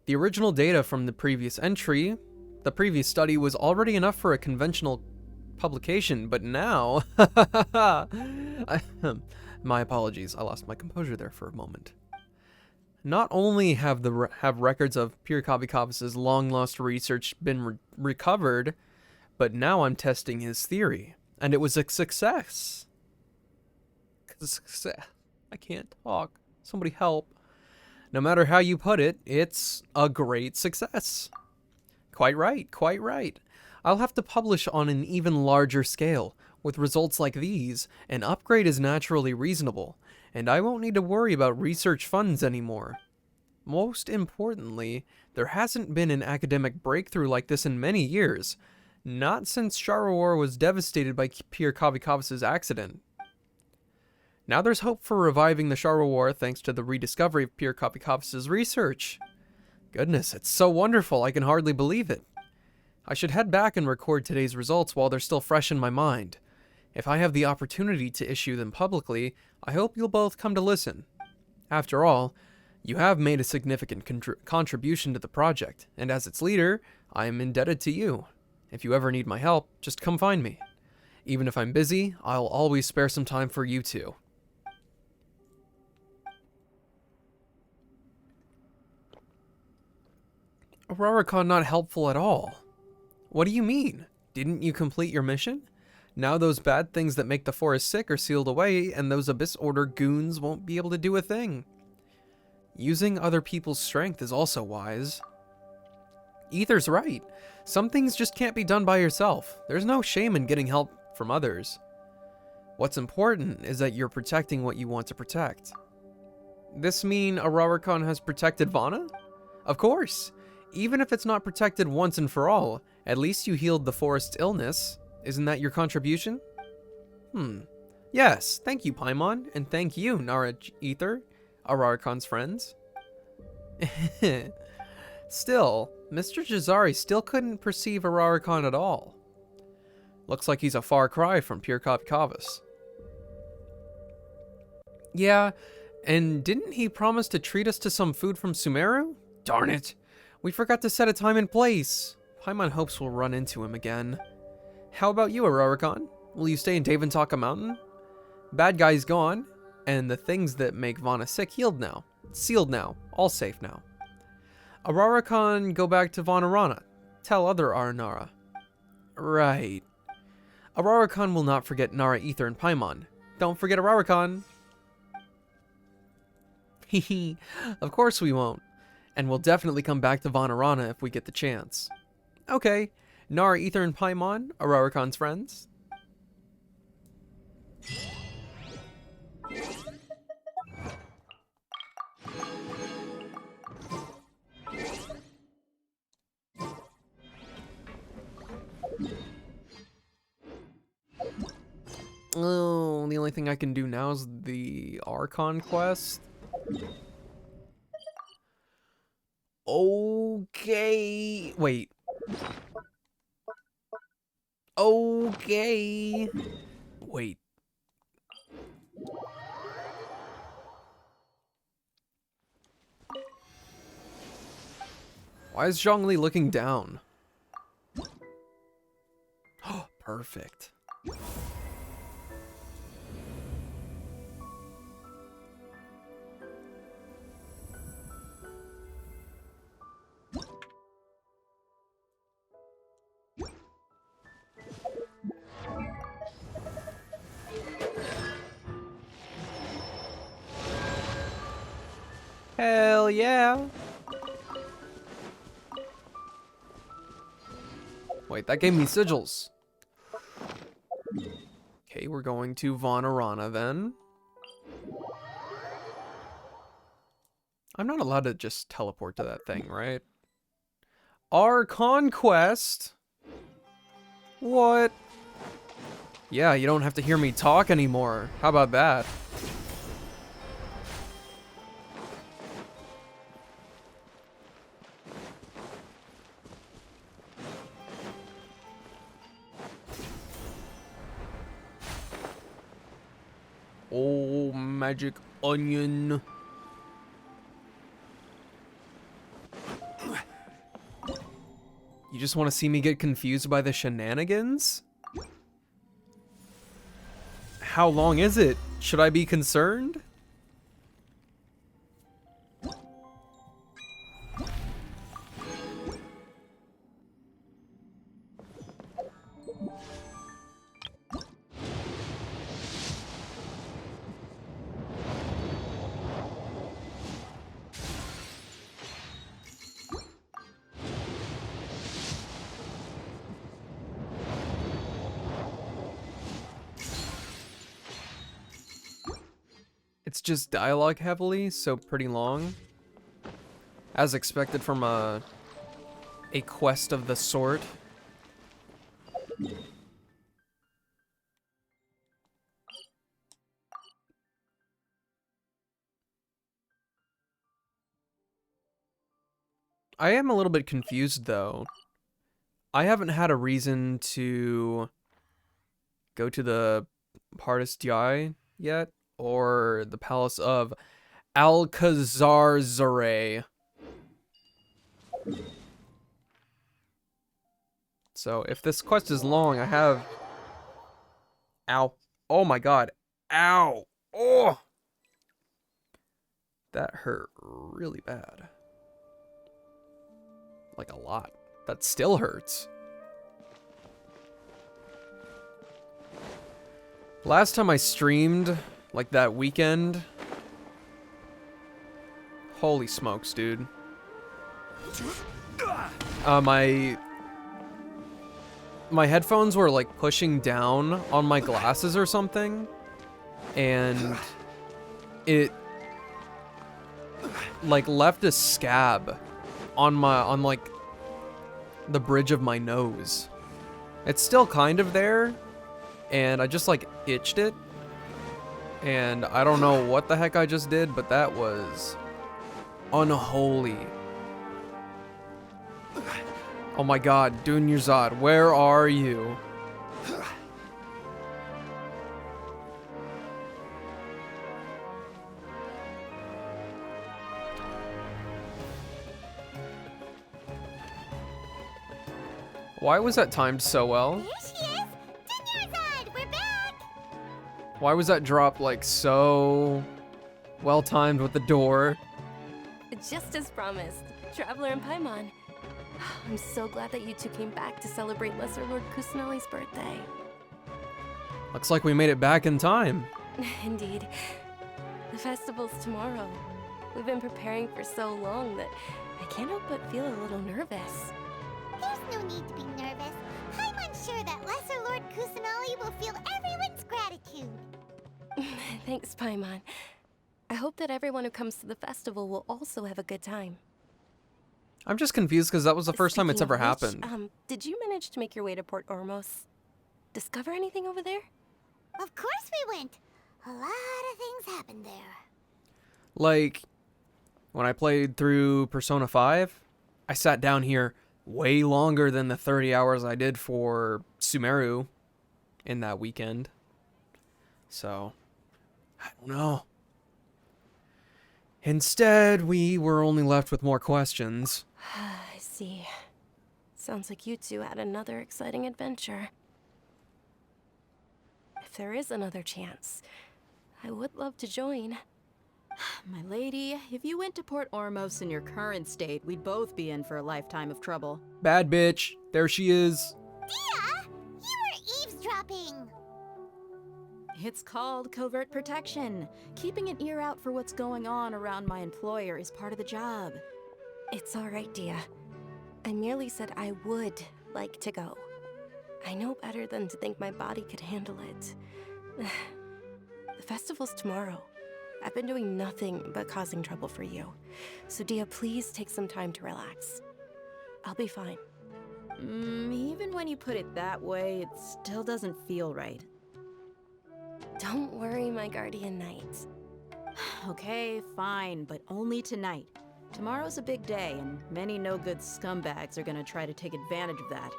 The original data from the previous study was already enough for a conventional publication, but now... My apologies, I lost my composure there for a moment. Not only have records of Pierre Kavikavis's long-lost research been recovered, but now I'm testing his theory, and it was a success. I can't talk. Somebody help. No matter how you put it, it's a great success. Quite right, quite right. I'll have to publish on an even larger scale. With results like these, an upgrade is naturally reasonable, and I won't need to worry about research funds anymore. Most importantly, there hasn't been an academic breakthrough like this in many years. Not since Sharawar was devastated by Pierre Kavikavis's accident. Now there's hope for reviving the Sharawar thanks to the rediscovery of Pierre Kavikavis's research. Goodness, it's so wonderful, I can hardly believe it. I should head back and record today's results while they're still fresh in my mind. If I have the opportunity to issue them publicly, I hope you'll both come to listen. After all, you have made a significant contribution to the project, and as its leader, I am indebted to you. If you ever need my help, just come find me. Even if I'm busy, I'll always spare some time for you two. Araricon not helpful at all. What do you mean? Didn't you complete your mission? Now those bad things that make the forest sick are sealed away, and those Abyss Order goons won't be able to do a thing. Using other people's strength is also wise. Ether's right. Some things just can't be done by yourself. There's no shame in getting help from others. What's important is that you're protecting what you want to protect. This mean Araricon has protected Vana? Of course. Even if it's not protected once and for all, at least you healed the forest's illness. Isn't that your contribution? Yes, thank you, Paimon, and thank you, Nara Ether, Araricon's friends. Still, Mr. Jazari still couldn't perceive Araricon at all. Looks like he's a far cry from pure Kavkavas. Yeah, and didn't he promise to treat us to some food from Sumeru? Darn it! We forgot to set a time and place. Paimon hopes we'll run into him again. How about you, Araricon? Will you stay in Daventaka Mountain? Bad guy's gone, and the things that make Vana sick healed now. Sealed now. All safe now. Araricon, go back to Vanarana. Tell other Aranara. Right. Araricon will not forget Nara Ether and Paimon. Don't forget Araricon. Hehe, of course we won't. And we'll definitely come back to Vanarana if we get the chance. Okay, Nara Ether and Paimon, Araricon's friends. Oh, the only thing I can do now is the Archon quest. Okay. Wait. Okay. Wait. Why is Zhongli looking down? Oh, perfect. Hell yeah. Wait, that gave me sigils. Okay, we're going to Vanarana then. I'm not allowed to just teleport to that thing, right? Our conquest? What? Yeah, you don't have to hear me talk anymore. How about that? Oh, magic onion. You just want to see me get confused by the shenanigans? How long is it? Should I be concerned? It's just dialogue heavily, so pretty long. As expected from a quest of the sort. I am a little bit confused though. I haven't had a reason to go to the Pardis Djai yet, or the Palace of Alcazar-Zare. So if this quest is long, I have... Ow. Oh my god. Ow. Oh! That hurt really bad. Like a lot. That still hurts. Last time I streamed, like that weekend... Holy smokes, dude. My headphones were like pushing down on my glasses or something, and it like left a scab on like the bridge of my nose. It's still kind of there, and I just like itched it, and I don't know what the heck I just did, but that was unholy. Oh my god, Dunyarzad, where are you? Why was that timed so well? Here she is! Dunyarzad, we're back! Why was that drop like so well timed with the door? Just as promised, Traveler and Paimon. I'm so glad that you two came back to celebrate Lesser Lord Kusanali's birthday. Looks like we made it back in time. Indeed. The festival's tomorrow. We've been preparing for so long that I can't help but feel a little nervous. There's no need to be nervous. Paimon's sure that Lesser Lord Kusanali will feel everyone's gratitude. Thanks, Paimon. I hope that everyone who comes to the festival will also have a good time. I'm just confused because that was the first time it's ever happened. Did you manage to make your way to Port Ormos? Discover anything over there? Of course we went. A lot of things happened there. Like, when I played through Persona 5, I sat down here way longer than the 30 hours I did for Sumeru in that weekend. So, I don't know. Instead, we were only left with more questions. I see. Sounds like you two had another exciting adventure. If there is another chance, I would love to join. My lady, if you went to Port Ormos in your current state, we'd both be in for a lifetime of trouble. Bad bitch. There she is. Dia! You were eavesdropping! It's called covert protection. Keeping an ear out for what's going on around my employer is part of the job. It's all right, Dia. I merely said I would like to go. I know better than to think my body could handle it. The festival's tomorrow. I've been doing nothing but causing trouble for you. So Dia, please take some time to relax. I'll be fine. Even when you put it that way, it still doesn't feel right. Don't worry, my guardian knight. Okay, fine, but only tonight. Tomorrow's a big day, and many no-good scumbags are gonna try to take advantage of that.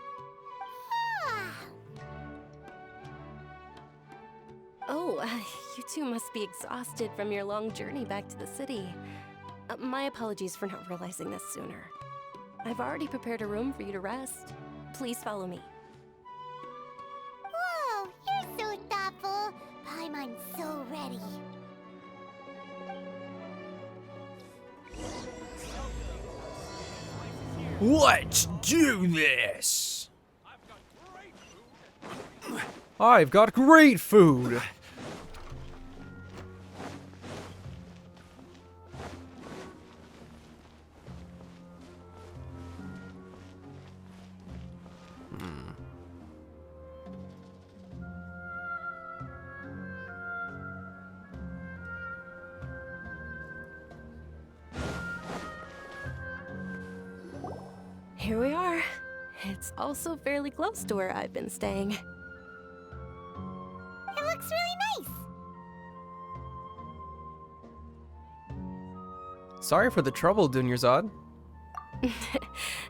Oh, you two must be exhausted from your long journey back to the city. My apologies for not realizing this sooner. I've already prepared a room for you to rest. Please follow me. Whoa, you're so thoughtful. Paimon's so ready. Let's do this! I've got great food! Here we are. It's also fairly close to where I've been staying. It looks really nice. Sorry for the trouble, Dunyarzad.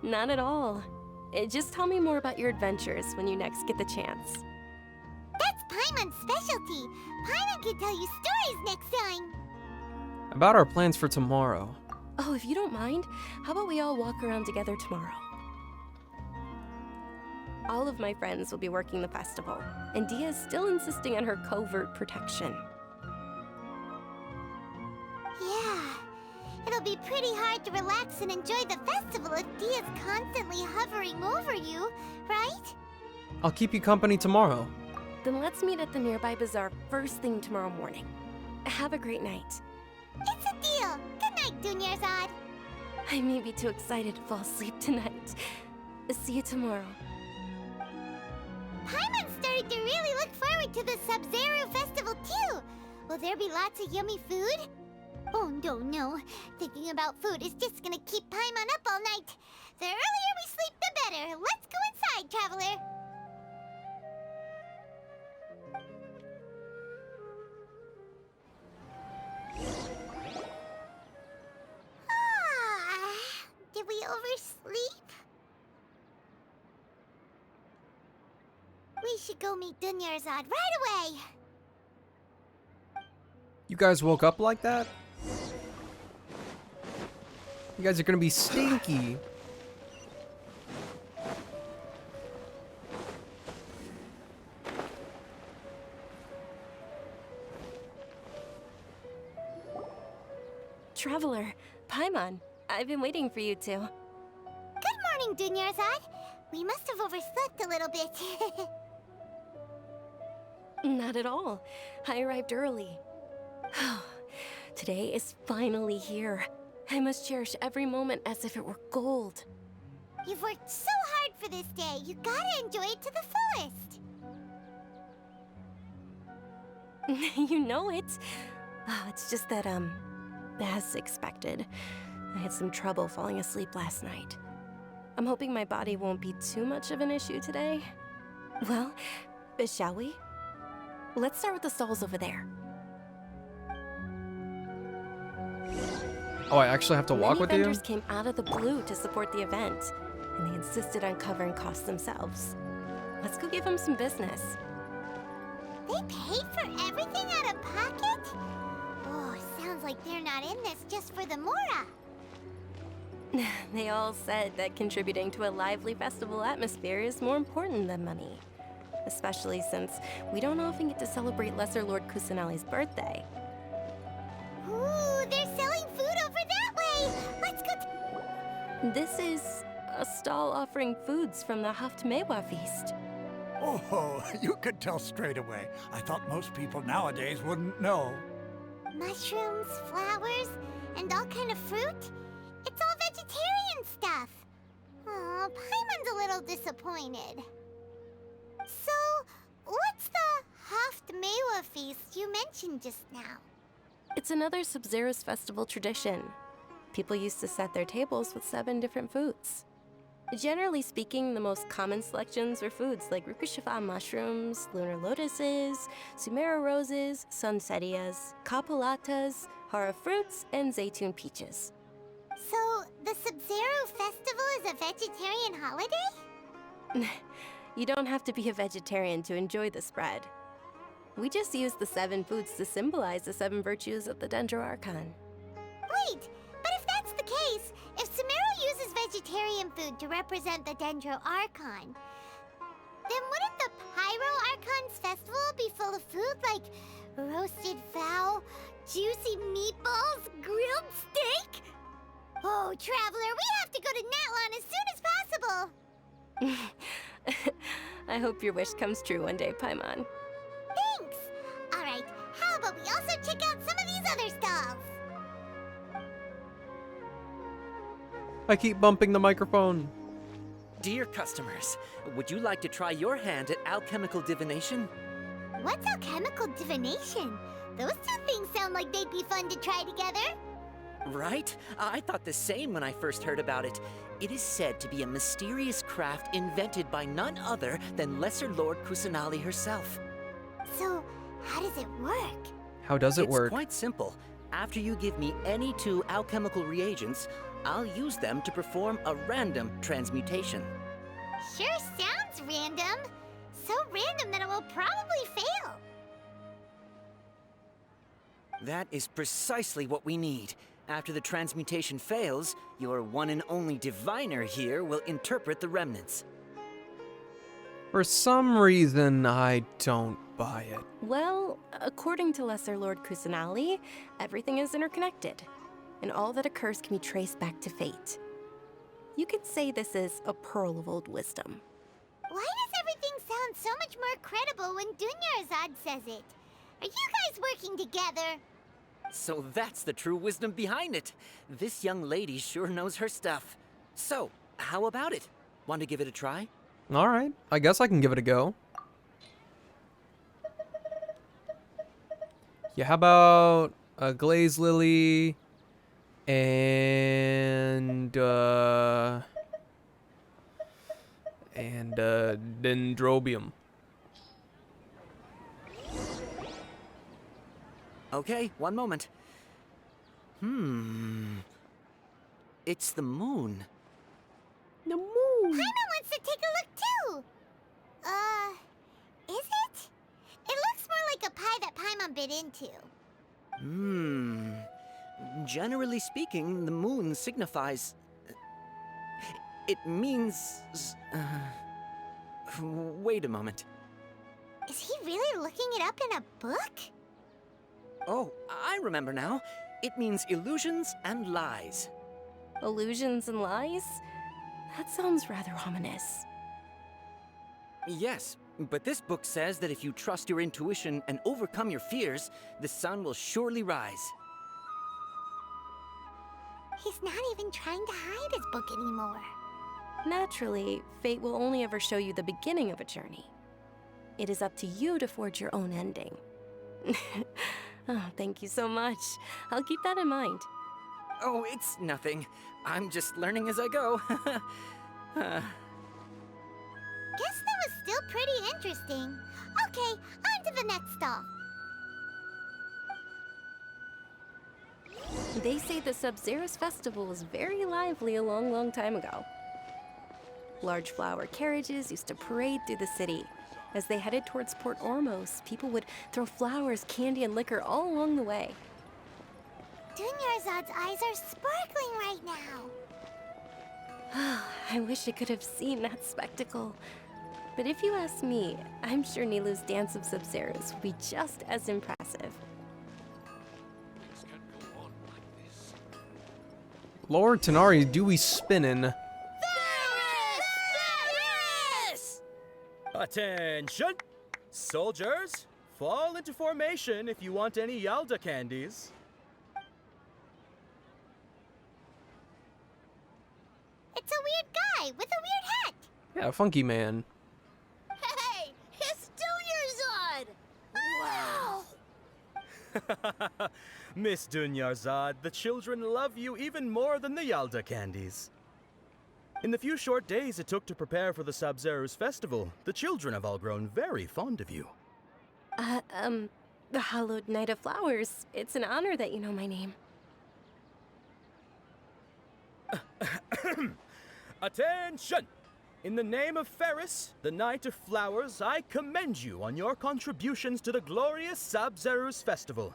Not at all. Just tell me more about your adventures when you next get the chance. That's Paimon's specialty. Paimon can tell you stories next time. About our plans for tomorrow. Oh, if you don't mind, how about we all walk around together tomorrow? All of my friends will be working the festival, and Dia's still insisting on her covert protection. Yeah, it'll be pretty hard to relax and enjoy the festival if Dia's constantly hovering over you, right? I'll keep you company tomorrow. Then let's meet at the nearby bazaar first thing tomorrow morning. Have a great night. It's a deal. Good night, Dunyarzad. I may be too excited to fall asleep tonight. See you tomorrow. Paimon started to really look forward to the Sub-Zero festival too. Will there be lots of yummy food? Oh no. Thinking about food is just gonna keep Paimon up all night. The earlier we sleep, the better. Let's go inside, Traveler. Did we oversleep? We should go meet Dunyarzad right away. You guys woke up like that? You guys are gonna be stinky. Traveler, Paimon, I've been waiting for you two. Good morning, Dunyarzad. We must have overslept a little bit. Not at all. I arrived early. Today is finally here. I must cherish every moment as if it were gold. You've worked so hard for this day. You gotta enjoy it to the fullest. You know it. Oh, it's just that, as expected, I had some trouble falling asleep last night. I'm hoping my body won't be too much of an issue today. Well, shall we? Let's start with the stalls over there. Oh, I actually have to walk with you? Many vendors came out of the blue to support the event, and they insisted on covering costs themselves. Let's go give them some business. They paid for everything out of pocket? Oh, sounds like they're not in this just for the Mora. They all said that contributing to a lively festival atmosphere is more important than money. Especially since we don't often get to celebrate Lesser Lord Kusanali's birthday. Ooh, they're selling food over that way! Let's go This is a stall offering foods from the Haftmewa feast. Oh, you could tell straight away. I thought most people nowadays wouldn't know. Mushrooms, flowers, and all kind of fruit? It's all vegetarian stuff. Aw, Paimon's a little disappointed. So, what's the Haftmewa feast you mentioned just now? It's another Sub-Zero's festival tradition. People used to set their tables with 7 different foods. Generally speaking, the most common selections were foods like Rukushifa mushrooms, lunar lotuses, Sumeru roses, sunsetias, capulatas, hara fruits, and zaytun peaches. So, the Sub-Zero festival is a vegetarian holiday? You don't have to be a vegetarian to enjoy the spread. We just use the 7 foods to symbolize the 7 virtues of the Dendro Archon. Wait, but if that's the case, if Sumeru uses vegetarian food to represent the Dendro Archon, then wouldn't the Pyro Archon's festival be full of food like roasted fowl, juicy meatballs, grilled steak? Oh, Traveler, we have to go to Natlan as soon as possible! I hope your wish comes true one day, Paimon. Thanks! Alright, how about we also check out some of these other stalls? I keep bumping the microphone. Dear customers, would you like to try your hand at alchemical divination? What's alchemical divination? Those two things sound like they'd be fun to try together. Right? I thought the same when I first heard about it. It is said to be a mysterious craft invented by none other than Lesser Lord Kusanali herself. So, how does it work? How does it work? It's quite simple. After you give me any 2 alchemical reagents, I'll use them to perform a random transmutation. Sure sounds random. So random that it will probably fail. That is precisely what we need. After the transmutation fails, your one and only diviner here will interpret the remnants. For some reason, I don't buy it. Well, according to Lesser Lord Kusanali, everything is interconnected, and all that occurs can be traced back to fate. You could say this is a pearl of old wisdom. Why does everything sound so much more credible when Dunyarzad says it? Are you guys working together? So that's the true wisdom behind it. This young lady sure knows her stuff. So, how about it? Want to give it a try? Alright, I guess I can give it a go. Yeah, how about a Glaze Lily and Dendrobium. Okay, one moment. It's the moon. The moon. Paimon wants to take a look too. Is it? It looks more like a pie that Paimon bit into. Generally speaking, the moon signifies... It means... Wait a moment. Is he really looking it up in a book? Oh, I remember now. It means illusions and lies. Illusions and lies? That sounds rather ominous. Yes, but this book says that if you trust your intuition and overcome your fears, the sun will surely rise. He's not even trying to hide his book anymore. Naturally, fate will only ever show you the beginning of a journey. It is up to you to forge your own ending. Oh, thank you so much. I'll keep that in mind. Oh, it's nothing. I'm just learning as I go. Guess that was still pretty interesting. Okay, on to the next stop. They say the Sub-Zerus Festival was very lively a long, long time ago. Large flower carriages used to parade through the city. As they headed towards Port Ormos, people would throw flowers, candy, and liquor all along the way. Dunyarzad's eyes are sparkling right now. I wish I could have seen that spectacle. But if you ask me, I'm sure Nilou's Dance of Sub-Zerus would be just as impressive. Lord Tanari, do we spinnin'? Attention! Soldiers, fall into formation if you want any Yalda candies. It's a weird guy with a weird hat. Yeah, Funky Man. Hey, it's Dunyarzad! Wow! Miss Dunyarzad, the children love you even more than the Yalda candies. In the few short days it took to prepare for the Sub-Zerus festival, the children have all grown very fond of you. The Hallowed Knight of Flowers. It's an honor that you know my name. Attention! In the name of Ferris, the Knight of Flowers, I commend you on your contributions to the glorious Sub-Zerus festival.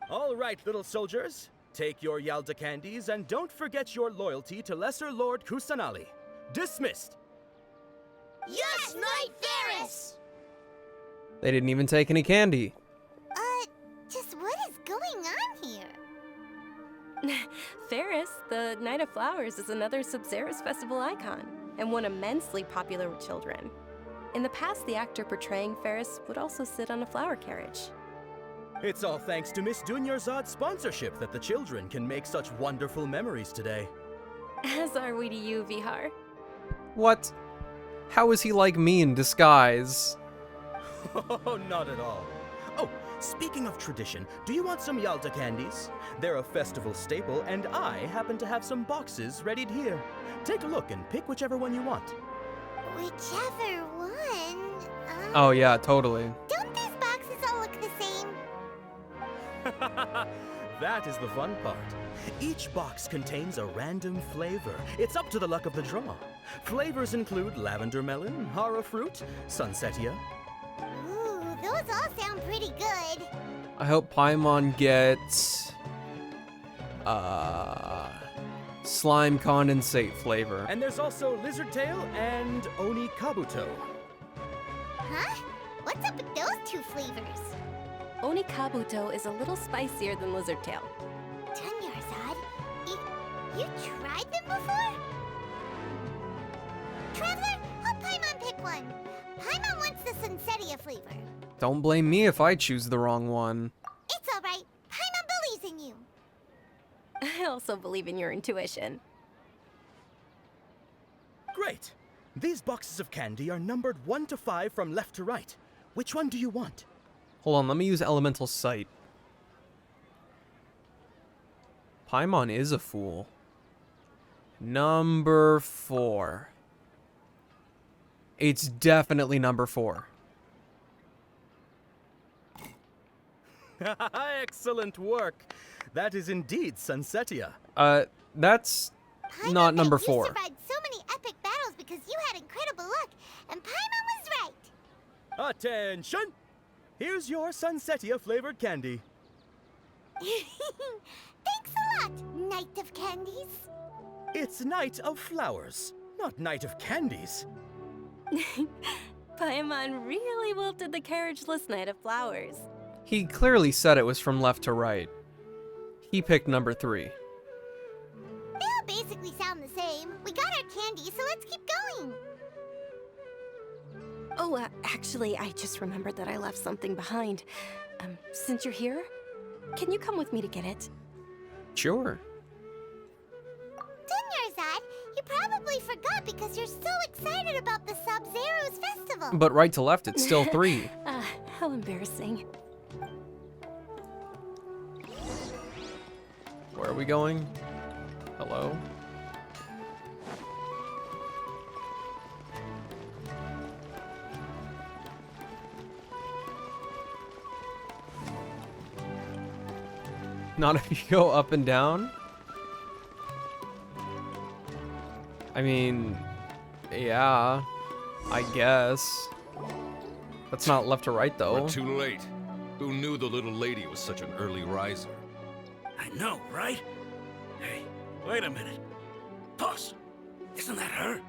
All right, little soldiers. Take your Yalda candies and don't forget your loyalty to Lesser Lord Kusanali. Dismissed! Yes, Knight Ferris! They didn't even take any candy. Just what is going on here? Ferris, the Knight of Flowers, is another Sub-Zerus festival icon, and one immensely popular with children. In the past, the actor portraying Ferris would also sit on a flower carriage. It's all thanks to Miss Dunyarzad's sponsorship that the children can make such wonderful memories today. As are we to you, Vihar. What? How is he like me in disguise? Oh, not at all. Oh, speaking of tradition, do you want some Yalda candies? They're a festival staple, and I happen to have some boxes readied here. Take a look and pick whichever one you want. Whichever one? Oh yeah, totally. Don't these boxes all look the same? That is the fun part. Each box contains a random flavor. It's up to the luck of the draw. Flavors include lavender melon, hara fruit, sunsetia. Ooh, those all sound pretty good. I hope Paimon gets slime condensate flavor. And there's also Lizard Tail and Oni Kabuto. Huh? What's up with those two flavors? Oni Kabuto is a little spicier than Lizard Tail. Dunyarzad, you tried them before? Traveler, help Paimon pick one. Paimon wants the Sunsettia flavor. Don't blame me if I choose the wrong one. It's alright. Paimon believes in you. I also believe in your intuition. Great. These boxes of candy are numbered 1 to 5 from left to right. Which one do you want? Hold on, let me use Elemental Sight. Paimon is a fool. Number 4. It's definitely number 4. Excellent work. That is indeed Sunsettia. That's not number 4. You survived so many epic battles because you had incredible luck, and Paimon was right. Attention! Here's your Sunsettia flavored candy. Thanks a lot, Knight of Candies. It's Night of Flowers, not Night of Candies. Paimon really wilted the carriageless Knight of Flowers. He clearly said it was from left to right. He picked number 3. They all basically sound the same. We got our candy, so let's keep going. Oh, actually, I just remembered that I left something behind. Since you're here, can you come with me to get it? Sure. Dunyarzad, you probably forgot because you're so excited about the Sub-Zero's festival. But right to left, it's still 3. How embarrassing. Where are we going? Hello? Not if you go up and down? I mean, yeah, I guess. That's not left to right, though. We're too late. Who knew the little lady was such an early riser? I know, right? Hey, wait a minute. Boss, isn't that her?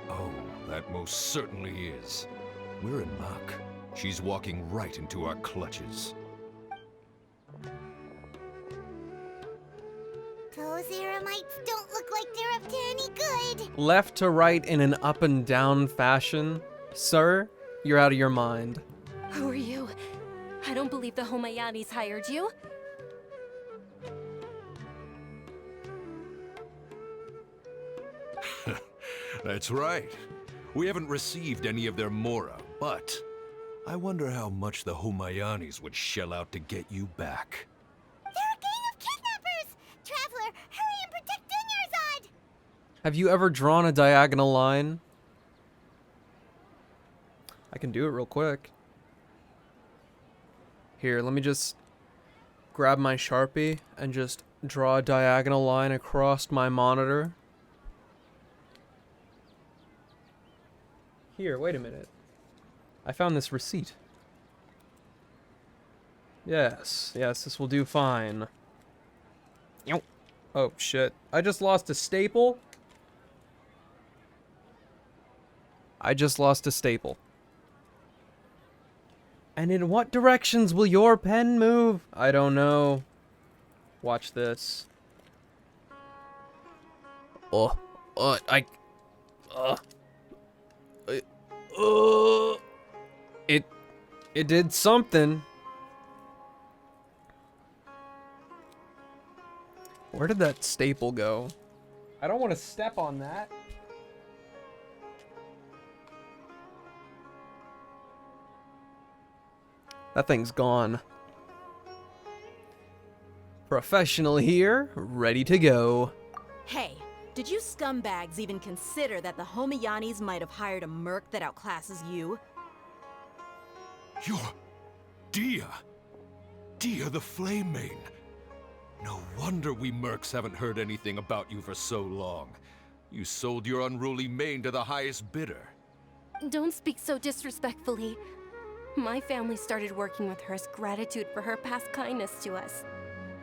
Oh, that most certainly is. We're in luck. She's walking right into our clutches. Those Eremites don't look like they're up to any good. Left to right in an up and down fashion? Sir, you're out of your mind. Who are you? I don't believe the Homayanis hired you. That's right. We haven't received any of their Mora, but I wonder how much the Homayanis would shell out to get you back. They're a gang of kidnappers! Traveler, hurry and protect Dunyarzad! Have you ever drawn a diagonal line? I can do it real quick. Here, let me just grab my Sharpie and just draw a diagonal line across my monitor. Here, wait a minute. I found this receipt. Yes, this will do fine. Oh, shit. I just lost a staple? I just lost a staple. And in what directions will your pen move? I don't know. Watch this. It did something. Where did that staple go? I don't want to step on that. That thing's gone. Professional here, ready to go. Hey, did you scumbags even consider that the Homayanis might have hired a merc that outclasses you? You're Dia. Dia the Flame Mane. No wonder we mercs haven't heard anything about you for so long. You sold your unruly mane to the highest bidder. Don't speak so disrespectfully. My family started working with her as gratitude for her past kindness to us.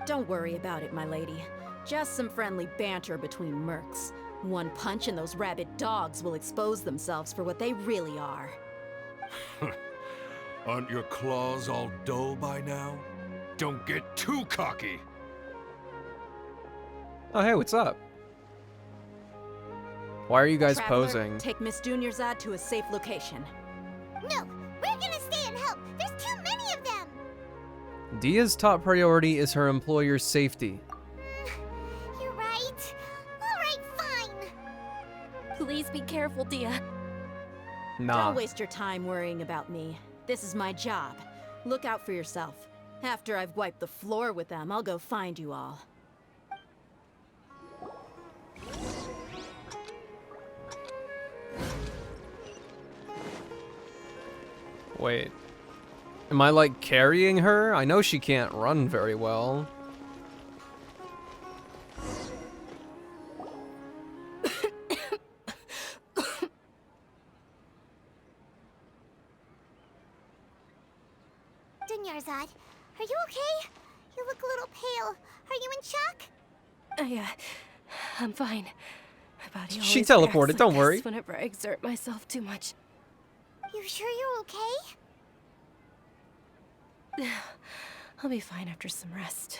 Don't worry about it, my lady. Just some friendly banter between mercs. One punch and those rabid dogs will expose themselves for what they really are. Aren't your claws all dull by now? Don't get too cocky! Oh, hey, what's up? Why are you guys Traveler, posing? Take Miss Dunyarzad to a safe location. No, we're gonna stay and help. There's too many of them. Dia's top priority is her employer's safety. You're right. All right, fine. Please be careful, Dia. Nah. Don't waste your time worrying about me. This is my job. Look out for yourself. After I've wiped the floor with them, I'll go find you all. Wait. Am I like carrying her? I know she can't run very well. Dunyarzad, are you okay? You look a little pale. Are you in shock? I'm fine. My body She always teleported, reacts like don't this worry. Whenever I exert myself too much. You sure you're okay? I'll be fine after some rest.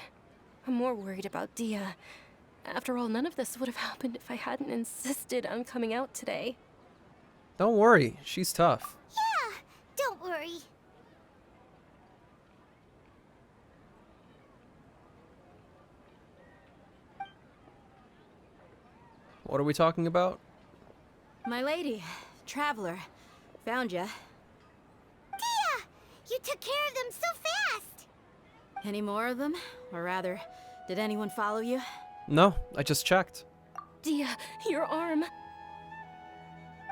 I'm more worried about Dia. After all, none of this would have happened if I hadn't insisted on coming out today. Don't worry, she's tough. Yeah, don't worry. What are we talking about? My lady, Traveler, found ya. Dia! You took care of them so fast! Any more of them? Or rather, did anyone follow you? No, I just checked. Dia, your arm.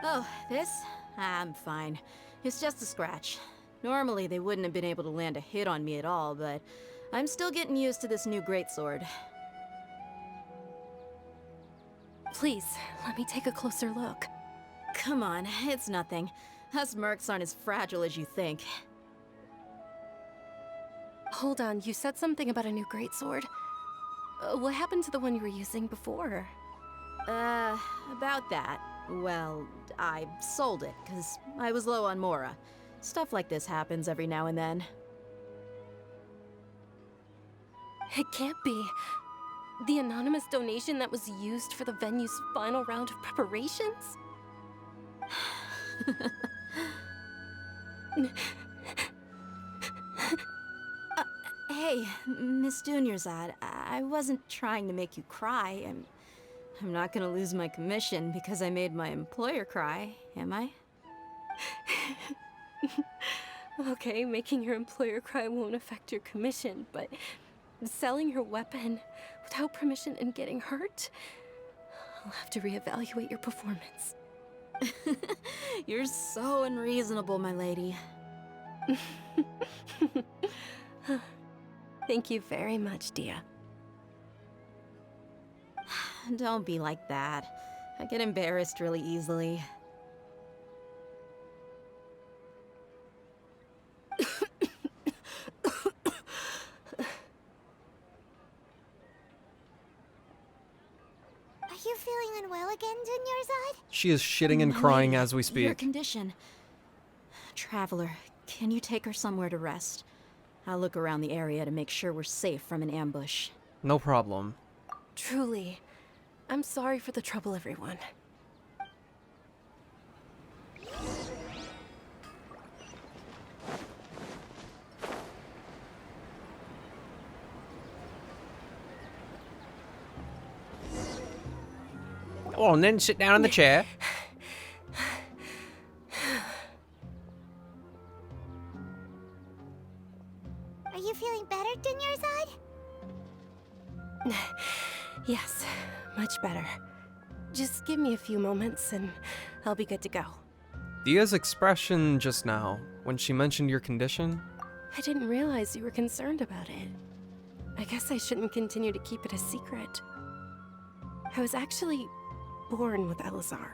Oh, this? I'm fine. It's just a scratch. Normally, they wouldn't have been able to land a hit on me at all, but I'm still getting used to this new greatsword. Please, let me take a closer look. Come on, it's nothing. Us mercs aren't as fragile as you think. Hold on, you said something about a new greatsword. What happened to the one you were using before? About that. Well, I sold it, because I was low on Mora. Stuff like this happens every now and then. It can't be. The anonymous donation that was used for the venue's final round of preparations? Hey, Miss Dunyarzad, I wasn't trying to make you cry. I'm not gonna lose my commission because I made my employer cry, am I? Okay, making your employer cry won't affect your commission, but selling your weapon without permission and getting hurt? I'll have to reevaluate your performance. You're so unreasonable, my lady. Thank you very much, Dia. Don't be like that. I get embarrassed really easily. Are you feeling unwell again, Dunyarzad? She is shitting and My crying lady, as we Your speak. condition. Traveler, can you take her somewhere to rest? I'll look around the area to make sure we're safe from an ambush. No problem. Truly, I'm sorry for the trouble, everyone. Go on then, sit down in the chair. Are you feeling better, Dunyarzad? Yes, much better. Just give me a few moments and I'll be good to go. Dia's expression just now, when she mentioned your condition? I didn't realize you were concerned about it. I guess I shouldn't continue to keep it a secret. I was actually born with Elazar.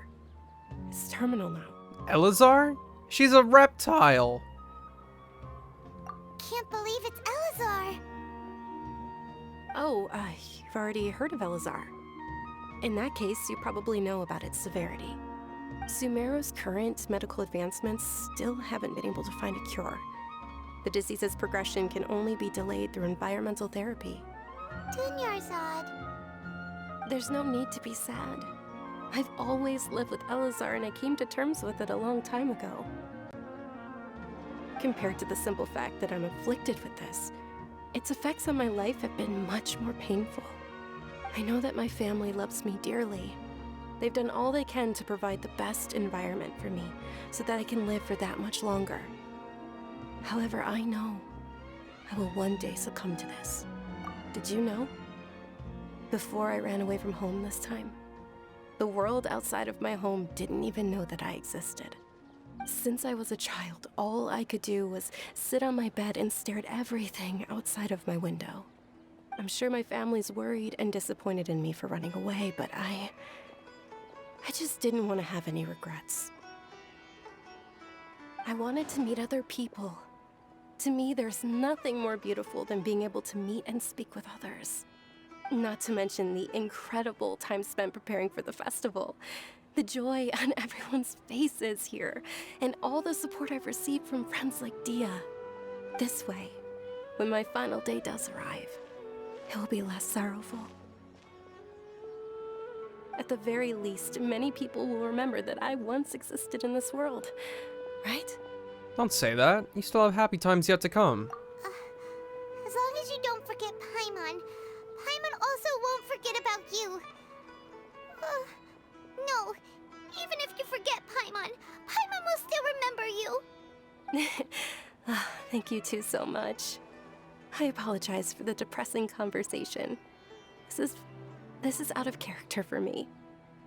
It's terminal now. Elazar? She's a reptile. Can't believe it's Elazar. Oh, you've already heard of Elazar. In that case, you probably know about its severity. Sumeru's current medical advancements still haven't been able to find a cure. The disease's progression can only be delayed through environmental therapy. Dunyarzad. There's no need to be sad. I've always lived with Elazar, and I came to terms with it a long time ago. Compared to the simple fact that I'm afflicted with this, its effects on my life have been much more painful. I know that my family loves me dearly. They've done all they can to provide the best environment for me so that I can live for that much longer. However, I know I will one day succumb to this. Did you know? Before I ran away from home this time, the world outside of my home didn't even know that I existed. Since I was a child, all I could do was sit on my bed and stare at everything outside of my window. I'm sure my family's worried and disappointed in me for running away, but I just didn't want to have any regrets. I wanted to meet other people. To me, there's nothing more beautiful than being able to meet and speak with others. Not to mention the incredible time spent preparing for the festival. The joy on everyone's faces here, and all the support I've received from friends like Dia. This way, when my final day does arrive, it will be less sorrowful. At the very least, many people will remember that I once existed in this world, right? Don't say that. You still have happy times yet to come. As long as you don't forget Paimon, Paimon also won't forget about you. No, even if you forget Paimon, Paimon will still remember you. Thank you two so much. I apologize for the depressing conversation. This is out of character for me.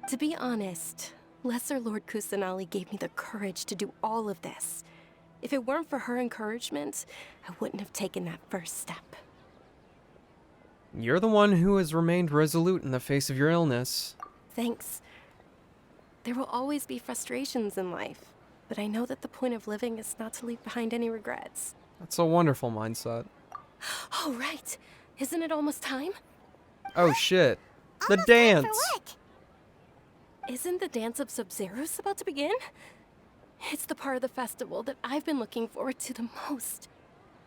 To be honest, Lesser Lord Kusanali gave me the courage to do all of this. If it weren't for her encouragement, I wouldn't have taken that first step. You're the one who has remained resolute in the face of your illness. Thanks. There will always be frustrations in life, but I know that the point of living is not to leave behind any regrets. That's a wonderful mindset. Oh, right. Isn't it almost time? Oh shit. The dance! Isn't the dance of Sub-Zeros about to begin? It's the part of the festival that I've been looking forward to the most.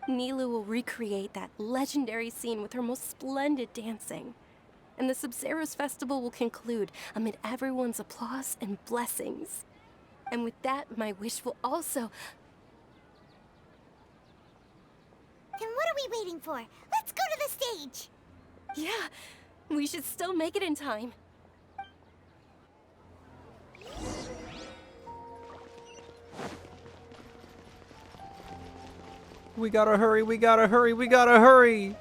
Nilou will recreate that legendary scene with her most splendid dancing. And the Sub-Zeros festival will conclude amid everyone's applause and blessings. And with that, my wish will also... Then what are we waiting for? Let's go to the stage! Yeah, we should still make it in time. We gotta hurry, we gotta hurry, we gotta hurry!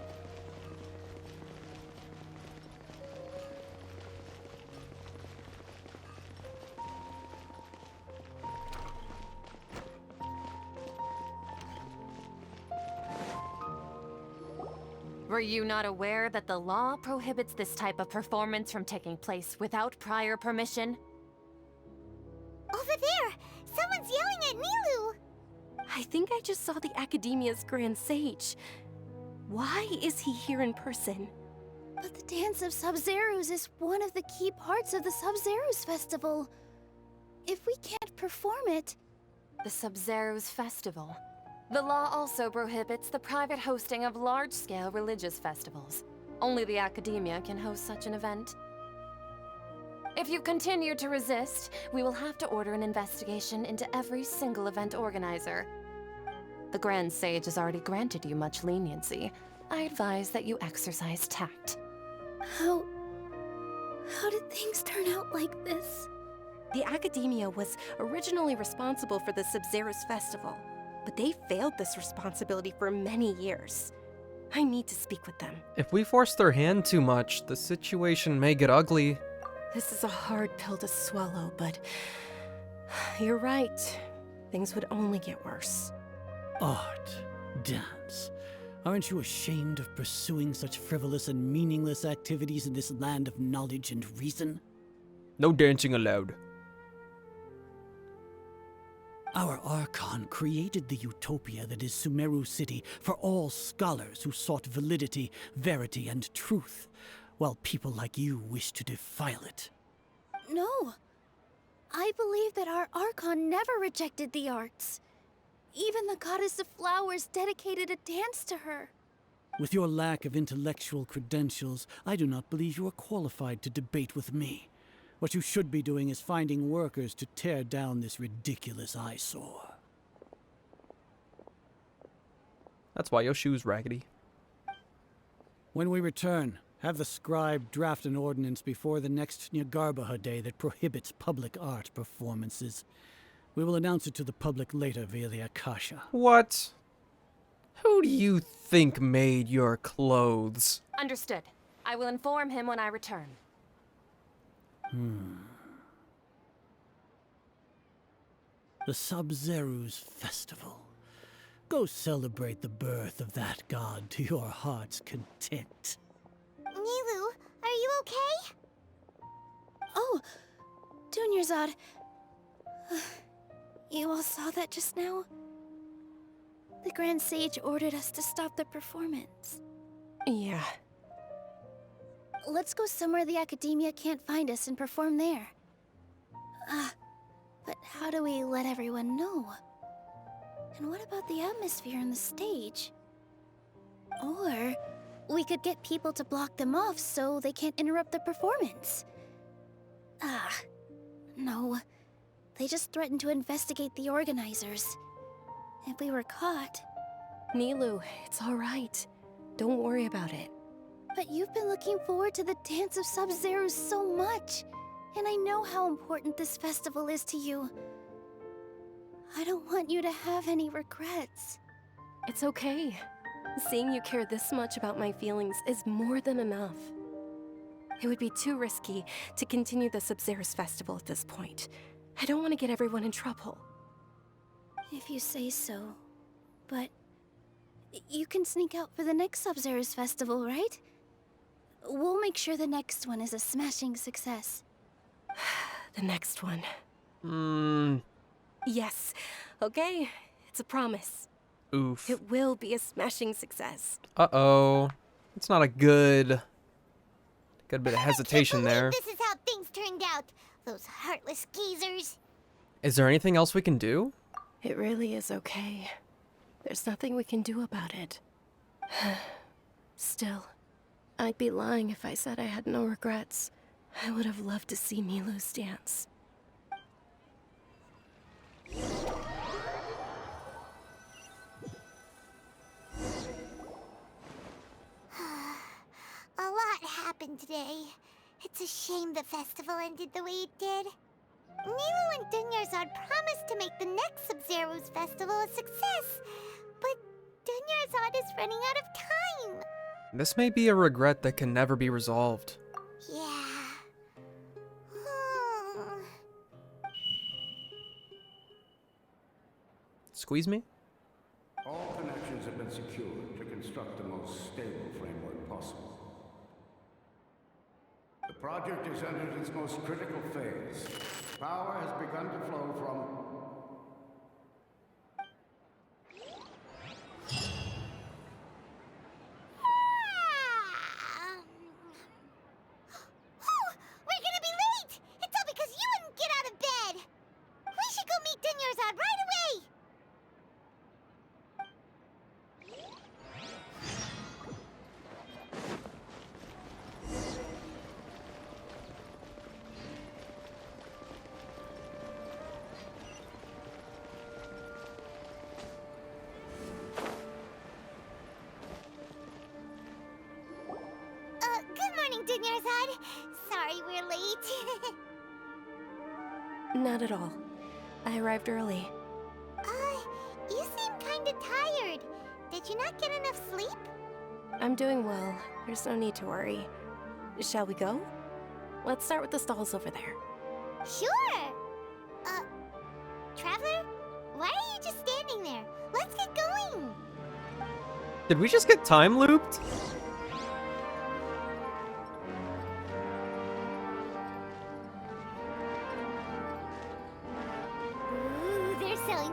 Were you not aware that the law prohibits this type of performance from taking place without prior permission? Over there! Someone's yelling at Nilou! I think I just saw the Academia's Grand Sage. Why is he here in person? But the Dance of Sub-Zeros is one of the key parts of the Sub-Zeros Festival. If we can't perform it... The Sub-Zeros Festival. The law also prohibits the private hosting of large-scale religious festivals. Only the Academia can host such an event. If you continue to resist, we will have to order an investigation into every single event organizer. The Grand Sage has already granted you much leniency. I advise that you exercise tact. How did things turn out like this? The Academia was originally responsible for the Sub-Zeros Festival, but they failed this responsibility for many years. I need to speak with them. If we force their hand too much, the situation may get ugly. This is a hard pill to swallow, but you're right. Things would only get worse. Art, dance. Aren't you ashamed of pursuing such frivolous and meaningless activities in this land of knowledge and reason? No dancing allowed. Our Archon created the utopia that is Sumeru City for all scholars who sought validity, verity, and truth, while people like you wish to defile it. No. I believe that our Archon never rejected the arts. Even the goddess of flowers dedicated a dance to her. With your lack of intellectual credentials, I do not believe you are qualified to debate with me. What you should be doing is finding workers to tear down this ridiculous eyesore. That's why your shoe's raggedy. When we return, have the scribe draft an ordinance before the next Nyargarbaha Day that prohibits public art performances. We will announce it to the public later via the Akasha. What? Who do you think made your clothes? Understood. I will inform him when I return. The Sub-Zeru's festival. Go celebrate the birth of that god to your heart's content. Nilou, are you okay? Oh, Dunyarzad. You all saw that just now? The Grand Sage ordered us to stop the performance. Yeah. Let's go somewhere the Academia can't find us and perform there. But how do we let everyone know? And what about the atmosphere and the stage? Or we could get people to block them off so they can't interrupt the performance. No. They just threatened to investigate the organizers. If we were caught... Nilou, it's alright. Don't worry about it. But you've been looking forward to the Dance of Sub-Zero so much. And I know how important this festival is to you. I don't want you to have any regrets. It's okay. Seeing you care this much about my feelings is more than enough. It would be too risky to continue the Sub-Zero's festival at this point. I don't want to get everyone in trouble. If you say so. But you can sneak out for the next Sub-Zero's festival, right? We'll make sure the next one is a smashing success. The next one. Yes. Okay. It's a promise. Oof. It will be a smashing success. Uh-oh. It's not a good bit of hesitation there. This is how things turned out. Those heartless geezers. Is there anything else we can do? It really is okay. There's nothing we can do about it. Still, I'd be lying if I said I had no regrets. I would have loved to see Nilou's dance. A lot happened today. It's a shame the festival ended the way it did. Nilou and Dunyarzad promised to make the next Sub-Zero's festival a success, but Dunyarzad is running out of time. This may be a regret that can never be resolved. Yeah. Squeeze me? All connections have been secured to construct the most stable framework possible. The project has entered its most critical phase. Power has begun to flow from... We're gonna be late! It's all because you wouldn't get out of bed! We should go meet Dunyarzad right away! Good morning, Dunyarzad. Sorry we're late. Not at all. I arrived early. You seem kinda tired. Did you not get enough sleep? I'm doing well. There's no need to worry. Shall we go? Let's start with the stalls over there. Sure! Traveler? Why are you just standing there? Let's get going! Did we just get time looped? Ooh, they're selling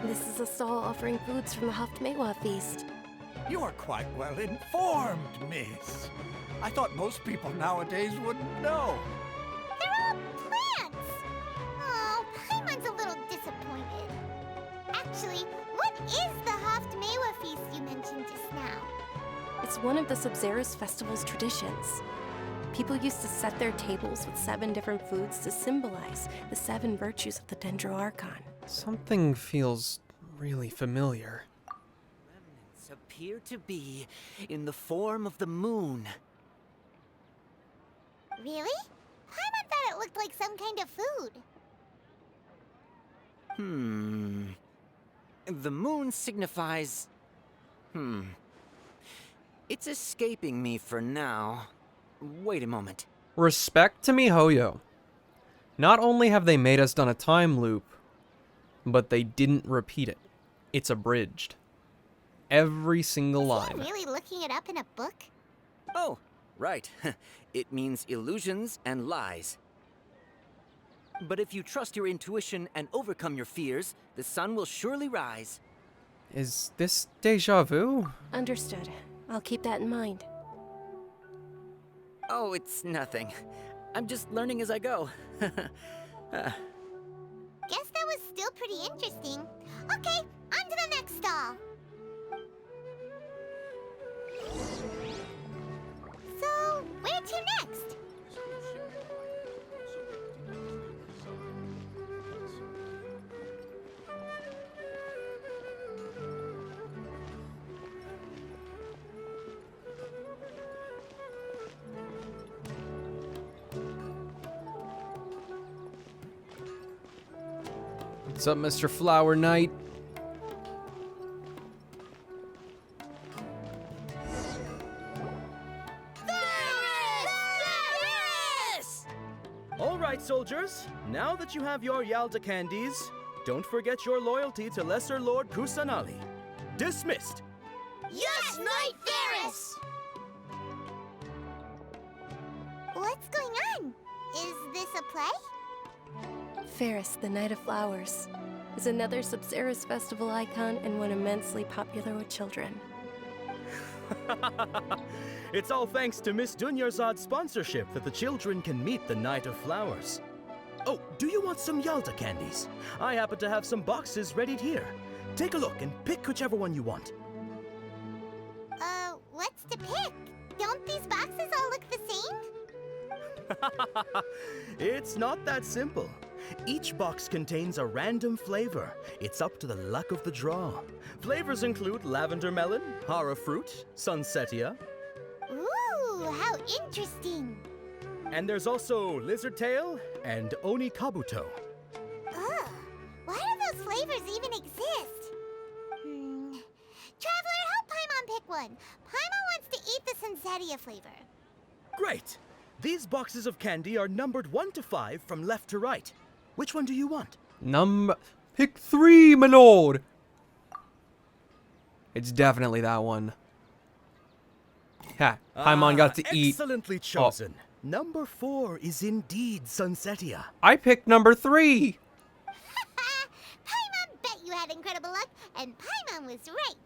This is a stall offering foods from the Haftmewa feast. You are quite well informed, miss. I thought most people nowadays wouldn't know. They're all plants! Oh, Paimon's a little disappointed. Actually, what is the Haftmewa feast you mentioned just now? It's one of the Sabzeruz festival's traditions. People used to set their tables with 7 different foods to symbolize the 7 virtues of the Dendro Archon. Something feels really familiar. Remnants appear to be in the form of the moon. Really? Paimon thought it looked like some kind of food. The moon signifies... It's escaping me for now. Wait a moment. Respect to MiHoYo. Not only have they made us done a time loop, but they didn't repeat it. It's abridged. Every single line. Is he really looking it up in a book? Oh, right. It means illusions and lies. But if you trust your intuition and overcome your fears, the sun will surely rise. Is this deja vu? Understood. I'll keep that in mind. Oh, it's nothing. I'm just learning as I go. Guess that was still pretty interesting. Okay, on to the next stall. So, where to next? What's up, Mr. Flower Knight? All right, soldiers. Now that you have your Yalda candies, don't forget your loyalty to Lesser Lord Kusanali. Dismissed. Yes, Knight Varys! What's going on? Is this a play? Ferris, the Knight of Flowers, is another Sabzeruz festival icon and one immensely popular with children. It's all thanks to Miss Dunyarzad's sponsorship that the children can meet the Knight of Flowers. Oh, do you want some Yalda candies? I happen to have some boxes readied here. Take a look and pick whichever one you want. What's to pick? Don't these boxes all look the same? It's not that simple. Each box contains a random flavor. It's up to the luck of the draw. Flavors include lavender melon, hara fruit, sunsetia. Ooh, how interesting. And there's also lizard tail and oni kabuto. Ugh, why do those flavors even exist? Traveler, help Paimon pick one. Paimon wants to eat the sunsetia flavor. Great! These boxes of candy are numbered 1 to 5 from left to right. Which one do you want? Pick 3, my lord! It's definitely that one. Ha, Paimon got to eat. Excellently chosen. Number 4 is indeed sunsetia. I picked number 3! Paimon bet you had incredible luck, and Paimon was right.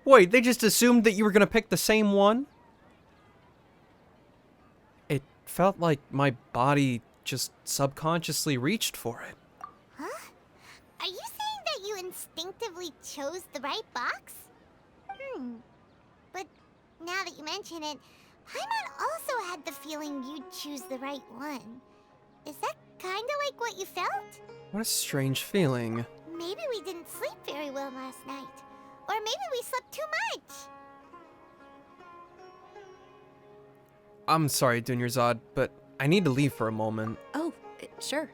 Wait, they just assumed that you were gonna pick the same one? It felt like my body just subconsciously reached for it. Huh? Are you saying that you instinctively chose the right box? But now that you mention it, Paimon also had the feeling you'd choose the right one. Is that kinda like what you felt? What a strange feeling. Maybe we didn't sleep very well last night. Or maybe we slept too much. I'm sorry, Dunyarzad, but I need to leave for a moment. Oh, sure.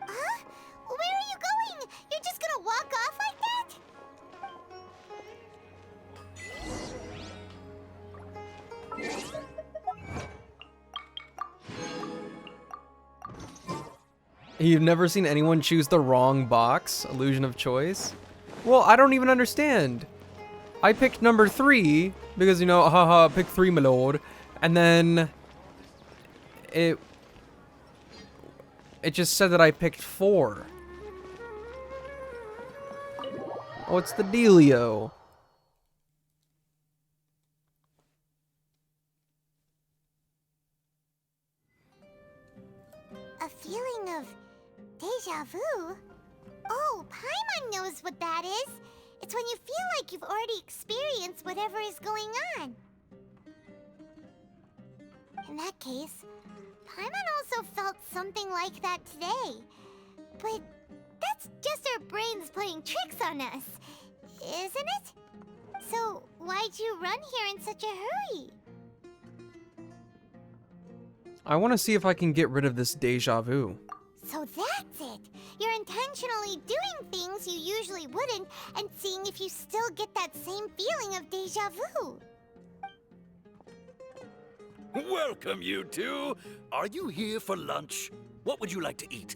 Huh? Where are you going? You're just gonna walk off like that? You've never seen anyone choose the wrong box? Illusion of choice? Well, I don't even understand. I picked number 3 because, you know, haha, pick 3, my lord. And then It just said that I picked 4. What's the dealio? A feeling of deja vu? Oh, Paimon knows what that is. It's when you feel like you've already experienced whatever is going on. In that case, Paimon also felt something like that today. But that's just our brains playing tricks on us, isn't it? So why'd you run here in such a hurry? I want to see if I can get rid of this deja vu. So that's it. You're intentionally doing things you usually wouldn't and seeing if you still get that same feeling of deja vu. Welcome, you two. Are you here for lunch? What would you like to eat?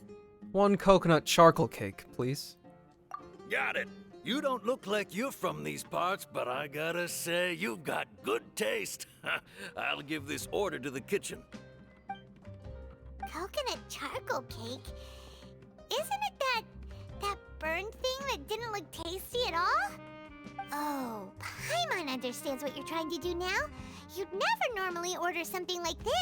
1 coconut charcoal cake, please. Got it. You don't look like you're from these parts, but I gotta say, you've got good taste. I'll give this order to the kitchen. Coconut charcoal cake? Isn't it that burned thing that didn't look tasty at all? Oh, Paimon understands what you're trying to do now. You'd never normally order something like this.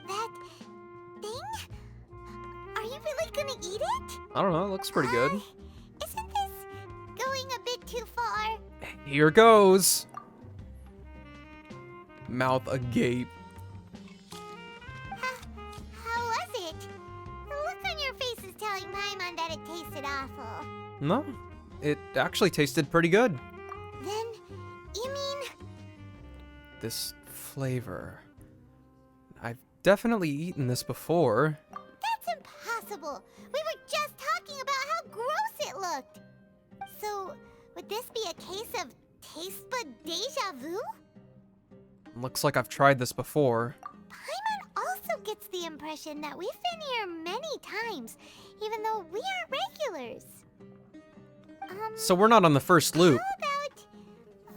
That thing? Are you really gonna eat it? I don't know, it looks pretty good. Isn't this going a bit too far? Here goes. Mouth agape. How was it? The look on your face is telling Paimon that it tasted awful. No, it actually tasted pretty good. Then, you mean... This flavor. I've definitely eaten this before. That's impossible! We were just talking about how gross it looked! So, would this be a case of taste bud deja vu? Looks like I've tried this before. Paimon also gets the impression that we've been here many times, even though we aren't regulars. So we're not on the first loop. How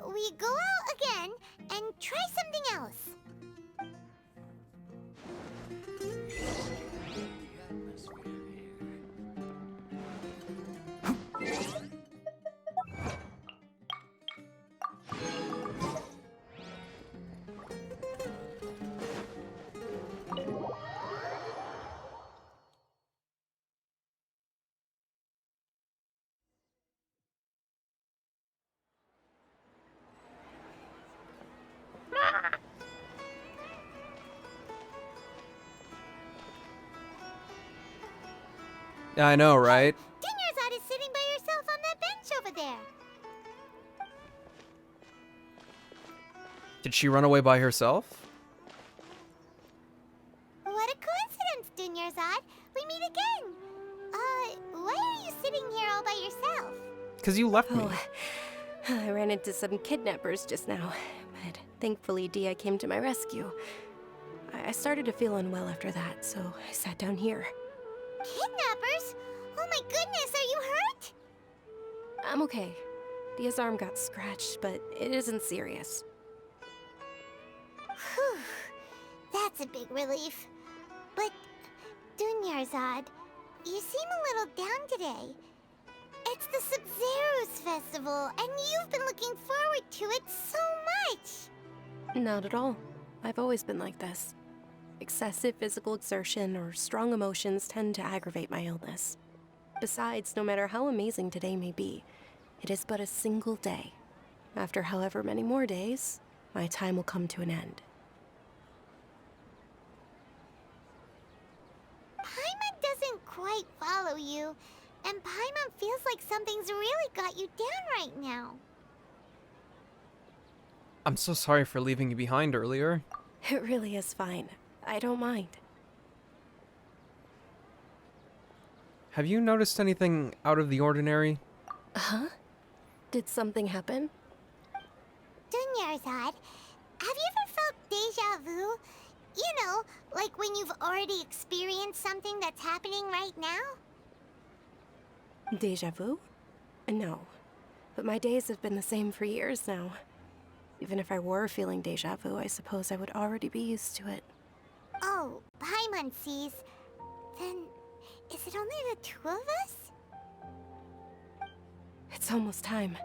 about we go out again and try something else? Yeah, I know, right? Dinyarzad is sitting by herself on that bench over there. Did she run away by herself? What a coincidence, Dinyarzad. We meet again. Why are you sitting here all by yourself? Because you left me. I ran into some kidnappers just now, but thankfully Dia came to my rescue. I started to feel unwell after that, so I sat down here. Kidnappers? Oh my goodness, are you hurt? I'm okay. Dia's arm got scratched, but it isn't serious. Whew. That's a big relief. But, Dinyarzad, you seem a little down today. It's the Sub-Zero's festival, and you've been looking forward to it so much. Not at all. I've always been like this. Excessive physical exertion or strong emotions tend to aggravate my illness. Besides, no matter how amazing today may be, it is but a single day. After however many more days, my time will come to an end. Paimon doesn't quite follow you, and Paimon feels like something's really got you down right now. I'm so sorry for leaving you behind earlier. It really is fine. I don't mind. Have you noticed anything out of the ordinary? Huh? Did something happen? Dinyarzad, have you ever felt deja vu? You know, like when you've already experienced something that's happening right now? Deja vu? No, but my days have been the same for years now. Even if I were feeling deja vu, I suppose I would already be used to it. Oh, Paimon sees. Then, is it only the two of us? It's almost time.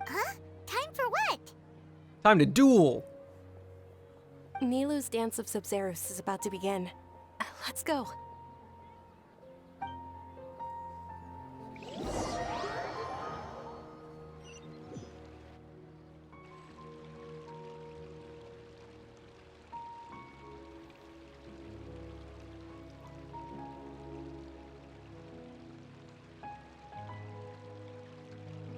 Huh? Time for what? Time to duel! Nilou's Dance of Sub-Zerus is about to begin. Let's go.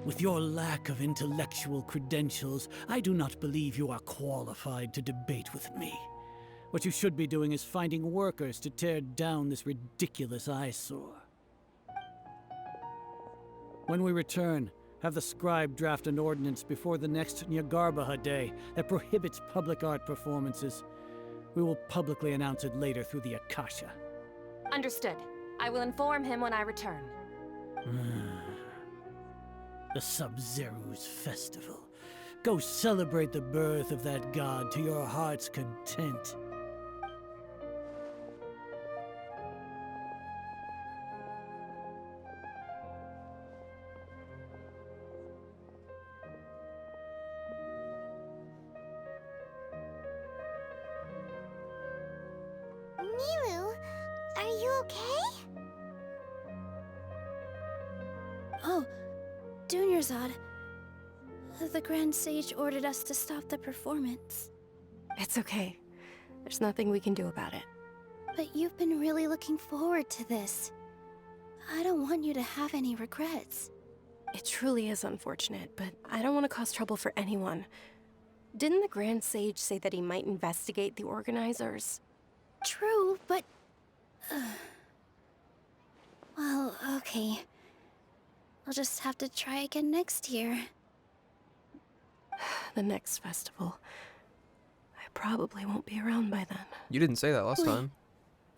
With your lack of intellectual credentials, I do not believe you are qualified to debate with me. What you should be doing is finding workers to tear down this ridiculous eyesore. When we return, have the scribe draft an ordinance before the next Nyargarbaha Day that prohibits public art performances. We will publicly announce it later through the Akasha. Understood. I will inform him when I return. The Sub-Zerus Festival. Go celebrate the birth of that god to your heart's content. Nilou, are you okay? Oh, Dunyarzad. The Grand Sage ordered us to stop the performance. It's okay. There's nothing we can do about it. But you've been really looking forward to this. I don't want you to have any regrets. It truly is unfortunate, but I don't want to cause trouble for anyone. Didn't the Grand Sage say that he might investigate the organizers? True, but... well, okay. I'll just have to try again next year. The next festival. I probably won't be around by then. You didn't say that last time.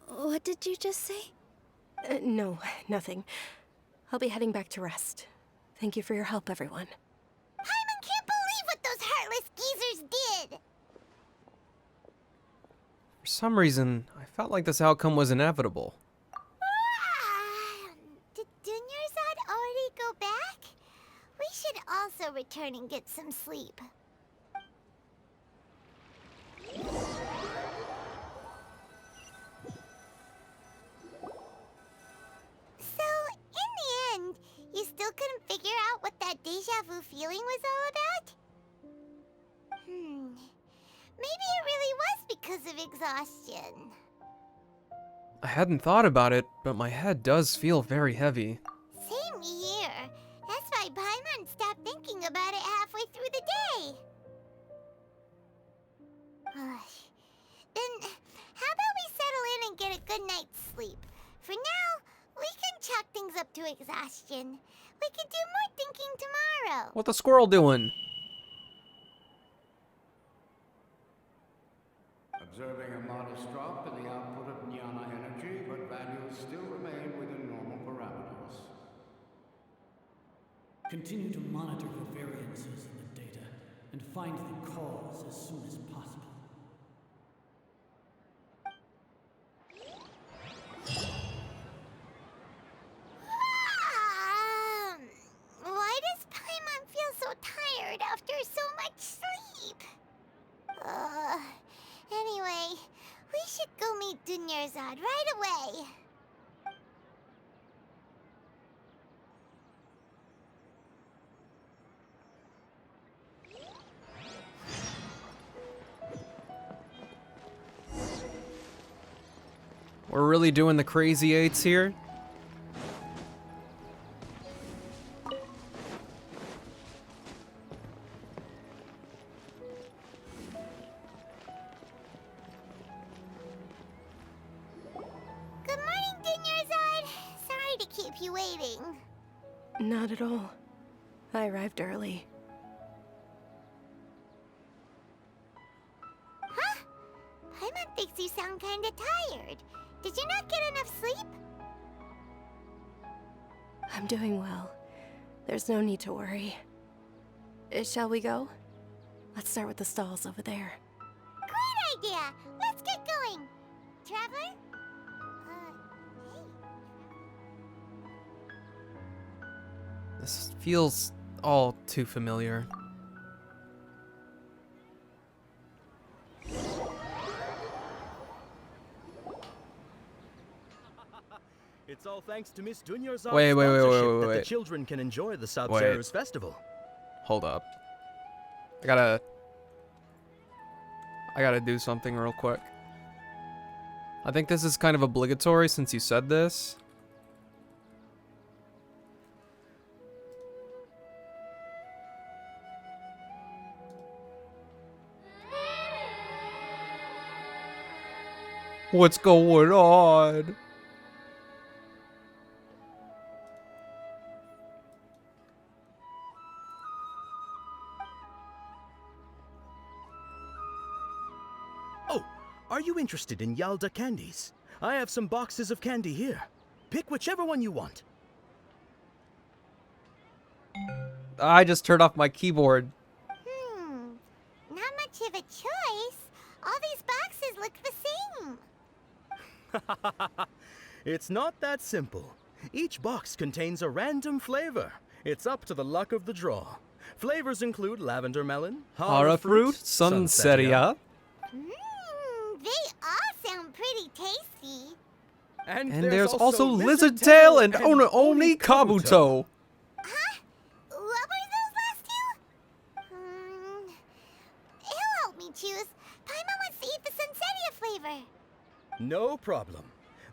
What did you just say? No, nothing. I'll be heading back to rest. Thank you for your help, everyone. Paimon can't believe what those heartless geezers did! For some reason, I felt like this outcome was inevitable. Did Dunyarzad already go back? We should also return and get some sleep. So, in the end, you still couldn't figure out what that deja vu feeling was all about? Maybe it really was because of exhaustion. I hadn't thought about it, but my head does feel very heavy. Same here. That's why Paimon stopped thinking about it halfway through the day. Then, how about we settle in and get a good night's sleep? For now, we can chalk things up to exhaustion. We can do more thinking tomorrow. What the squirrel doing? Observing a modest drop in the output of Jnana energy, but values still remain within normal parameters. Continue to monitor for variances in the data and find the cause as soon as possible. Why does Paimon feel so tired after so much sleep? Anyway, we should go meet Dunyarzad right away. We're really doing the crazy eights here? Good morning, Dunyarzad. Sorry to keep you waiting. Not at all. I arrived early. Huh? Paimon thinks you sound kinda tired. Did you not get enough sleep? I'm doing well. There's no need to worry. Shall we go? Let's start with the stalls over there. Great idea! Let's get going! Traveler? This feels all too familiar. It's all thanks to Miss Dunyarzad's Wait, sponsorship that the wait. children can enjoy the Wait. Sub-Zero's festival. Hold up. I gotta do something real quick. I think this is kind of obligatory since you said this. What's going on? Oh, are you interested in Yalda candies? I have some boxes of candy here. Pick whichever one you want. I just turned off my keyboard. Not much of a choice. All these boxes look the same. It's not that simple. Each box contains a random flavor. It's up to the luck of the draw. Flavors include lavender melon, Hara fruit, Sunsetia. They all sound pretty tasty. And there's also Lizard Tail and Oni Kabuto. What were those last two? He'll help me choose. Paimon wants to eat the Sunsetia flavor. No problem.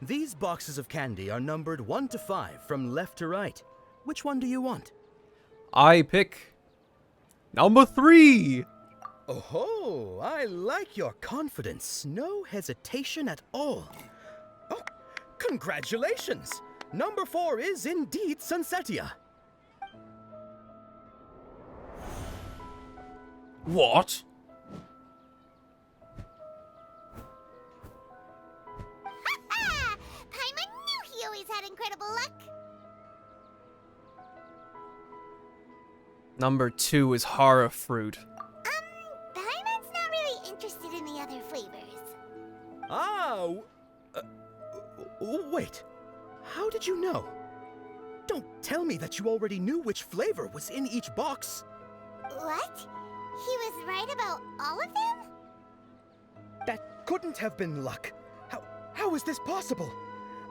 These boxes of candy are numbered 1 to 5 from left to right. Which one do you want? I pick number 3. Oh, I like your confidence. No hesitation at all. Oh, congratulations! Number 4 is indeed Sunsetia. What? Paimon knew he always had incredible luck. Number 2 is Hara fruit. Paimon's not really interested in the other flavors. Ah, wait. How did you know? Don't tell me that you already knew which flavor was in each box. What? He was right about all of them? That couldn't have been luck. How is this possible?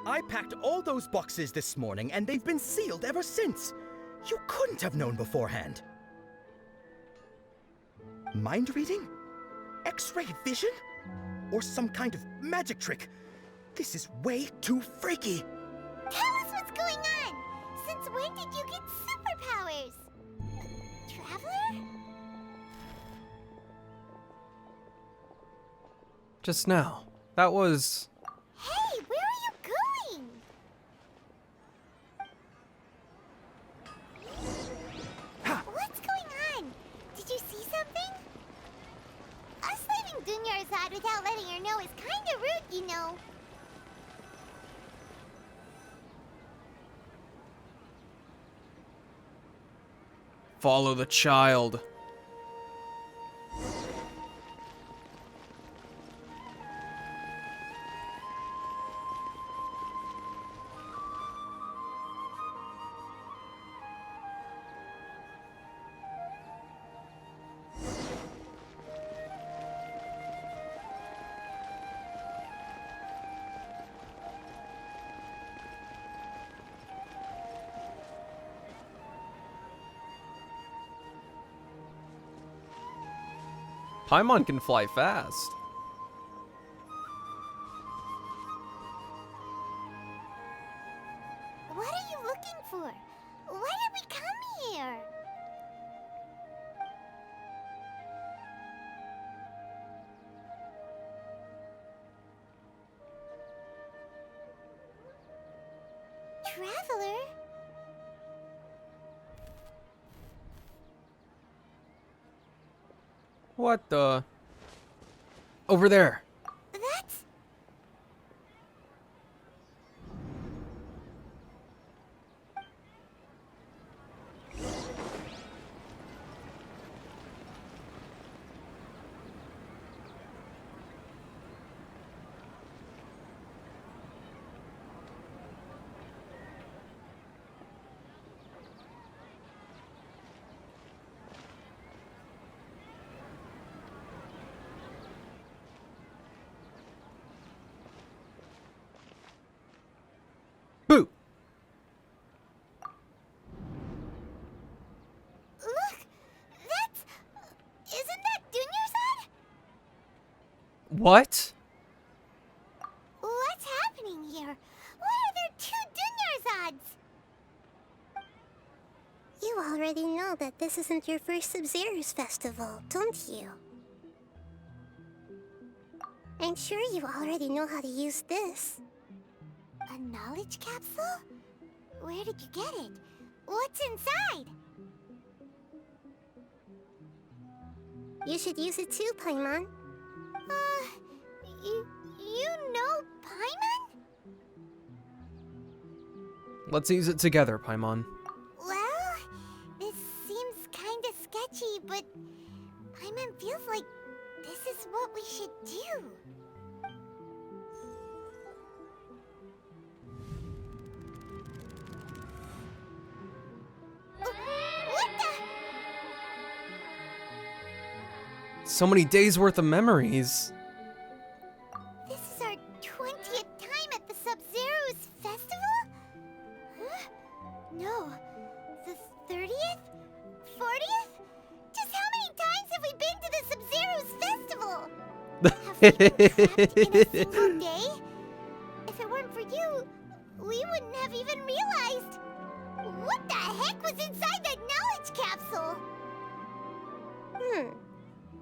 I packed all those boxes this morning and they've been sealed ever since. You couldn't have known beforehand. Mind reading? X-ray vision? Or some kind of magic trick? This is way too freaky. Tell us what's going on. Since when did you get superpowers? Traveler? Just now. That was... Hey, where are you going? What's going on? Did you see something? Us leaving Dunyarzad without letting her know is kinda rude, you know. Follow the child. Paimon can fly fast. What are you looking for? Why did we come here? Traveler? What the? Over there. That's... What? What's happening here? Why are there 2 Dunyarzad's? You already know that this isn't your first Sub-Zero's festival, don't you? I'm sure you already know how to use this. A knowledge capsule? Where did you get it? What's inside? You should use it too, Paimon. You know Paimon? Let's use it together, Paimon. Well, this seems kinda sketchy, but Paimon feels like this is what we should do. What the? So many days worth of memories. This is our 20th time at the Sub-Zero's festival? Huh? No, the 30th? 40th? Just how many times have we been to the Sub-Zero's festival? Have we been trapped in a single day? If it weren't for you, we wouldn't have even realized. What the heck was inside that knowledge capsule?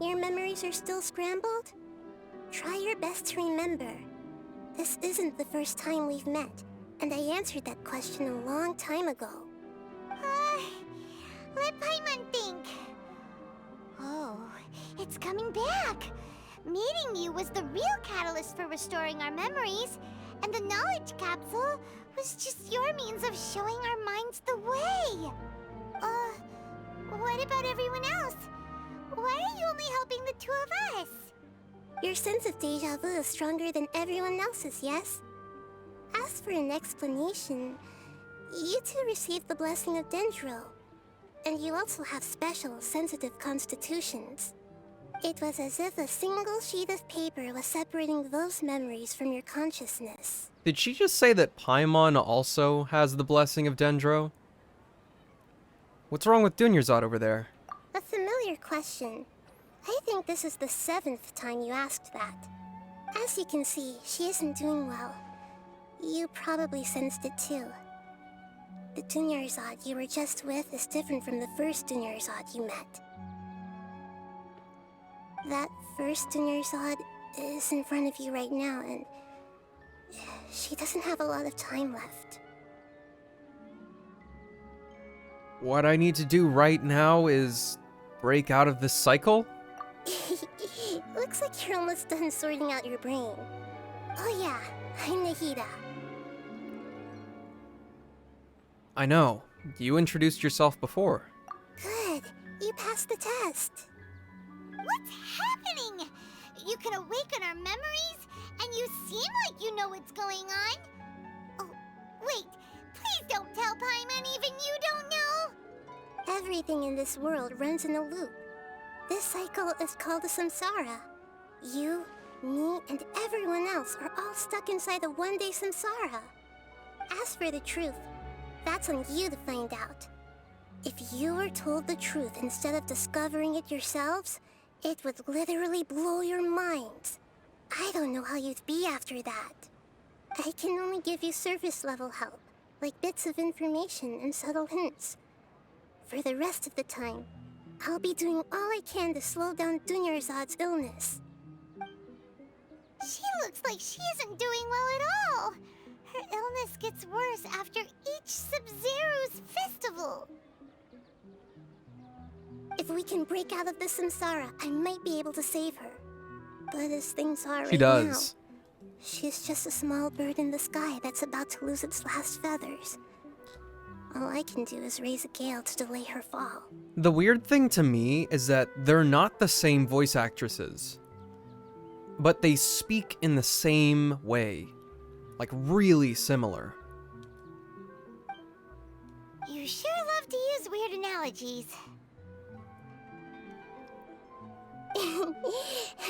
Your memories are still scrambled? Try your best to remember. This isn't the first time we've met, and I answered that question a long time ago. Let Paimon think. Oh, it's coming back. Meeting you was the real catalyst for restoring our memories, and the knowledge capsule was just your means of showing our minds the way. What about everyone else? Why are you only helping the 2 of us? Your sense of deja vu is stronger than everyone else's, yes? As for an explanation, you 2 received the blessing of Dendro, and you also have special, sensitive constitutions. It was as if a single sheet of paper was separating those memories from your consciousness. Did she just say that Paimon also has the blessing of Dendro? What's wrong with Dunyarzad over there? A familiar question. I think this is the 7th time you asked that. As you can see, she isn't doing well. You probably sensed it too. The Dunyarzad you were just with is different from the first Dunyarzad you met. That first Dunyarzad is in front of you right now, and she doesn't have a lot of time left. What I need to do right now is break out of this cycle? Looks like you're almost done sorting out your brain. Oh yeah, I'm Nahida. I know. You introduced yourself before. Good. You passed the test. What's happening? You can awaken our memories, and you seem like you know what's going on. Oh, wait. Please don't tell Paimon even you don't know. Everything in this world runs in a loop. This cycle is called a samsara. You, me, and everyone else are all stuck inside a one-day samsara. As for the truth, that's on you to find out. If you were told the truth instead of discovering it yourselves, it would literally blow your minds. I don't know how you'd be after that. I can only give you surface-level help, like bits of information and subtle hints. For the rest of the time, I'll be doing all I can to slow down Dunyarzad's illness. She looks like she isn't doing well at all. Her illness gets worse after each Sub-Zero's festival. If we can break out of the samsara, I might be able to save her. But as things are She right does. now, she's just a small bird in the sky that's about to lose its last feathers. All I can do is raise a gale to delay her fall. The weird thing to me is that they're not the same voice actresses, but they speak in the same way. Like, really similar. You sure love to use weird analogies.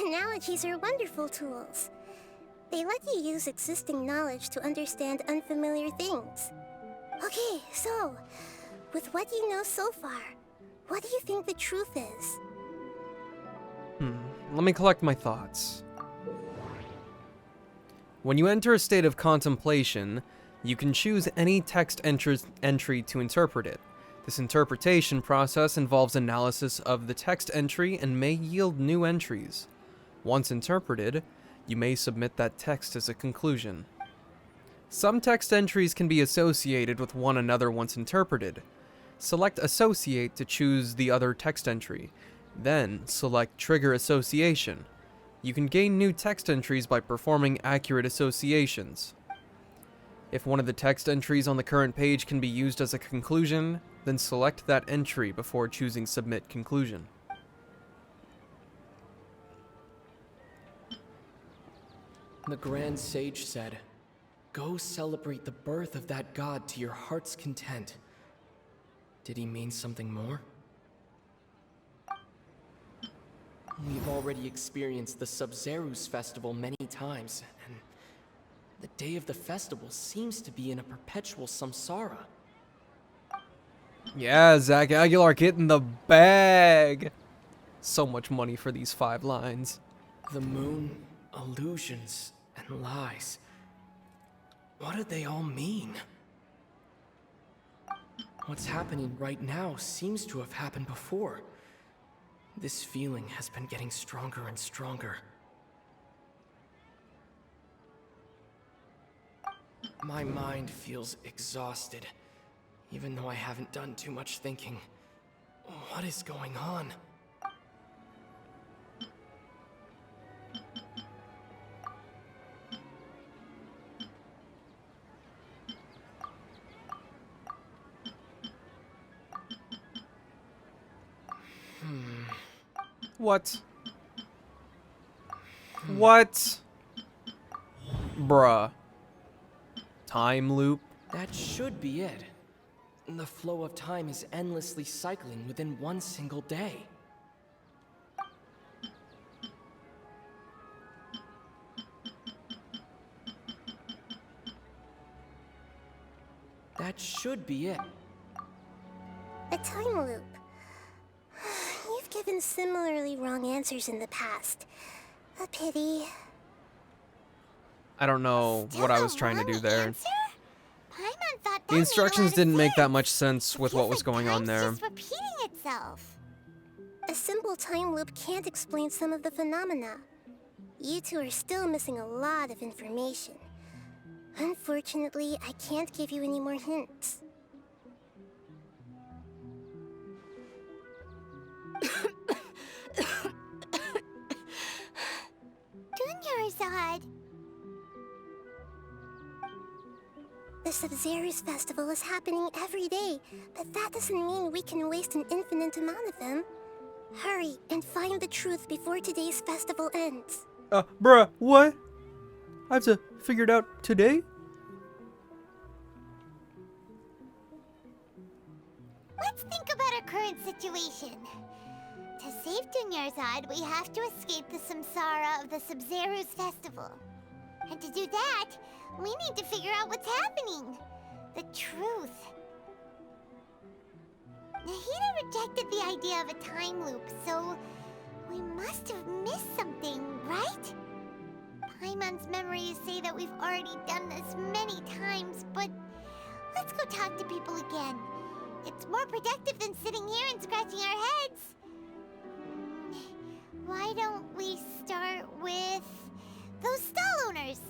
Analogies are wonderful tools. They let you use existing knowledge to understand unfamiliar things. Okay, so, with what you know so far, what do you think the truth is? Let me collect my thoughts. When you enter a state of contemplation, you can choose any text entry to interpret it. This interpretation process involves analysis of the text entry and may yield new entries. Once interpreted, you may submit that text as a conclusion. Some text entries can be associated with one another once interpreted. Select Associate to choose the other text entry, then select Trigger Association. You can gain new text entries by performing accurate associations. If one of the text entries on the current page can be used as a conclusion, then select that entry before choosing Submit Conclusion. The Grand Sage said, "Go celebrate the birth of that god to your heart's content." Did he mean something more? We've already experienced the Sub-Zerus festival many times, and the day of the festival seems to be in a perpetual samsara. Yeah, Zach Aguilar getting the bag. So much money for these 5 lines. The moon, illusions, and lies. What do they all mean? What's happening right now seems to have happened before. This feeling has been getting stronger and stronger. My mind feels exhausted, even though I haven't done too much thinking. What is going on? What? What? Bruh. Time loop? That should be it. The flow of time is endlessly cycling within one single day. That should be it. A time loop. You've given similarly wrong answers in the past. A pity. I don't know what I was trying to do there. Paimon thought The instructions didn't make that much sense with what was going on there. just repeating itself. A simple time loop can't explain some of the phenomena. You two are still missing a lot of information. Unfortunately, I can't give you any more hints. Dunyarzad. The Sub-Zerus festival is happening every day, but that doesn't mean we can waste an infinite amount of them. Hurry and find the truth before today's festival ends. Bruh, what? I have to figure it out today? Let's think about our current situation. To save Dunyarzad, we have to escape the samsara of the Sub-Zerus festival. And to do that, we need to figure out what's happening. The truth. Nahida rejected the idea of a time loop, so we must have missed something, right? Paimon's memories say that we've already done this many times, but let's go talk to people again. It's more productive than sitting here and scratching our heads. Why don't we start with those stall owners?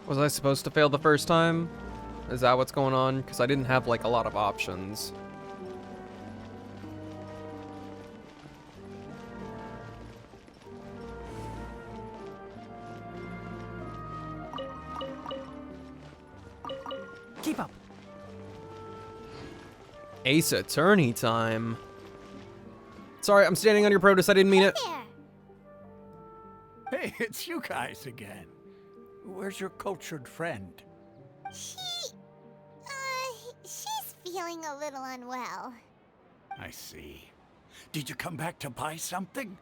Was I supposed to fail the first time? Is that what's going on? Because I didn't have like a lot of options. Keep up. Ace Attorney time. Sorry, I'm standing on your produce. I didn't mean it. Hey, it's you guys again. Where's your cultured friend? She's feeling a little unwell. I see. Did you come back to buy something?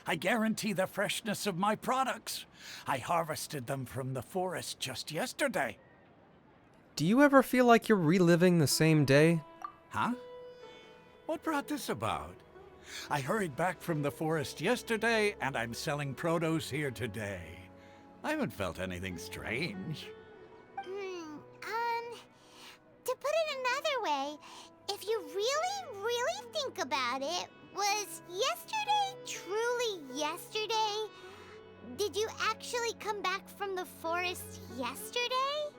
I guarantee the freshness of my products. I harvested them from the forest just yesterday. Do you ever feel like you're reliving the same day? Huh? What brought this about? I hurried back from the forest yesterday, and I'm selling produce here today. I haven't felt anything strange. To put it another way, if you really, really think about it, was yesterday truly yesterday? Did you actually come back from the forest yesterday?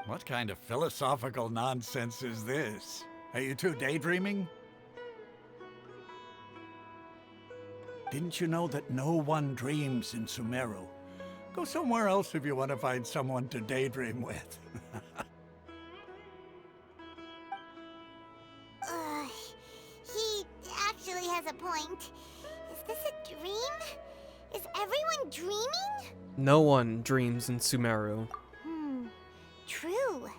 What kind of philosophical nonsense is this? Are you two daydreaming? Didn't you know that no one dreams in Sumeru? Go somewhere else if you want to find someone to daydream with. He actually has a point. Is this a dream? Is everyone dreaming? No one dreams in Sumeru. True.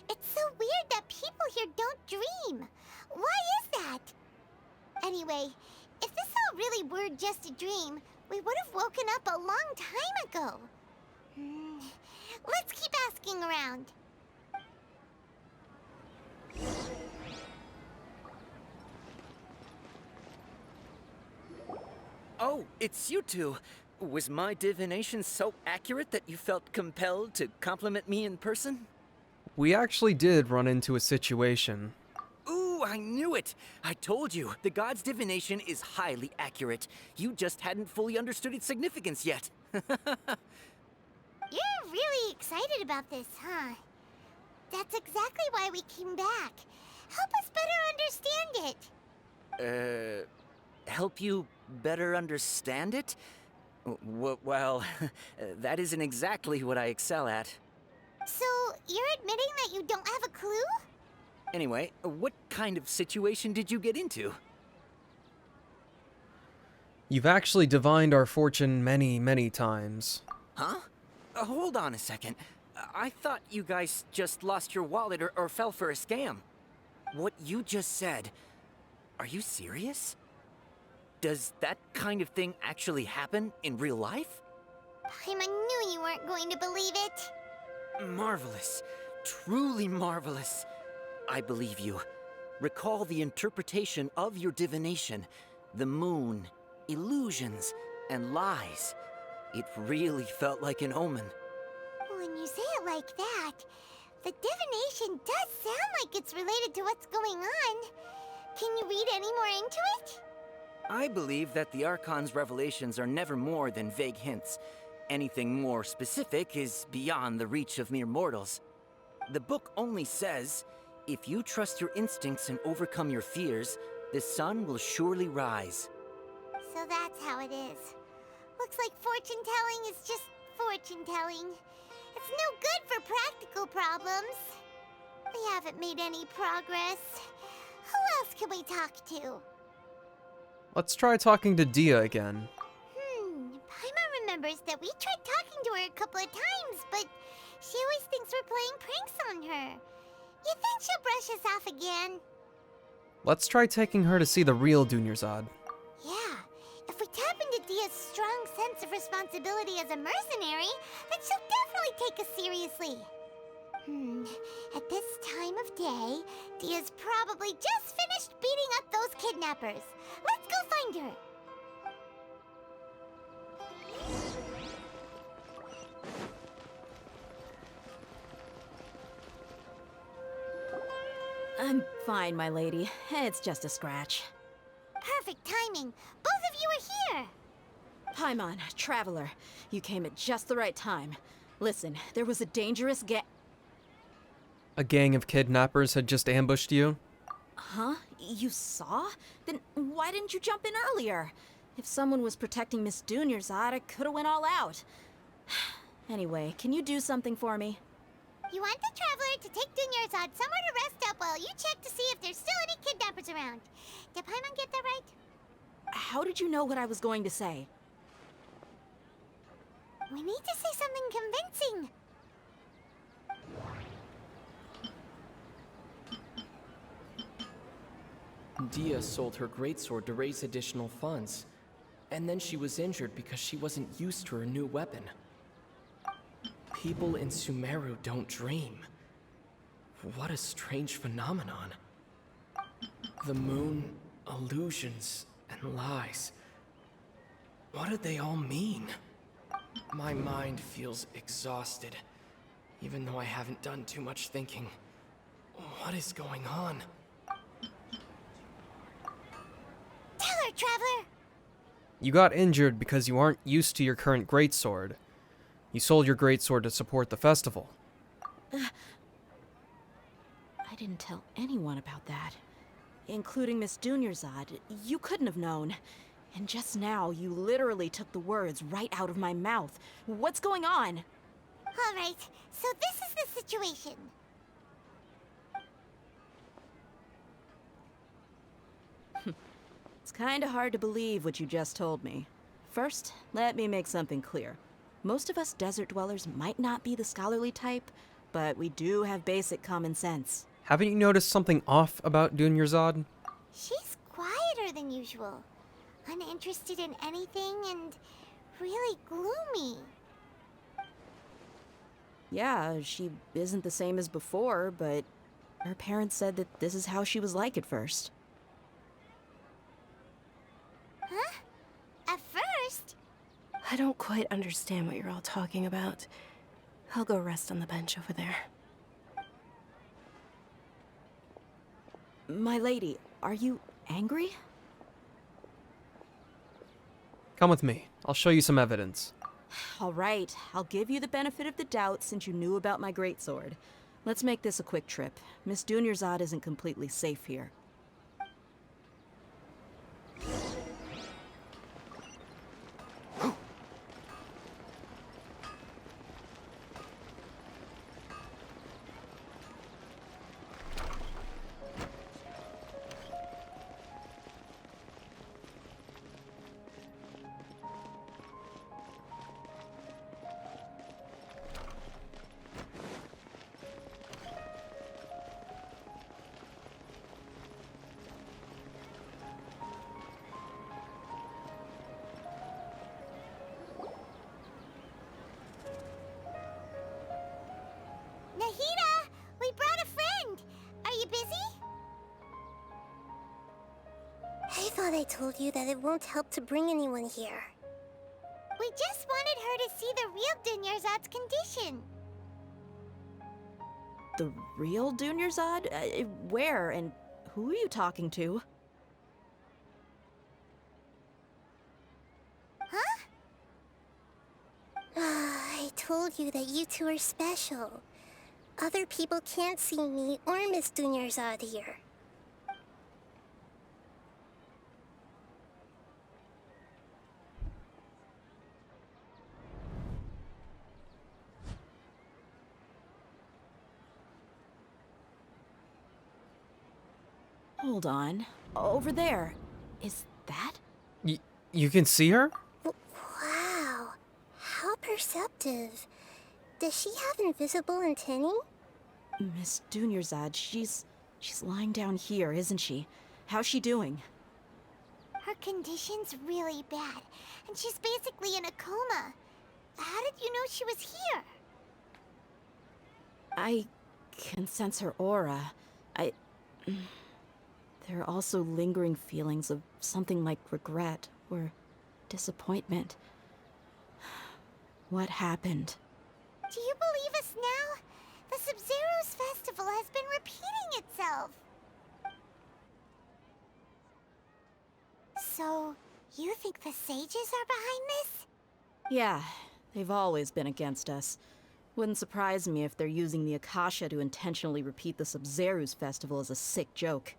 It's so weird that people here don't dream. Why is that? Anyway, if this all really were just a dream, we would have woken up a long time ago. Let's keep asking around. Oh, it's you two. Was my divination so accurate that you felt compelled to compliment me in person? We actually did run into a situation. Ooh, I knew it! I told you, the god's divination is highly accurate. You just hadn't fully understood its significance yet. You're really excited about this, huh? That's exactly why we came back. Help us better understand it. Help you better understand it? Well, that isn't exactly what I excel at. So, you're admitting that you don't have a clue? Anyway, what kind of situation did you get into? You've actually divined our fortune many, many times. Huh? Hold on a second. I thought you guys just lost your wallet or fell for a scam. What you just said, are you serious? Does that kind of thing actually happen in real life? Paimon knew you weren't going to believe it. Marvelous. Truly marvelous. I believe you. Recall the interpretation of your divination. The moon, illusions, and lies. It really felt like an omen. When you say it like that, the divination does sound like it's related to what's going on. Can you read any more into it? I believe that the Archon's revelations are never more than vague hints. Anything more specific is beyond the reach of mere mortals. The book only says, if you trust your instincts and overcome your fears, the sun will surely rise. So that's how it is. Looks like fortune-telling is just fortune-telling. It's no good for practical problems. We haven't made any progress. Who else can we talk to? Let's try talking to Dia again. Paimon remembers that we tried talking to her a couple of times, but she always thinks we're playing pranks on her. You think she'll brush us off again? Let's try taking her to see the real Dunyarzad. Yeah, if we tap into Dia's strong sense of responsibility as a mercenary, then she'll definitely take us seriously. At this time of day, Dia's probably just finished beating up those kidnappers. Let's go find her. I'm fine, my lady. It's just a scratch. Perfect timing. Both of you are here. Paimon, Traveler, you came at just the right time. Listen, there was a dangerous A gang of kidnappers had just ambushed you? Huh? You saw? Then why didn't you jump in earlier? If someone was protecting Miss Dunyarzad, I could've went all out. Anyway, can you do something for me? You want the Traveler to take Dunyarzad somewhere to rest up while you check to see if there's still any kidnappers around. Did Paimon get that right? How did you know what I was going to say? We need to say something convincing. Dia sold her greatsword to raise additional funds. And then she was injured because she wasn't used to her new weapon. People in Sumeru don't dream. What a strange phenomenon. The moon, illusions, and lies. What do they all mean? My mind feels exhausted, even though I haven't done too much thinking. What is going on? Tell her, Traveler! You got injured because you aren't used to your current greatsword. You sold your greatsword to support the festival. I didn't tell anyone about that. Including Miss Dunyarzad. You couldn't have known. And just now, you literally took the words right out of my mouth. What's going on? Alright, so this is the situation. It's kinda hard to believe what you just told me. First, let me make something clear. Most of us desert dwellers might not be the scholarly type, but we do have basic common sense. Haven't you noticed something off about Dunyarzad? She's quieter than usual. Uninterested in anything and really gloomy. Yeah, she isn't the same as before, but her parents said that this is how she was like at first. Huh? At first? I don't quite understand what you're all talking about. I'll go rest on the bench over there. My lady, are you angry? Come with me. I'll show you some evidence. All right, I'll give you the benefit of the doubt since you knew about my greatsword. Let's make this a quick trip. Miss Dunyarzad isn't completely safe here. Nahida! We brought a friend! Are you busy? I thought I told you that it won't help to bring anyone here. We just wanted her to see the real Dunyarzad's condition. The real Dunyarzad? Where and who are you talking to? Huh? I told you that you two are special. Other people can't see me or Miss Dunyarzad here. Hold on. Over there. Is that? You can see her? Wow. How perceptive. Does she have invisible antennae? Miss Dunyarzad, she's lying down here, isn't she? How's she doing? Her condition's really bad, and she's basically in a coma. How did you know she was here? I can sense her aura. There are also lingering feelings of something like regret or disappointment. What happened? Do you believe us now? The Sub-Zero's festival has been repeating itself. So, you think the sages are behind this? Yeah, they've always been against us. Wouldn't surprise me if they're using the Akasha to intentionally repeat the Sub-Zero's festival as a sick joke.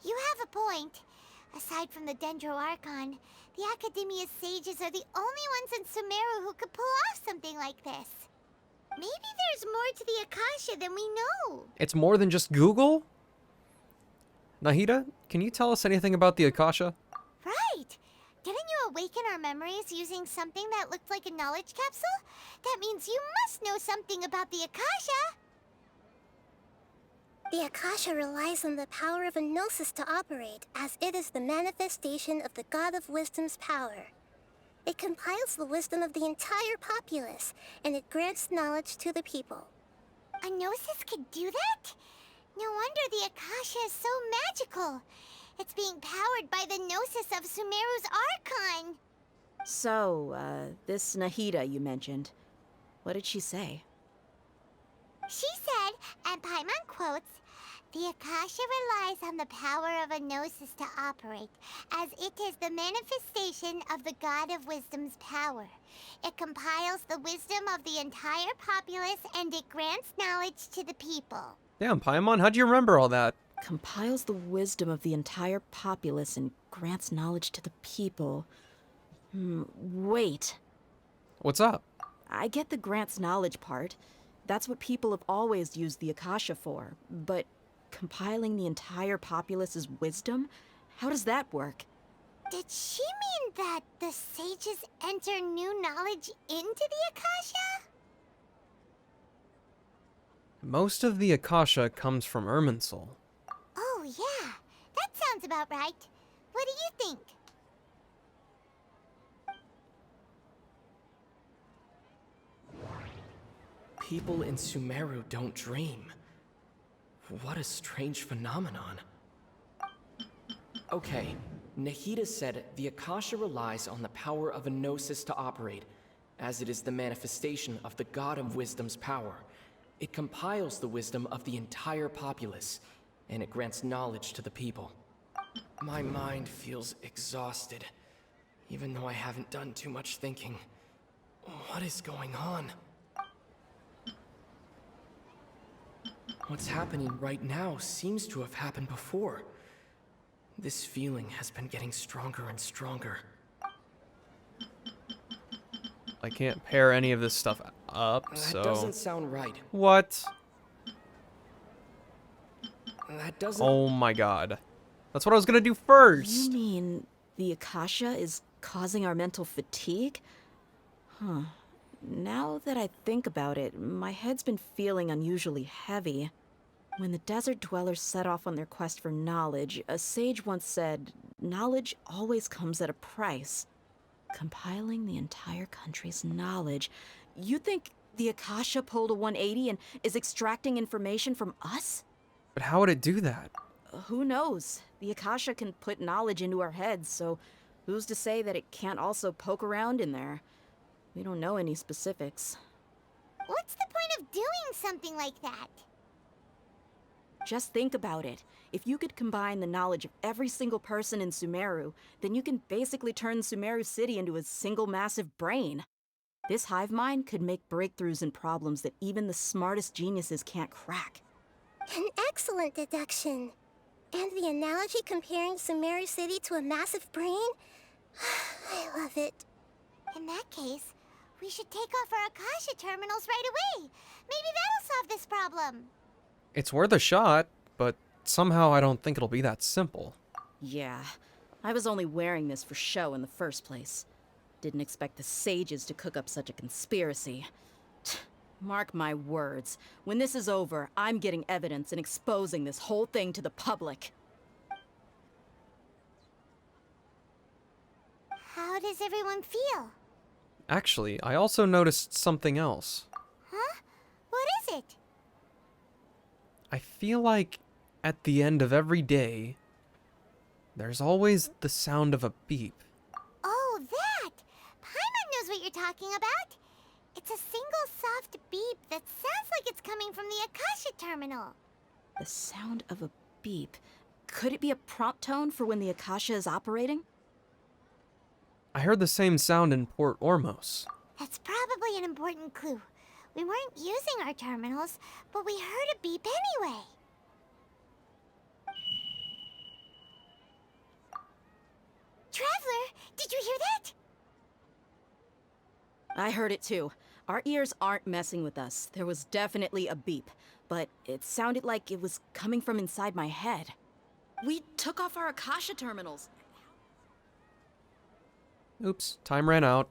You have a point. Aside from the Dendro Archon, the Academia's sages are the only ones in Sumeru who could pull off something like this. Maybe there's more to the Akasha than we know. It's more than just Google? Nahida, can you tell us anything about the Akasha? Right! Didn't you awaken our memories using something that looked like a knowledge capsule? That means you must know something about the Akasha! The Akasha relies on the power of a Gnosis to operate, as it is the manifestation of the God of Wisdom's power. It compiles the wisdom of the entire populace, and it grants knowledge to the people. A Gnosis could do that? No wonder the Akasha is so magical. It's being powered by the Gnosis of Sumeru's Archon. So, this Nahida you mentioned, what did she say? She said, and Paimon quotes, "The Akasha relies on the power of a Gnosis to operate, as it is the manifestation of the God of Wisdom's power. It compiles the wisdom of the entire populace and it grants knowledge to the people." Damn, Paimon, how'd you remember all that? Compiles the wisdom of the entire populace and grants knowledge to the people. Wait. What's up? I get the grants knowledge part. That's what people have always used the Akasha for. But compiling the entire populace's wisdom? How does that work? Did she mean that the sages enter new knowledge into the Akasha? Most of the Akasha comes from Irminsul. Oh, yeah. That sounds about right. What do you think? People in Sumeru don't dream. What a strange phenomenon. Okay, Nahida said the Akasha relies on the power of a Gnosis to operate, as it is the manifestation of the God of Wisdom's power. It compiles the wisdom of the entire populace, and it grants knowledge to the people. My mind feels exhausted, even though I haven't done too much thinking. What is going on? What's happening right now seems to have happened before. This feeling has been getting stronger and stronger. I can't pair any of this stuff up, so... That doesn't sound right. What? That doesn't... Oh my god. That's what I was gonna do first! You mean the Akasha is causing our mental fatigue? Huh. Now that I think about it, my head's been feeling unusually heavy. When the desert dwellers set off on their quest for knowledge, a sage once said, "Knowledge always comes at a price." Compiling the entire country's knowledge. You think the Akasha pulled a 180 and is extracting information from us? But how would it do that? Who knows? The Akasha can put knowledge into our heads, so who's to say that it can't also poke around in there? We don't know any specifics. What's the point of doing something like that? Just think about it. If you could combine the knowledge of every single person in Sumeru, then you can basically turn Sumeru City into a single massive brain. This hive mind could make breakthroughs in problems that even the smartest geniuses can't crack. An excellent deduction. And the analogy comparing Sumeru City to a massive brain? I love it. In that case, we should take off our Akasha terminals right away. Maybe that'll solve this problem. It's worth a shot, but somehow I don't think it'll be that simple. Yeah, I was only wearing this for show in the first place. Didn't expect the sages to cook up such a conspiracy. Mark my words, when this is over, I'm getting evidence and exposing this whole thing to the public. How does everyone feel? Actually, I also noticed something else. Huh? What is it? I feel like at the end of every day, there's always the sound of a beep. Oh, that! Paimon knows what you're talking about. It's a single soft beep that sounds like it's coming from the Akasha terminal. The sound of a beep. Could it be a prompt tone for when the Akasha is operating? I heard the same sound in Port Ormos. That's probably an important clue. We weren't using our terminals, but we heard a beep anyway. Traveler, did you hear that? I heard it too. Our ears aren't messing with us. There was definitely a beep, but it sounded like it was coming from inside my head. We took off our Akasha terminals. Oops, time ran out.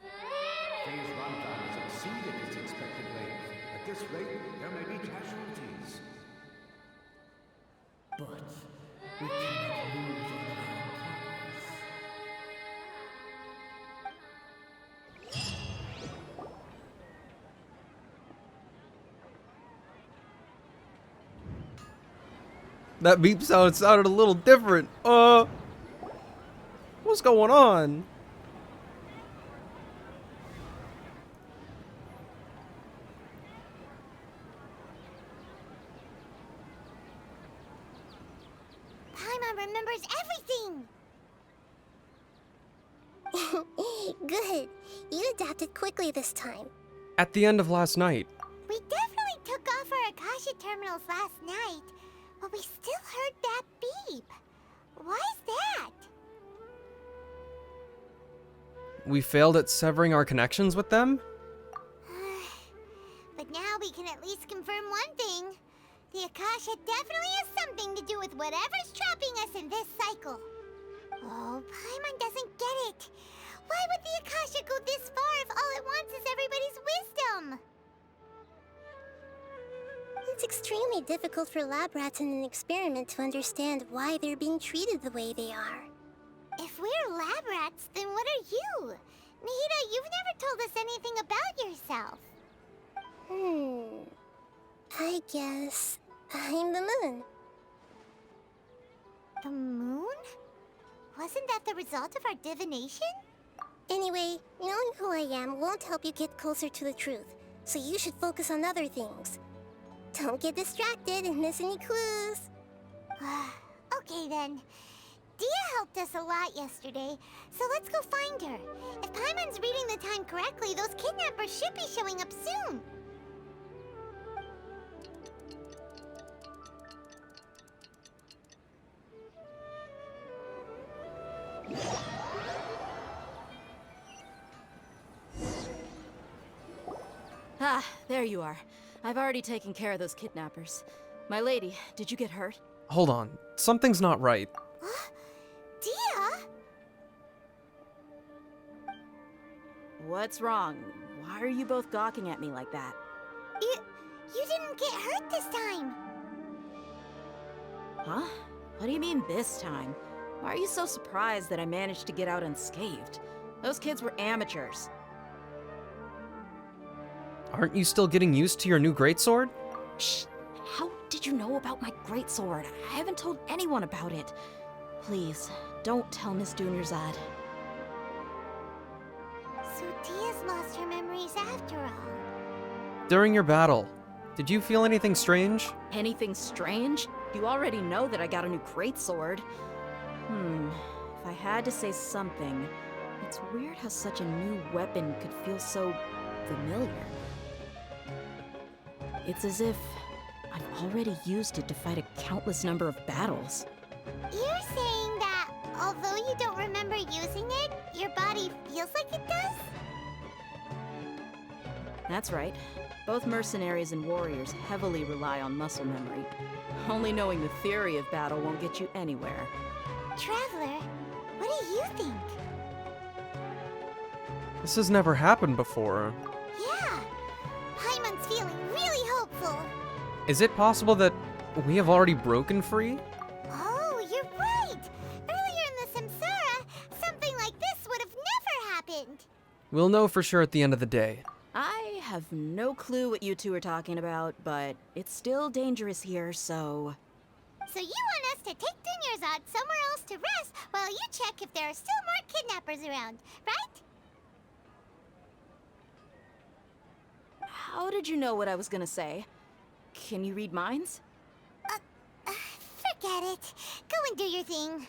Phase runtime has exceeded its expected range. At this rate, there may be casualties. But we cannot lose on our progress. That beep sound sounded a little different. What's going on? Paimon remembers everything! Good. You adapted quickly this time. At the end of last night. We definitely took off our Akasha terminals last night, but we still heard that beep. Why is that? We failed at severing our connections with them? But now we can at least confirm one thing. The Akasha definitely has something to do with whatever's trapping us in this cycle. Oh, Paimon doesn't get it. Why would the Akasha go this far if all it wants is everybody's wisdom? It's extremely difficult for lab rats in an experiment to understand why they're being treated the way they are. If we're lab rats, then what are you? Nahida, you've never told us anything about yourself. I guess I'm the moon. The moon? Wasn't that the result of our divination? Anyway, knowing who I am won't help you get closer to the truth, so you should focus on other things. Don't get distracted and miss any clues. Okay then. Dia helped us a lot yesterday, so let's go find her. If Paimon's reading the time correctly, those kidnappers should be showing up soon. Ah, there you are. I've already taken care of those kidnappers. My lady, did you get hurt? Hold on. Something's not right. Dia? What's wrong? Why are you both gawking at me like that? You didn't get hurt this time. Huh? What do you mean this time? Why are you so surprised that I managed to get out unscathed? Those kids were amateurs. Aren't you still getting used to your new greatsword? Shh! How did you know about my greatsword? I haven't told anyone about it. Please, don't tell Miss Dunyarzad. So Dia's lost her memories after all. During your battle, did you feel anything strange? Anything strange? You already know that I got a new greatsword. If I had to say something, it's weird how such a new weapon could feel so familiar. It's as if I've already used it to fight a countless number of battles. You're saying that although you don't remember using it, your body feels like it does? That's right. Both mercenaries and warriors heavily rely on muscle memory. Only knowing the theory of battle won't get you anywhere. Traveler, what do you think? This has never happened before. Yeah, Paimon's feeling really hopeful. Is it possible that we have already broken free? Oh, you're right! Earlier in the Samsara, something like this would have never happened. We'll know for sure at the end of the day. I have no clue what you two are talking about, but it's still dangerous here, so... So you want us to take Dunyarzad somewhere else to rest while you check if there are still more kidnappers around, right? How did you know what I was gonna say? Can you read minds? Forget it. Go and do your thing.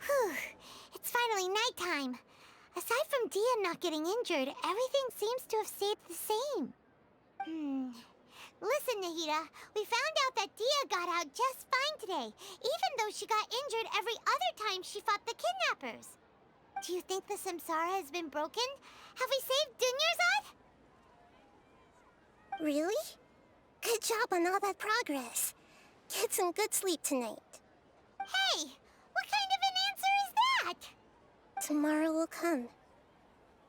Whew. It's finally nighttime. Aside from Dia not getting injured, everything seems to have stayed the same. Listen, Nahida, we found out that Dia got out just fine today, even though she got injured every other time she fought the kidnappers. Do you think the Samsara has been broken? Have we saved Dunyarzad? Really? Good job on all that progress. Get some good sleep tonight. Hey, what kind of an answer is that? Tomorrow will come.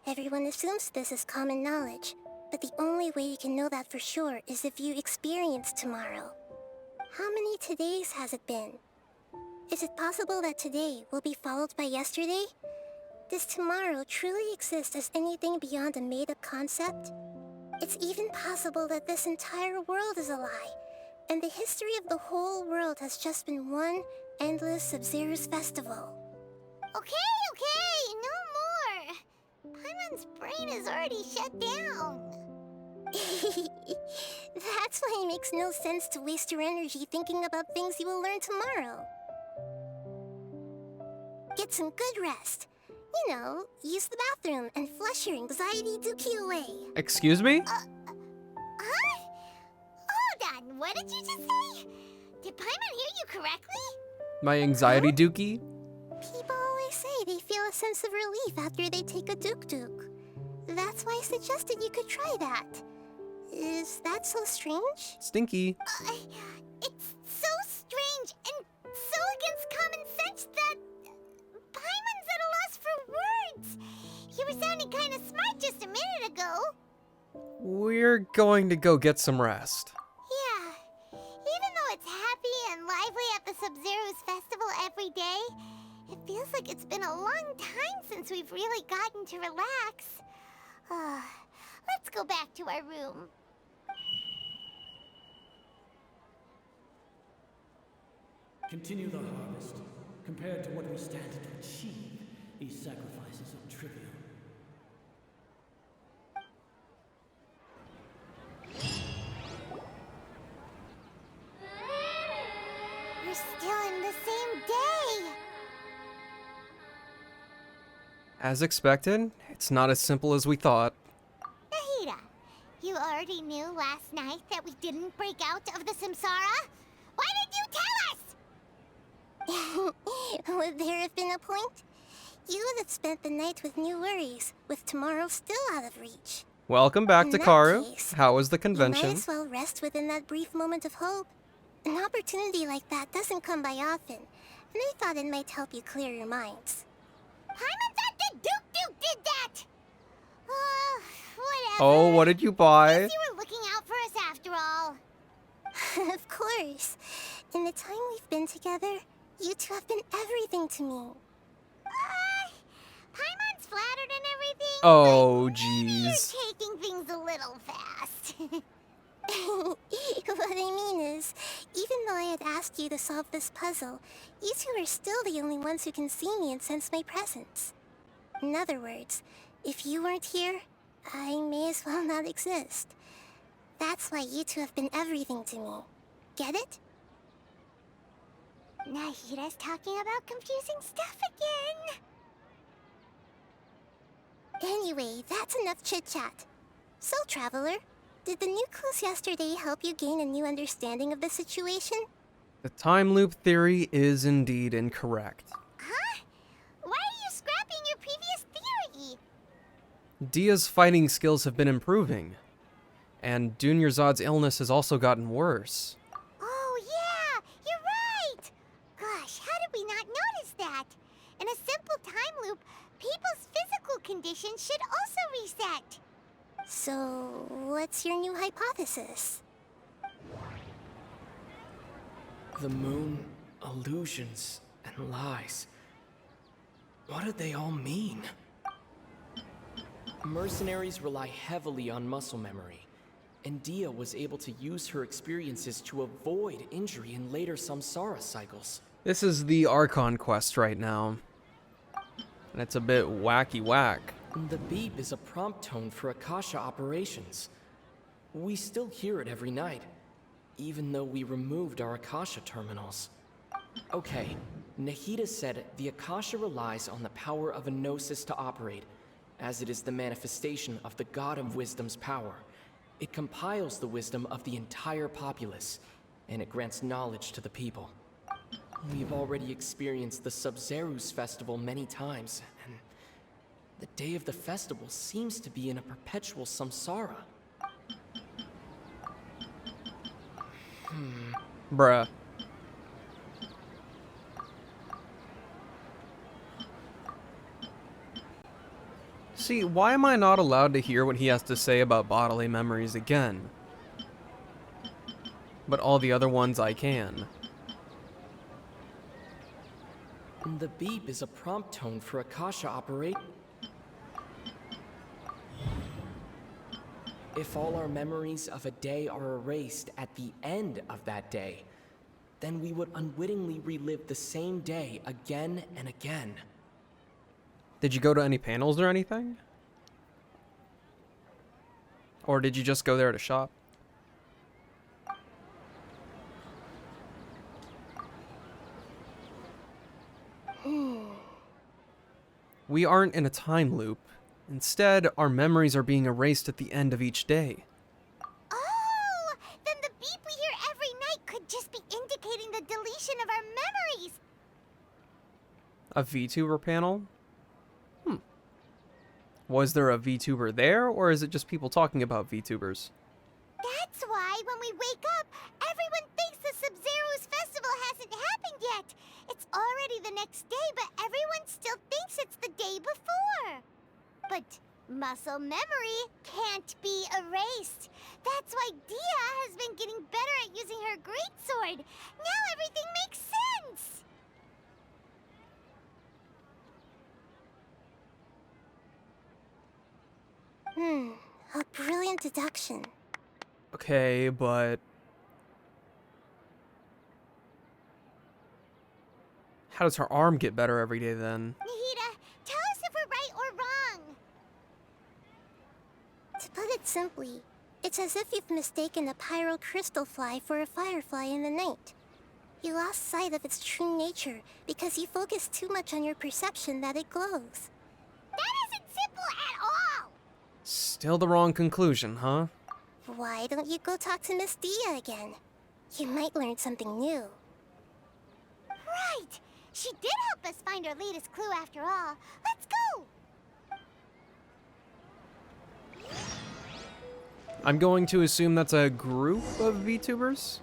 Everyone assumes this is common knowledge, but the only way you can know that for sure is if you experience tomorrow. How many todays has it been? Is it possible that today will be followed by yesterday? Does tomorrow truly exist as anything beyond a made-up concept? It's even possible that this entire world is a lie, and the history of the whole world has just been one endless Sub-Zero's festival. Okay, no more! Paimon's brain is already shut down. That's why it makes no sense to waste your energy thinking about things you will learn tomorrow. Get some good rest. You know, use the bathroom and flush your anxiety dookie away. Excuse me? Huh? Hold on, what did you just say? Did Paimon hear you correctly? My anxiety dookie? People always say they feel a sense of relief after they take a Duke. That's why I suggested you could try that. Is that so strange? Stinky. It's so strange and so against common sense that Paimon's at a loss for words. You were sounding kind of smart just a minute ago. We're going to go get some rest. Yeah, even though it's happy and lively at the Sub-Zero's festival every day, it feels like it's been a long time since we've really gotten to relax. Let's go back to our room. Continue the harvest. Compared to what we stand to achieve, these sacrifices are trivial. We're still in the same day. As expected, it's not as simple as we thought. Nahida, you already knew last night that we didn't break out of the Samsara? Why did you tell us? Would there have been a point? You would have spent the night with new worries, with tomorrow still out of reach. Welcome back In to that Karu. case, How was the You convention? might as well rest within that brief moment of hope. An opportunity like that doesn't come by often, and I thought it might help you clear your minds. Paimon thought that Duke did that! Whatever. Oh, what did you buy? Guess you were looking out for us after all. Of course. In the time we've been together, you two have been everything to me. Paimon's flattered and everything. Oh, but jeez. you're taking things a little fast. What I mean is, even though I had asked you to solve this puzzle, you two are still the only ones who can see me and sense my presence. In other words, if you weren't here, I may as well not exist. That's why you two have been everything to me. Get it? Nahida's talking about confusing stuff again. Anyway, that's enough chit-chat. So, Traveler, did the new clues yesterday help you gain a new understanding of the situation? The time loop theory is indeed incorrect. Huh? Why are you scrapping your previous theory? Dia's fighting skills have been improving, and Dunyarzad's illness has also gotten worse. Oh, yeah, you're right. Gosh, how did we not notice that? In a simple time loop, people's physical conditions should also reset. So, what's your new hypothesis? The moon, illusions, and lies. What do they all mean? Mercenaries rely heavily on muscle memory, and Dia was able to use her experiences to avoid injury in later samsara cycles. This is the Archon quest right now, and it's a bit wacky whack. The beep is a prompt tone for Akasha operations. We still hear it every night, even though we removed our Akasha terminals. Okay, Nahida said the Akasha relies on the power of a Gnosis to operate, as it is the manifestation of the God of Wisdom's power. It compiles the wisdom of the entire populace, and it grants knowledge to the people. We've already experienced the Sub-Zero's festival many times, and the day of the festival seems to be in a perpetual samsara. Bruh. See, why am I not allowed to hear what he has to say about bodily memories again? But all the other ones I can. The beep is a prompt tone for Akasha operate. If all our memories of a day are erased at the end of that day, then we would unwittingly relive the same day again and again. Did you go to any panels or anything? Or did you just go there to shop? We aren't in a time loop. Instead, our memories are being erased at the end of each day. Oh! Then the beep we hear every night could just be indicating the deletion of our memories! A VTuber panel? Was there a VTuber there, or is it just people talking about VTubers? That's why when we wake up, everyone thinks the Sub-Zero's festival hasn't happened yet. It's already the next day, but everyone still thinks it's the day before. But muscle memory can't be erased. That's why Dia has been getting better at using her greatsword. Now everything makes sense. A brilliant deduction. Okay, but... how does her arm get better every day then? Nahida, tell us if we're right or wrong. To put it simply, it's as if you've mistaken a pyro crystal fly for a firefly in the night. You lost sight of its true nature because you focused too much on your perception that it glows. That isn't simple at all. Still the wrong conclusion, huh? Why don't you go talk to Miss Dia again? You might learn something new. Right. She did help us find our latest clue after all. Let's go. I'm going to assume that's a group of VTubers?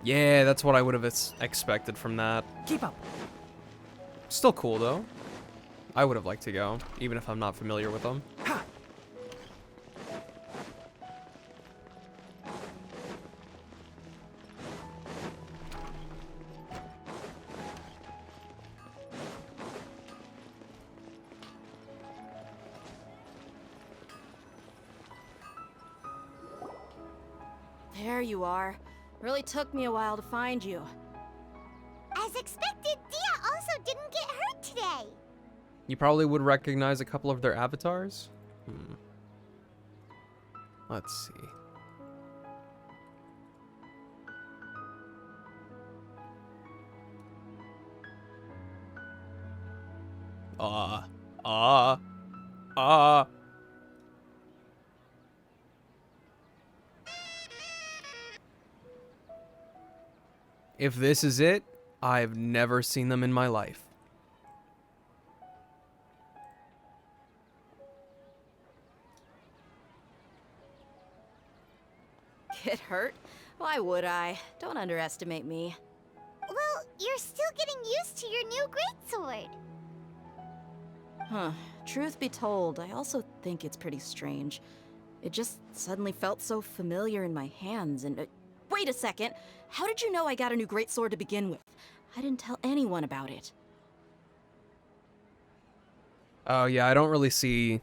Yeah, that's what I would have expected from that. Keep up. Still cool, though. I would have liked to go, even if I'm not familiar with them. There you are. Really took me a while to find you. As expected, Dia also didn't get hurt today. You probably would recognize a couple of their avatars? Let's see. If this is it, I've never seen them in my life. Get hurt? Why would I? Don't underestimate me. Well, you're still getting used to your new greatsword. Huh. Truth be told, I also think it's pretty strange. It just suddenly felt so familiar in my hands and... wait a second! How did you know I got a new greatsword to begin with? I didn't tell anyone about it. Oh yeah, I don't see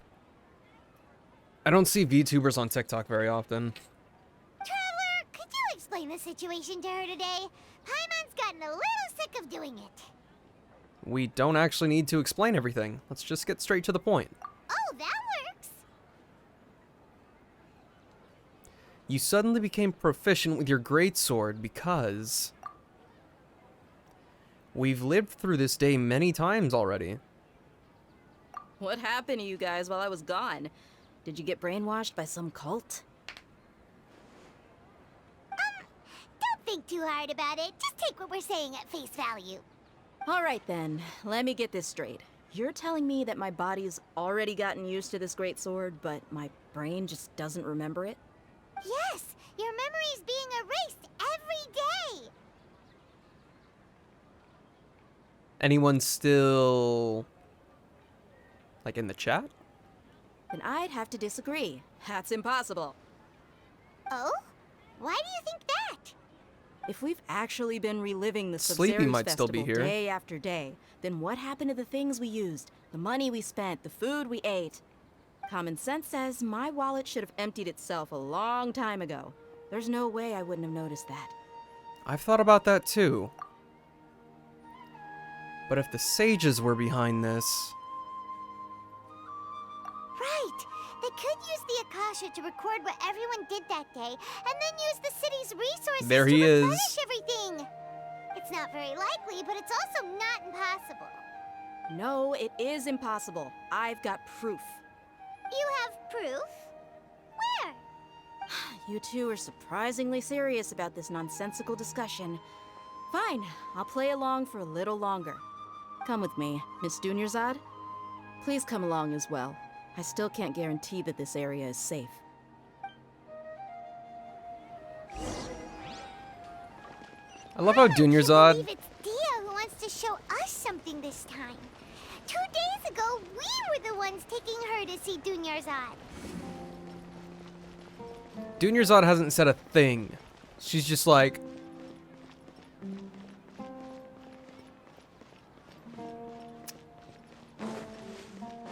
VTubers on TikTok very often. Traveler, could you explain the situation to her today? Paimon's gotten a little sick of doing it. We don't actually need to explain everything. Let's just get straight to the point. Oh, that works. You suddenly became proficient with your greatsword because... we've lived through this day many times already. What happened to you guys while I was gone? Did you get brainwashed by some cult? Don't think too hard about it. Just take what we're saying at face value. Alright then, let me get this straight. You're telling me that my body's already gotten used to this greatsword, but my brain just doesn't remember it? Yes, your memory's being erased every day. Anyone still... like in the chat? Then I'd have to disagree. That's impossible. Oh? Why do you think that? If we've actually been reliving the Sleepy Sabzeruz might still be Festival here. day after day, then what happened to the things we used, the money we spent, the food we ate? Common sense says my wallet should have emptied itself a long time ago. There's no way I wouldn't have noticed that. I've thought about that too. But if the sages were behind this... Right! They could use the Akasha to record what everyone did that day, and then use the city's resources There to he is. replenish everything! It's not very likely, but it's also not impossible. No, it is impossible. I've got proof. You have proof? Where? You two are surprisingly serious about this nonsensical discussion. Fine, I'll play along for a little longer. Come with me, Miss Dunyarzad. Please come along as well. I still can't guarantee that this area is safe. I love how I Dunyarzad... believe it's Dia who wants to show us something this time. 2 days ago, we were the ones taking her to see Dunyarzad. Dunyarzad hasn't said a thing. She's just like...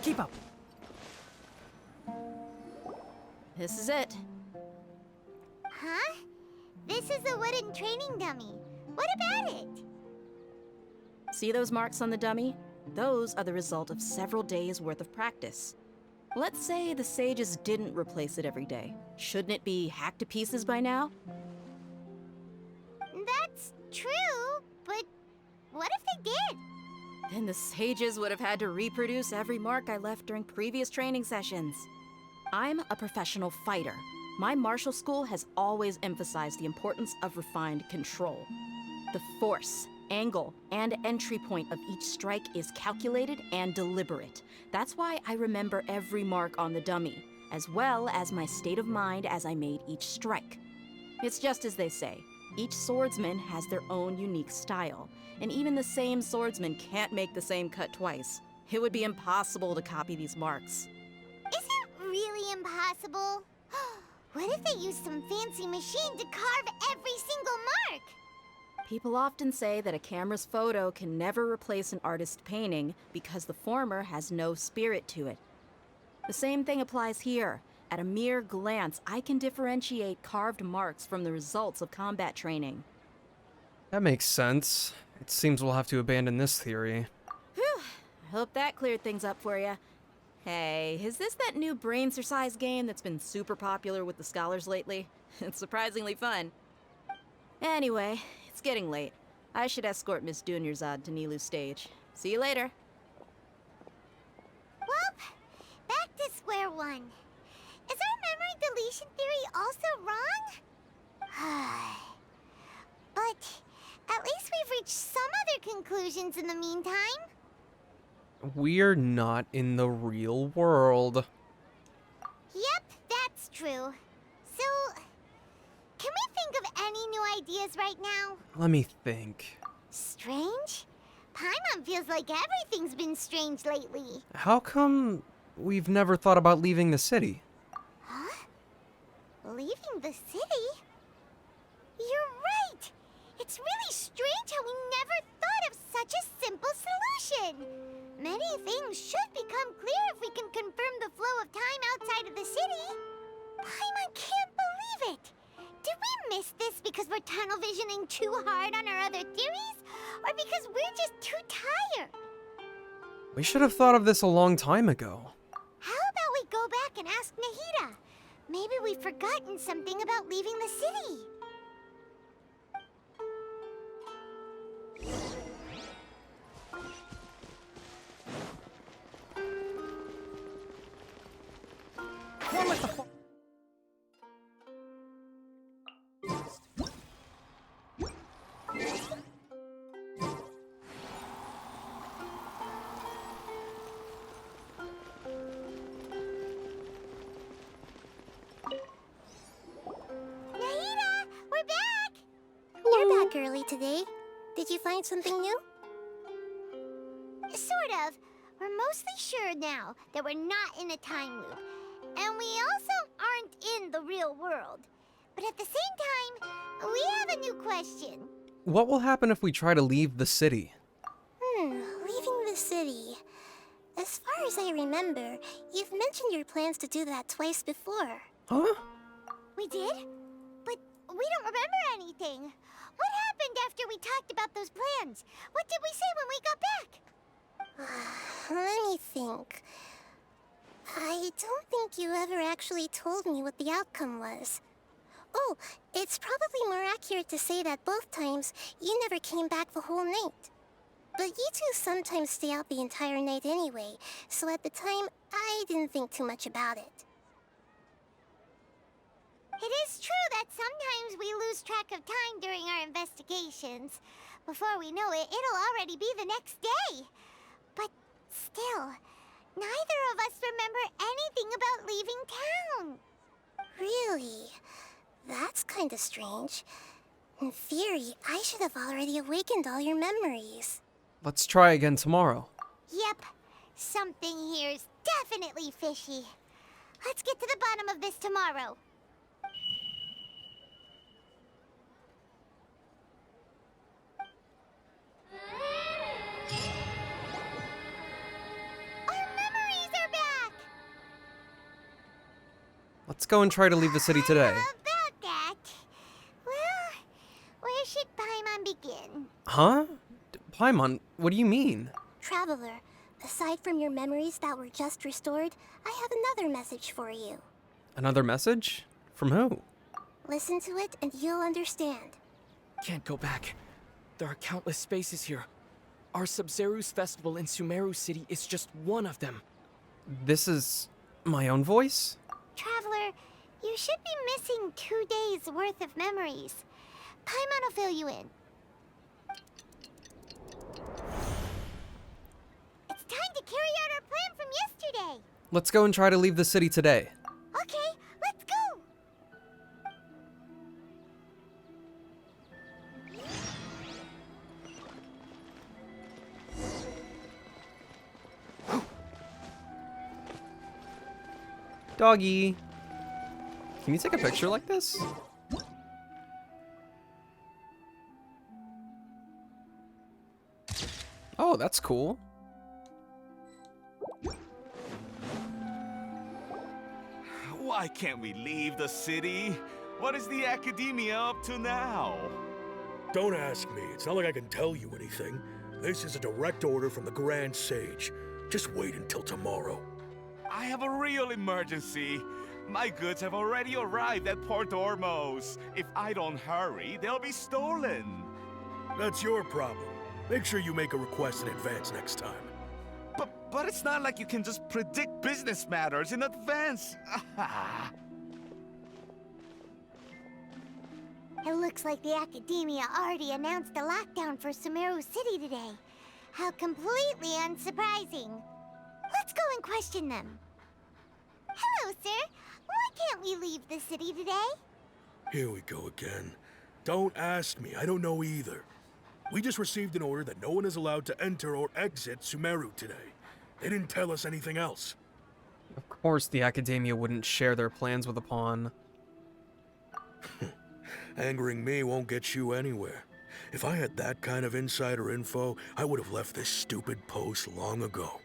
Keep up. This is it. Huh? This is a wooden training dummy. What about it? See those marks on the dummy? Those are the result of several days' worth of practice. Let's say the sages didn't replace it every day. Shouldn't it be hacked to pieces by now? That's true, but what if they did? Then the sages would have had to reproduce every mark I left during previous training sessions. I'm a professional fighter. My martial school has always emphasized the importance of refined control. The force, angle, and entry point of each strike is calculated and deliberate. That's why I remember every mark on the dummy, as well as my state of mind as I made each strike. It's just as they say, each swordsman has their own unique style, and even the same swordsman can't make the same cut twice. It would be impossible to copy these marks. Is it really impossible? What if they used some fancy machine to carve every single mark? People often say that a camera's photo can never replace an artist's painting because the former has no spirit to it. The same thing applies here. At a mere glance, I can differentiate carved marks from the results of combat training. That makes sense. It seems we'll have to abandon this theory. Whew, I hope that cleared things up for you. Hey, is this that new brain-exercise game that's been super popular with the scholars lately? It's surprisingly fun. Anyway, it's getting late. I should escort Miss Dunyarzad to Nilou's stage. See you later. Well, back to square one. Is our memory deletion theory also wrong? But at least we've reached some other conclusions in the meantime. We're not in the real world. Yep, that's true. So, can we think of any new ideas right now? Let me think. Strange? Paimon feels like everything's been strange lately. How come we've never thought about leaving the city? Huh? Leaving the city? You're right! It's really strange how we never thought of such a simple solution! Many things should become clear if we can confirm the flow of time outside of the city. Paimon can't believe it! Did we miss this because we're tunnel visioning too hard on our other theories? Or because we're just too tired? We should have thought of this a long time ago. How about we go back and ask Nahida? Maybe we've forgotten something about leaving the city. You're back early today. Did you find something new? Sort of. We're mostly sure now that we're not in a time loop. And we also aren't in the real world. But at the same time, we have a new question. What will happen if we try to leave the city? Leaving the city. As far as I remember, you've mentioned your plans to do that twice before. Huh? We did? But we don't remember anything. What happened after we talked about those plans? What did we say when we got back? Let me think. I don't think you ever actually told me what the outcome was. Oh, it's probably more accurate to say that both times you never came back the whole night. But you two sometimes stay out the entire night anyway, so at the time, I didn't think too much about it. It is true that sometimes we lose track of time during our investigations. Before we know it, it'll already be the next day. But still, neither of us remember anything about leaving town. Really? That's kinda strange. In theory, I should have already awakened all your memories. Let's try again tomorrow. Yep, something here's definitely fishy. Let's get to the bottom of this tomorrow. Our memories are back! Let's go and try to leave the city today. About that. Well, where should Paimon begin? Huh? Paimon, what do you mean? Traveler, aside from your memories that were just restored, I have another message for you. Another message? From who? Listen to it and you'll understand. Can't go back. There are countless spaces here. Our Sub-Zeru's festival in Sumeru City is just one of them. This is my own voice? Traveler, you should be missing 2 days worth of memories. Paimon will fill you in. It's time to carry out our plan from yesterday. Let's go and try to leave the city today. Okay, let's go. Doggy. Can you take a picture like this? Oh, that's cool. Why can't we leave the city? What is the Academia up to now? Don't ask me. It's not like I can tell you anything. This is a direct order from the Grand Sage. Just wait until tomorrow. I have a real emergency. My goods have already arrived at Port Ormos. If I don't hurry, they'll be stolen. That's your problem. Make sure you make a request in advance next time. But it's not like you can just predict business matters in advance. It looks like the Academia already announced a lockdown for Sumeru City today. How completely unsurprising. Let's go and question them. Hello, sir. Why can't we leave the city today? Here we go again. Don't ask me. I don't know either. We just received an order that no one is allowed to enter or exit Sumeru today. They didn't tell us anything else. Of course the Academia wouldn't share their plans with a pawn. Angering me won't get you anywhere. If I had that kind of insider info, I would have left this stupid post long ago.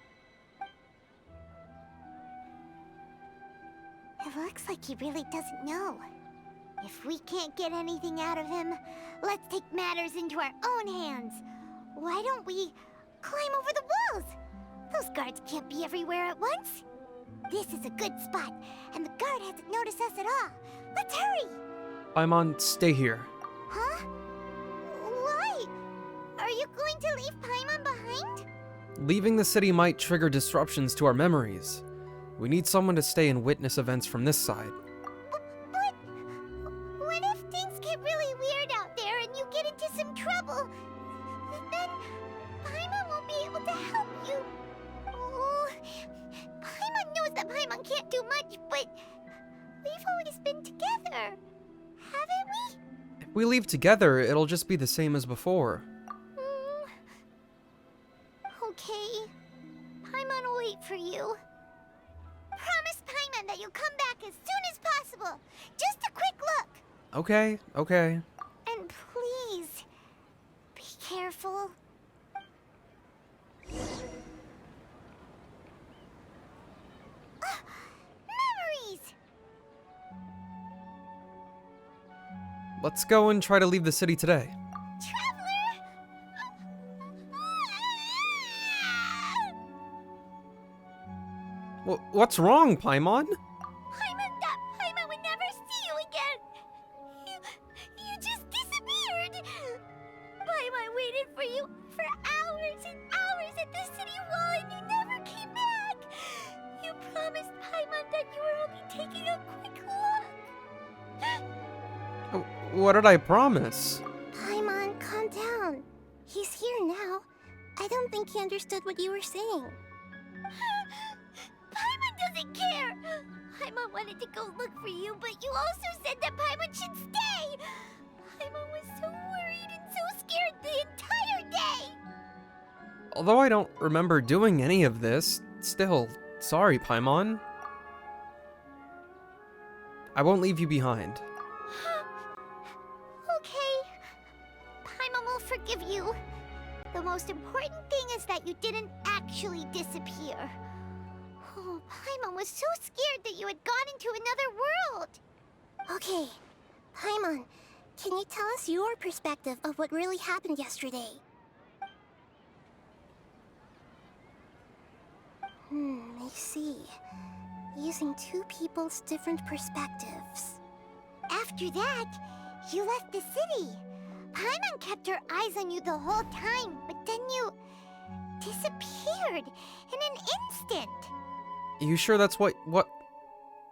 It looks like he really doesn't know. If we can't get anything out of him, let's take matters into our own hands. Why don't we climb over the walls? Those guards can't be everywhere at once. This is a good spot, and the guard hasn't noticed us at all. Let's hurry! Paimon, stay here. Huh? Why? Are you going to leave Paimon behind? Leaving the city might trigger disruptions to our memories. We need someone to stay and witness events from this side. But what if things get really weird out there and you get into some trouble? Then Paimon won't be able to help you. Oh, Paimon knows that Paimon can't do much, but we've always been together, haven't we? If we leave together, it'll just be the same as before. Okay. Paimon will wait for you. Promise Paimon that you'll come back as soon as possible. Just a quick look. Okay, okay. And please, be careful. Memories! Let's go and try to leave the city today. What's wrong, Paimon? Paimon would never see you again. You just disappeared. Paimon waited for you for hours and hours at the city wall and you never came back. You promised Paimon that you were only taking a quick look. What did I promise? Paimon, calm down. He's here now. I don't think he understood what you were saying. Paimon doesn't care. Paimon wanted to go look for you, but you also said that Paimon should stay. Paimon was so worried and so scared the entire day. Although I don't remember doing any of this, still, sorry, Paimon. I won't leave you behind. Okay. Paimon will forgive you. The most important thing is that you didn't actually disappear. Oh, Paimon was so scared that you had gone into another world. Okay, Paimon, can you tell us your perspective of what really happened yesterday? I see. Using two people's different perspectives. After that, you left the city. Paimon kept her eyes on you the whole time, but then you disappeared in an instant. You sure that's what?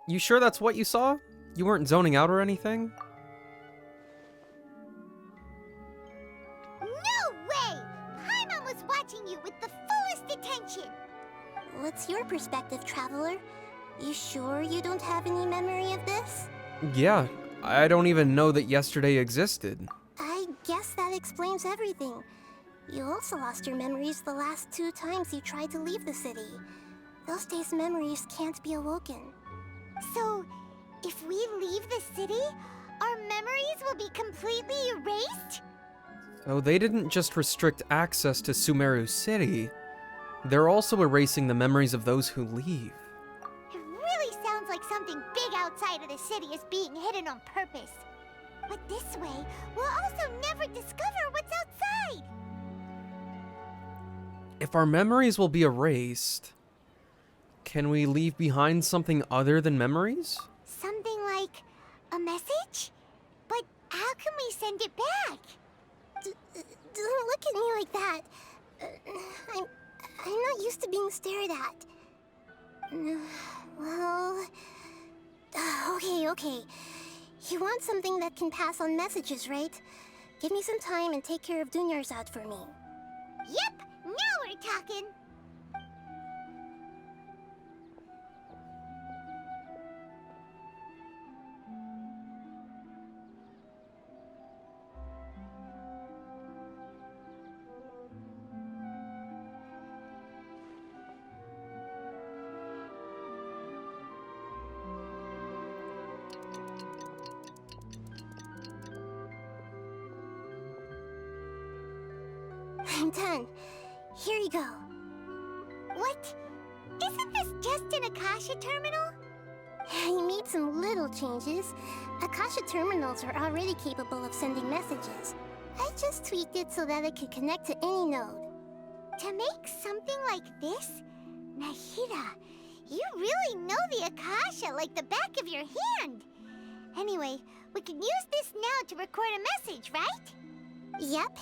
You sure that's what you saw? You weren't zoning out or anything? No way! Paimon was watching you with the fullest attention. What's your perspective, Traveler? You sure you don't have any memory of this? Yeah, I don't even know that yesterday existed. I guess that explains everything. You also lost your memories the last 2 times you tried to leave the city. Those days' memories can't be awoken. So, if we leave the city, our memories will be completely erased? So they didn't just restrict access to Sumeru City, they're also erasing the memories of those who leave. It really sounds like something big outside of the city is being hidden on purpose. But this way, we'll also never discover what's outside. If our memories will be erased, can we leave behind something other than memories? Something like a message? But how can we send it back? Don't look at me like that. I'm not used to being stared at. Well... Okay. You want something that can pass on messages, right? Give me some time and take care of Dunyarzad for me. Yep, now we're talking. I'm done. Here you go. What? Isn't this just an Akasha terminal? I made some little changes. Akasha terminals are already capable of sending messages. I just tweaked it so that it could connect to any node. To make something like this? Nahida, you really know the Akasha like the back of your hand. Anyway, we can use this now to record a message, right? Yep.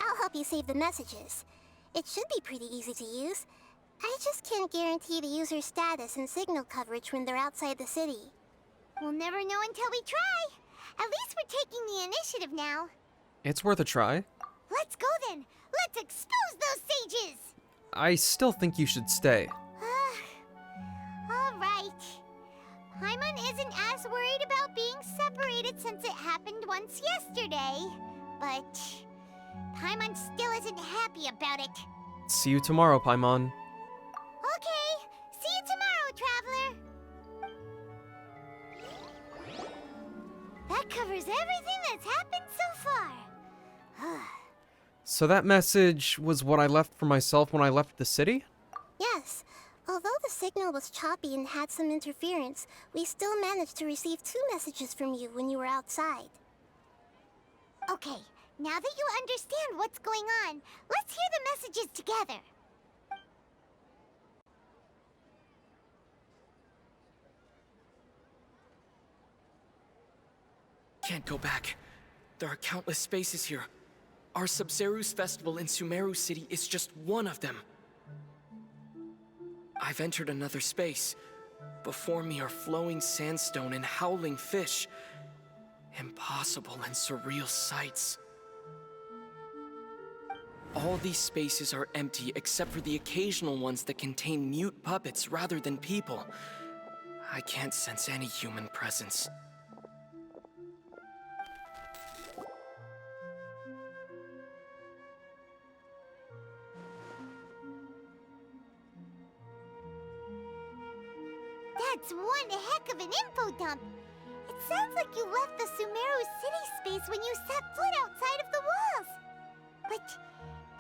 I'll help you save the messages. It should be pretty easy to use. I just can't guarantee the user's status and signal coverage when they're outside the city. We'll never know until we try. At least we're taking the initiative now. It's worth a try. Let's go then. Let's expose those sages. I still think you should stay. All right. Paimon isn't as worried about being separated since it happened once yesterday. But Paimon still isn't happy about it. See you tomorrow, Paimon. Okay. See you tomorrow, Traveler. That That covers everything that's happened so far. So that message was what I left for myself when I left the city? Yes. Although the signal was choppy and had some interference, we still managed to receive 2 messages from you when you were outside. Okay, now that you understand what's going on, let's hear the messages together. Can't go back. There are countless spaces here. Our Sabzeruz festival in Sumeru City is just one of them. I've entered another space. Before me are flowing sandstone and howling fish. Impossible and surreal sights. All these spaces are empty except for the occasional ones that contain mute puppets rather than people. I can't sense any human presence. That's one heck of an info dump. It sounds like you left the Sumeru City space when you set foot outside of the walls. But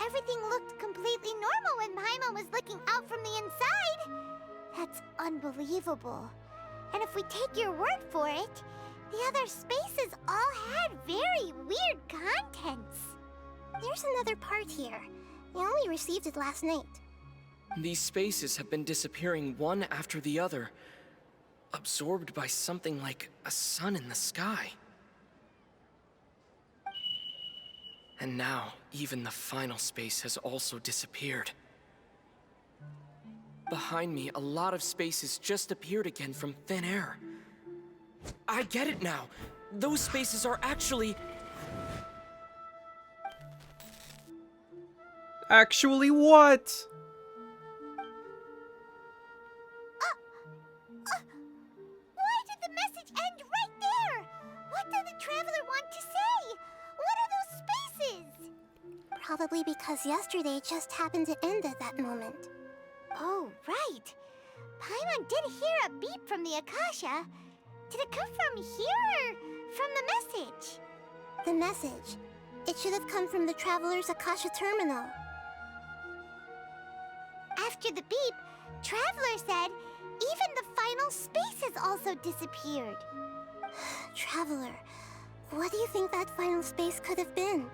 everything looked completely normal when Paimon was looking out from the inside. That's unbelievable. And if we take your word for it, the other spaces all had very weird contents. There's another part here. We only received it last night. These spaces have been disappearing one after the other, absorbed by something like a sun in the sky. And now, even the final space has also disappeared. Behind me, a lot of spaces just appeared again from thin air. I get it now. Those spaces are actually... Actually what? Why did the message end right there? What did the Traveler want to say? What are those spaces? Probably because yesterday just happened to end at that moment. Oh, right. Paimon did hear a beep from the Akasha. Did it come from here or from the message? The message. It should have come from the Traveler's Akasha terminal. After the beep, Traveler said even the final spaces also disappeared. Traveler, what do you think that final space could have been?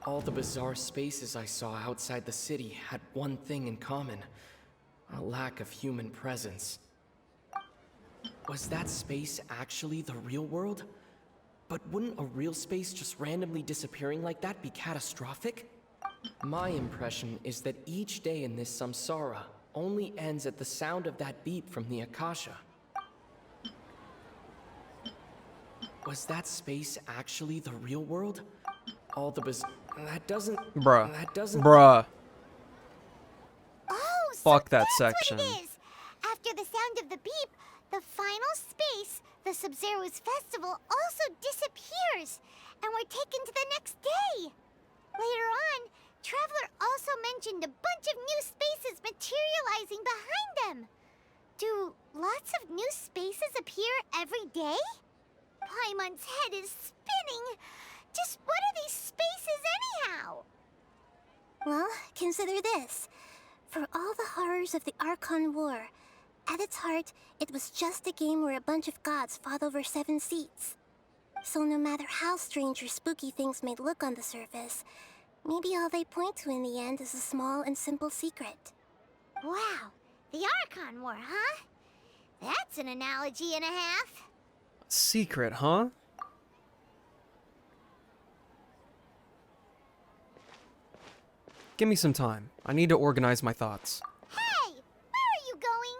All the bizarre spaces I saw outside the city had one thing in common: a lack of human presence. Was that space actually the real world? But wouldn't a real space just randomly disappearing like that be catastrophic? My impression is that each day in this samsara only ends at the sound of that beep from the Akasha. Was that space actually the real world? All the that doesn't... Bruh. That doesn't... Bruh. Oh, Fuck so that that's section. what it is. After the sound of the beep, the final space, the Sabzeruz festival, also disappears, and we're taken to the next day. Later on, Traveler also mentioned a bunch of new spaces materializing behind them. Do lots of new spaces appear every day? Paimon's head is spinning. Just what are these spaces anyhow? Well, consider this. For all the horrors of the Archon War, at its heart, it was just a game where a bunch of gods fought over 7 seats. So no matter how strange or spooky things may look on the surface, maybe all they point to in the end is a small and simple secret. Wow, the Archon War, huh? That's an analogy and a half. Secret, huh? Give me some time. I need to organize my thoughts. Hey, where are you going?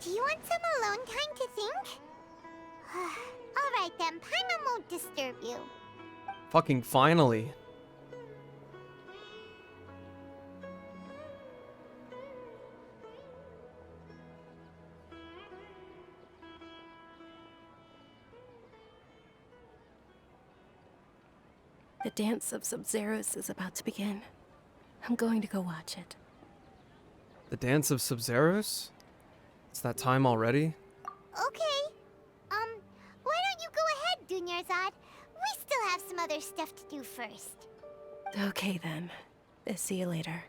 Do you want some alone time to think? Alright then, Paimon won't disturb you. Fucking finally. The dance of Sub-Zeros is about to begin. I'm going to go watch it. The Dance of Sub-Zeros? It's that time already? Okay. Why don't you go ahead, Dunyarzad? We still have some other stuff to do first. Okay then. See you later.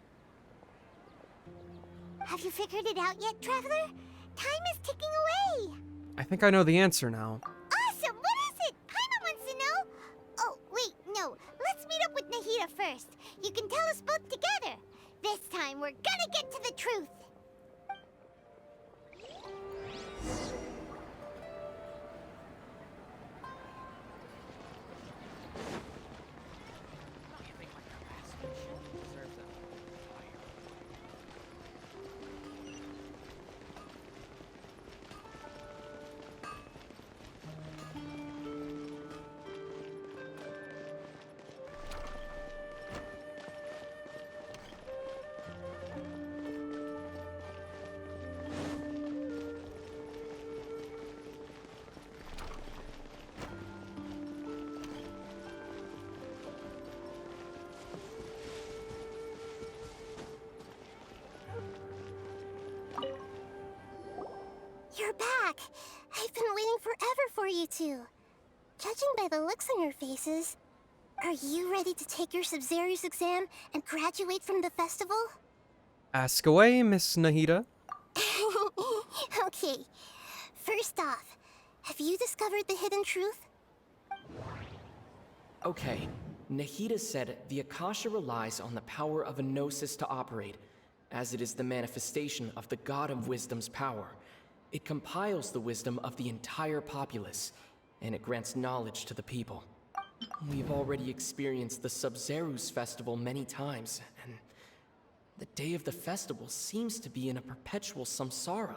Have you figured it out yet, Traveler? Time is ticking away. I think I know the answer now. Awesome! What is it? Paimon wants to know. Oh, wait, no. Let's meet up with Nahida first. You can tell us both together. This time, we're gonna get to the truth. You're back. I've been waiting forever for you two. Judging by the looks on your faces, are you ready to take your Sub-Zeros exam and graduate from the festival? Ask away, Miss Nahida. Okay. First off, have you discovered the hidden truth? Okay, Nahida said the Akasha relies on the power of a Gnosis to operate, as it is the manifestation of the God of Wisdom's power. It compiles the wisdom of the entire populace, and it grants knowledge to the people. We've already experienced the Sub-Zeros festival many times, and the day of the festival seems to be in a perpetual samsara.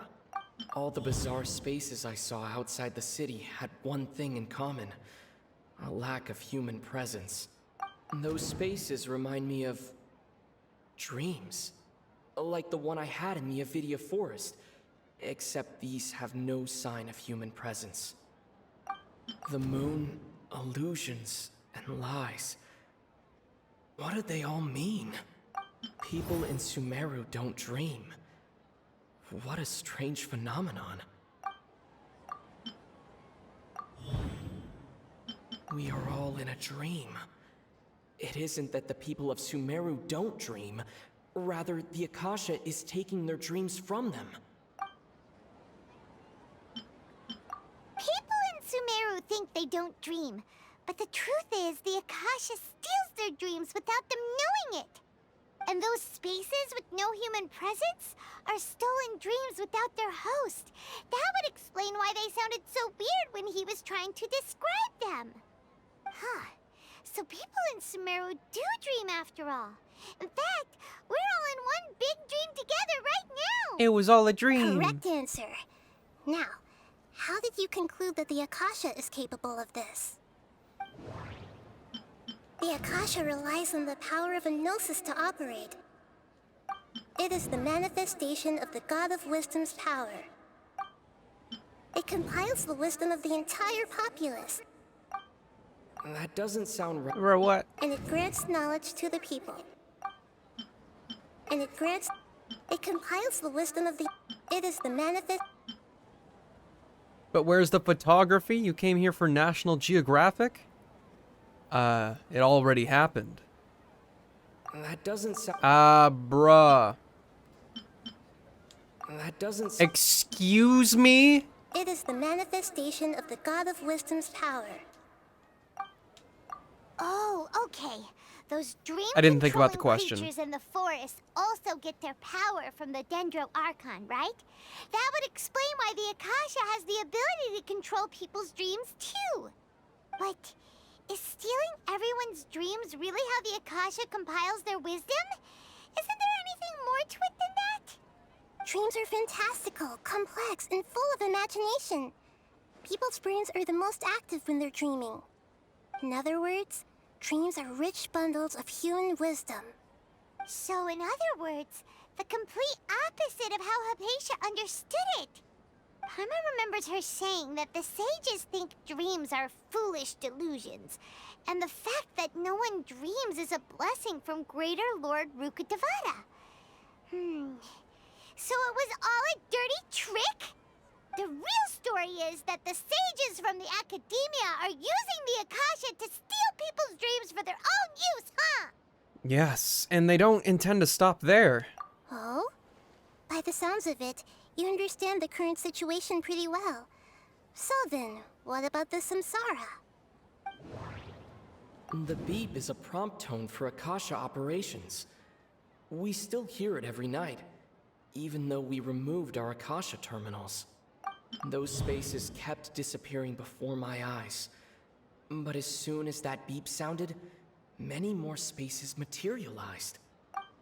All the bizarre spaces I saw outside the city had one thing in common: a lack of human presence. Those spaces remind me of dreams, like the one I had in the Avidia Forest, except these have no sign of human presence. The moon, illusions, and lies. What do they all mean? People in Sumeru don't dream. What a strange phenomenon. We are all in a dream. It isn't that the people of Sumeru don't dream, rather the Akasha is taking their dreams from them. People in Sumeru think they don't dream, but the truth is the Akasha steals their dreams without them knowing it. And those spaces with no human presence are stolen dreams without their host. That would explain why they sounded so weird when he was trying to describe them. Huh. So people in Sumeru do dream after all. In fact, we're all in one big dream together right now. It was all a dream. Correct answer. Now, how did you conclude that the Akasha is capable of this? The Akasha relies on the power of a Gnosis to operate. It is the manifestation of the God of Wisdom's power. It compiles the wisdom of the entire populace. That doesn't sound right. Or what? And it grants knowledge to the people. And it compiles the wisdom of the... It is the manifest... But where's the photography? You came here for National Geographic? It already happened. That doesn't sound... Bruh. That doesn't... Excuse me? It is the manifestation of the God of Wisdom's power. Oh, okay. Those dream I didn't think about the controlling question. creatures in the forest also get their power from the Dendro Archon, right? That would explain why the Akasha has the ability to control people's dreams too. But is stealing everyone's dreams really how the Akasha compiles their wisdom? Isn't there anything more to it than that? Dreams are fantastical, complex, and full of imagination. People's brains are the most active when they're dreaming. In other words, dreams are rich bundles of human wisdom. So in other words, the complete opposite of how Hypatia understood it. Paimon remembers her saying that the sages think dreams are foolish delusions, and the fact that no one dreams is a blessing from Greater Lord Rukkhadevata. So it was all a dirty trick? The real story is that the sages from the Academia are using the Akasha to steal people's dreams for their own use, huh? Yes, and they don't intend to stop there. Oh? By the sounds of it, you understand the current situation pretty well. So then, what about the Samsara? The beep is a prompt tone for Akasha operations. We still hear it every night, even though we removed our Akasha terminals. Those spaces kept disappearing before my eyes. But as soon as that beep sounded, many more spaces materialized.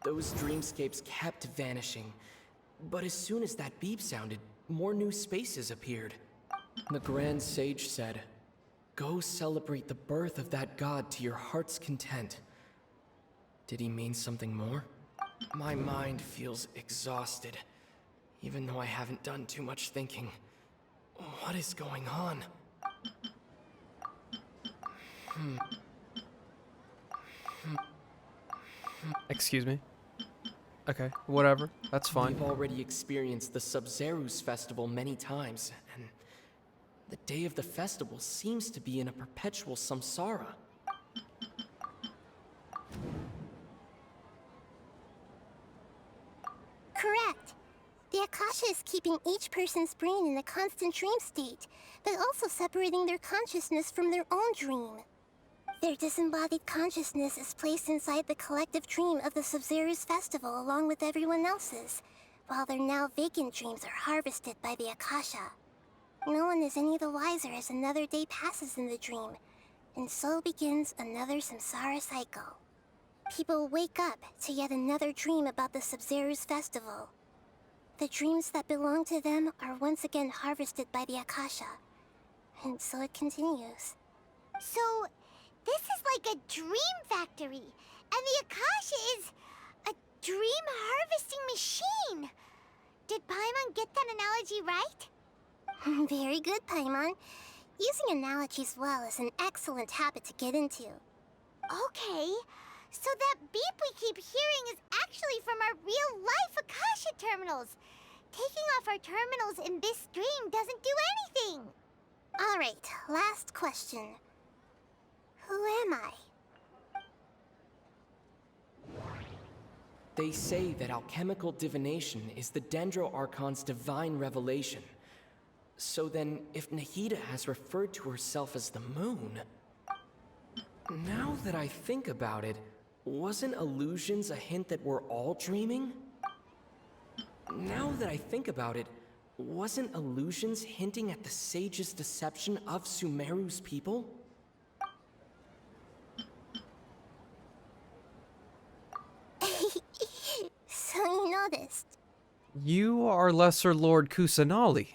Those dreamscapes kept vanishing. But as soon as that beep sounded, more new spaces appeared. The Grand Sage said, "Go celebrate the birth of that god to your heart's content." Did he mean something more? My mind feels exhausted, even though I haven't done too much thinking. What is going on? Excuse me? Okay, whatever. That's fine. We've already experienced the Sub-Zerus festival many times, and the day of the festival seems to be in a perpetual samsara. Correct. The Akasha is keeping each person's brain in a constant dream state, but also separating their consciousness from their own dream. Their disembodied consciousness is placed inside the collective dream of the Sub-Zerus festival along with everyone else's, while their now vacant dreams are harvested by the Akasha. No one is any the wiser as another day passes in the dream, and so begins another samsara cycle. People wake up to yet another dream about the Sub-Zerus festival. The dreams that belong to them are once again harvested by the Akasha, and so it continues. So, this is like a dream factory, and the Akasha is a dream harvesting machine. Did Paimon get that analogy right? Very good, Paimon. Using analogies well is an excellent habit to get into. Okay, so that beep we keep hearing is actually from our real-life Akasha terminals. Taking off our terminals in this dream doesn't do anything. Alright, last question. Who am I? They say that alchemical divination is the Dendro Archon's divine revelation. So then, if Nahida has referred to herself as the moon... Now that I think about it, wasn't illusions a hint that we're all dreaming? Now that I think about it, wasn't illusions hinting at the sage's deception of Sumeru's people? So you noticed. You are Lesser Lord Kusanali.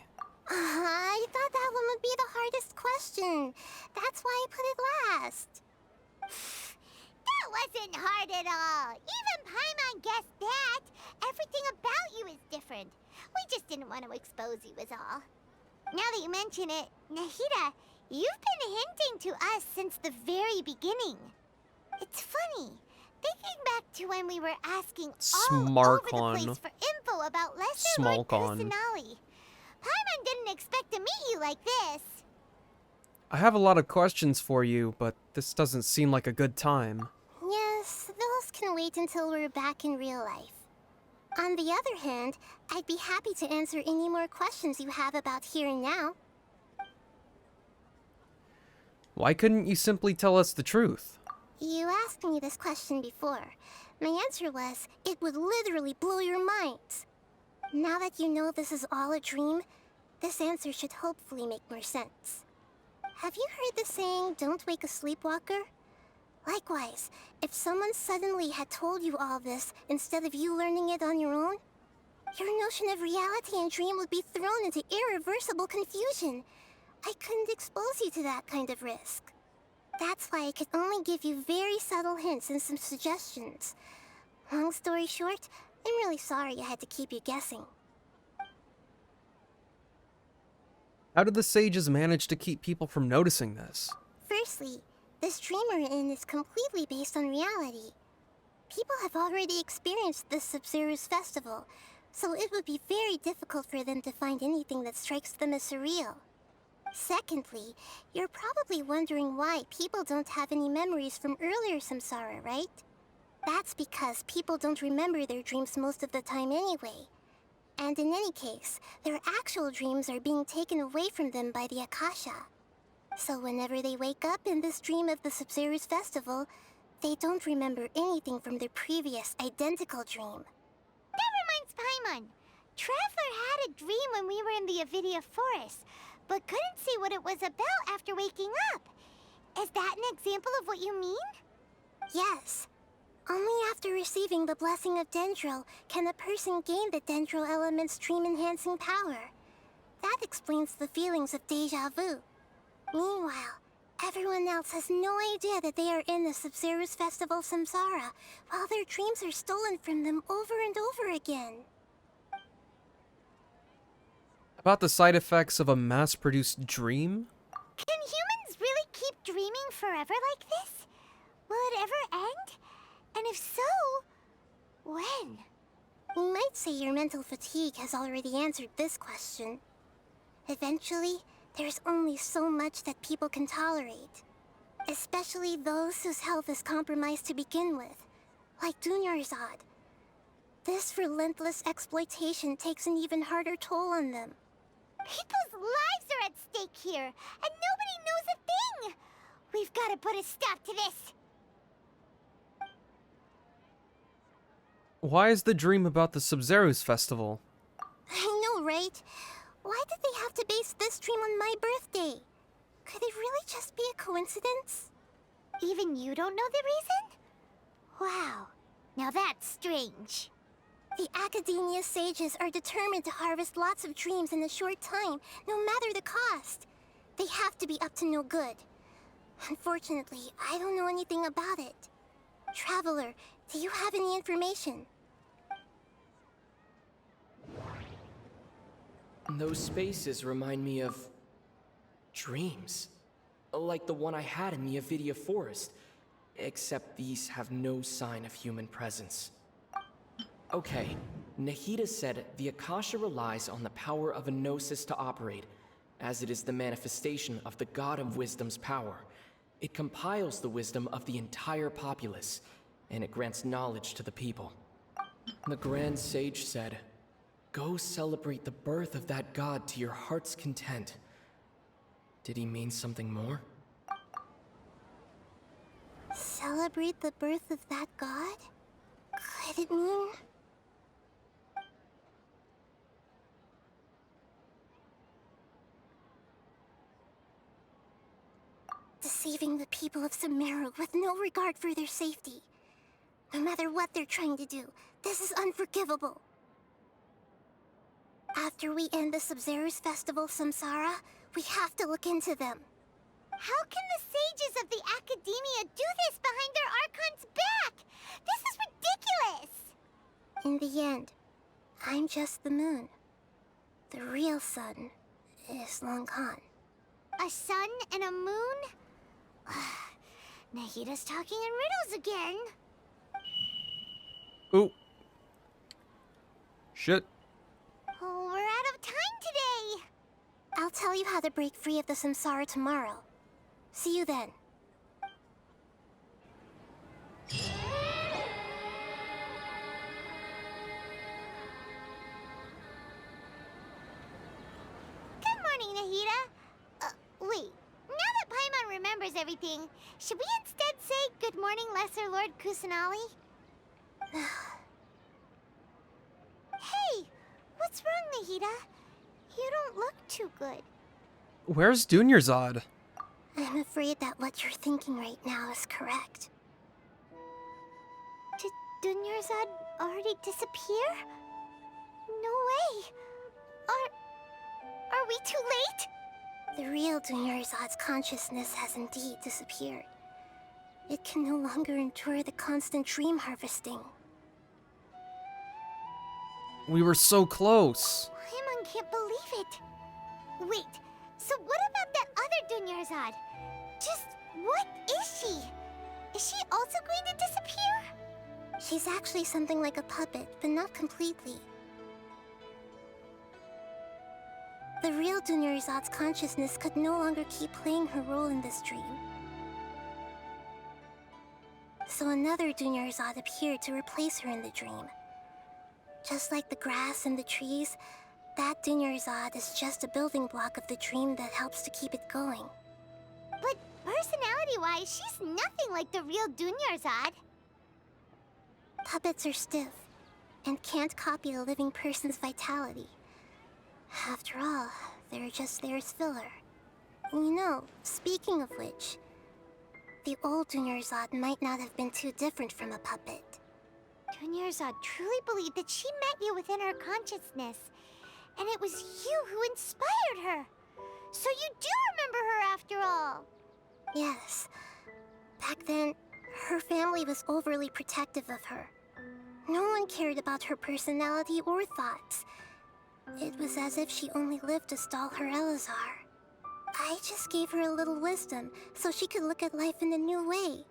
I thought that one would be the hardest question. That's why I put it last. That wasn't hard at all. Even Paimon guessed that. Everything about you is different. We just didn't want to expose you is all. Now that you mention it, Nahida, you've been hinting to us since the very beginning. It's funny. Thinking back to when we were asking all over the place for info about Lesser Lord Kusanali. Paimon didn't expect to meet you like this. I have a lot of questions for you, but this doesn't seem like a good time. Yes, those can wait until we're back in real life. On the other hand, I'd be happy to answer any more questions you have about here and now. Why couldn't you simply tell us the truth? You asked me this question before. My answer was, it would literally blow your minds. Now that you know this is all a dream, this answer should hopefully make more sense. Have you heard the saying, don't wake a sleepwalker? Likewise, if someone suddenly had told you all this instead of you learning it on your own, Your notion of reality and dream would be thrown into irreversible confusion. I couldn't expose you to that kind of risk. That's why I could only give you very subtle hints and some suggestions. Long story short, I'm really sorry I had to keep you guessing. How did the sages manage to keep people from noticing this? Firstly, this dream we're in is completely based on reality. People have already experienced this Sabzeruz festival, so it would be very difficult for them to find anything that strikes them as surreal. Secondly, you're probably wondering why people don't have any memories from earlier samsara, right? That's because people don't remember their dreams most of the time anyway. And in any case, their actual dreams are being taken away from them by the Akasha. So whenever they wake up in this dream of the Sabzeruz festival, they don't remember anything from their previous identical dream. That reminds Paimon. Traveler had a dream when we were in the Avidia Forest, but couldn't see what it was about after waking up. Is that an example of what you mean? Yes. Only after receiving the blessing of Dendro can a person gain the Dendro element's dream-enhancing power. That explains the feelings of déjà vu. Meanwhile, everyone else has no idea that they are in the Sabzeruz Festival Samsara, while their dreams are stolen from them over and over again. About the side effects of a mass-produced dream? Can humans really keep dreaming forever like this? Will it ever end? And if so, when? You might say your mental fatigue has already answered this question. Eventually, there's only so much that people can tolerate. Especially those whose health is compromised to begin with, like Dunyarzad. This relentless exploitation takes an even harder toll on them. People's lives are at stake here, and nobody knows a thing! We've got to put a stop to this! Why is the dream about the Sabzeruz festival? I know, right? Why did they have to base this dream on my birthday? Could it really just be a coincidence? Even you don't know the reason? Wow, now that's strange. The Academia sages are determined to harvest lots of dreams in a short time, no matter the cost. They have to be up to no good. Unfortunately, I don't know anything about it. Traveler, do you have any information? Those spaces remind me of dreams. Like the one I had in the Avidia Forest. Except these have no sign of human presence. Okay, Nahida said the Akasha relies on the power of a Gnosis to operate, as it is the manifestation of the God of Wisdom's power. It compiles the wisdom of the entire populace, and it grants knowledge to the people. The Grand Sage said, "Go celebrate the birth of that God to your heart's content." Did he mean something more? Celebrate the birth of that god? Could it mean... deceiving the people of Sumeru with no regard for their safety. No matter what they're trying to do, this is unforgivable. After we end the Sabzeruz Festival Samsara, we have to look into them. How can the sages of the Academia do this behind their Archon's back? This is ridiculous! In the end, I'm just the moon. The real sun is long gone. A sun and a moon? Nahida's talking in riddles again. Ooh. Shit. Oh, we're out of time today. I'll tell you how to break free of the samsara tomorrow. See you then. Good morning, Nahida. Wait. Now that Paimon remembers everything, should we instead say good morning, Lesser Lord Kusanali? Hey, what's wrong, Nahida? You don't look too good. Where's Dunyarzad? I'm afraid that what you're thinking right now is correct. Did Dunyarzad already disappear? No way! Are we too late? The real Dunyarzad's consciousness has indeed disappeared. It can no longer endure the constant dream harvesting. We were so close. Paimon can't believe it. Wait, so what about that other Dunyarzad? Just what is she? Is she also going to disappear? She's actually something like a puppet, but not completely. The real Dunyarzad's consciousness could no longer keep playing her role in this dream. So another Dunyarzad appeared to replace her in the dream. Just like the grass and the trees, that Dunyarzad is just a building block of the dream that helps to keep it going. But personality-wise, she's nothing like the real Dunyarzad. Puppets are stiff, and can't copy a living person's vitality. After all, they're just there as filler. You know, speaking of which, the old Dunyarzad might not have been too different from a puppet. Dunyarzad truly believed that she met you within her consciousness, and it was you who inspired her. So you do remember her after all. Yes. Back then, her family was overly protective of her. No one cared about her personality or thoughts. It was as if she only lived to stall her Elazar. I just gave her a little wisdom so she could look at life in a new way.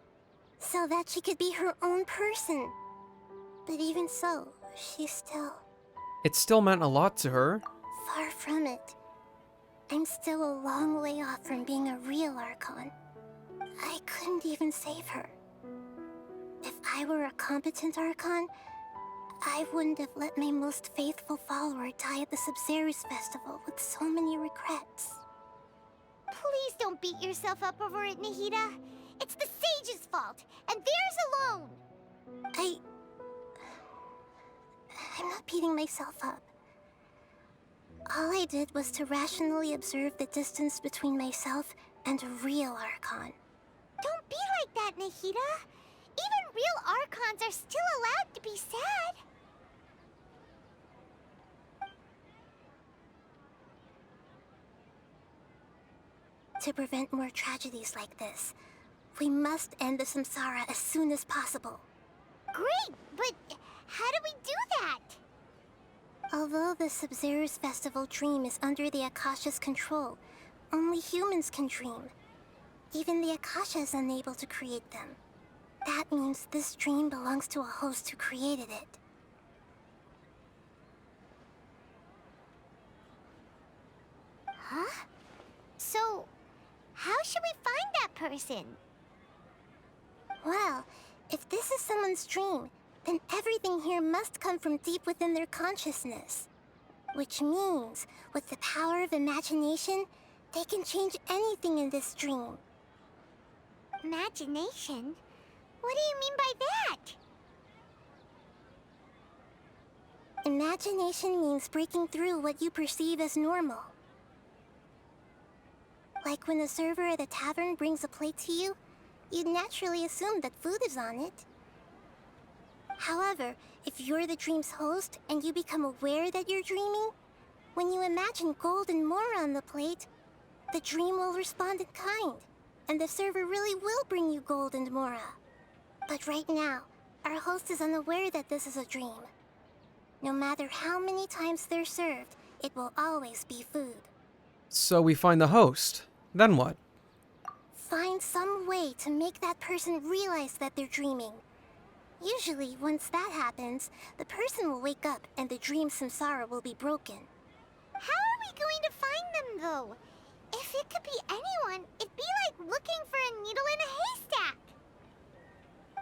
So that she could be her own person. But even so, she still... It still meant a lot to her. Far from it. I'm still a long way off from being a real Archon. I couldn't even save her. If I were a competent Archon, I wouldn't have let my most faithful follower die at the Sabzeruz festival with so many regrets. Please don't beat yourself up over it, Nahida. It's the Sage's fault, and theirs alone. I'm not beating myself up. All I did was to rationally observe the distance between myself and a real Archon. Don't be like that, Nahida. Even real Archons are still allowed to be sad. To prevent more tragedies like this, we must end the Samsara as soon as possible. Great, but how do we do that? Although the Sabzeruz festival dream is under the Akasha's control, only humans can dream. Even the Akasha is unable to create them. That means this dream belongs to a host who created it. Huh? So, how should we find that person? Well, if this is someone's dream, then everything here must come from deep within their consciousness. Which means, with the power of imagination, they can change anything in this dream. Imagination? What do you mean by that? Imagination means breaking through what you perceive as normal. Like when a server at a tavern brings a plate to you, you'd naturally assume that food is on it. However, if you're the dream's host and you become aware that you're dreaming, when you imagine gold and more on the plate, the dream will respond in kind, and the server really will bring you gold and mora. But right now, our host is unaware that this is a dream. No matter how many times they're served, it will always be food. So we find the host. Then what? Find some way to make that person realize that they're dreaming. Usually, once that happens, the person will wake up and the dream samsara will be broken. How are we going to find them, though? If it could be anyone, it'd be like looking for a needle in a haystack.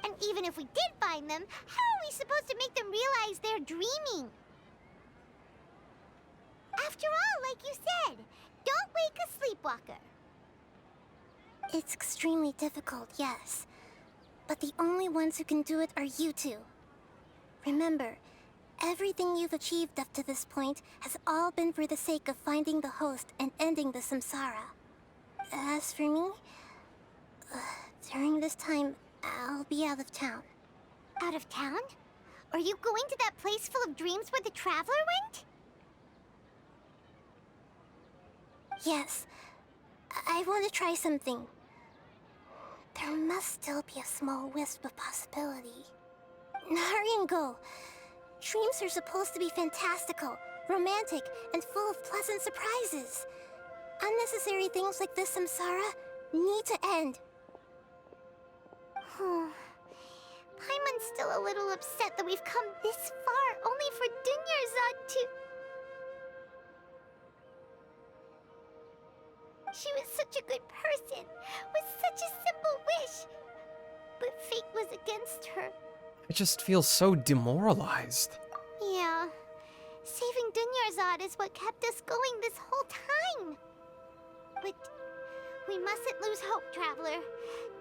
And even if we did find them, how are we supposed to make them realize they're dreaming? After all, like you said, don't wake a sleepwalker. It's extremely difficult, yes. But the only ones who can do it are you two. Remember, everything you've achieved up to this point has all been for the sake of finding the host and ending the samsara. As for me, during this time, I'll be out of town. Out of town? Are you going to that place full of dreams where the Traveler went? Yes. I want to try something. There must still be a small wisp of possibility. Hurry and go. Dreams are supposed to be fantastical, romantic, and full of pleasant surprises. Unnecessary things like this samsara need to end. Paimon's still a little upset that we've come this far only for Dunyarzad to... She was such a good person, with such a simple wish. But fate was against her. I just feel so demoralized. Yeah. Saving Dunyarzad is what kept us going this whole time. But we mustn't lose hope, Traveler.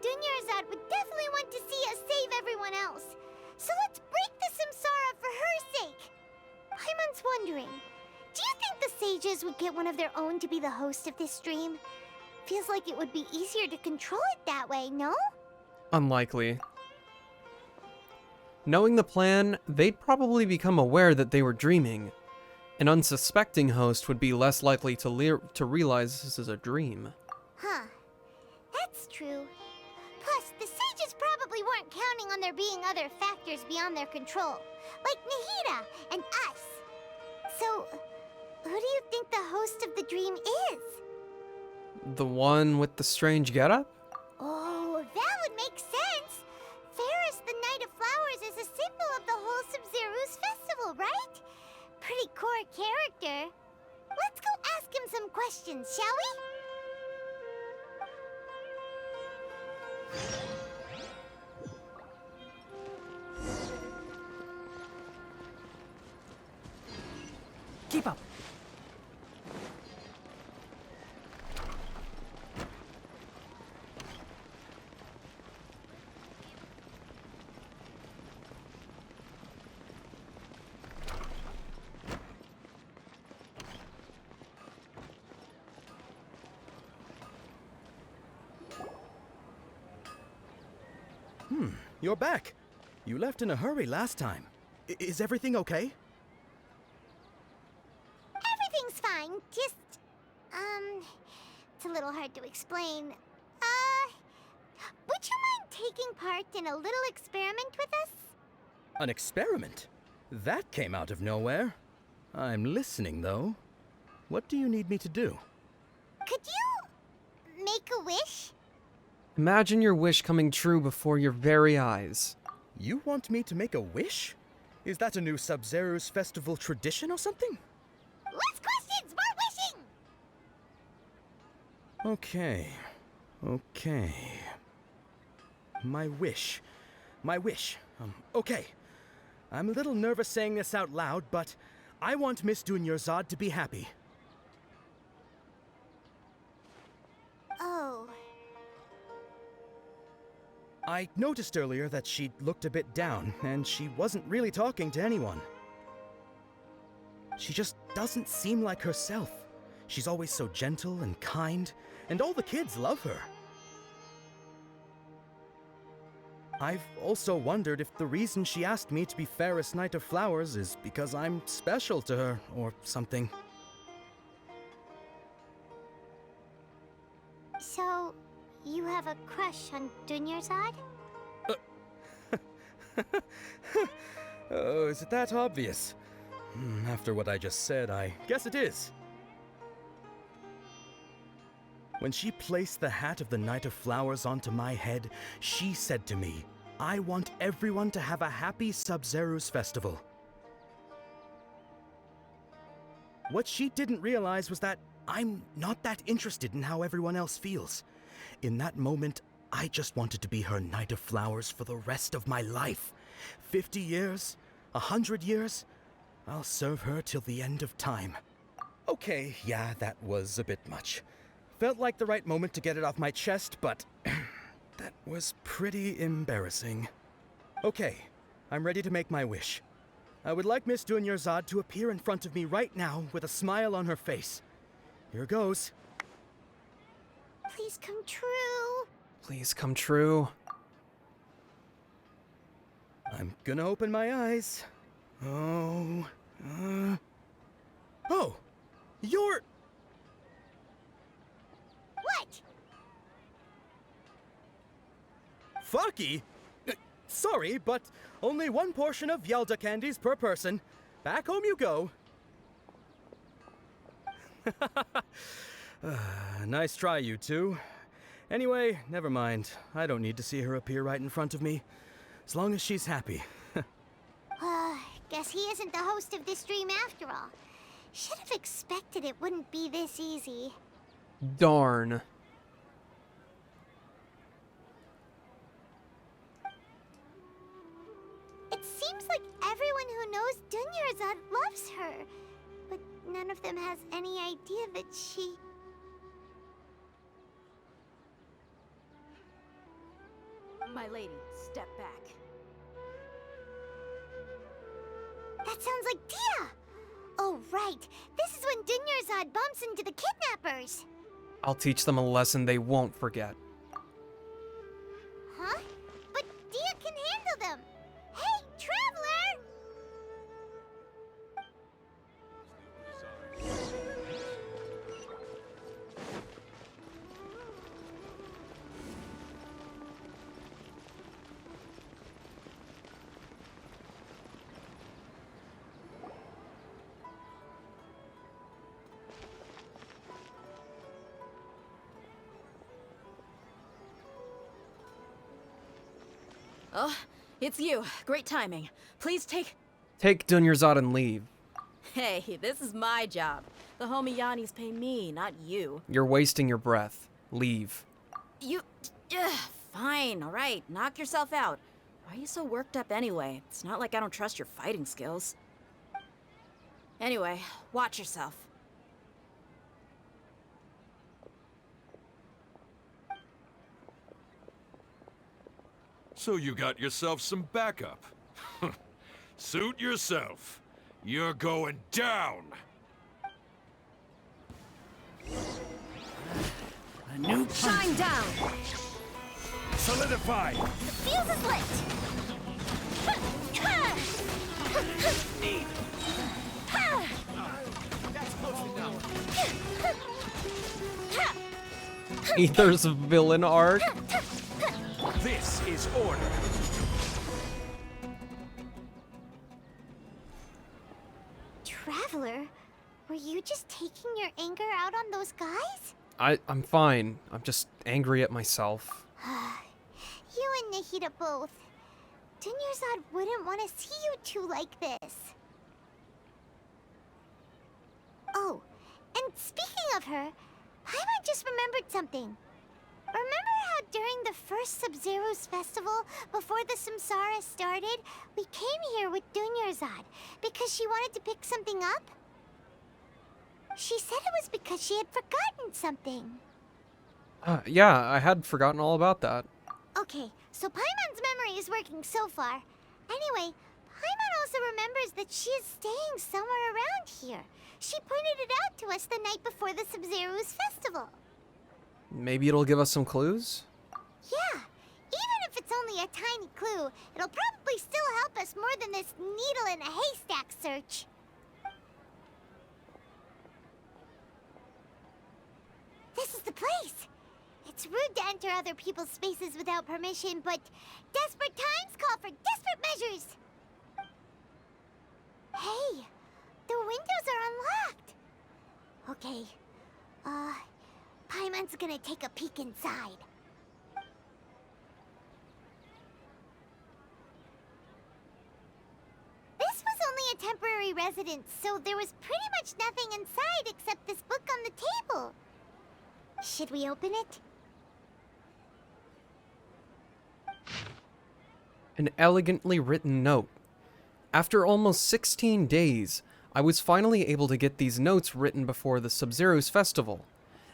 Dunyarzad would definitely want to see us save everyone else. So let's break the samsara for her sake. Paimon's wondering, do you think the sages would get one of their own to be the host of this dream? Feels like it would be easier to control it that way, no? Unlikely. Knowing the plan, they'd probably become aware that they were dreaming. An unsuspecting host would be less likely to realize this is a dream. Huh. That's true. Plus, the sages probably weren't counting on there being other factors beyond their control, like Nahida and us. So, who do you think the host of the dream is? The one with the strange getup? Oh, that would make sense. Ferris, the Knight of Flowers, is a symbol of the whole Sub-Zeru's festival, right? Pretty core character. Let's go ask him some questions, shall we? Keep up. You're back. You left in a hurry last time. Is everything okay? Everything's fine. Just, it's a little hard to explain. Would you mind taking part in a little experiment with us? An experiment? That came out of nowhere. I'm listening, though. What do you need me to do? Could you make a wish? Imagine your wish coming true before your very eyes. You want me to make a wish? Is that a new Sub-Zeru's festival tradition or something? Less questions, more wishing! Okay. My wish. Okay. I'm a little nervous saying this out loud, but I want Miss Dunyarzad to be happy. Oh. I noticed earlier that she looked a bit down, and she wasn't really talking to anyone. She just doesn't seem like herself. She's always so gentle and kind, and all the kids love her. I've also wondered if the reason she asked me to be Ferris Knight of Flowers is because I'm special to her, or something. So, you have a crush on Dunyarzad? Oh, is it that obvious? After what I just said, I guess it is. When she placed the hat of the Knight of Flowers onto my head, she said to me, I want everyone to have a happy Sub-Zeru's festival. What she didn't realize was that I'm not that interested in how everyone else feels. In that moment, I just wanted to be her Knight of Flowers for the rest of my life. 50 years? 100 years? I'll serve her till the end of time. Okay, yeah, that was a bit much. Felt like the right moment to get it off my chest, but that was pretty embarrassing. Okay, I'm ready to make my wish. I would like Miss Dunyarzad to appear in front of me right now with a smile on her face. Here goes. Please come true. Please come true. I'm gonna open my eyes. Oh, oh, you're... What? Faki? Sorry, but only one portion of Yalda candies per person. Back home you go. Nice try, you two. Anyway, never mind. I don't need to see her appear right in front of me. As long as she's happy. Guess he isn't the host of this dream after all. Should have expected it wouldn't be this easy. Darn. It seems like everyone who knows Dunyarzad loves her, but none of them has any idea that she... My lady, step back. That sounds like Dia! Oh, right. This is when Dunyarzad bumps into the kidnappers. I'll teach them a lesson they won't forget. Huh? But Dia can handle them. Hey, Traveler! Oh, it's you. Great timing. Please take... Take Dunyarzad and leave. Hey, this is my job. The homie Yanni's pay me, not you. You're wasting your breath. Leave. You... fine, alright. Knock yourself out. Why are you so worked up anyway? It's not like I don't trust your fighting skills. Anyway, watch yourself. So you got yourself some backup. Suit yourself. You're going down. A new Shine down! Solidify! The fuse is lit! Ether's villain arc. This is order. Traveler, were you just taking your anger out on those guys? I'm fine. I'm just angry at myself. You and Nahida both. Dunyarzad wouldn't want to see you two like this. Oh, and speaking of her, Paimon just remembered something. Remember how during the first Sub-Zero's festival, before the Samsara started, we came here with Dunyarzad because she wanted to pick something up? She said it was because she had forgotten something. Yeah, I had forgotten all about that. Okay, so Paimon's memory is working so far. Anyway, Paimon also remembers that she is staying somewhere around here. She pointed it out to us the night before the Sub-Zero's festival. Maybe it'll give us some clues? Yeah, even if it's only a tiny clue, it'll probably still help us more than this needle in a haystack search. This is the place. It's rude to enter other people's spaces without permission, but desperate times call for desperate measures. Hey, the windows are unlocked. Okay, Paimon's gonna take a peek inside. This was only a temporary residence, so there was pretty much nothing inside except this book on the table. Should we open it? An elegantly written note. After almost 16 days, I was finally able to get these notes written before the Sub-Zero's festival.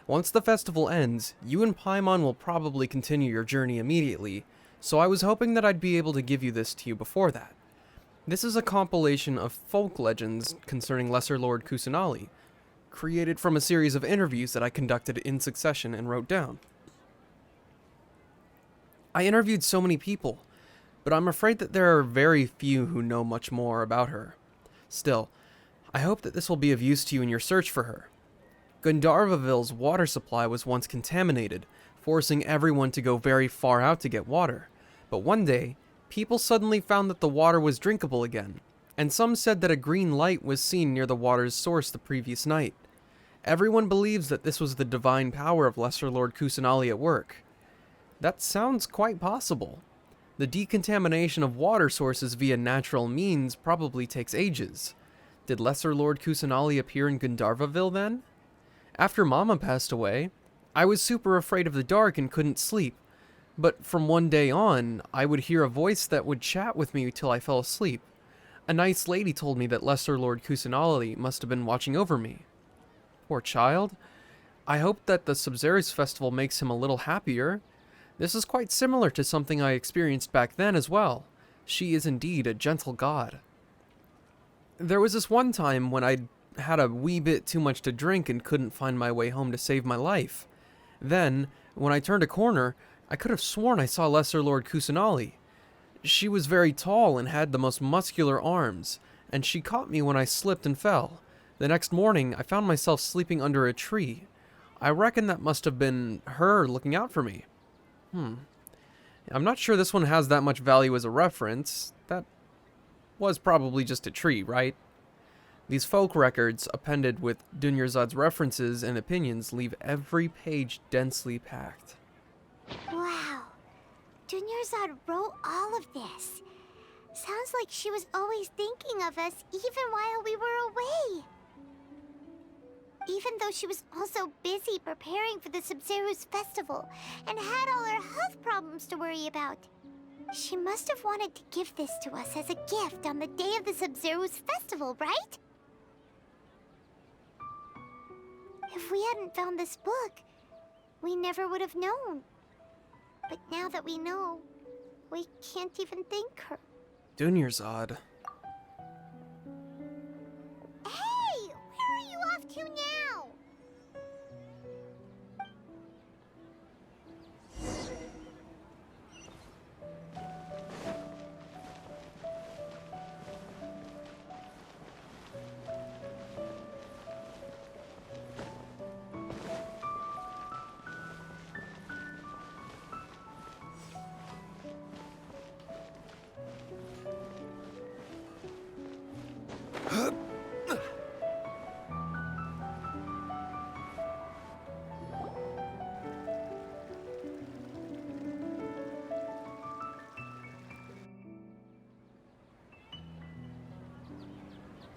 Once the festival ends, you and Paimon will probably continue your journey immediately, so I was hoping that I'd be able to give you this to you before that. This is a compilation of folk legends concerning Lesser Lord Kusanali, created from a series of interviews that I conducted in succession and wrote down. I interviewed so many people, but I'm afraid that there are very few who know much more about her. Still, I hope that this will be of use to you in your search for her. Gandharvaville's water supply was once contaminated, forcing everyone to go very far out to get water. But one day, people suddenly found that the water was drinkable again, and some said that a green light was seen near the water's source the previous night. Everyone believes that this was the divine power of Lesser Lord Kusanali at work. That sounds quite possible. The decontamination of water sources via natural means probably takes ages. Did Lesser Lord Kusanali appear in Gandharvaville then? After Mama passed away, I was super afraid of the dark and couldn't sleep, but from one day on, I would hear a voice that would chat with me till I fell asleep. A nice lady told me that Lesser Lord Kusanali must have been watching over me. Poor child. I hope that the Sabzeruz festival makes him a little happier. This is quite similar to something I experienced back then as well. She is indeed a gentle god. There was this one time when I'd had a wee bit too much to drink and couldn't find my way home to save my life. Then, when I turned a corner, I could have sworn I saw Lesser Lord Kusanali. She was very tall and had the most muscular arms, and she caught me when I slipped and fell. The next morning, I found myself sleeping under a tree. I reckon that must have been her looking out for me. I'm not sure this one has that much value as a reference. That was probably just a tree, right? These folk records, appended with Dunyarzad's references and opinions, leave every page densely packed. Wow. Dunyarzad wrote all of this. Sounds like she was always thinking of us even while we were away. Even though she was also busy preparing for the Sabzeruz festival and had all her health problems to worry about. She must have wanted to give this to us as a gift on the day of the Sabzeruz festival, right? If we hadn't found this book, we never would have known. But now that we know, we can't even thank her. Dunyarzad. Hey! Where are you off to now?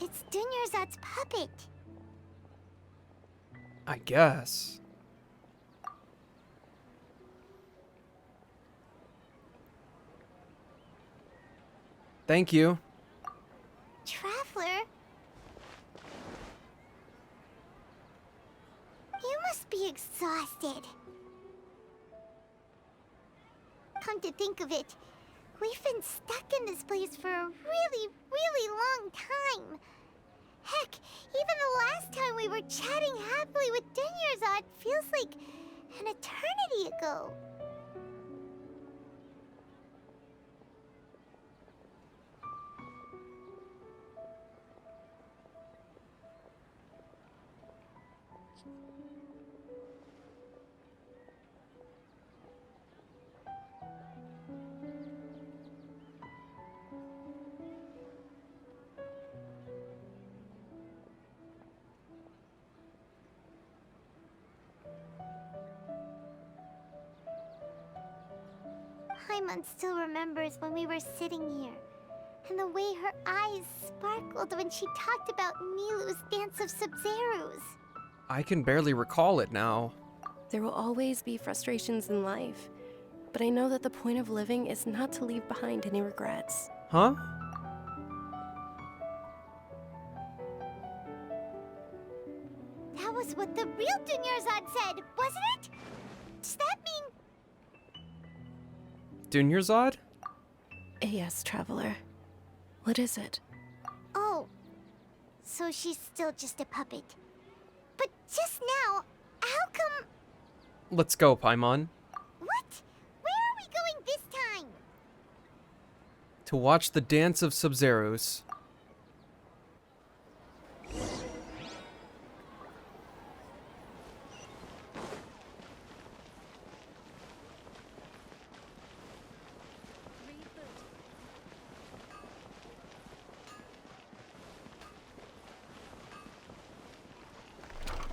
It's Dunyarzad's puppet. I guess. Thank you. Traveler? You must be exhausted. Come to think of it, we've been stuck in this place for a really, really long time. Heck, even the last time we were chatting happily with Dunyarzad feels like an eternity ago. Paimon still remembers when we were sitting here, and the way her eyes sparkled when she talked about Nilou's Dance of Sabzeruz. I can barely recall it now. There will always be frustrations in life, but I know that the point of living is not to leave behind any regrets. Huh? That was what the real Dunyarzad said, wasn't it? Does that mean... Dunyarzad? Yes, Traveler. What is it? Oh, so she's still just a puppet. But just now, how come... Let's go, Paimon. What? Where are we going this time? To watch the dance of Sub-Zeros.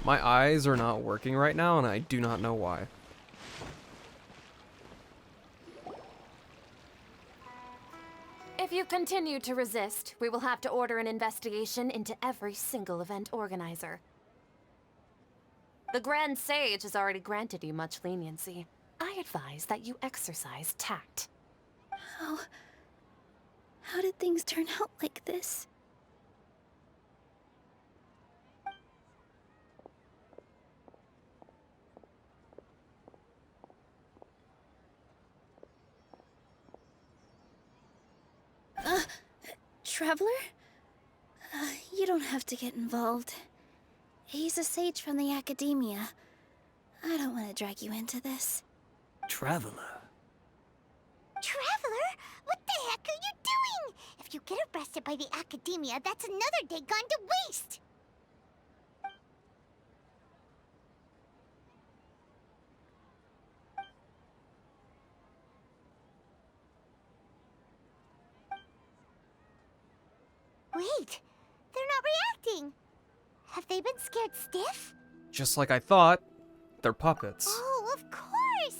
My eyes are not working right now, and I do not know why. If you continue to resist, we will have to order an investigation into every single event organizer. The Grand Sage has already granted you much leniency. I advise that you exercise tact. How did things turn out like this? Traveler? You don't have to get involved. He's a sage from the Academia. I don't want to drag you into this. Traveler? Traveler? What the heck are you doing? If you get arrested by the Academia, that's another day gone to waste! Wait, they're not reacting. Have they been scared stiff? Just like I thought, they're puppets. Oh, of course!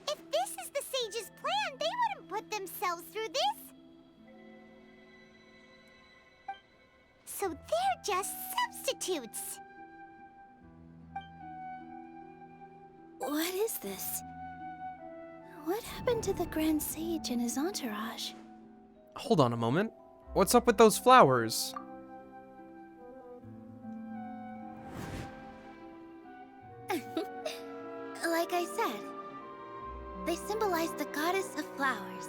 If this is the Sage's plan, they wouldn't put themselves through this. So they're just substitutes. What is this? What happened to the Grand Sage and his entourage? Hold on a moment. What's up with those flowers? Like I said, they symbolize the goddess of flowers.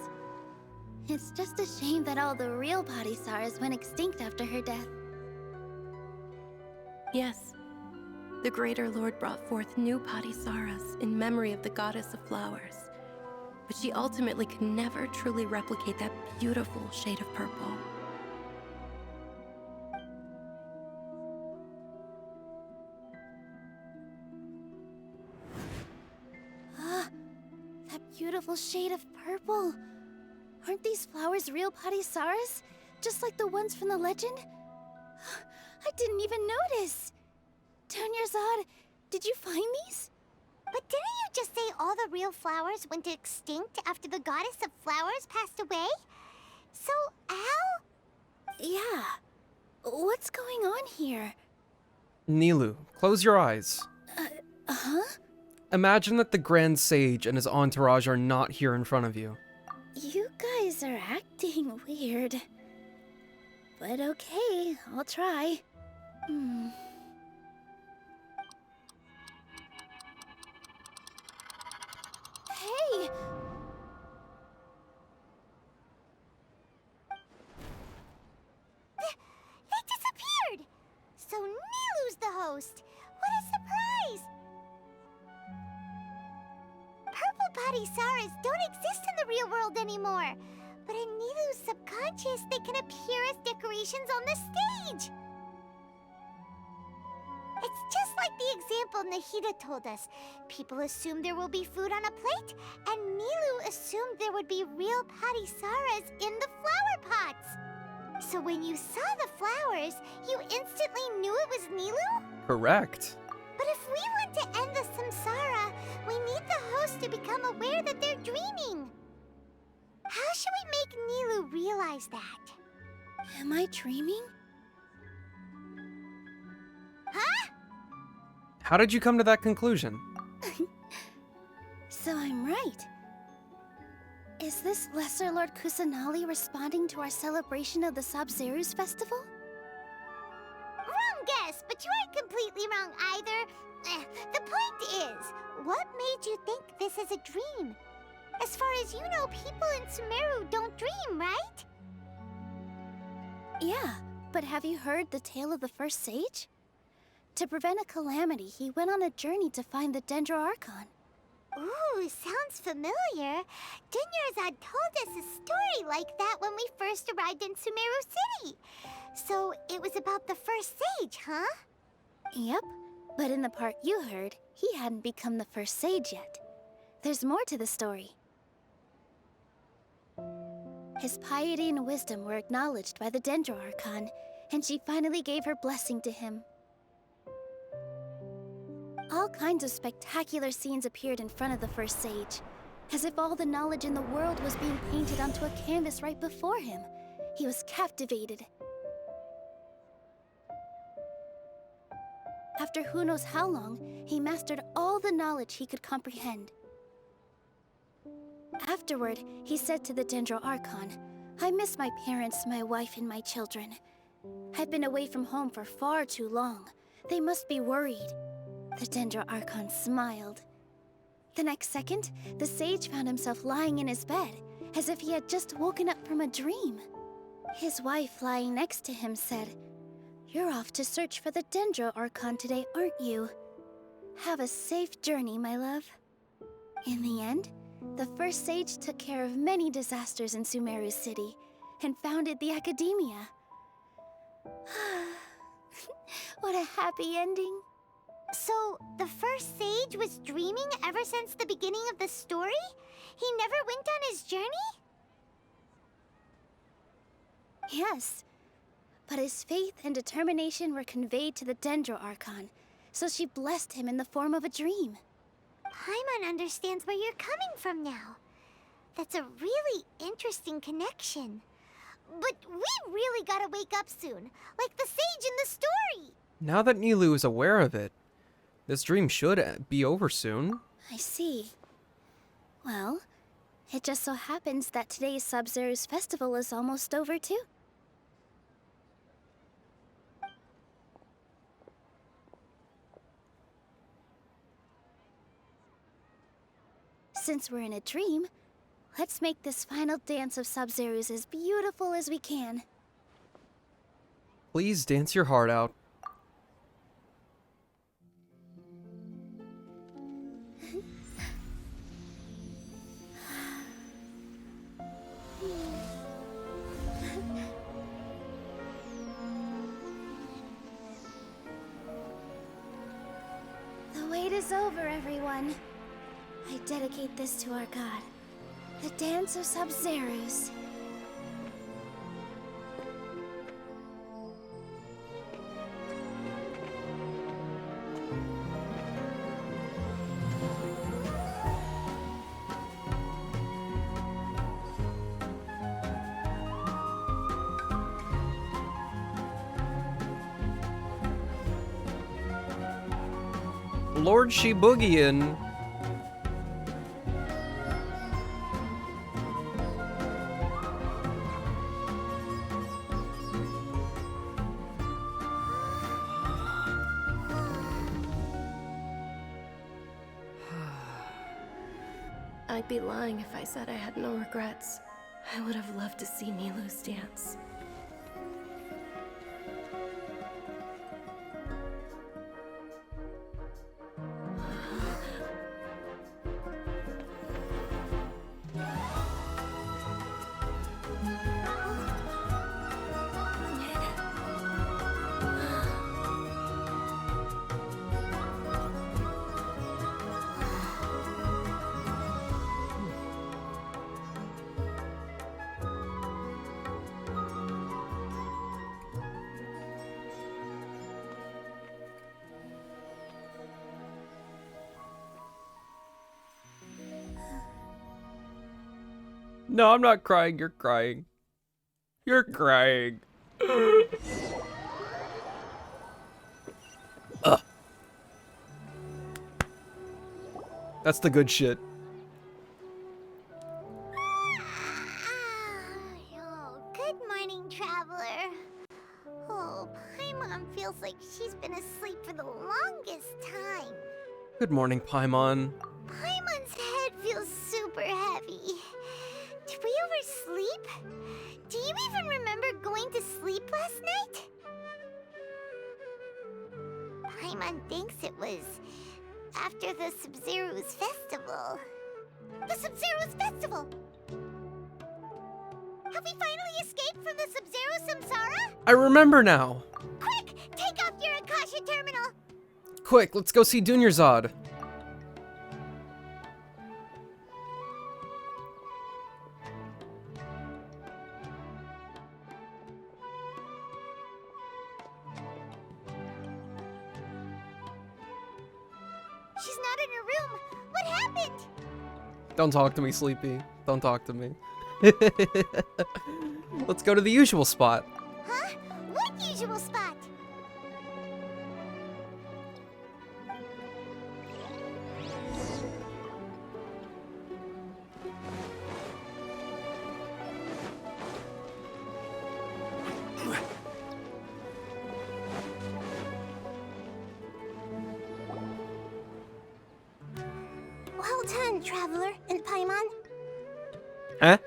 It's just a shame that all the real Padisaras went extinct after her death. Yes. The Greater Lord brought forth new Padisaras in memory of the goddess of flowers. But she ultimately could never truly replicate that beautiful shade of purple. That beautiful shade of purple. Aren't these flowers real Padisaras? Just like the ones from the legend? I didn't even notice. Tanyarzad, did you find these? But didn't you just say all the real flowers went extinct after the goddess of flowers passed away? So, how? Yeah. What's going on here? Nilou, close your eyes. Huh? Imagine that the Grand Sage and his entourage are not here in front of you. You guys are acting weird. But okay, I'll try. Hey! They disappeared! So Nilou's the host! What a surprise! Purple Padisaras don't exist in the real world anymore. But in Nilou's subconscious, they can appear as decorations on the stage. It's just like the example Nahida told us. People assumed there will be food on a plate, and Nilou assumed there would be real Padisaras in the flower pots. So when you saw the flowers, you instantly knew it was Nilou? Correct. But if we want to end the samsara, we need the host to become aware that they're dreaming. How should we make Nilou realize that? Am I dreaming? Huh? How did you come to that conclusion? So I'm right. Is this Lesser Lord Kusanali responding to our celebration of the Sub-Zerus festival? Wrong guess, but you aren't completely wrong either. The point is, what made you think this is a dream? As far as you know, people in Sumeru don't dream, right? Yeah, but have you heard the tale of the first sage? To prevent a calamity, he went on a journey to find the Dendro Archon. Ooh, sounds familiar. Dunyarzad told us a story like that when we first arrived in Sumeru City. So it was about the first sage, huh? Yep, but in the part you heard, he hadn't become the first sage yet. There's more to the story. His piety and wisdom were acknowledged by the Dendro Archon, and she finally gave her blessing to him. All kinds of spectacular scenes appeared in front of the first sage, as if all the knowledge in the world was being painted onto a canvas right before him. He was captivated. After who knows how long, he mastered all the knowledge he could comprehend. Afterward, he said to the Dendro Archon, "I miss my parents, my wife, and my children. I've been away from home for far too long. They must be worried." The Dendro Archon smiled. The next second, the sage found himself lying in his bed, as if he had just woken up from a dream. His wife, lying next to him, said, "You're off to search for the Dendro Archon today, aren't you? Have a safe journey, my love." In the end, the first sage took care of many disasters in Sumeru City and founded the Academia. What a happy ending. So, the first sage was dreaming ever since the beginning of the story? He never went on his journey? Yes, but his faith and determination were conveyed to the Dendro Archon, so she blessed him in the form of a dream. Paimon understands where you're coming from now. That's a really interesting connection. But we really gotta wake up soon, like the sage in the story! Now that Nilou is aware of it, this dream should be over soon. I see. Well, it just so happens that today's Sabzeruz festival is almost over too. Since we're in a dream, let's make this final dance of Sabzeruz as beautiful as we can. Please dance your heart out. The wait is over, everyone. I dedicate this to our god, the Dance of Sabzeruz. Lord Shibugian. I'd be lying if I said I had no regrets. I would have loved to see Nilou's dance. No, I'm not crying. You're crying. You're crying. Ugh. That's the good shit. Oh, good morning, traveler. Oh, Paimon feels like she's been asleep for the longest time. Good morning, Paimon. Paimon's head feels super heavy. Did we oversleep? Do you even remember going to sleep last night? Paimon thinks it was After the Sub-Zero's festival. The Sub-Zero's festival! Have we finally escaped from the Sub-Zero Samsara? I remember now. Quick! Take off your Akasha terminal! Quick, let's go see Dunyarzad. She's not in her room. What happened? Don't talk to me, Sleepy. Don't talk to me. Let's go to the usual spot. Huh? What usual spot? Well done, Traveler and Paimon. Huh?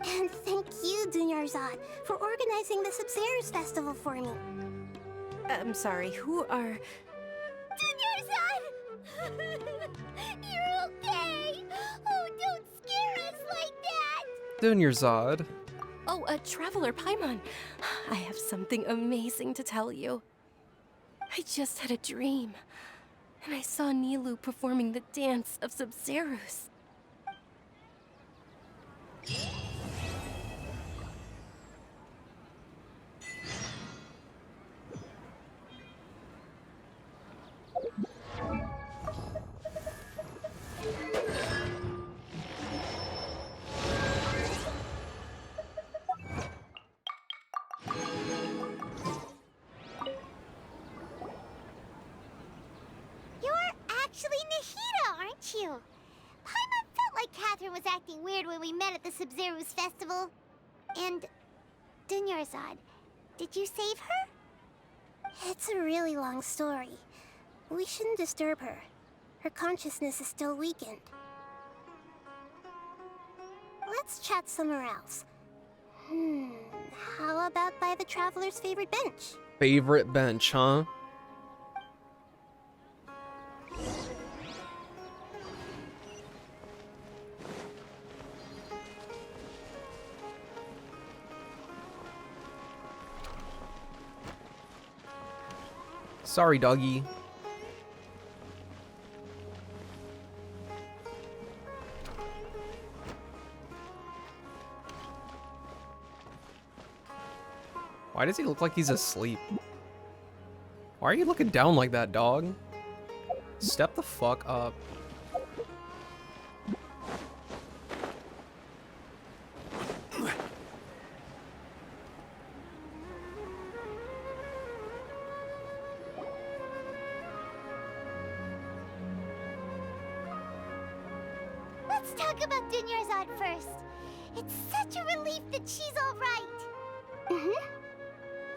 And thank you, Dunyarzad, for organizing the Sub-Zero's festival for me. I'm sorry, who are... Dunyarzad! You're okay! Oh, don't scare us like that! Dunyarzad. Oh, Traveler Paimon, I have something amazing to tell you. I just had a dream, and I saw Nilou performing the dance of Sub-Zero's. Actually Nahida, aren't you? Paimon felt like Catherine was acting weird when we met at the Sub-Zero's festival. And Dunyarzad, did you save her? It's a really long story. We shouldn't disturb her. Her consciousness is still weakened. Let's chat somewhere else. How about by the Traveler's favorite bench? Favorite bench, huh? Sorry, doggy. Why does he look like he's asleep? Why are you looking down like that, dog? Step the fuck up. Let's talk about Dunyarzad first. It's such a relief that she's all right.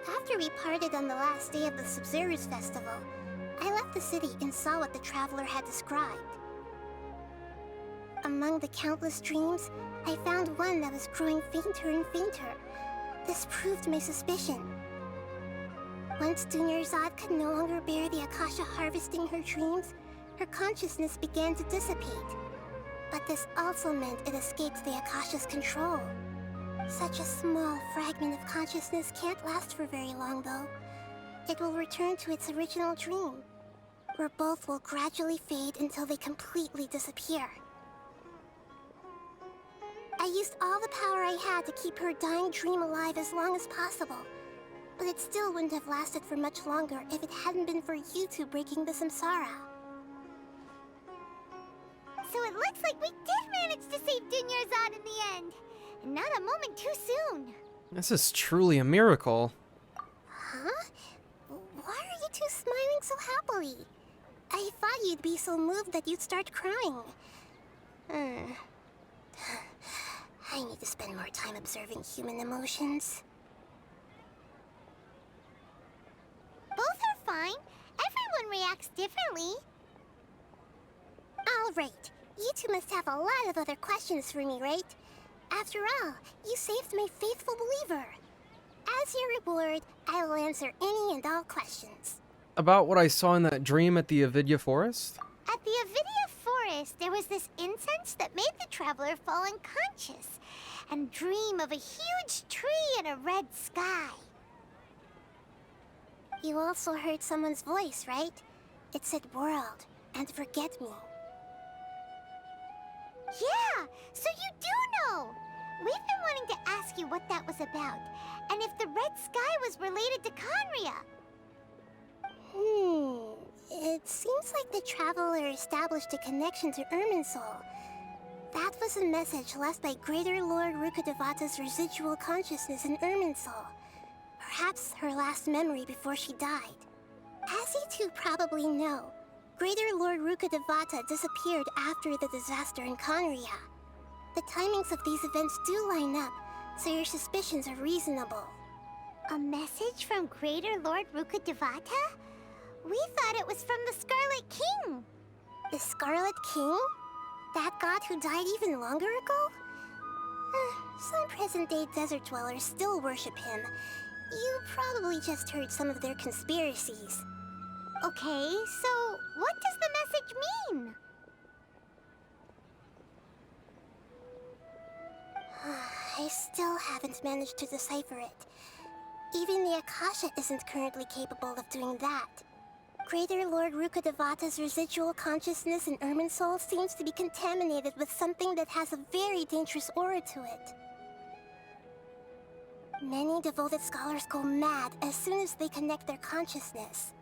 After we parted on the last day of the Sub-Zero's festival, I left the city and saw what the Traveler had described. Among the countless dreams, I found one that was growing fainter and fainter. This proved my suspicion. Once Dunyarzad could no longer bear the Akasha harvesting her dreams, her consciousness began to dissipate. But this also meant it escaped the Akasha's control. Such a small fragment of consciousness can't last for very long, though. It will return to its original dream, where both will gradually fade until they completely disappear. I used all the power I had to keep her dying dream alive as long as possible, but it still wouldn't have lasted for much longer if it hadn't been for you two breaking the samsara. So it looks like we did manage to save Dunyarzad in the end. And not a moment too soon. This is truly a miracle. Huh? Why are you two smiling so happily? I thought you'd be so moved that you'd start crying. I need to spend more time observing human emotions. Both are fine. Everyone reacts differently. All right. You two must have a lot of other questions for me, right? After all, you saved my faithful believer. As your reward, I will answer any and all questions. about what I saw in that dream at the Avidya Forest? At the Avidya Forest, there was this incense that made the traveler fall unconscious and dream of a huge tree and a red sky. You also heard someone's voice, right? It said world and forget me. Yeah, so you do know! We've been wanting to ask you what that was about, and if the red sky was related to Conria. It seems like the traveler established a connection to Irminsul. That was a message left by Greater Lord Rukkhadevata's residual consciousness in Irminsul. Perhaps her last memory before she died. As you two probably know, Greater Lord Rukkhadevata disappeared after the disaster in Conria. The timings of these events do line up, so your suspicions are reasonable. A message from Greater Lord Rukkhadevata? We thought it was from the Scarlet King. The Scarlet King? That god who died even longer ago? Some present-day desert dwellers still worship him. You probably just heard some of their conspiracies. Okay, so what does the message mean? I still haven't managed to decipher it. Even the Akasha isn't currently capable of doing that. Greater Lord Rukkhadevata's residual consciousness in Irminsul seems to be contaminated with something that has a very dangerous aura to it. Many devoted scholars go mad as soon as they connect their consciousness.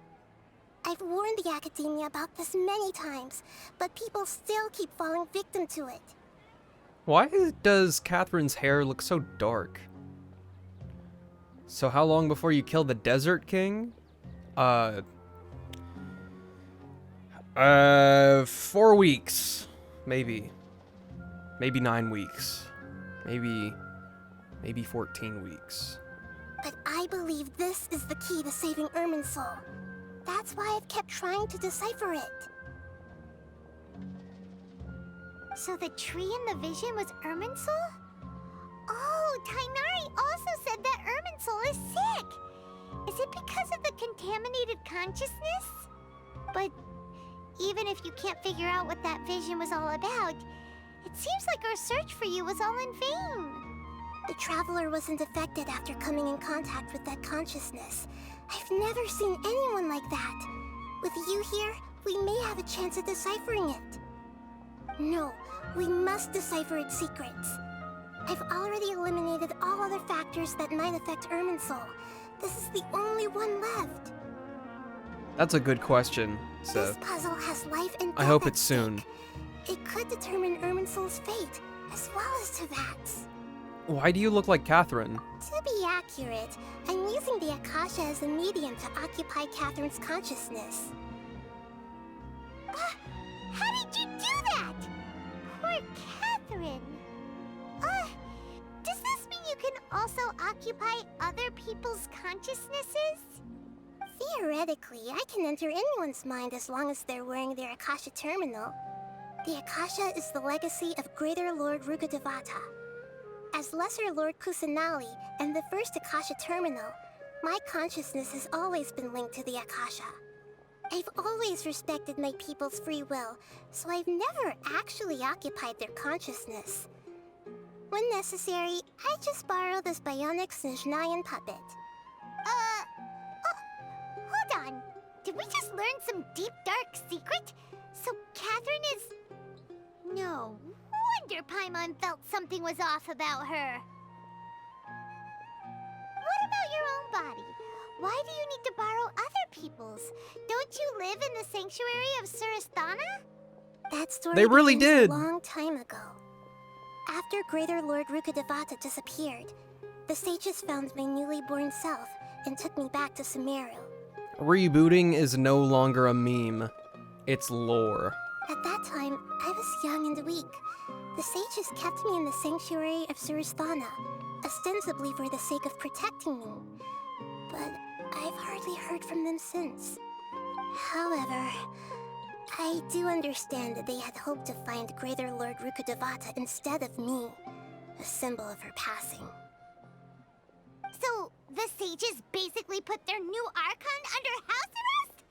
I've warned the Academia about this many times, but people still keep falling victim to it. Why does Catherine's hair look so dark? So how long before you kill the Desert King? 4 weeks. Maybe 9 weeks. Maybe 14 weeks. But I believe this is the key to saving Irminsul. That's why I've kept trying to decipher it. So the tree in the vision was Irminsul? Oh, Tighnari also said that Irminsul is sick. Is it because of the contaminated consciousness? But even if you can't figure out what that vision was all about, it seems like our search for you was all in vain. The Traveler wasn't affected after coming in contact with that consciousness. I've never seen anyone like that. With you here, we may have a chance at deciphering it. No, we must decipher its secrets. I've already eliminated all other factors that might affect Irminsul. This is the only one left. That's a good question, This Seth. puzzle has life and death I hope at it's soon. stake. It could determine Irminsul's fate, as well as Teyvat's. Why do you look like Catherine? To be accurate, I'm using the Akasha as a medium to occupy Catherine's consciousness. How did you do that? Poor Catherine. Does this mean you can also occupy other people's consciousnesses? Theoretically, I can enter anyone's mind as long as they're wearing their Akasha terminal. The Akasha is the legacy of Greater Lord Rukkhadevata. As Lesser Lord Kusanali and the first Akasha terminal, my consciousness has always been linked to the Akasha. I've always respected my people's free will, so I've never actually occupied their consciousness. When necessary, I just borrow this bionic Snezhnayan puppet. Hold on. Did we just learn some deep, dark secret? So Catherine is... No wonder Paimon felt something was off about her. What about your own body? Why do you need to borrow other people's? Don't you live in the sanctuary of Surasthana? That story They really begins did. a long time ago. After Greater Lord Rukkhadevata disappeared, the sages found my newly born self and took me back to Sumeru. Rebooting is no longer a meme. It's lore. At that time, I was young and weak. The sages kept me in the sanctuary of Surasthana, ostensibly for the sake of protecting me. But I've hardly heard from them since. However, I do understand that they had hoped to find Greater Lord Rukkhadevata instead of me, a symbol of her passing. So, the sages basically put their new Archon under house arrest?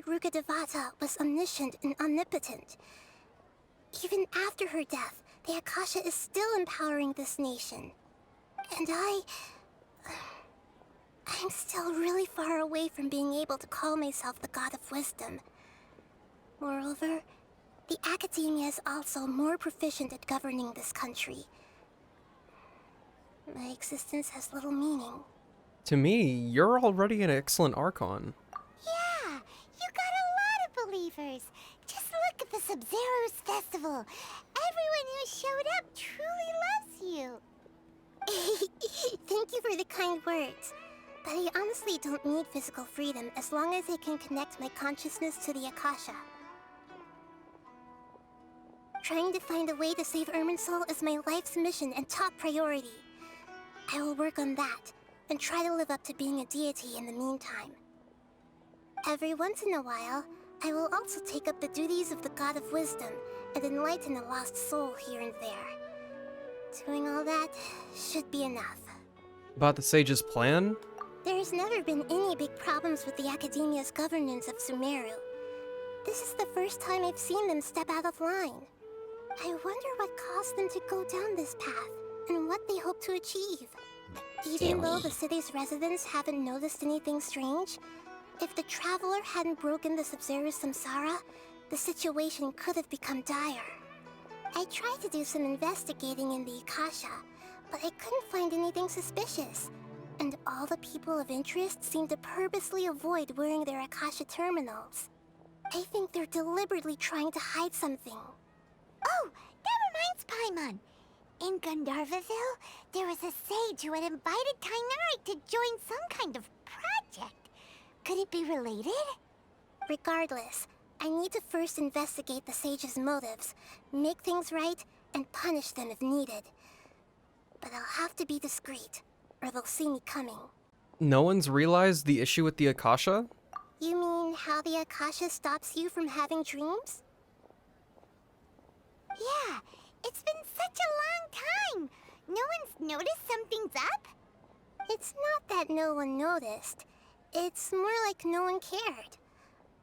Lord Rukkhadevata was omniscient and omnipotent. Even after her death, the Akasha is still empowering this nation. And I'm still really far away from being able to call myself the God of Wisdom. Moreover, the Academia is also more proficient at governing this country. My existence has little meaning. To me, you're already an excellent Archon. Yeah, you got a lot of believers. Just look at the Sub-Zero's festival. Everyone who showed up truly loves you. Thank you for the kind words. But I honestly don't need physical freedom as long as I can connect my consciousness to the Akasha. Trying to find a way to save Irminsul is my life's mission and top priority. I will work on that, and try to live up to being a deity in the meantime. Every once in a while, I will also take up the duties of the God of Wisdom and enlighten a lost soul here and there. Doing all that should be enough. About the Sage's plan? There's never been any big problems with the Academia's governance of Sumeru. This is the first time I've seen them step out of line. I wonder what caused them to go down this path, and what they hope to achieve. Even though the city's residents haven't noticed anything strange, if the Traveler hadn't broken the Sub-Zero samsara, the situation could have become dire. I tried to do some investigating in the Akasha, but I couldn't find anything suspicious. And all the people of interest seem to purposely avoid wearing their Akasha terminals. I think they're deliberately trying to hide something. Oh, that reminds Paimon. In Gandharvaville, there was a sage who had invited Tighnari to join some kind of project. Could it be related? Regardless, I need to first investigate the sage's motives, make things right, and punish them if needed. But I'll have to be discreet, or they'll see me coming. No one's realized the issue with the Akasha? You mean how the Akasha stops you from having dreams? Yeah, it's been such a long time. No one's noticed something's up? It's not that no one noticed. It's more like no one cared.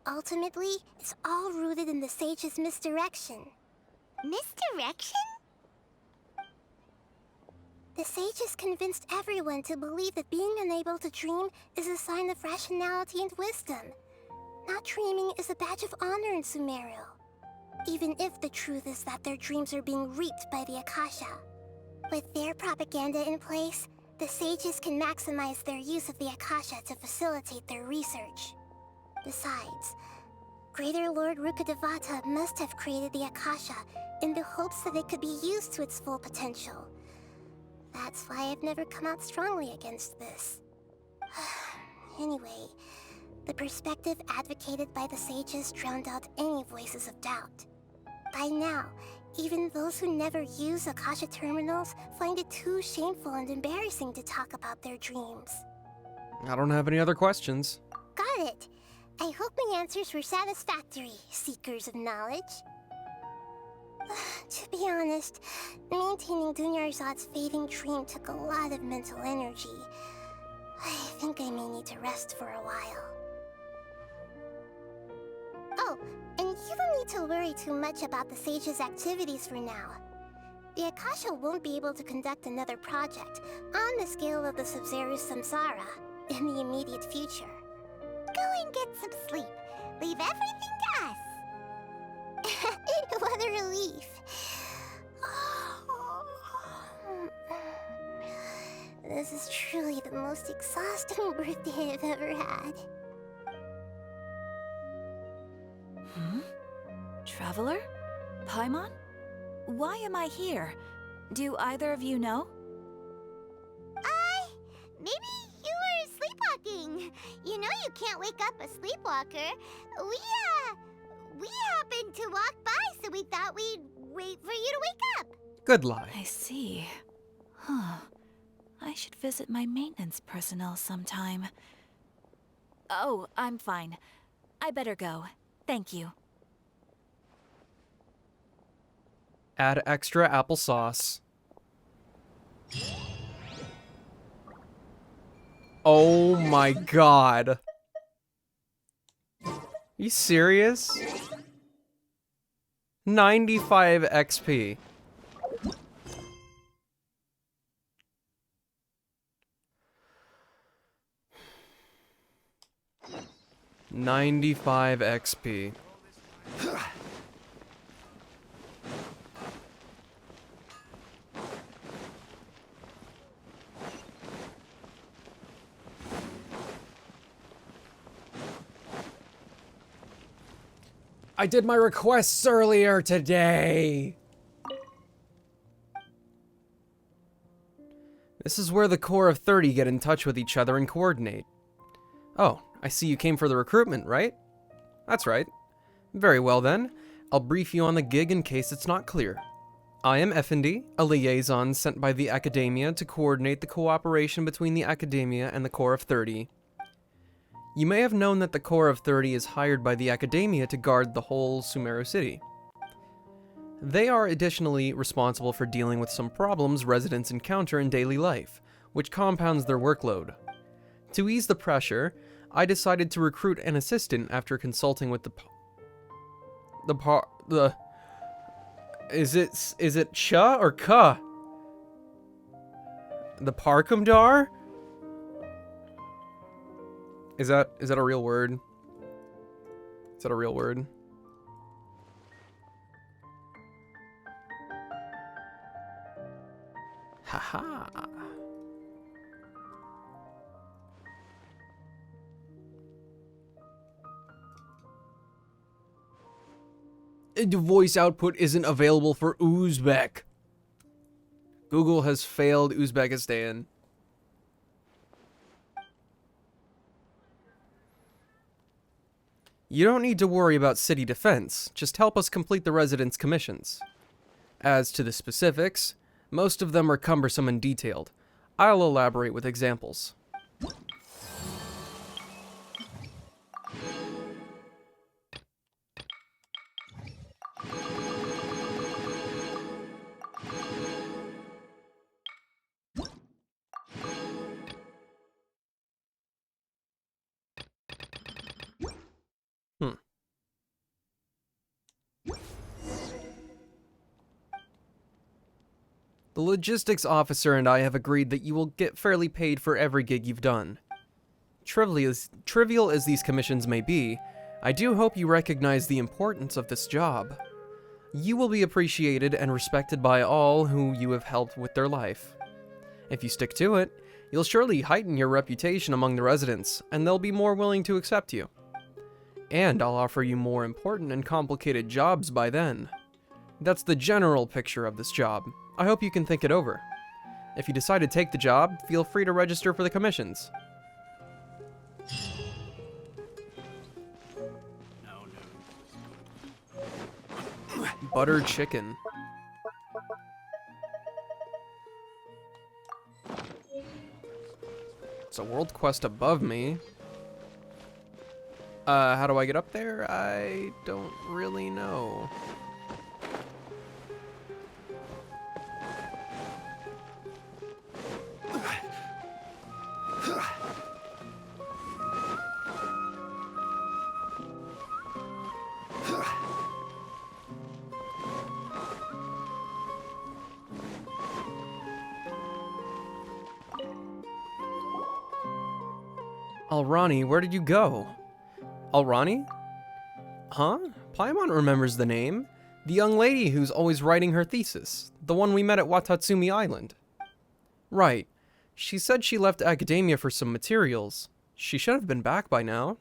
Ultimately, it's all rooted in the sage's misdirection. Misdirection? The sage has convinced everyone to believe that being unable to dream is a sign of rationality and wisdom. Not dreaming is a badge of honor in Sumeru. Even if the truth is that their dreams are being reaped by the Akasha. With their propaganda in place, the sages can maximize their use of the Akasha to facilitate their research. Besides, Greater Lord Rukkhadevata must have created the Akasha in the hopes that it could be used to its full potential. That's why I've never come out strongly against this. Anyway, the perspective advocated by the sages drowned out any voices of doubt. By now, even those who never use Akasha terminals find it too shameful and embarrassing to talk about their dreams. I don't have any other questions. Got it. I hope my answers were satisfactory, seekers of knowledge. To be honest, maintaining Dunyarzad's fading dream took a lot of mental energy. I think I may need to rest for a while. Oh, and you don't need to worry too much about the sage's activities for now. The Akasha won't be able to conduct another project on the scale of the Sub-Zero samsara in the immediate future. Go and get some sleep. Leave everything to us. What a relief. This is truly the most exhausting birthday I've ever had. Traveler? Paimon? Why am I here? Do either of you know? Maybe you were sleepwalking. You know you can't wake up a sleepwalker. We happened to walk by, so we thought we'd wait for you to wake up. Good lie. I see. Huh. I should visit my maintenance personnel sometime. Oh, I'm fine. I better go. Thank you. Add extra applesauce. Oh my god. You serious? 95 XP. $95 XP. I did my requests earlier today. This is where the core of 30 get in touch with each other and coordinate. Oh, I see you came for the recruitment, right? That's right. Very well then. I'll brief you on the gig in case it's not clear. I am Effendi, a liaison sent by the Academia to coordinate the cooperation between the Academia and the Core of 30. You may have known that the Core of 30 is hired by the Academia to guard the whole Sumeru city. They are additionally responsible for dealing with some problems residents encounter in daily life, which compounds their workload. To ease the pressure, I decided to recruit an assistant after consulting with is it Cha or Ka? The Parkumdar? Is that a real word? Is that a real word? Haha. The voice output isn't available for Uzbek. Google has failed Uzbekistan. You don't need to worry about city defense, just help us complete the residents' commissions. As to the specifics, most of them are cumbersome and detailed. I'll elaborate with examples. The logistics officer and I have agreed that you will get fairly paid for every gig you've done. Trivial as these commissions may be, I do hope you recognize the importance of this job. You will be appreciated and respected by all who you have helped with their life. If you stick to it, you'll surely heighten your reputation among the residents, and they'll be more willing to accept you. And I'll offer you more important and complicated jobs by then. That's the general picture of this job. I hope you can think it over. If you decide to take the job, feel free to register for the commissions. Butter chicken. It's a world quest above me. How do I get up there? I don't really know. Alrani, where did you go? Alrani? Huh? Paimon remembers the name. The young lady who's always writing her thesis. The one we met at Watatsumi Island. Right. She said she left Academia for some materials. She should have been back by now.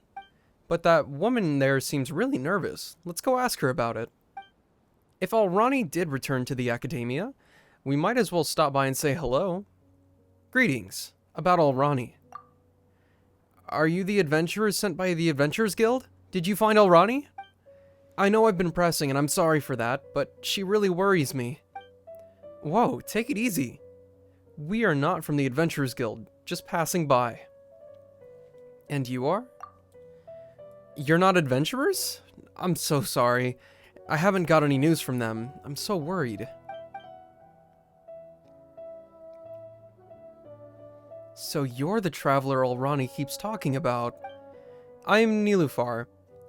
But that woman there seems really nervous. Let's go ask her about it. If Alrani did return to the Academia, we might as well stop by and say hello. Greetings. About Alrani. Are you the adventurers sent by the Adventurers Guild? Did you find Alrani? I know I've been pressing and I'm sorry for that, but she really worries me. Whoa, take it easy. We are not from the Adventurers Guild, just passing by. And you are? You're not adventurers? I'm so sorry. I haven't got any news from them. I'm so worried. So you're the traveler Alrani keeps talking about. I'm Nilufar.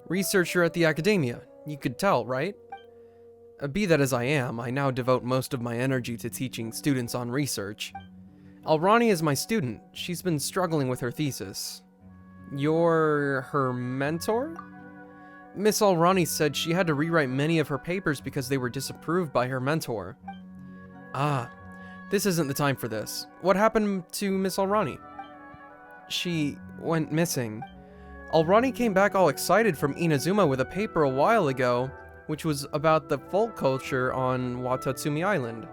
Researcher at the Academia. You could tell, right? Be that as I am, I now devote most of my energy to teaching students on research. Alrani is my student. She's been struggling with her thesis. You're her mentor? Miss Alrani said she had to rewrite many of her papers because they were disapproved by her mentor. Ah, this isn't the time for this. What happened to Miss Alrani? She went missing. Alrani came back all excited from Inazuma with a paper a while ago, which was about the folk culture on Watatsumi Island.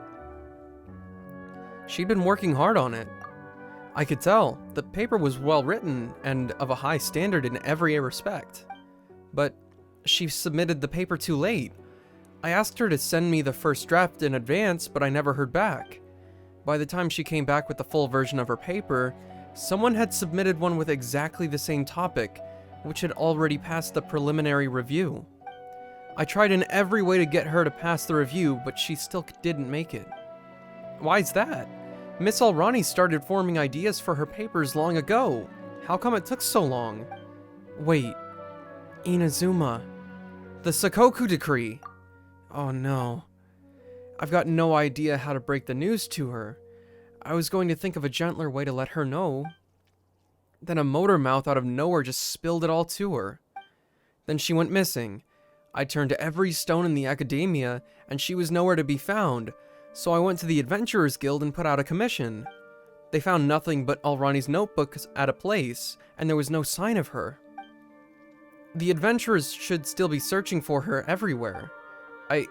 She'd been working hard on it. I could tell. The paper was well written and of a high standard in every respect. But she submitted the paper too late. I asked her to send me the first draft in advance, but I never heard back. By the time she came back with the full version of her paper, someone had submitted one with exactly the same topic, which had already passed the preliminary review. I tried in every way to get her to pass the review, but she still didn't make it. Why's that? Miss Alrani started forming ideas for her papers long ago. How come it took so long? Wait. Inazuma. The Sakoku Decree. Oh no. I've got no idea how to break the news to her. I was going to think of a gentler way to let her know. Then a motor mouth out of nowhere just spilled it all to her. Then she went missing. I turned to every stone in the Academia, and she was nowhere to be found, so I went to the Adventurers Guild and put out a commission. They found nothing but Alrani's notebooks at a place, and there was no sign of her. The adventurers should still be searching for her everywhere. I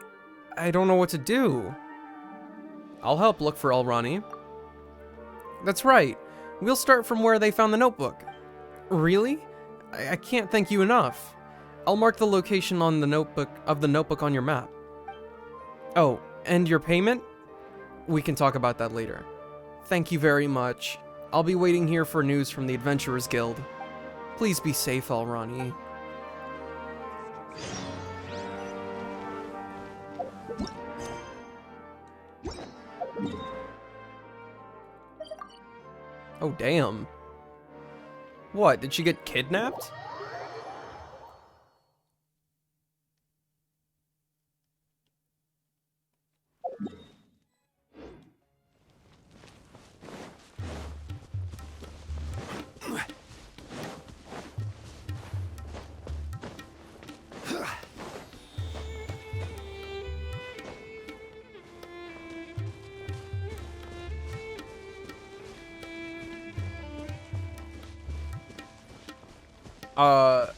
don't know what to do. I'll help look for Alrani. That's right. We'll start from where they found the notebook. Really? I can't thank you enough. I'll mark the location on the notebook on your map. Oh, and your payment? We can talk about that later. Thank you very much. I'll be waiting here for news from the Adventurers Guild. Please be safe, Alrani. Oh, damn. What, did she get kidnapped?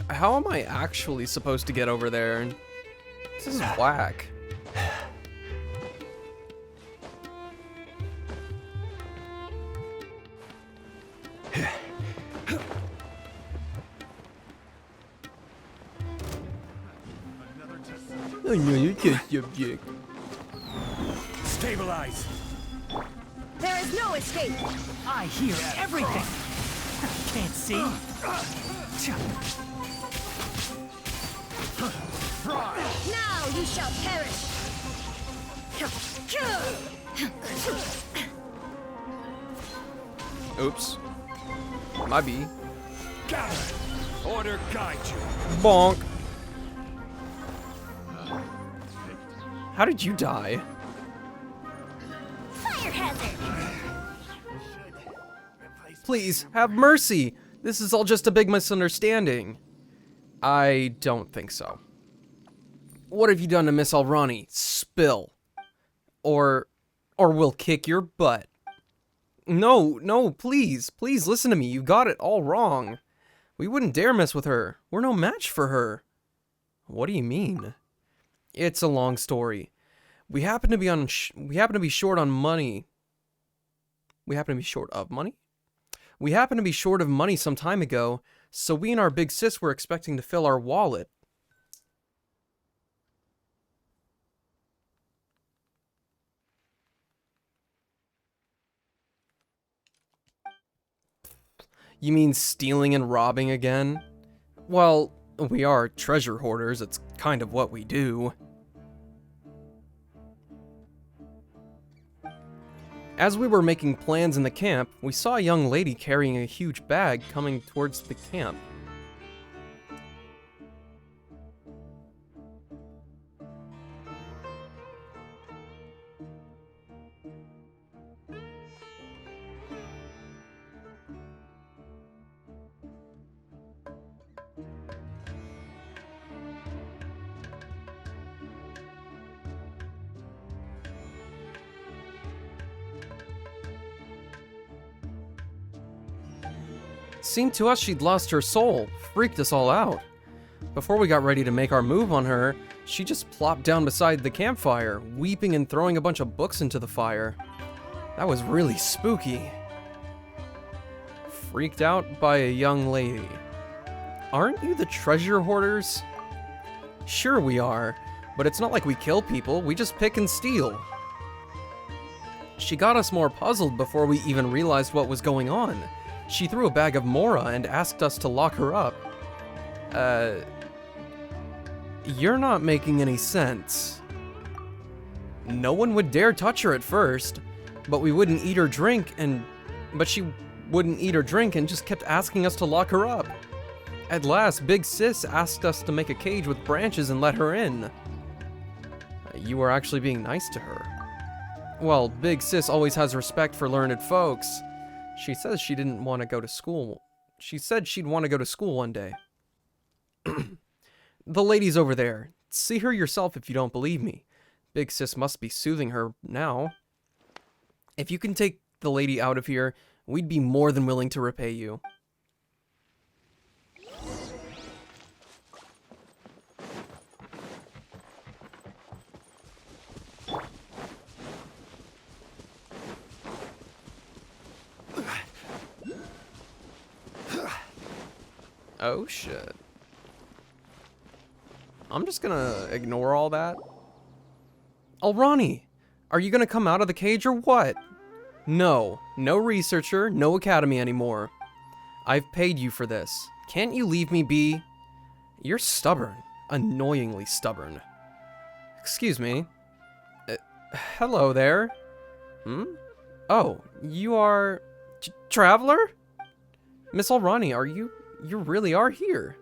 How am I actually supposed to get over there? This is whack. Stabilize. There is no escape. I hear everything. Can't see. Now you shall perish. Oops. Might be. Gather. Order guide you. Bonk. How did you die? Fire hazard. Please, have mercy! This is all just a big misunderstanding. I don't think so. What have you done to Miss Alrani? Spill. Or we'll kick your butt. No, please listen to me. You got it all wrong. We wouldn't dare mess with her. We're no match for her. What do you mean? It's a long story. We happen to be short on money. We happen to be short of money? We happened to be short of money some time ago, so we and our big sis were expecting to fill our wallet. You mean stealing and robbing again? Well, we are treasure hoarders, it's kind of what we do. As we were making plans in the camp, we saw a young lady carrying a huge bag coming towards the camp. Seemed to us she'd lost her soul, freaked us all out. Before we got ready to make our move on her, she just plopped down beside the campfire, weeping and throwing a bunch of books into the fire. That was really spooky. Freaked out by a young lady. Aren't you the treasure hoarders? Sure we are, but it's not like we kill people, we just pick and steal. She got us more puzzled before we even realized what was going on. She threw a bag of Mora and asked us to lock her up. You're not making any sense. No one would dare touch her at first, but we wouldn't eat or drink but she wouldn't eat or drink and just kept asking us to lock her up. At last, Big Sis asked us to make a cage with branches and let her in. You were actually being nice to her. Well, Big Sis always has respect for learned folks. She says she didn't want to go to school. She said she'd want to go to school one day. The lady's over there. See her yourself if you don't believe me. Big Sis must be soothing her now. If you can take the lady out of here, we'd be more than willing to repay you. Oh shit. I'm just gonna ignore all that. Alrani, are you gonna come out of the cage or what? No, no researcher, no academy anymore. I've paid you for this. Can't you leave me be? You're stubborn, annoyingly stubborn. Excuse me. Hello there. Oh, you are Traveler? Miss Alrani, are you really are here?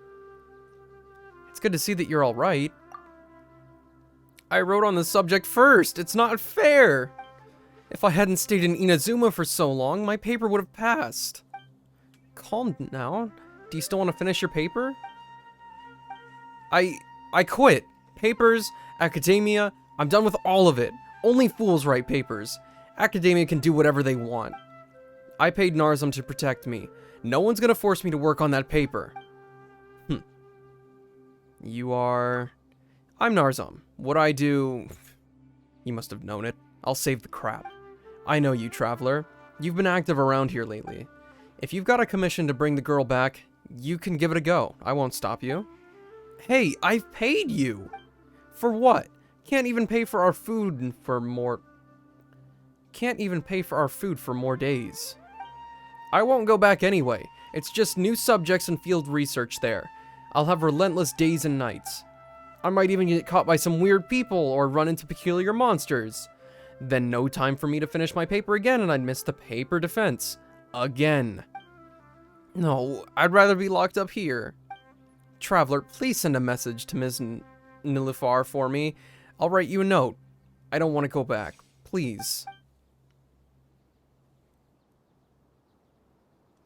It's good to see that you're all right. I wrote on the subject first. It's not fair. If I hadn't stayed in Inazuma for so long, my paper would have passed. Calm now. Do you still want to finish your paper? I quit. Papers, academia, I'm done with all of it. Only fools write papers. Academia can do whatever they want. I paid Narzum to protect me. No one's gonna force me to work on that paper. You are... I'm Narzum. What I do... You must have known it. I'll save the crap. I know you, Traveler. You've been active around here lately. If you've got a commission to bring the girl back, you can give it a go. I won't stop you. Hey, I've paid you! For what? Can't even pay for our food for more... Can't even pay for our food for more days. I won't go back anyway. It's just new subjects and field research there. I'll have relentless days and nights. I might even get caught by some weird people or run into peculiar monsters. Then no time for me to finish my paper again and I'd miss the paper defense. Again. No, I'd rather be locked up here. Traveler, please send a message to Ms. Nilufar for me. I'll write you a note. I don't want to go back. Please.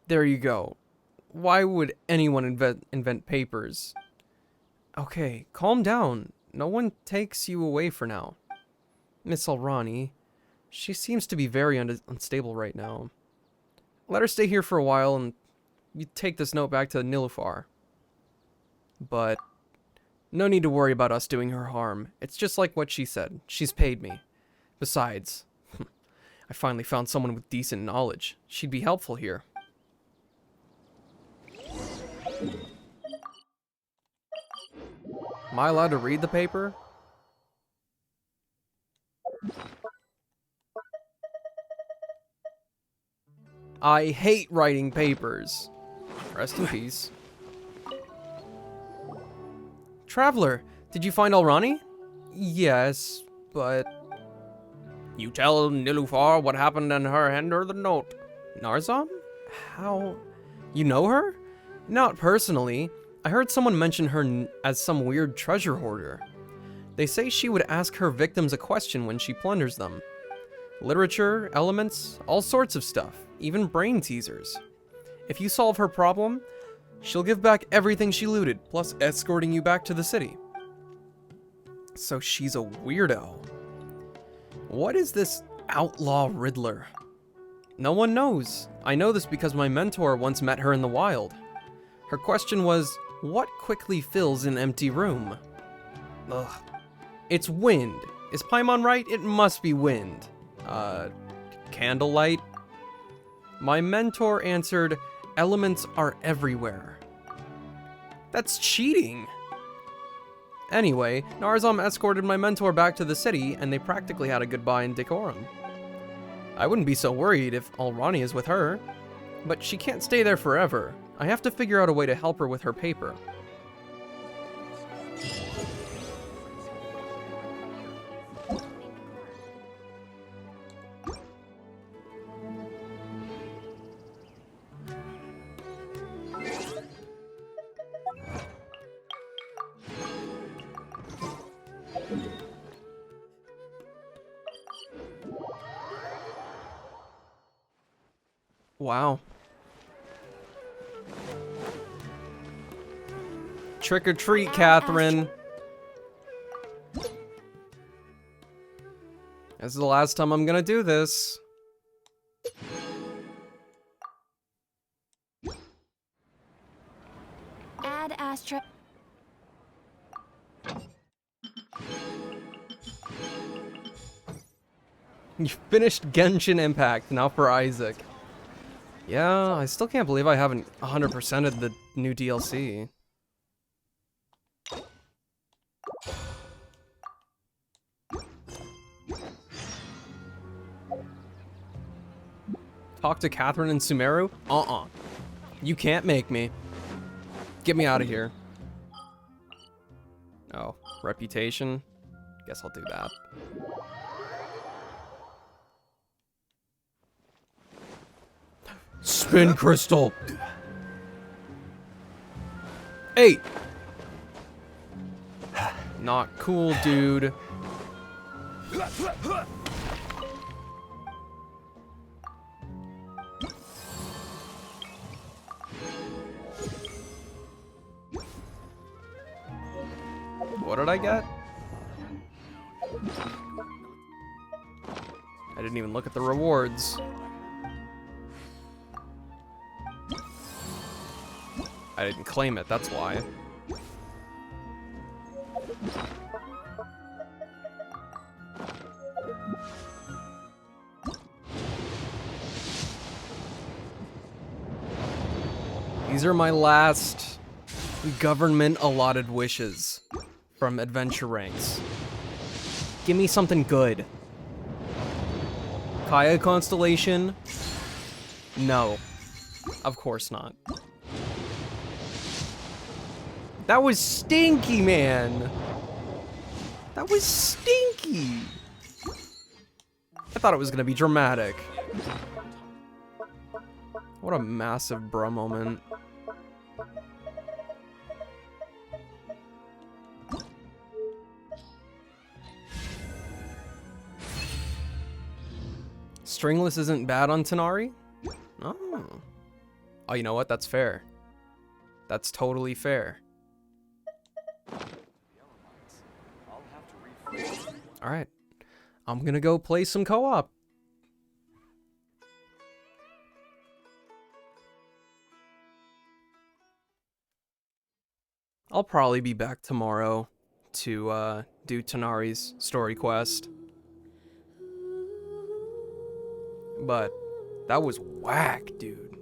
There you go. Why would anyone invent papers? Okay, calm down. No one takes you away for now. Miss Alrani, she seems to be very unstable right now. Let her stay here for a while and you take this note back to Nilufar. But no need to worry about us doing her harm. It's just like what she said. She's paid me. Besides, I finally found someone with decent knowledge. She'd be helpful here. Am I allowed to read the paper? I hate writing papers. Rest in peace. Traveler, did you find Alrani? Yes, but... You tell Nilufar what happened and hand her the note. Narzum? How? You know her? Not personally. I heard someone mention her as some weird treasure hoarder. They say she would ask her victims a question when she plunders them. Literature, elements, all sorts of stuff, even brain teasers. If you solve her problem, she'll give back everything she looted, plus escorting you back to the city. So she's a weirdo. What is this outlaw Riddler? No one knows. I know this because my mentor once met her in the wild. Her question was, what quickly fills an empty room? Ugh. It's wind. Is Paimon right? It must be wind. Candlelight? My mentor answered, elements are everywhere. That's cheating. Anyway, Narzam escorted my mentor back to the city, and they practically had a goodbye in decorum. I wouldn't be so worried if Alrani is with her, but she can't stay there forever. I have to figure out a way to help her with her paper. Wow. Trick or treat, Catherine. This is the last time I'm gonna do this. Add Astra. You finished Genshin Impact, now for Isaac. Yeah, I still can't believe I haven't 100%ed the new DLC. Talk to Catherine and Sumeru? You can't make me. Get me out of here. Oh, reputation? Guess I'll do that. Spin crystal. 8. Not cool, dude. What did I get? I didn't even look at the rewards. I didn't claim it, that's why. These are my last government allotted wishes from adventure ranks. Give me something good. Kaya Constellation? No. Of course not. That was stinky, man. That was stinky. I thought it was gonna be dramatic. What a massive bruh moment. Stringless isn't bad on Tanari? Oh. Oh, you know what? That's fair. That's totally fair. Alright. I'm gonna go play some co-op. I'll probably be back tomorrow to do Tanari's story quest. But that was whack, dude.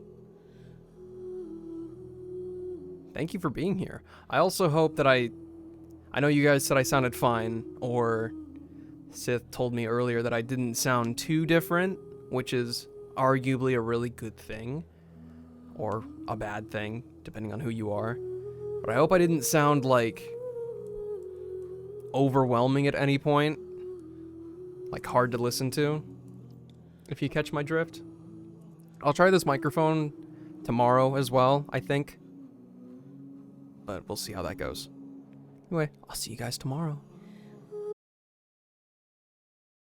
Thank you for being here. I also hope that I know you guys said I sounded fine, or Sith told me earlier that I didn't sound too different, which is arguably a really good thing, or a bad thing, depending on who you are. But I hope I didn't sound, like, overwhelming at any point. Like, hard to listen to, if you catch my drift. I'll try this microphone tomorrow as well, I think. But we'll see how that goes. Anyway, I'll see you guys tomorrow.